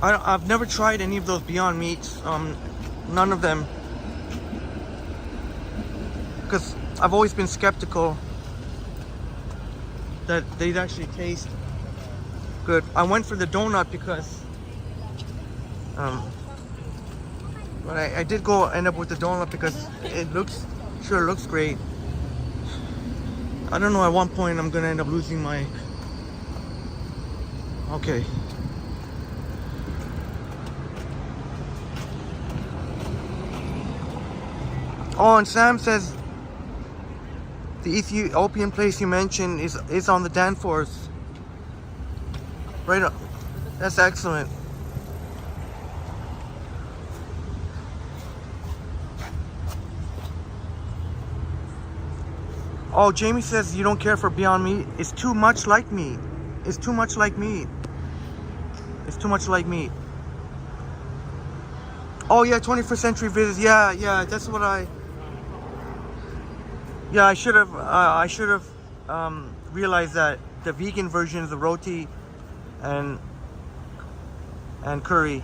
I've never tried any of those Beyond Meats. None of them. because I've always been skeptical that they'd actually taste good. I went for the donut because but I did end up with the donut because it sure looks great. I don't know, at one point I'm gonna end up losing my... Okay. Oh, and Sam says the Ethiopian place you mentioned is on the Danforth. Right up. That's excellent. Oh, Jamie says you don't care for Beyond Meat. It's too much like meat. It's too much like meat. It's too much like meat. Oh yeah, 21st Century Visits. Yeah, that's what I... Yeah, I should have realized that the vegan version is the roti and curry.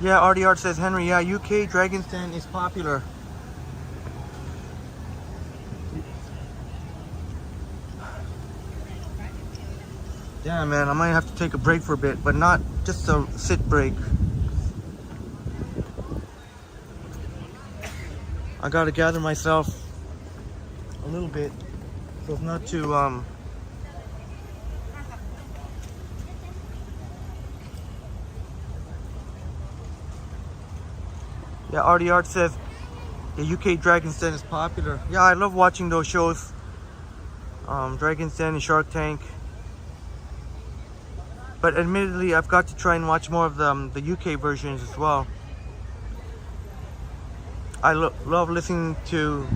Yeah, Artie Art says, Henry, yeah, UK Dragon's Den is popular. Yeah, man, I might have to take a break for a bit, but not just a sit break. I gotta gather myself a little bit so as not to Yeah, Artie Art says the UK Dragon's Den is popular. Yeah, I love watching those shows. Dragon's Den and Shark Tank. But admittedly, I've got to try and watch more of the UK versions as well. I love listening to,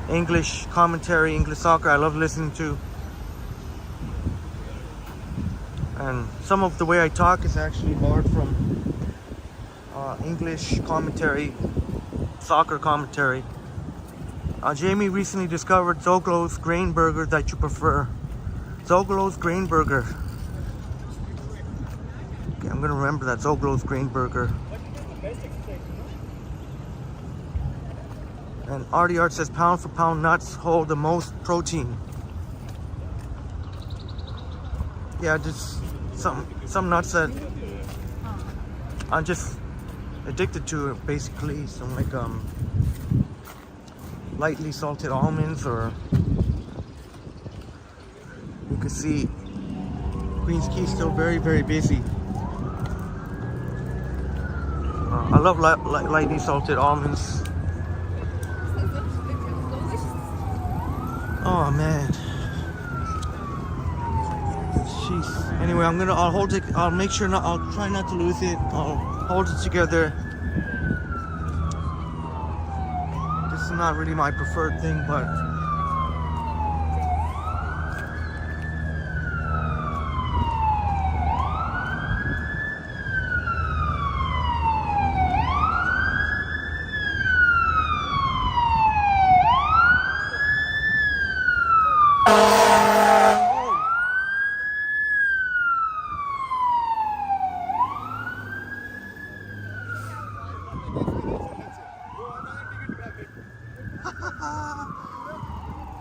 English commentary, English soccer. I love listening to. And some of the way I talk is actually borrowed from English commentary, soccer commentary. Jamie recently discovered Zoglo's grain burger that you prefer. Zoglo's grain burger. Okay, I'm gonna remember that. Zoglo's grain burger. And Artie Art says pound for pound nuts hold the most protein. Yeah, just some nuts that I'm just addicted to, basically. Some like lightly salted almonds, or you can see Queen's Quay still very, very busy. I love lightly salted almonds. Oh man. Jeez. Anyway, I'll hold it. I'll make sure I'll try not to lose it. I'll hold it together. This is not really my preferred thing, but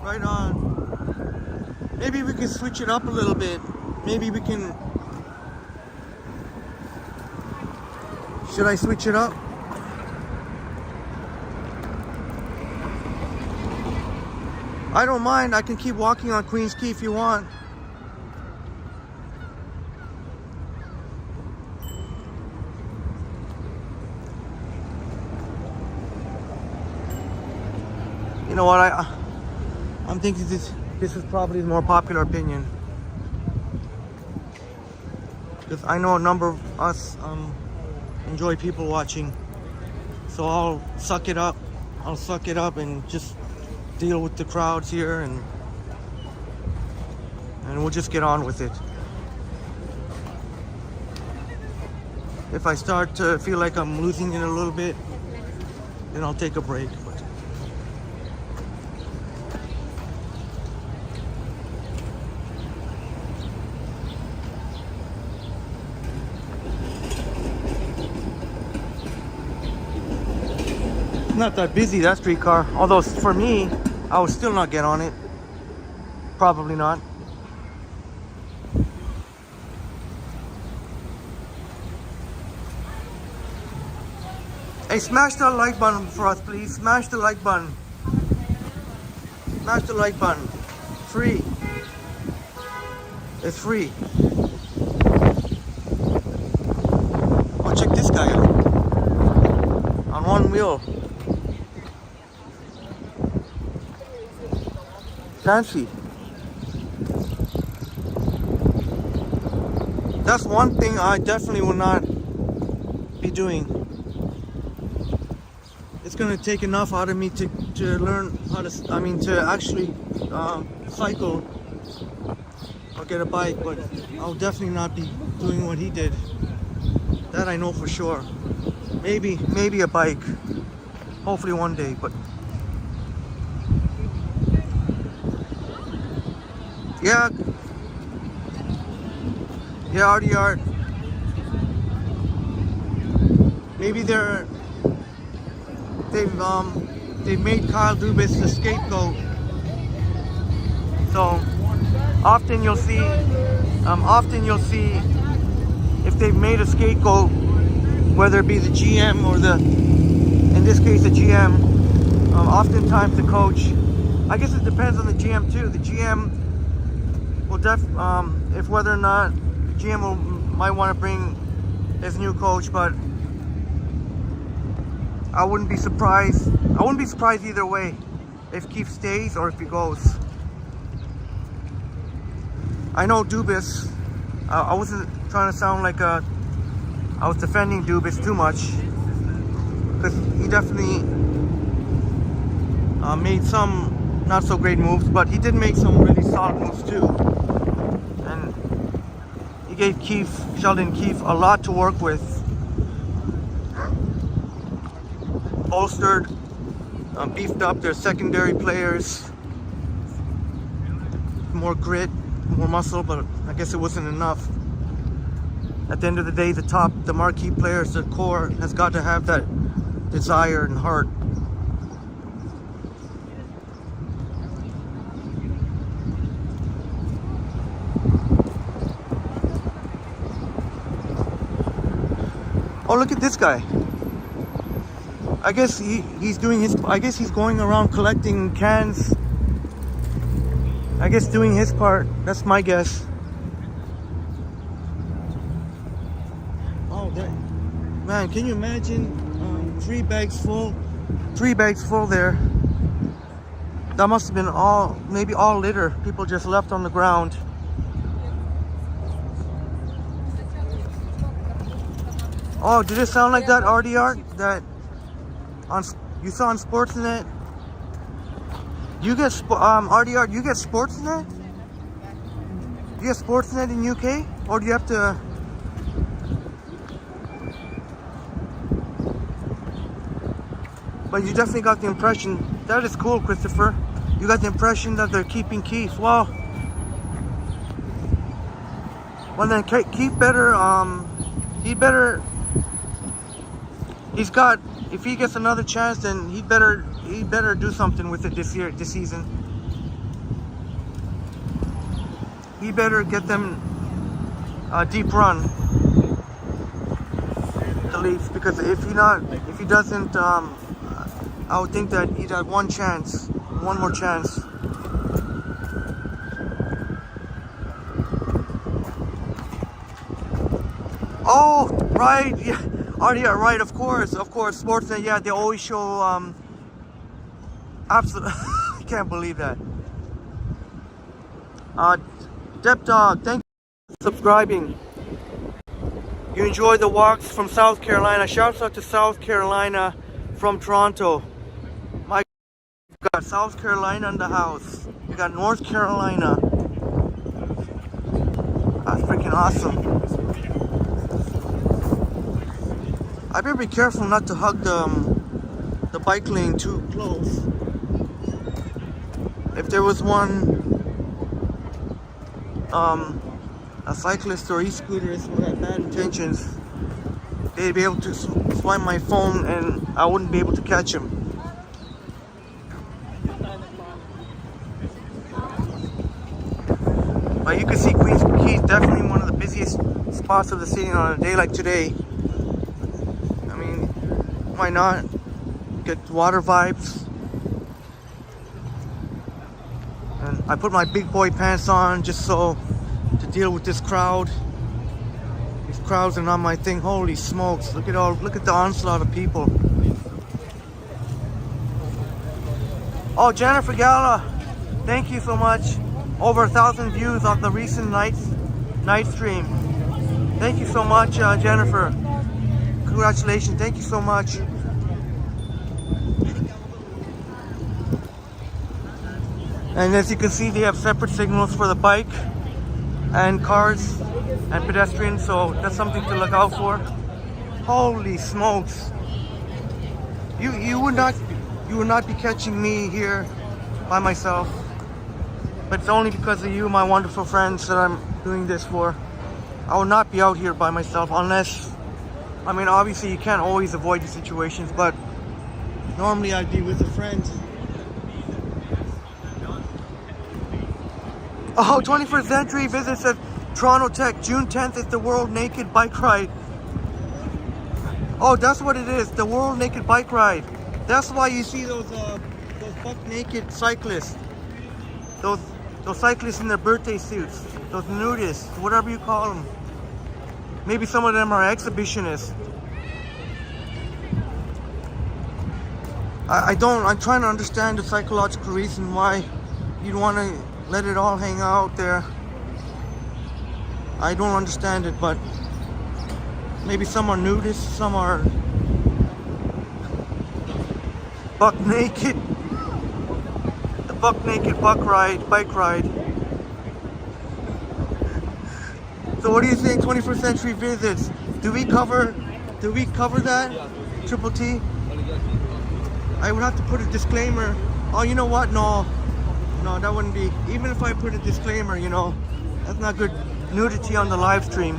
right on. Maybe we can switch it up a little bit. Maybe we can... Should I switch it up? I don't mind. I can keep walking on Queen's Quay if you want. You know what? I'm thinking this is probably the more popular opinion, because I know a number of us enjoy people watching. So I'll suck it up. I'll suck it up and just deal with the crowds here, and we'll just get on with it. If I start to feel like I'm losing it a little bit, then I'll take a break. Not that busy, that streetcar. Although for me, I would still not get on it. Probably not. Hey, smash that like button for us, please. Smash the like button. Smash the like button. Free. It's free. Oh, check this guy out. On one wheel. Fancy. That's one thing I definitely will not be doing. It's gonna take enough out of me to learn how to, to actually cycle or get a bike, but I'll definitely not be doing what he did. That I know for sure. Maybe a bike. Hopefully one day, but yeah, RDR. Maybe they've made Kyle Dubas the scapegoat. So often you'll see if they've made a scapegoat, whether it be the GM or in this case the GM, oftentimes the coach. I guess it depends on the GM too. The GM will if whether or not the GM might want to bring his new coach, but I wouldn't be surprised either way if Keith stays or if he goes. I know Dubas. I wasn't trying to sound like I was defending Dubas too much, because he definitely made some not so great moves, but he did make some really solid moves too. And he gave Sheldon Keefe a lot to work with. Bolstered, beefed up their secondary players, more grit, more muscle, but I guess it wasn't enough. At the end of the day, the marquee players, the core has got to have that desire and heart. Oh, look at this guy. I guess he's going around collecting cans. I guess doing his part. That's my guess. Oh, man, can you imagine 3 bags full there? That must have been maybe all litter. People just left on the ground. Oh, did it sound like that, RDR? That you saw on Sportsnet? You get RDR. You get Sportsnet? You get Sportsnet in UK, or do you have to? But you definitely got the impression. That is cool, Christopher. You got the impression that they're keeping Keith. Well, then Keith better. If he gets another chance, then he better do something with it this season. He better get them a deep run, the Leafs, because if he doesn't, I would think that he'd have one more chance. Oh, right, yeah. Oh yeah, right. Of course. Sportsnet. Yeah, they always show. Absolutely, I can't believe that. Dep Dog, thank you for subscribing. You enjoy the walks from South Carolina. Shouts out to South Carolina from Toronto. We got South Carolina in the house. We got North Carolina. That's freaking awesome. I better be careful not to hug the bike lane too close. If there was a cyclist or e-scooterist who had bad intentions, they'd be able to swipe my phone and I wouldn't be able to catch him. spots of the city on a day like today. I mean, why not? Get water vibes. And I put my big boy pants on just so to deal with this crowd. These crowds are not my thing. Holy smokes! Look at the onslaught of people. Oh, Jennifer Gala, thank you so much. Over 1,000 views of the recent night stream. Thank you so much, Jennifer. Congratulations. Thank you so much. And as you can see, they have separate signals for the bike and cars and pedestrians, so that's something to look out for. Holy smokes! You would not be catching me here by myself, but it's only because of you, my wonderful friends, that I'm doing this for. I will not be out here by myself unless, I mean, obviously you can't always avoid the situations, but normally I'd be with a friend. Oh, 21st Century visits at Toronto Tech. June 10th is the World Naked Bike Ride. Oh, that's what it is, the World Naked Bike Ride. That's why you see those buck naked cyclists. Those cyclists in their birthday suits. Those nudists, whatever you call them. Maybe some of them are exhibitionists. I'm trying to understand the psychological reason why you'd want to let it all hang out there. I don't understand it, but maybe some are nudists, some are buck naked. The buck naked bike ride. So what do you think? 21st Century visits. Do we cover that? Triple T? I would have to put a disclaimer. Oh, you know what? No, that wouldn't be. Even if I put a disclaimer, you know, that's not good. Nudity on the live stream.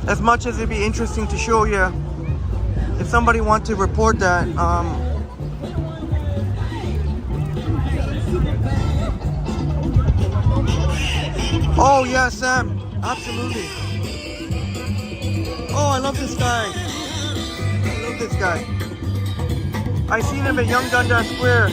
As much as it'd be interesting to show you, if somebody wants to report that, oh yeah, Sam, absolutely. Oh, I love this guy. I love this guy. I seen him at Young Dundas Square.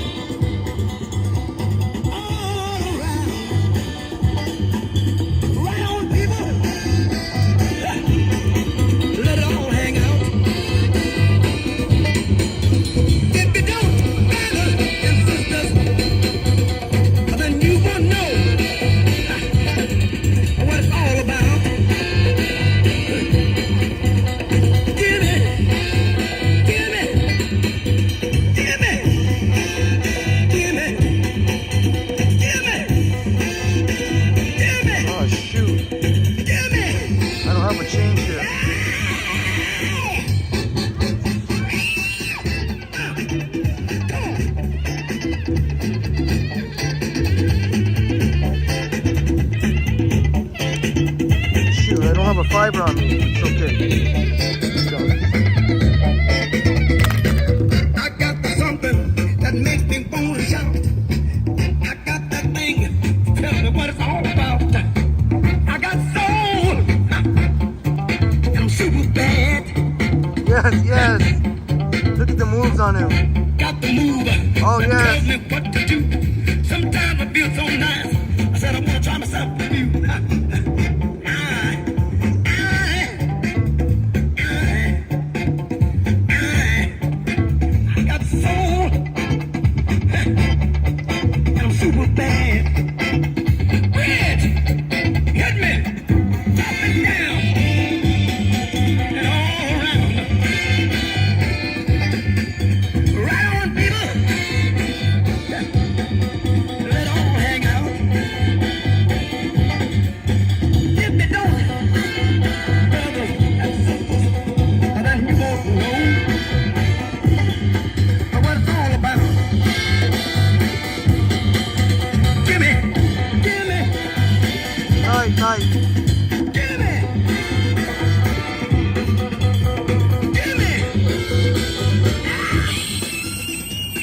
Fiber on me. It's okay. I got something that makes me want to shout. I got that thing. Tell me what it's all about. I got soul. I'm super bad. Yes. Look at the moves on him. Got the move. Oh yes. Tell me what to do. Sometimes I feel so nice. I said I want to try myself with you.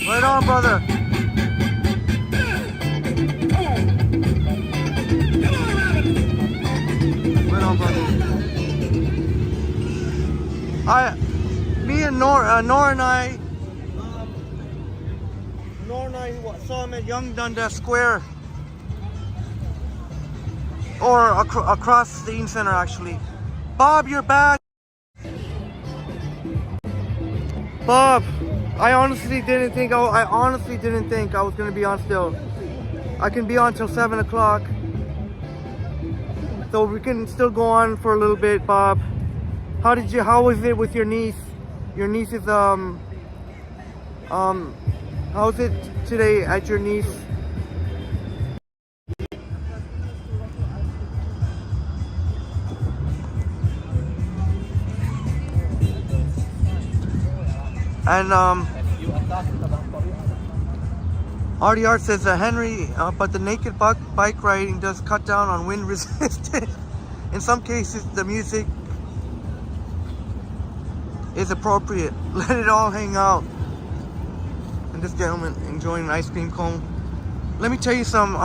Right on, brother. on, brother. Me and Nora and I saw him at Young Dundas Square, or across the Eaton Center actually. Bob, you're back. Bob, I honestly didn't think I was gonna be on still. I can be on till 7 o'clock, so we can still go on for a little bit. Bob, how was it with your niece? Your niece is how's it today at your niece? And RDR says Henry, but the naked bike riding does cut down on wind resistance. In some cases, the music is appropriate. Let it all hang out. And this gentleman enjoying an ice cream cone. Let me tell you some.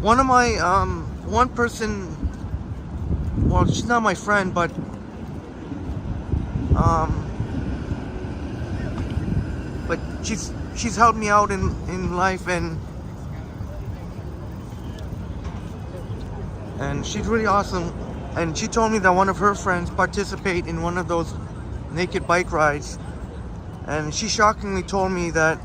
One person. Well, she's not my friend, but she's helped me out in life, and she's really awesome. And she told me that one of her friends participate in one of those naked bike rides, and she shockingly told me that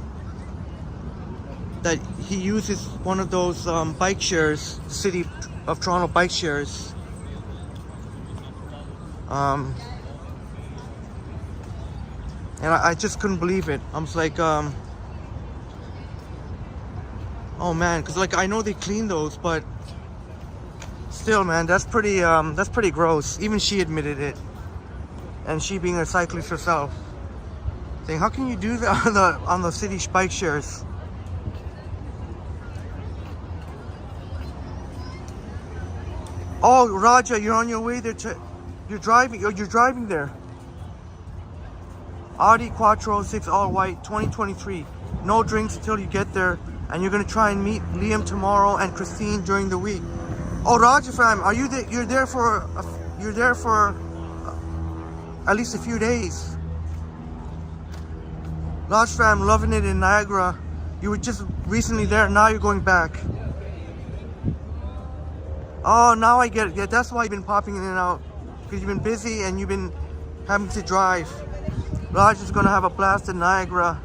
he uses one of those bike shares, City of Toronto bike shares. And I just couldn't believe it. I was like, oh man, because like I know they clean those, but still, man, that's pretty gross. Even she admitted it, and she being a cyclist herself, saying, "How can you do that on the city bike shares?" Oh, Raja, you're on your way there you're driving there. Audi Quattro 6 all white 2023. No drinks until you get there, and you're gonna try and meet Liam tomorrow and Christine during the week. Oh, Raja fam, are you there? You're there for at least a few days. Raj fam, loving it in Niagara. You were just recently there. Now you're going back. Oh, now I get it. Yeah, that's why you've been popping in and out, because you've been busy and you've been having to drive. Raj is gonna have a blast in Niagara.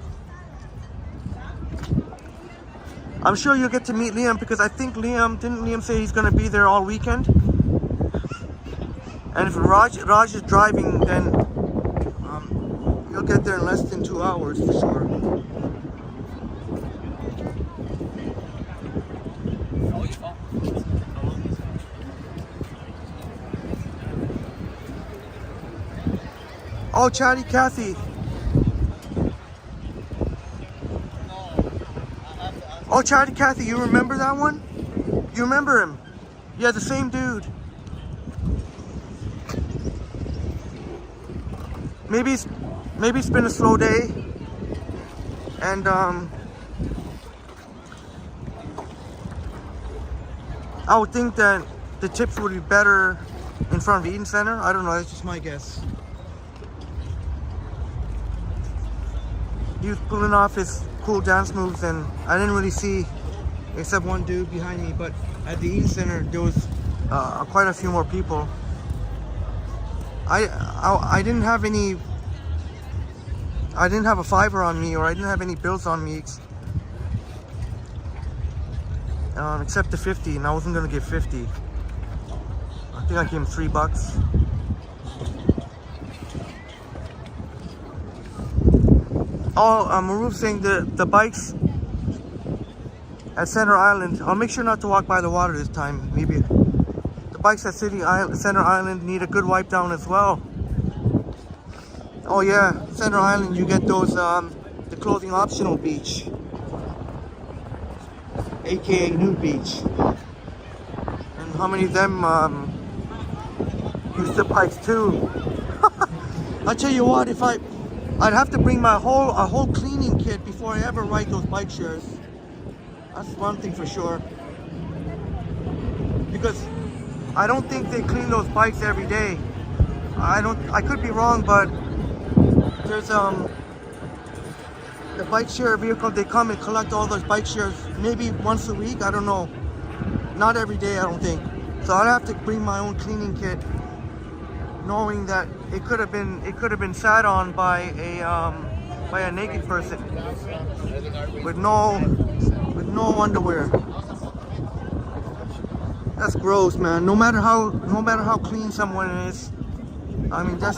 I'm sure you'll get to meet Liam, because I think didn't Liam say he's gonna be there all weekend? And if Raj is driving, then you'll get there in less than 2 hours for sure. Oh, Chatty Cathy. Oh, Chatty Cathy, you remember that one? You remember him? Yeah, the same dude. Maybe it's been a slow day, and I would think that the tips would be better in front of the Eaton Center. I don't know, that's just my guess. He was pulling off his cool dance moves, and I didn't really see except one dude behind me, but at the Eaton Center there was quite a few more people. I didn't have a fiver on me, or I didn't have any bills on me except the 50, and I wasn't gonna give 50. I think I gave him $3. Oh, Maruf saying the bikes at Center Island. I'll make sure not to walk by the water this time. Maybe the bikes at Center Island need a good wipe down as well. Oh yeah, Center Island, you get those the clothing optional beach, aka nude beach. And how many of them use the bikes too? I tell you what, I'd have to bring a whole cleaning kit before I ever ride those bike shares. That's one thing for sure. Because I don't think they clean those bikes every day. I could be wrong, but there's the bike share vehicle, they come and collect all those bike shares maybe once a week, I don't know. Not every day, I don't think. So I'd have to bring my own cleaning kit, knowing that it could have been sat on by a naked person with no underwear. That's gross, man. No matter how clean someone is, I mean, that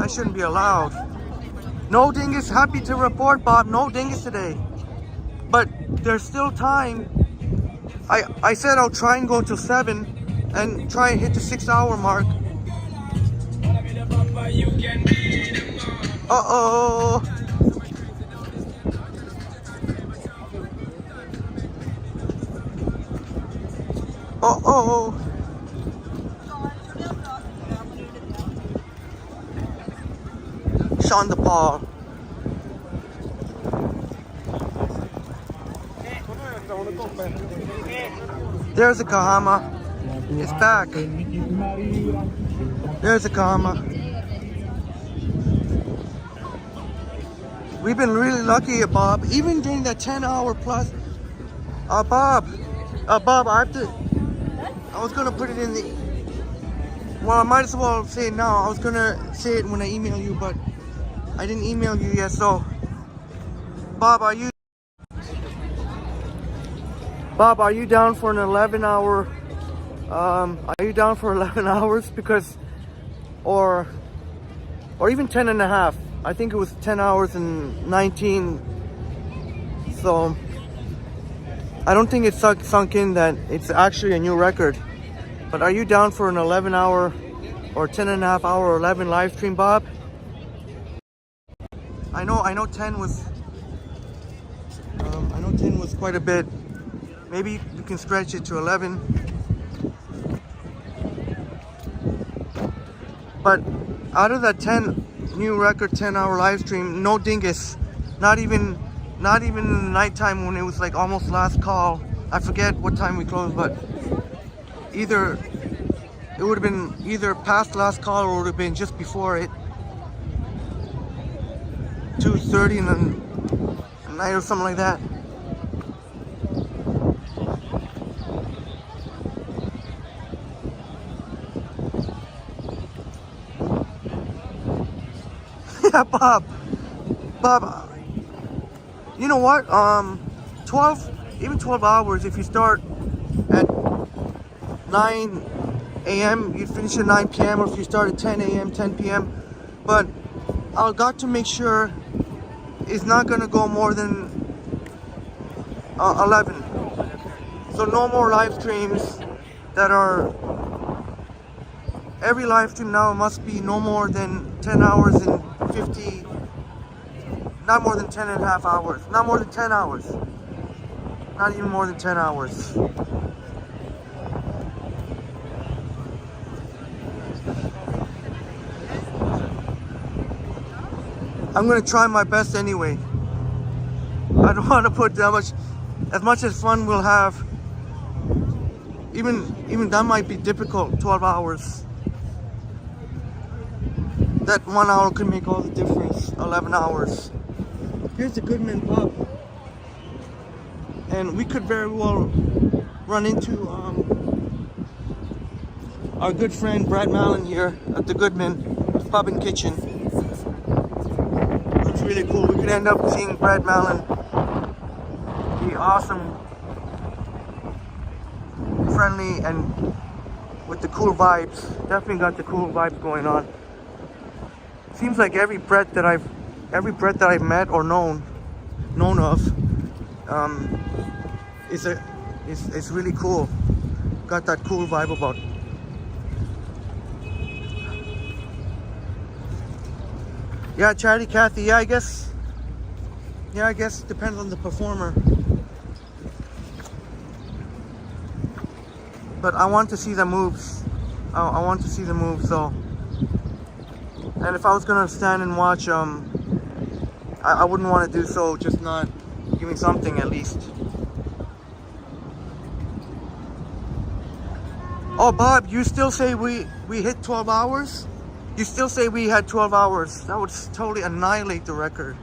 shouldn't be allowed. No dingus, happy to report, Bob. No dingus today. But there's still time. I said I'll try and go till 7 and try and hit the 6-hour mark. Uh-oh. Uh-oh. Sean the Paul. There's a Kahama. It's back. There's a Kahama. We've been really lucky, Bob. Even during that 10-hour plus. Bob, I was gonna put it in the. Well, I might as well say it now. I was gonna say it when I email you, but I didn't email you yet. So, Bob, are you down for an 11-hour? Are you down for 11 hours? Because, or even 10 and a half. I think it was 10 hours and 19. So I don't think it's sunk in that it's actually a new record. But are you down for an 11-hour or 10 and a half hour or 11 live stream, Bob? I know 10 was quite a bit. Maybe you can stretch it to 11. But out of that 10 new record 10-hour live stream, no dingus. Not even in the nighttime when it was like almost last call. I forget what time we closed, but it would have been either past last call or it would have been just before it. 2:30 in the night or something like that. Yeah, Bob, you know what? 12 hours. If you start at 9 a.m., you finish at 9 p.m. Or if you start at 10 a.m., 10 p.m. But I've got to make sure it's not gonna go more than 11. So no more live streams that are. Every live stream now must be no more than 10 hours and 50, not more than 10 and a half hours, not more than 10 hours, not even more than 10 hours. I'm gonna try my best anyway. I don't want to put that much, as much as fun we'll have, even that might be difficult, 12 hours. That 1 hour could make all the difference. 11 hours. Here's the Goodman pub, and we could very well run into our good friend Brad Mallon here at the Goodman Pub and Kitchen. It's really cool. We could end up seeing Brad Mallon. Be awesome, friendly, and with the cool vibes. Definitely got the cool vibes going on. Seems like every Brett that I've met or known of, is really cool. Got that cool vibe about. Yeah, Chatty Cathy. Yeah, I guess it depends on the performer. But I want to see the moves. I want to see the moves, so. And if I was gonna stand and watch, I wouldn't want to do so. Just not giving something at least. Oh, Bob, you still say we hit 12 hours? You still say we had 12 hours? That would totally annihilate the record.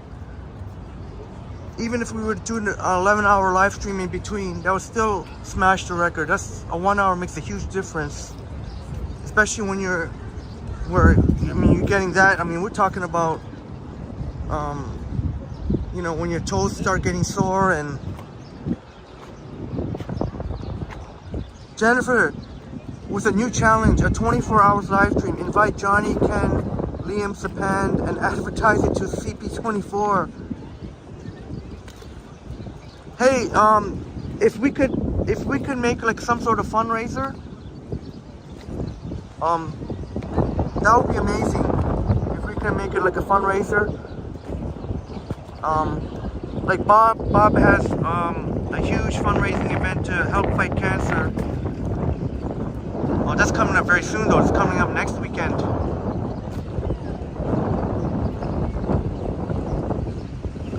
Even if we were doing an 11-hour live stream in between, that would still smash the record. That's a 1 hour makes a huge difference, especially when you're getting that. I mean, we're talking about, you know, when your toes start getting sore. And Jennifer, with a new challenge, a 24 hours live stream, invite Johnny, Ken, Liam, Sapand, and advertise it to CP24. Hey, if we could make like some sort of fundraiser, that would be amazing. If we can make it like a fundraiser, like Bob has a huge fundraising event to help fight cancer. Oh, that's coming up very soon though. It's coming up next weekend.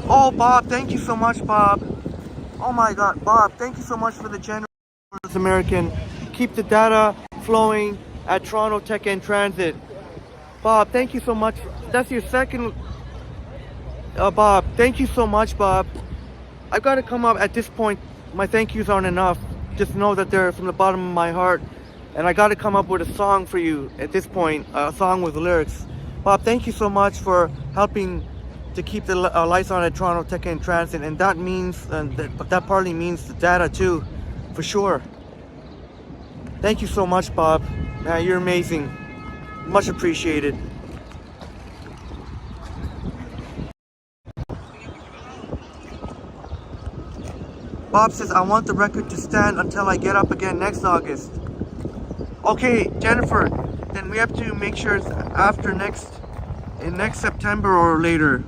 Oh, Bob, thank you so much, Bob. Oh my God, Bob, thank you so much for the generous American. Keep the data flowing at Toronto Tech and Transit. Bob, thank you so much. That's your second. Bob, thank you so much, Bob. I've got to come up at this point. My thank yous aren't enough. Just know that they're from the bottom of my heart. And I got to come up with a song for you at this point, a song with lyrics. Bob, thank you so much for helping to keep the lights on at Toronto Tech and Transit, and that means, that partly means the data too, for sure. Thank you so much, Bob. You're amazing. Much appreciated. Bob says, I want the record to stand until I get up again next August. Okay, Jennifer, then we have to make sure it's after next September or later.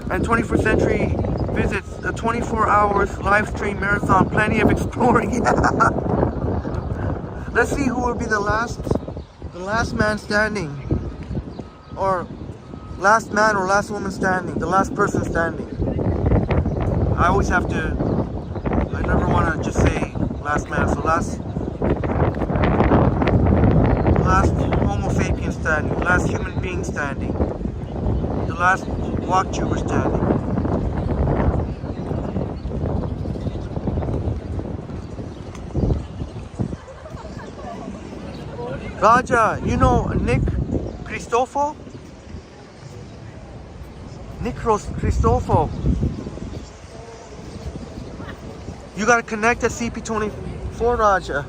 And 21st Century visits a 24 hours live stream marathon, plenty of exploring. Let's see who will be the last man standing, or last man or last woman standing, the last person standing. I always have to, I never want to just say last man, so last Homo sapien standing, last human being standing, the last walk tuber standing. Raja, you know Nick Cristofo? Nick Cristofo. You gotta connect at CP24, Raja.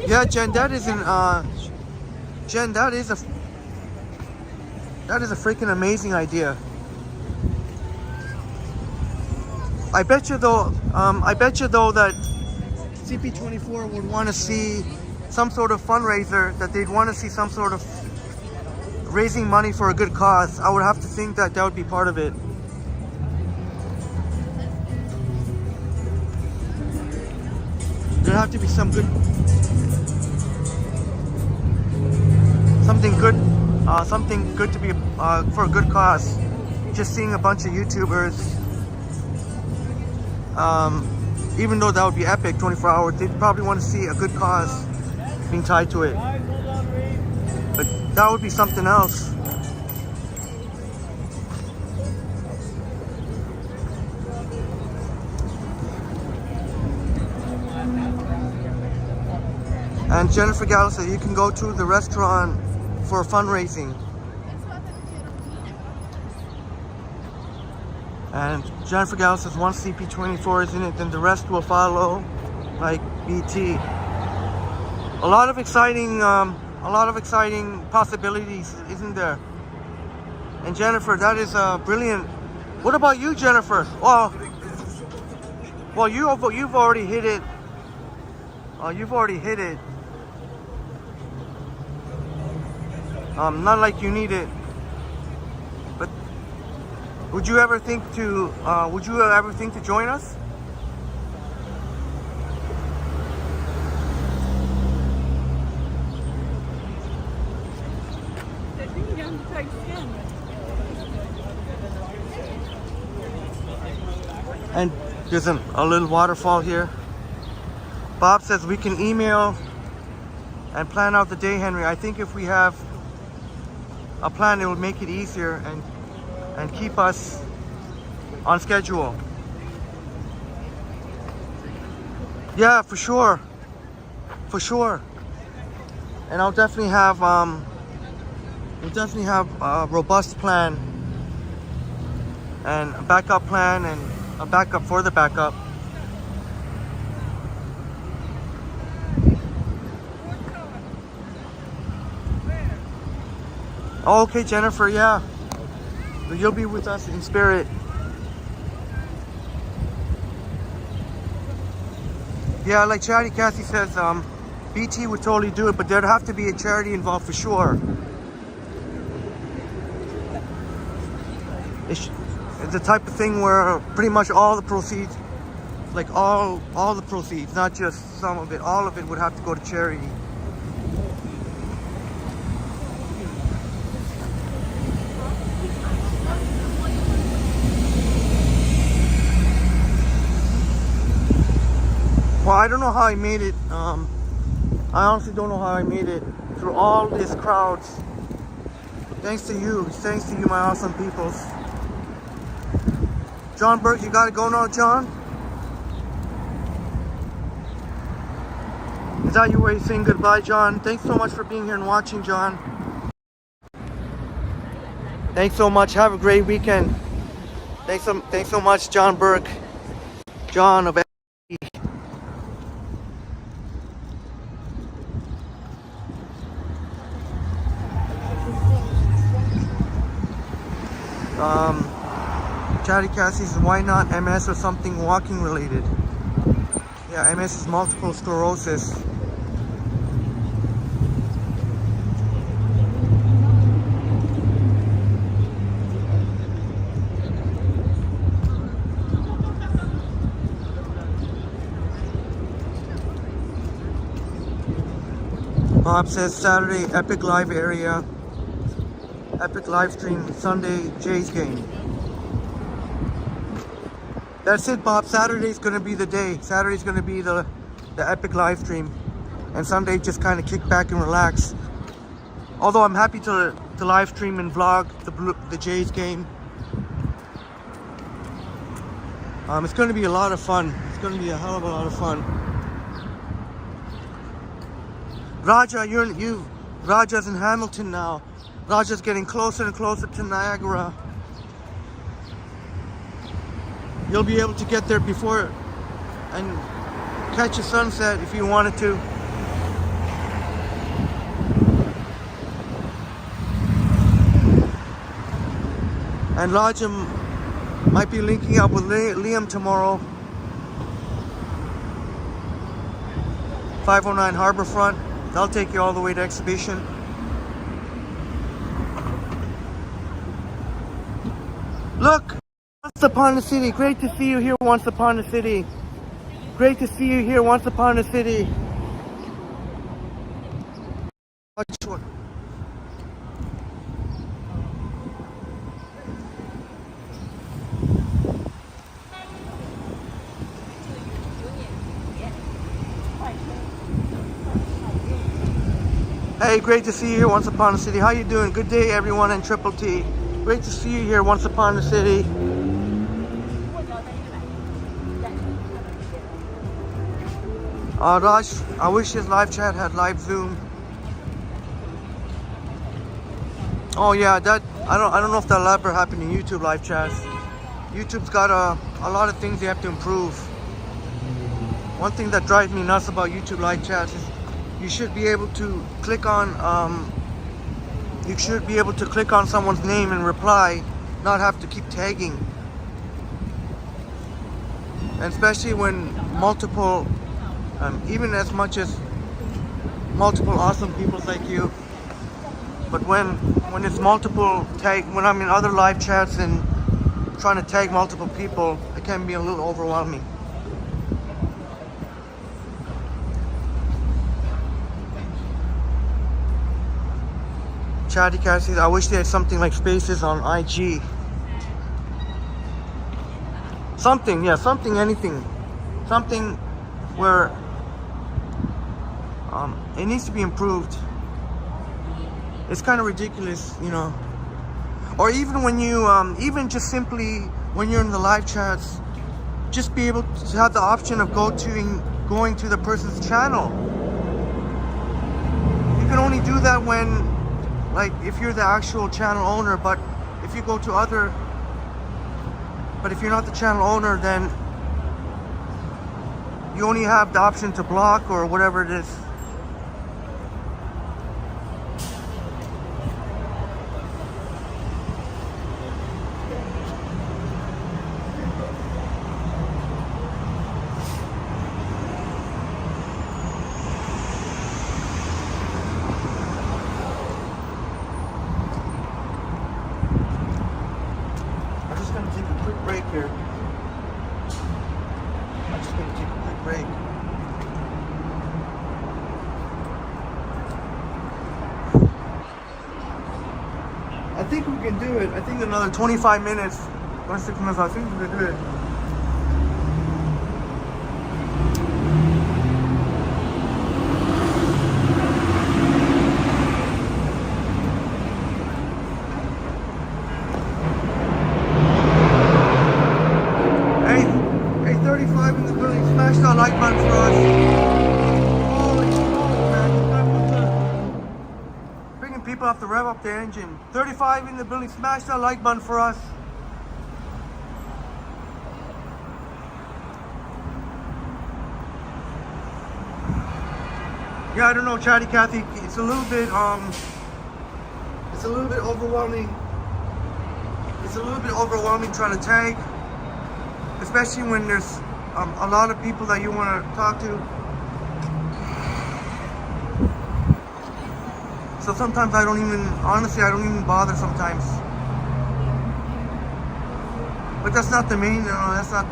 Yeah, Jen, that is a freaking amazing idea. I bet you though that CP24 would want to see some sort of fundraiser, that they'd want to see some sort of raising money for a good cause. I would have to think that would be part of it. There'd have to be something good to be for a good cause. Just seeing a bunch of YouTubers, even though that would be epic, 24 hours, they'd probably want to see a good cause being tied to it. But that would be something else. And Jennifer Gallo said you can go to the restaurant for fundraising. And Jennifer Gallo says once CP24 is in it, then the rest will follow, like BT. A lot of exciting possibilities, isn't there? And Jennifer, that is brilliant. What about you, Jennifer? Well, you've already hit it. You've already hit it. Not like you need it. But would you ever think to join us? And There's a little waterfall here. Bob says we can email and plan out the day, Henry. I think if we have a plan, it will make it easier and keep us on schedule. Yeah, for sure. For sure. And I'll definitely have a robust plan and a backup plan and a backup for the backup. Oh, okay, Jennifer, yeah. You'll be with us in spirit. Yeah, like Charity Cassie says, BT would totally do it, but there'd have to be a charity involved for sure. It's the type of thing where pretty much all the proceeds, like all the proceeds, not just some of it, all of it would have to go to charity. Well, I don't know how I made it. I honestly don't know how I made it through all these crowds. Thanks to you, my awesome peoples. John Burke, you gotta go now, John? Is that your way of saying goodbye, John? Thanks so much for being here and watching, John. Thanks so much. Have a great weekend. Thanks so much, John Burke. John of Chatty Cassie says, why not MS or something walking related? Yeah, MS is multiple sclerosis. Bob says Saturday Epic Live area. Epic live stream Sunday Jays game. That's it, Bob. Saturday's gonna be the day. Saturday's gonna be the Epic live stream, and Sunday just kind of kick back and relax. Although I'm happy to live stream and vlog the Jays game. It's gonna be a lot of fun. It's gonna be a hell of a lot of fun. Raja, Raja's in Hamilton now. Raja's getting closer and closer to Niagara. You'll be able to get there before and catch a sunset if you wanted to. And Raja might be linking up with Liam tomorrow. 509 Harborfront. They'll take you all the way to Exhibition. Look! Once Upon a City. Great to see you here, Once Upon a City. Great to see you here, Once Upon a City. Hey, great to see you here, Once Upon a City. How you doing? Good day, everyone in Triple T. Great to see you here, Once Upon a City. Raj, I wish his live chat had live Zoom. Oh yeah, that I don't know if that'll ever happen in YouTube live chats. YouTube's got a lot of things they have to improve. One thing that drives me nuts about YouTube live chats is you should be able to click on someone's name and reply, not have to keep tagging. And especially when multiple, even as much as multiple awesome people like you, but when it's multiple when I'm in other live chats and trying to tag multiple people, it can be a little overwhelming. Chatty Cat says, I wish they had something like Spaces on IG. something, yeah, something, anything, something where it needs to be improved. It's kind of ridiculous, you know. Or even when you, even just simply when you're in the live chats, just be able to have the option of going to the person's channel. You can only do that when, like, if you're the actual channel owner. But if you go to other, but if you're not the channel owner, then you only have the option to block or whatever it is. I'm just gonna take a quick break here. I'm just gonna take a quick break. I think we can do it. I think another 25 minutes, 26 minutes, I think we can do it. Hey, 35 in the building. Smash that like button for us. Holy smokes, man. Bringing people have to rev up their engine. 35 in the building. Smash that like button for us. Yeah, I don't know, Chatty Cathy. It's a little bit overwhelming. It's a little bit overwhelming trying to tag, especially when there's a lot of people that you want to talk to. So sometimes I don't even bother sometimes. But that's not the main, that's not.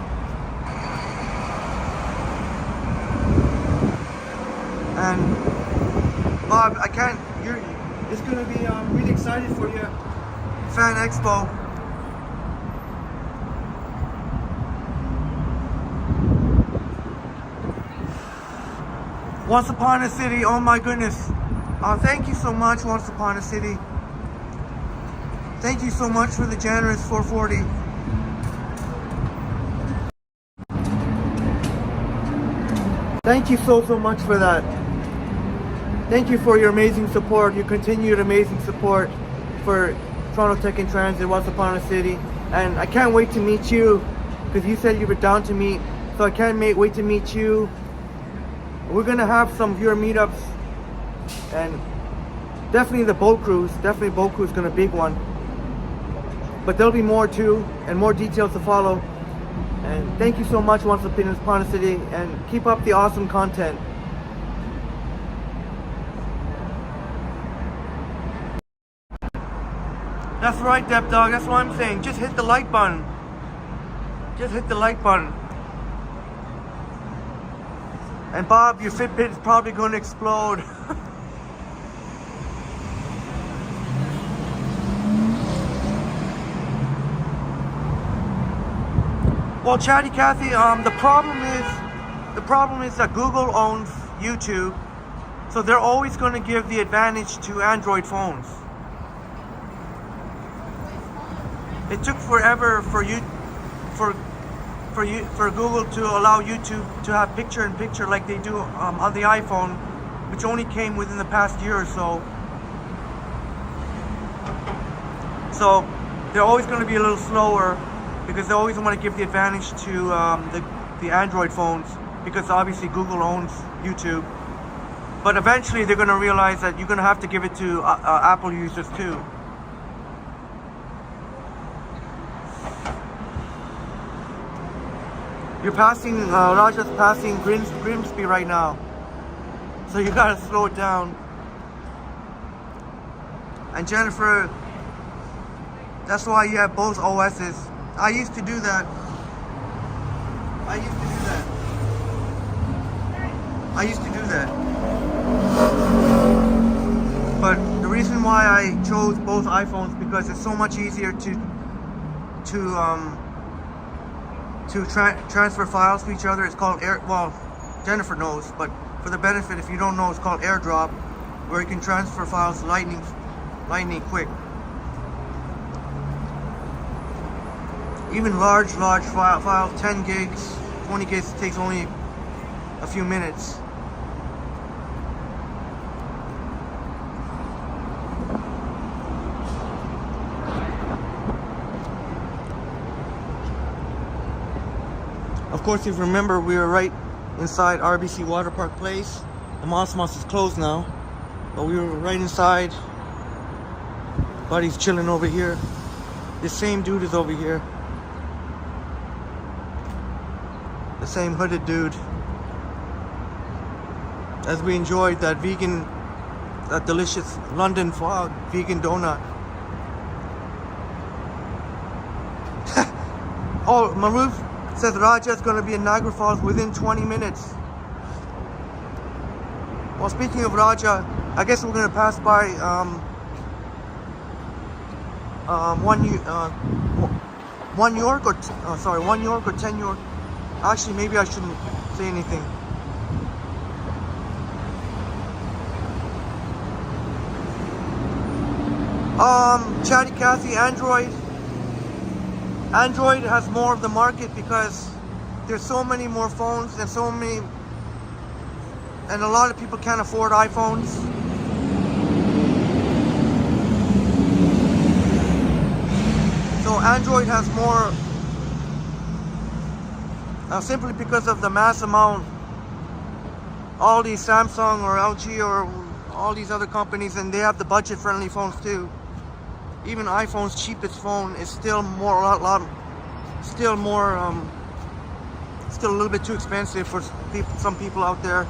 And Bob, I can't, it's gonna be, I'm really excited for you. Fan Expo. Once Upon a City, oh my goodness. Thank you so much, Once Upon a City. Thank you so much for the generous 440. Thank you so much for that. Thank you for your amazing support, your continued amazing support for Toronto Tech and Transit, Once Upon a City. And I can't wait to meet you, because you said you were down to meet, so I can't wait to meet you. We're gonna have some viewer meetups, and definitely the boat cruise. Definitely boat cruise is gonna be a big one. But there'll be more too, and more details to follow. And thank you so much, Once Upon a City, and keep up the awesome content. That's right, Dep Dog. That's what I'm saying. Just hit the like button. Just hit the like button. And Bob, your Fitbit is probably going to explode. Well, Chatty Cathy, the problem is that Google owns YouTube, so they're always going to give the advantage to Android phones. It took forever for Google to allow YouTube to have picture-in-picture like they do on the iPhone, which only came within the past year or so. So they're always going to be a little slower, because they always want to give the advantage to the Android phones, because obviously Google owns YouTube. But eventually they're going to realize that you're going to have to give it to Apple users too. You're passing, Raja's passing Grimsby right now, so you gotta slow it down. And Jennifer, that's why you have both OSs. I used to do that. But the reason why I chose both iPhones, because it's so much easier to to transfer files to each other. It's called well, Jennifer knows, but for the benefit, if you don't know, it's called AirDrop, where you can transfer files lightning quick. Even large files, 10 gigs, 20 gigs, it takes only a few minutes. Of course, if you remember, we were right inside RBC Water Park Place. The Moss is closed now, but we were right inside. Buddy's chilling over here. The same dude is over here. The same hooded dude. As we enjoyed that delicious London fog vegan donut. Oh, Maruf says Raja's going to be in Niagara Falls within 20 minutes. Well, speaking of Raja, I guess we're going to pass by One York or 10 York. Actually, maybe I shouldn't say anything. Chatty Cathy, Android has more of the market because there's so many more phones and a lot of people can't afford iPhones. So Android has more, simply because of the mass amount. All these Samsung or LG or all these other companies, and they have the budget-friendly phones too. Even iPhone's cheapest phone is still still a little bit too expensive for some people out there,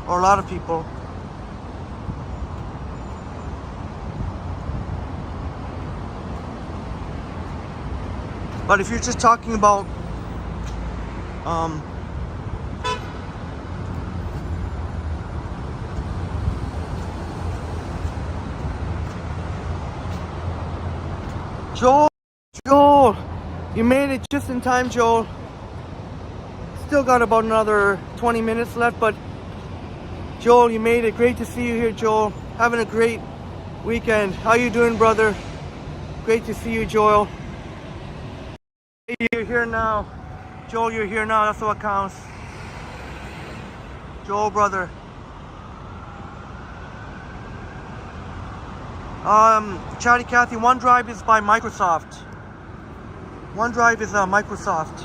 or a lot of people. But if you're just talking about Joel, you made it just in time, Joel. Still got about another 20 minutes left, but Joel, you made it. Great to see you here, Joel. Having a great weekend. How you doing, brother? Great to see you, Joel. You're here now. Joel, you're here now. That's what counts. Joel, brother. Chatty Cathy, OneDrive is by Microsoft. OneDrive is Microsoft.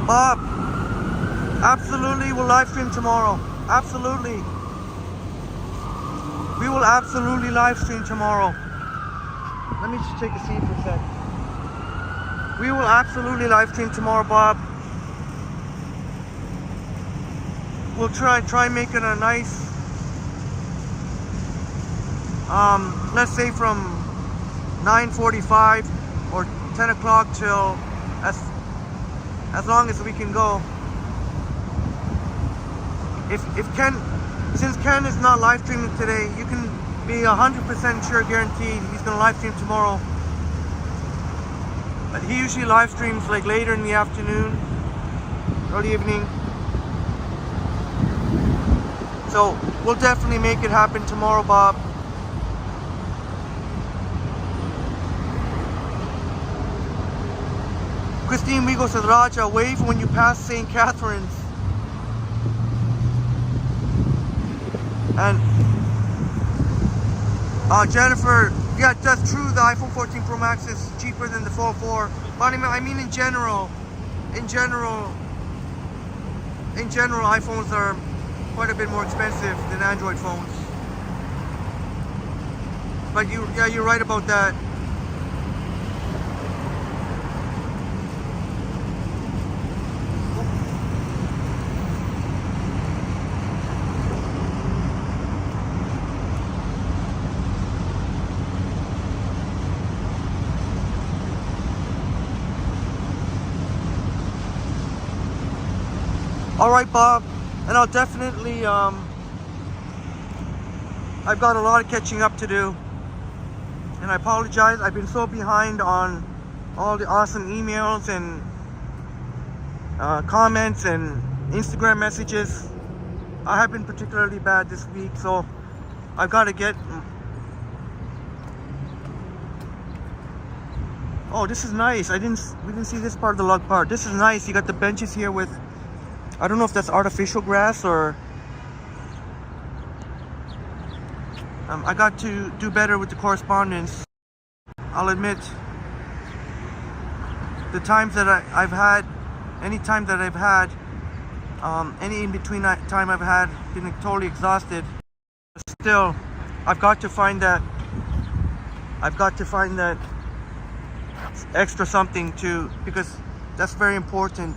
Bob, absolutely, we'll live stream tomorrow. Absolutely. We will absolutely live stream tomorrow. Let me just take a seat for a sec. We will absolutely live stream tomorrow, Bob. We'll try making a nice, let's say from 9:45 or 10 o'clock till as long as we can go. If Ken, since Ken is not live streaming today, you can be 100% sure, guaranteed, he's gonna live stream tomorrow. But he usually live streams like later in the afternoon, early evening. So we'll definitely make it happen tomorrow, Bob. Christine Wigo says, Raja, wave when you pass St. Catharines. And Jennifer, yeah, that's true. The iPhone 14 Pro Max is cheaper than the 404. But I mean, in general, iPhones are quite a bit more expensive than Android phones. But you're right about that. All right, Bob, and I'll definitely, I've got a lot of catching up to do, and I apologize. I've been so behind on all the awesome emails and comments and Instagram messages. I have been particularly bad this week, so I've got to get. Oh, this is nice. We didn't see this part of the log part. This is nice. You got the benches here with, I don't know if that's artificial grass or. I got to do better with the correspondence. I'll admit, the times that I've had, any time that I've had, any in between time I've had, been totally exhausted. Still, I've got to find that extra something to, because that's very important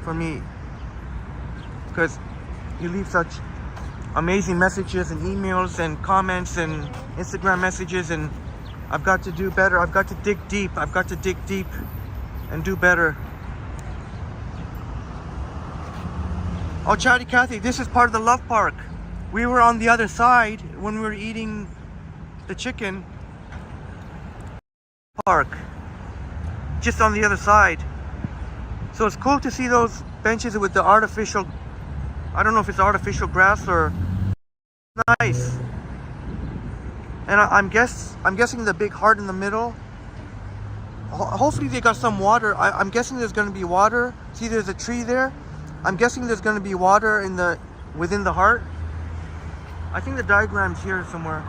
for me, because you leave such amazing messages and emails and comments and Instagram messages, and I've got to do better. I've got to dig deep. I've got to dig deep and do better. Oh, Chatty Cathy, this is part of the Love Park. We were on the other side when we were eating the chicken. Park, just on the other side. So it's cool to see those benches with the artificial, I don't know if it's artificial grass or nice. And I'm guessing the big heart in the middle. Hopefully they got some water. I'm guessing there's going to be water. See, there's a tree there. I'm guessing there's going to be water within the heart. I think the diagram's here somewhere.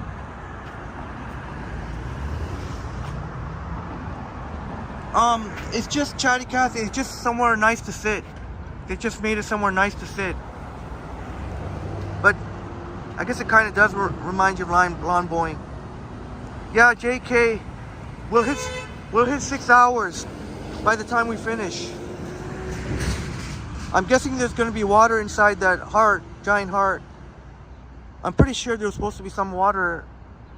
It's just Chatty Cathy. It's just somewhere nice to sit. They just made it somewhere nice to sit. But I guess it kind of does remind you of lawn bowling. Yeah, JK, we'll hit 6 hours by the time we finish. I'm guessing there's going to be water inside that heart, giant heart. I'm pretty sure there's supposed to be some water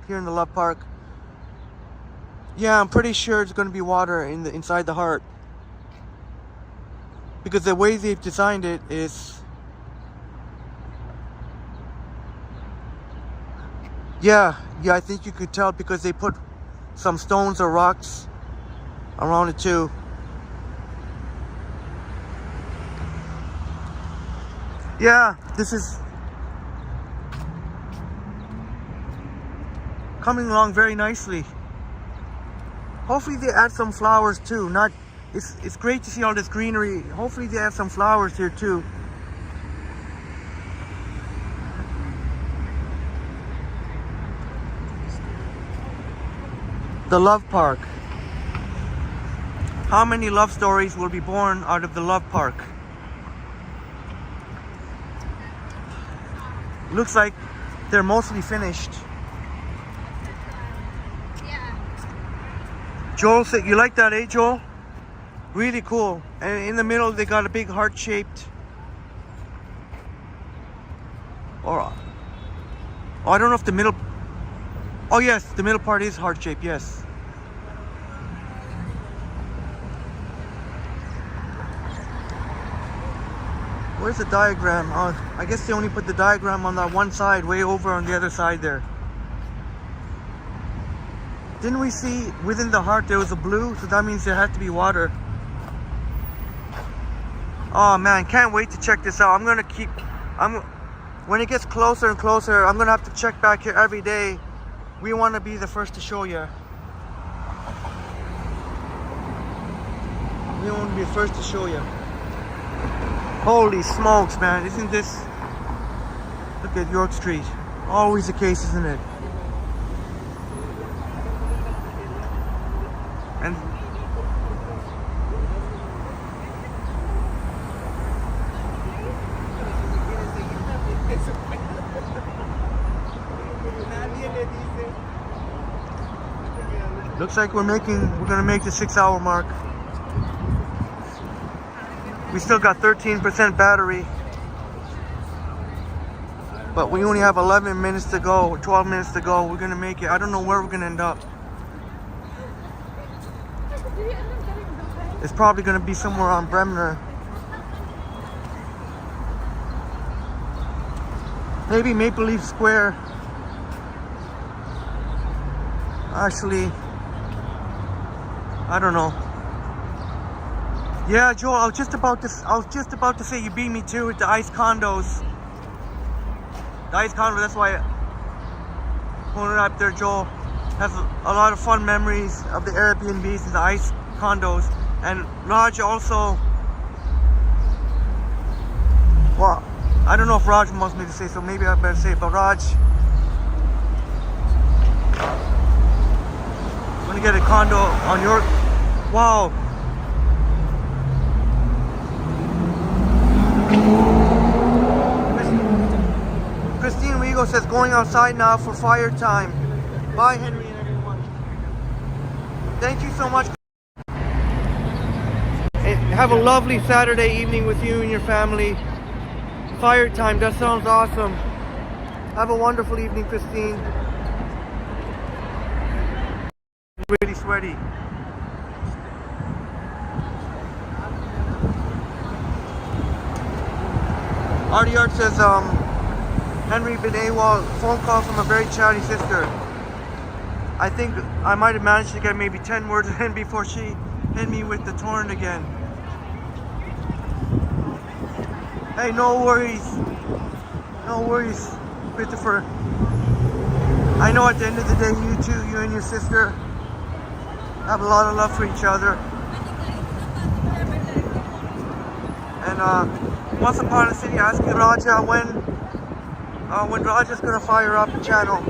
here in the Love Park. Yeah, I'm pretty sure it's going to be water inside the heart, because the way they've designed it is, yeah, I think you could tell because they put some stones or rocks around it too. Yeah, this is coming along very nicely. Hopefully they add some flowers too. It's great to see all this greenery. Hopefully they add some flowers here too. The Love Park. How many love stories will be born out of the Love Park? Looks like they're mostly finished. Joel said, you like that, eh, Joel? Really cool. And in the middle, they got a big heart-shaped. Or, oh, I don't know if the middle. Oh yes, the middle part is heart-shaped. Yes. Where's the diagram? Oh, I guess they only put the diagram on that one side, way over on the other side there. Didn't we see within the heart there was a blue? So that means there had to be water. Oh man, can't wait to check this out. When it gets closer and closer, I'm gonna have to check back here every day. We want to be the first to show you. We want to be the first to show you. Holy smokes, man. Isn't this... Look at York Street. Always the case, isn't it? And looks like we're gonna make the 6 hour mark. We still got 13% battery, but we only have 11 minutes to go, 12 minutes to go. We're gonna make it. I don't know where we're gonna end up. It's probably gonna be somewhere on Bremner. Maybe Maple Leaf Square. Actually, I don't know. Yeah, Joel, I was just about to say you beat me to it, the ice condos. The ice condo, that's why going up there, Joel has a lot of fun memories of the Airbnbs and the ice condos. And Raj also, well, I don't know if Raj wants me to say, so maybe I better say it, but Raj, I'm gonna get a condo on your, wow. Christine Rigo says going outside now for fire time. Bye, Henry and everyone. Thank you so much. Have a lovely Saturday evening with you and your family. Fire time, that sounds awesome. Have a wonderful evening, Christine. Really sweaty. Artie Art says, Henry been AWOL, phone call from a very chatty sister. I think I might have managed to get maybe 10 words in before she hit me with the torrent again. Hey, no worries. No worries, Christopher. I know at the end of the day, you two, you and your sister, have a lot of love for each other. And once upon a city, asking Raja when Raja's gonna fire up the channel.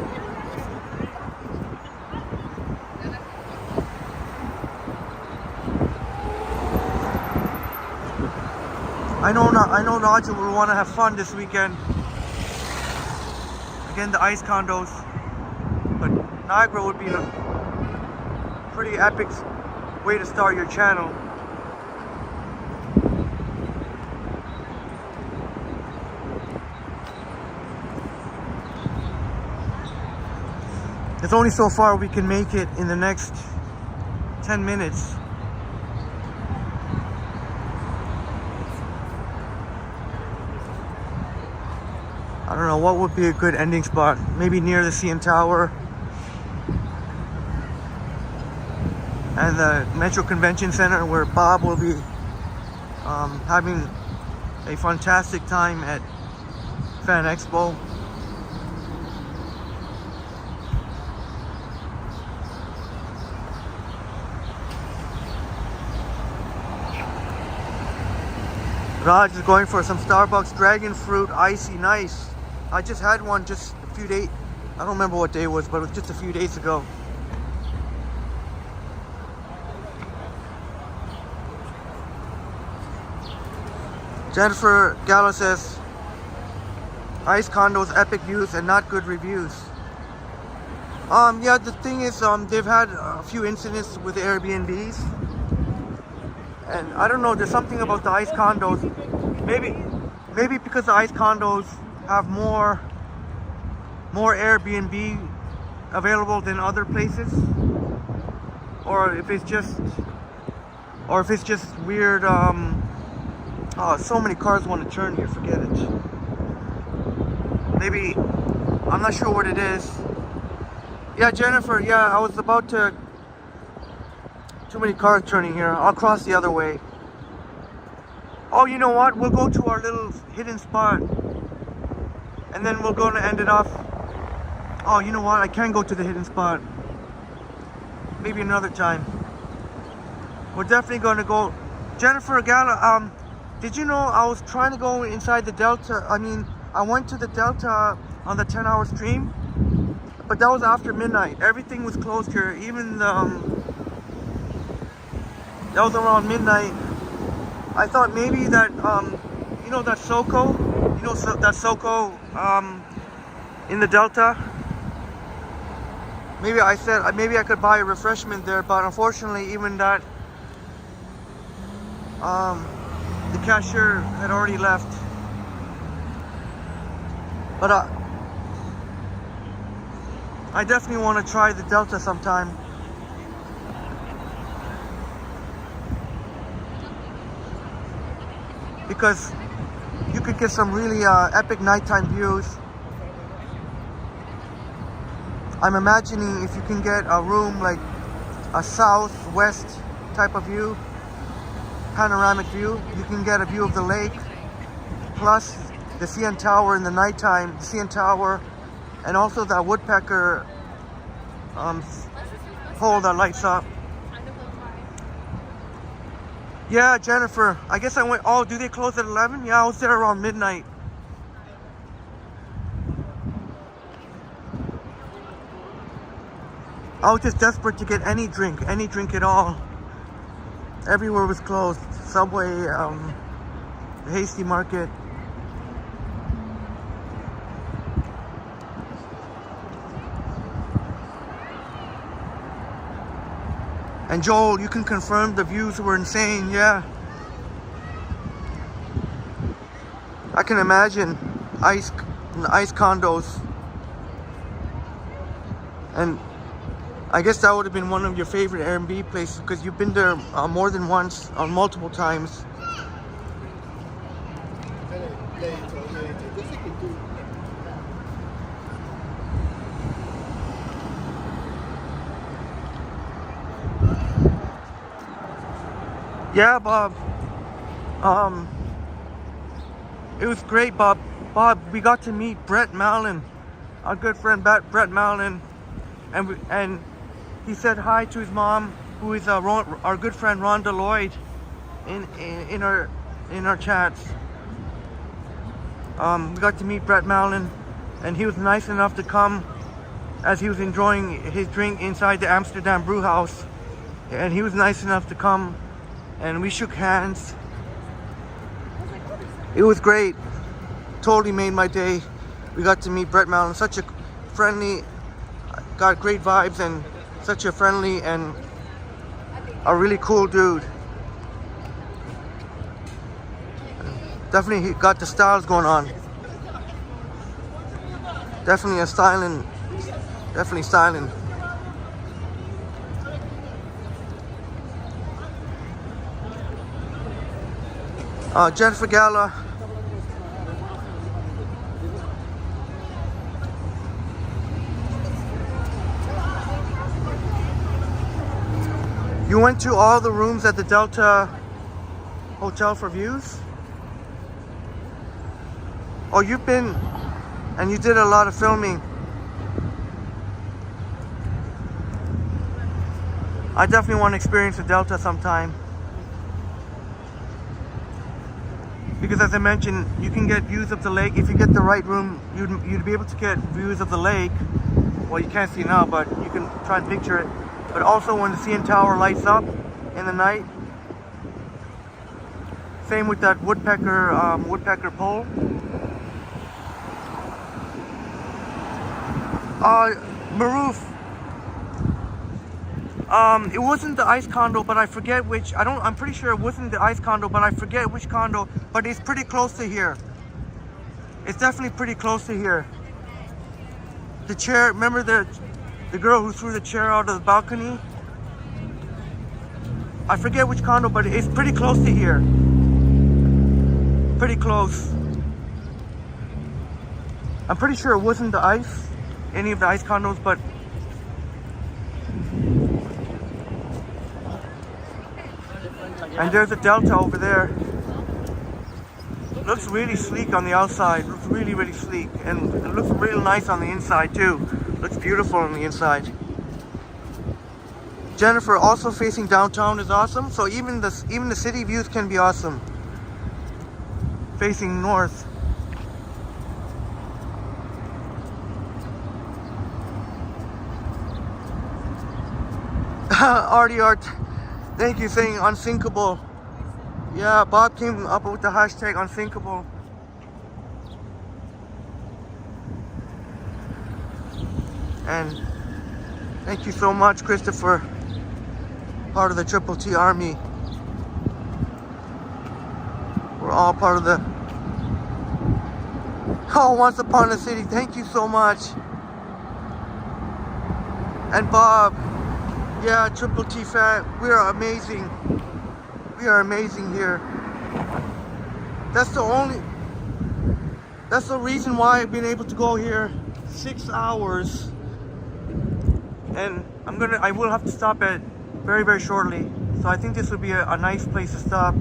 I know Raja will want to have fun this weekend. Again, the ice condos, but Niagara would be a pretty epic way to start your channel. It's only so far we can make it in the next 10 minutes. I don't know what would be a good ending spot. Maybe near the CN Tower and the Metro Convention Center, where Bob will be having a fantastic time at Fan Expo. Raj is going for some Starbucks Dragon Fruit Icy Nice. I just had one just a few days, I don't remember what day it was, but it was just a few days ago. Jennifer Gallo says, ice condos, epic views and not good reviews. Yeah, the thing is, they've had a few incidents with the Airbnbs. And I don't know, there's something about the ice condos. Maybe because the ice condos have more Airbnb available than other places, or if it's just weird. Oh, so many cars want to turn here. Forget it. Maybe, I'm not sure what it is. Yeah, Jennifer. Yeah, I was about to. Too many cars turning here. I'll cross the other way. Oh, you know what? We'll go to our little hidden spot. And then we're going to end it off. Oh, you know what? I can go to the hidden spot. Maybe another time. We're definitely going to go. Jennifer Gala, did you know I was trying to go inside the Delta? I mean, I went to the Delta on the 10-hour stream. But that was after midnight. Everything was closed here. Even the... that was around midnight. I thought maybe that, you know that Soko? You know that Soko in the Delta? Maybe I said, maybe I could buy a refreshment there, but unfortunately even that, the cashier had already left. But I definitely want to try the Delta sometime. Because you could get some really epic nighttime views. I'm imagining if you can get a room like a southwest type of view, panoramic view, you can get a view of the lake, plus the CN Tower in the nighttime, the CN Tower, and also that woodpecker pole that lights up. Yeah, Jennifer, I guess I went, oh, do they close at 11? Yeah, I was there around midnight. I was just desperate to get any drink at all. Everywhere was closed. Subway, the Hasty Market. And Joel, you can confirm the views were insane, yeah. I can imagine ice condos. And I guess that would have been one of your favorite Airbnb places because you've been there more than once, multiple times. Yeah, Bob. It was great, Bob. Bob, we got to meet Brett Mallon, our good friend Brett Mallon, and he said hi to his mom, who is our good friend Rhonda Lloyd, in our chats. We got to meet Brett Mallon, and he was nice enough to come as he was enjoying his drink inside the Amsterdam Brew House, and he was nice enough to come, and we shook hands. It was great. Totally made my day. We got to meet Brett Mallon, such a friendly, got great vibes, and such a friendly and a really cool dude. Definitely he got the styles going on. Definitely styling. Jennifer Gala. You went to all the rooms at the Delta Hotel for views? Oh, you've been, and you did a lot of filming. I definitely want to experience the Delta sometime. Because as I mentioned, you can get views of the lake. If you get the right room, you'd be able to get views of the lake. Well, you can't see now, but you can try and picture it. But also when the CN Tower lights up in the night. Same with that woodpecker pole. Maroof. It wasn't the ice condo, but I forget which. I'm pretty sure it wasn't the ice condo, but I forget which condo. But it's pretty close to here. It's definitely pretty close to here. The chair, remember the girl who threw the chair out of the balcony? I forget which condo, but it's pretty close to here. Pretty close. I'm pretty sure it wasn't the ice, any of the ice condos, but and there's a Delta over there. Looks really sleek on the outside. Looks really, really sleek. And it looks real nice on the inside too. Looks beautiful on the inside. Jennifer, also facing downtown is awesome. So even the city views can be awesome. Facing north. Artie Art, thank you, saying unsinkable. Yeah, Bob came up with the hashtag unsinkable. And thank you so much, Christopher, part of the Triple T Army. We're all part of the Once Upon a City. Thank you so much. And Bob, yeah, Triple T fan, we are amazing. We are amazing here. That's the reason why I've been able to go here 6 hours and I will have to stop at very, very shortly. So I think this would be a nice place to stop.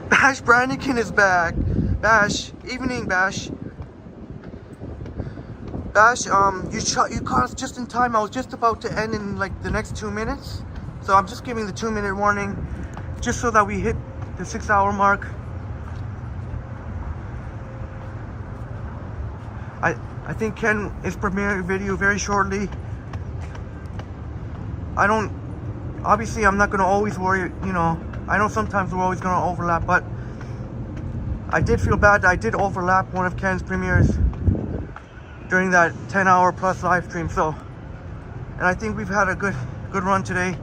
Bash Brannigan is back. Bash, evening, Bash. Bash, you caught us just in time. I was just about to end in like the next 2 minutes. So I'm just giving the 2-minute warning, just so that we hit the 6-hour mark. I think Ken is premiering a video very shortly. Obviously I'm not gonna always worry, you know, I know sometimes we're always gonna overlap, but I did feel bad that I did overlap one of Ken's premieres during that 10-hour plus live stream. So, and I think we've had a good run today,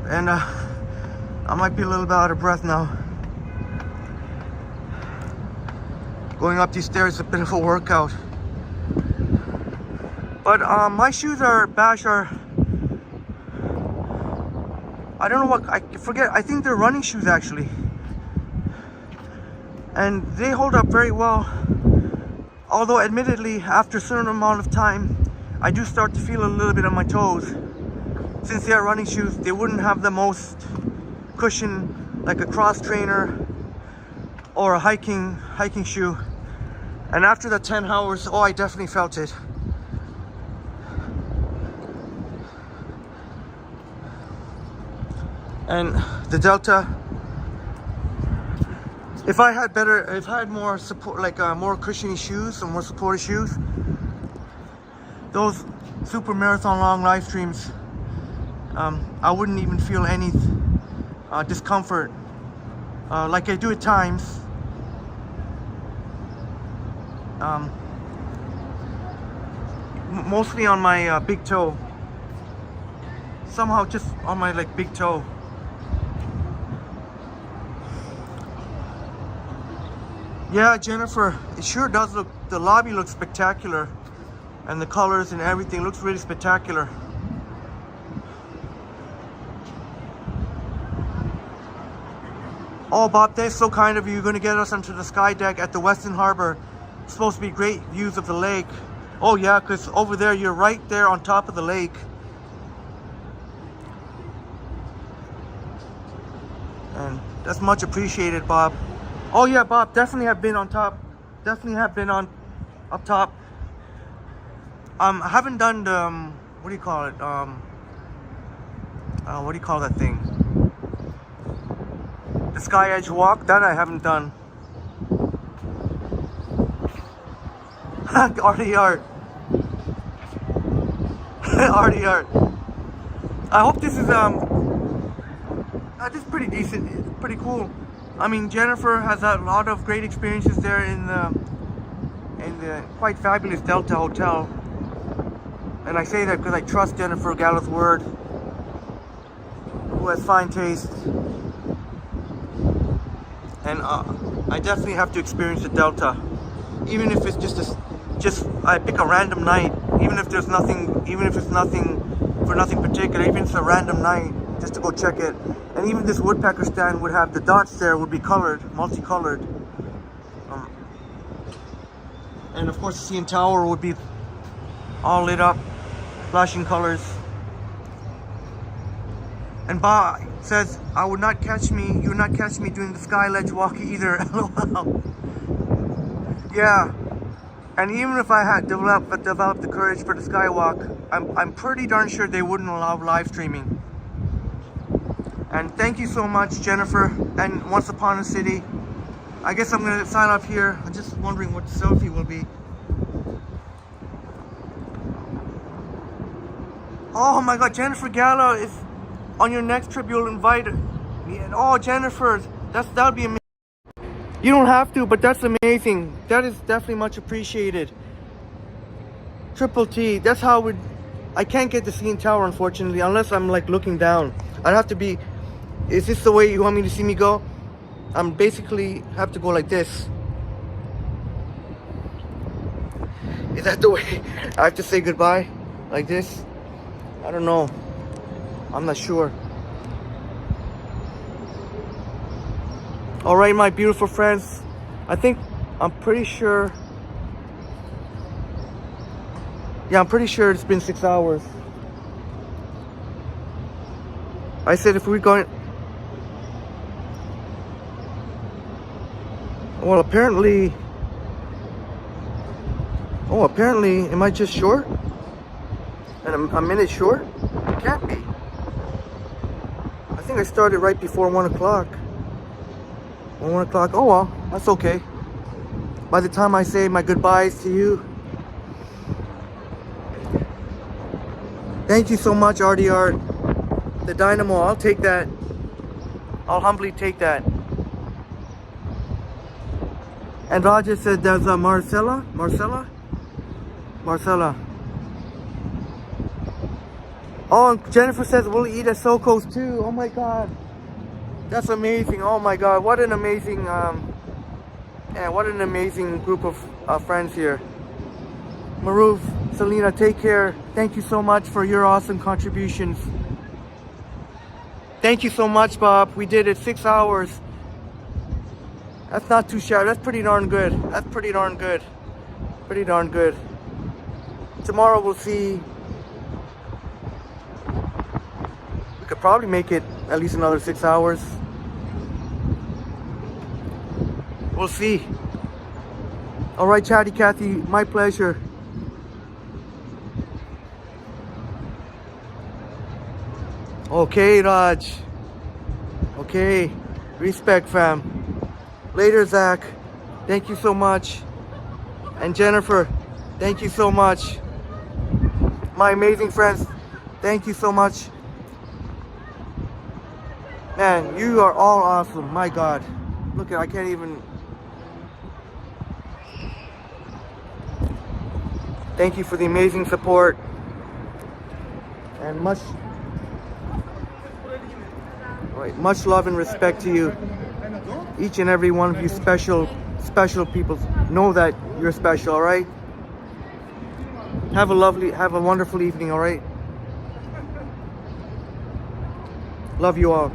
and I might be a little bit out of breath now. Going up these stairs is a bit of a workout. But my shoes are, Bash, are, I don't know what, I forget, I think they're running shoes actually. And they hold up very well. Although admittedly, after a certain amount of time, I do start to feel a little bit on my toes. Since they are running shoes, they wouldn't have the most cushion like a cross trainer or a hiking shoe. And after the 10 hours, oh, I definitely felt it. And the Delta, if I had more support, like more cushiony shoes, some more supportive shoes, those super marathon long live streams, I wouldn't even feel any discomfort like I do at times. Mostly on my big toe. Somehow just on my like big toe. Yeah, Jennifer, it sure does look, the lobby looks spectacular. And the colors and everything looks really spectacular. Oh, Bob, that's so kind of you. You're going to get us onto the sky deck at the Western Harbor. It's supposed to be great views of the lake. Oh yeah, because over there, you're right there on top of the lake. And that's much appreciated, Bob. Oh yeah, Bob, definitely have been on top. Definitely have been on up top. I haven't done the, what do you call it? What do you call that thing? The Sky Edge walk, that I haven't done. Arty art. Arty art. I hope this is this is pretty decent. It's pretty cool. I mean, Jennifer has had a lot of great experiences there in the quite fabulous Delta Hotel. And I say that because I trust Jennifer Gallo's word, who has fine taste. And I definitely have to experience the Delta, even if it's just I pick a random night, even if there's nothing, even if it's nothing for nothing particular, even if it's a random night, just to go check it. And even this woodpecker stand would have the dots there, would be colored, multicolored. And of course the CN Tower would be all lit up, flashing colors. And Bob says, you would not catch me doing the Sky Ledge walk either, lol. Yeah, and even if I had developed the courage for the skywalk, I'm pretty darn sure they wouldn't allow live streaming. And thank you so much, Jennifer, and Once Upon a City. I guess I'm gonna sign off here. I'm just wondering what the selfie will be. Oh my God, Jennifer Gallo, if on your next trip you'll invite me. Oh, Jennifer, that would be amazing. You don't have to, but that's amazing. That is definitely much appreciated. Triple T, that's how I can't get the CN Tower, unfortunately, unless I'm like looking down. I'd have to be, is this the way you want me to see me go? I'm basically have to go like this. Is that the way I have to say goodbye? Like this? I don't know. I'm not sure. All right, my beautiful friends. I think I'm pretty sure. Yeah, I'm pretty sure it's been 6 hours. I said if we're going. Well, apparently. Oh, apparently, am I just short? And a minute short? It can't be. I think I started right before 1 o'clock. 1 o'clock. Oh well, that's okay. By the time I say my goodbyes to you. Thank you so much, Artie Art. The dynamo, I'll take that. I'll humbly take that. And Roger said there's a Marcella. Oh, and Jennifer says we'll eat at Soko's too. Oh my God. That's amazing. Oh my God. What an amazing, what an amazing group of friends here. Maruf, Selena, take care. Thank you so much for your awesome contributions. Thank you so much, Bob. We did it 6 hours. That's not too shabby. That's pretty darn good. That's pretty darn good. Pretty darn good. Tomorrow we'll see. We could probably make it at least another 6 hours. We'll see. All right, Chatty Cathy, my pleasure. Okay, Raj. Okay. Respect, fam. Later, Zach. Thank you so much. And Jennifer, thank you so much. My amazing friends, thank you so much. Man, you are all awesome. My God. Look at, I can't even. Thank you for the amazing support. And much love and respect to you. Each and every one of you special people. Know that you're special, all right? Have a wonderful evening, all right? Love you all.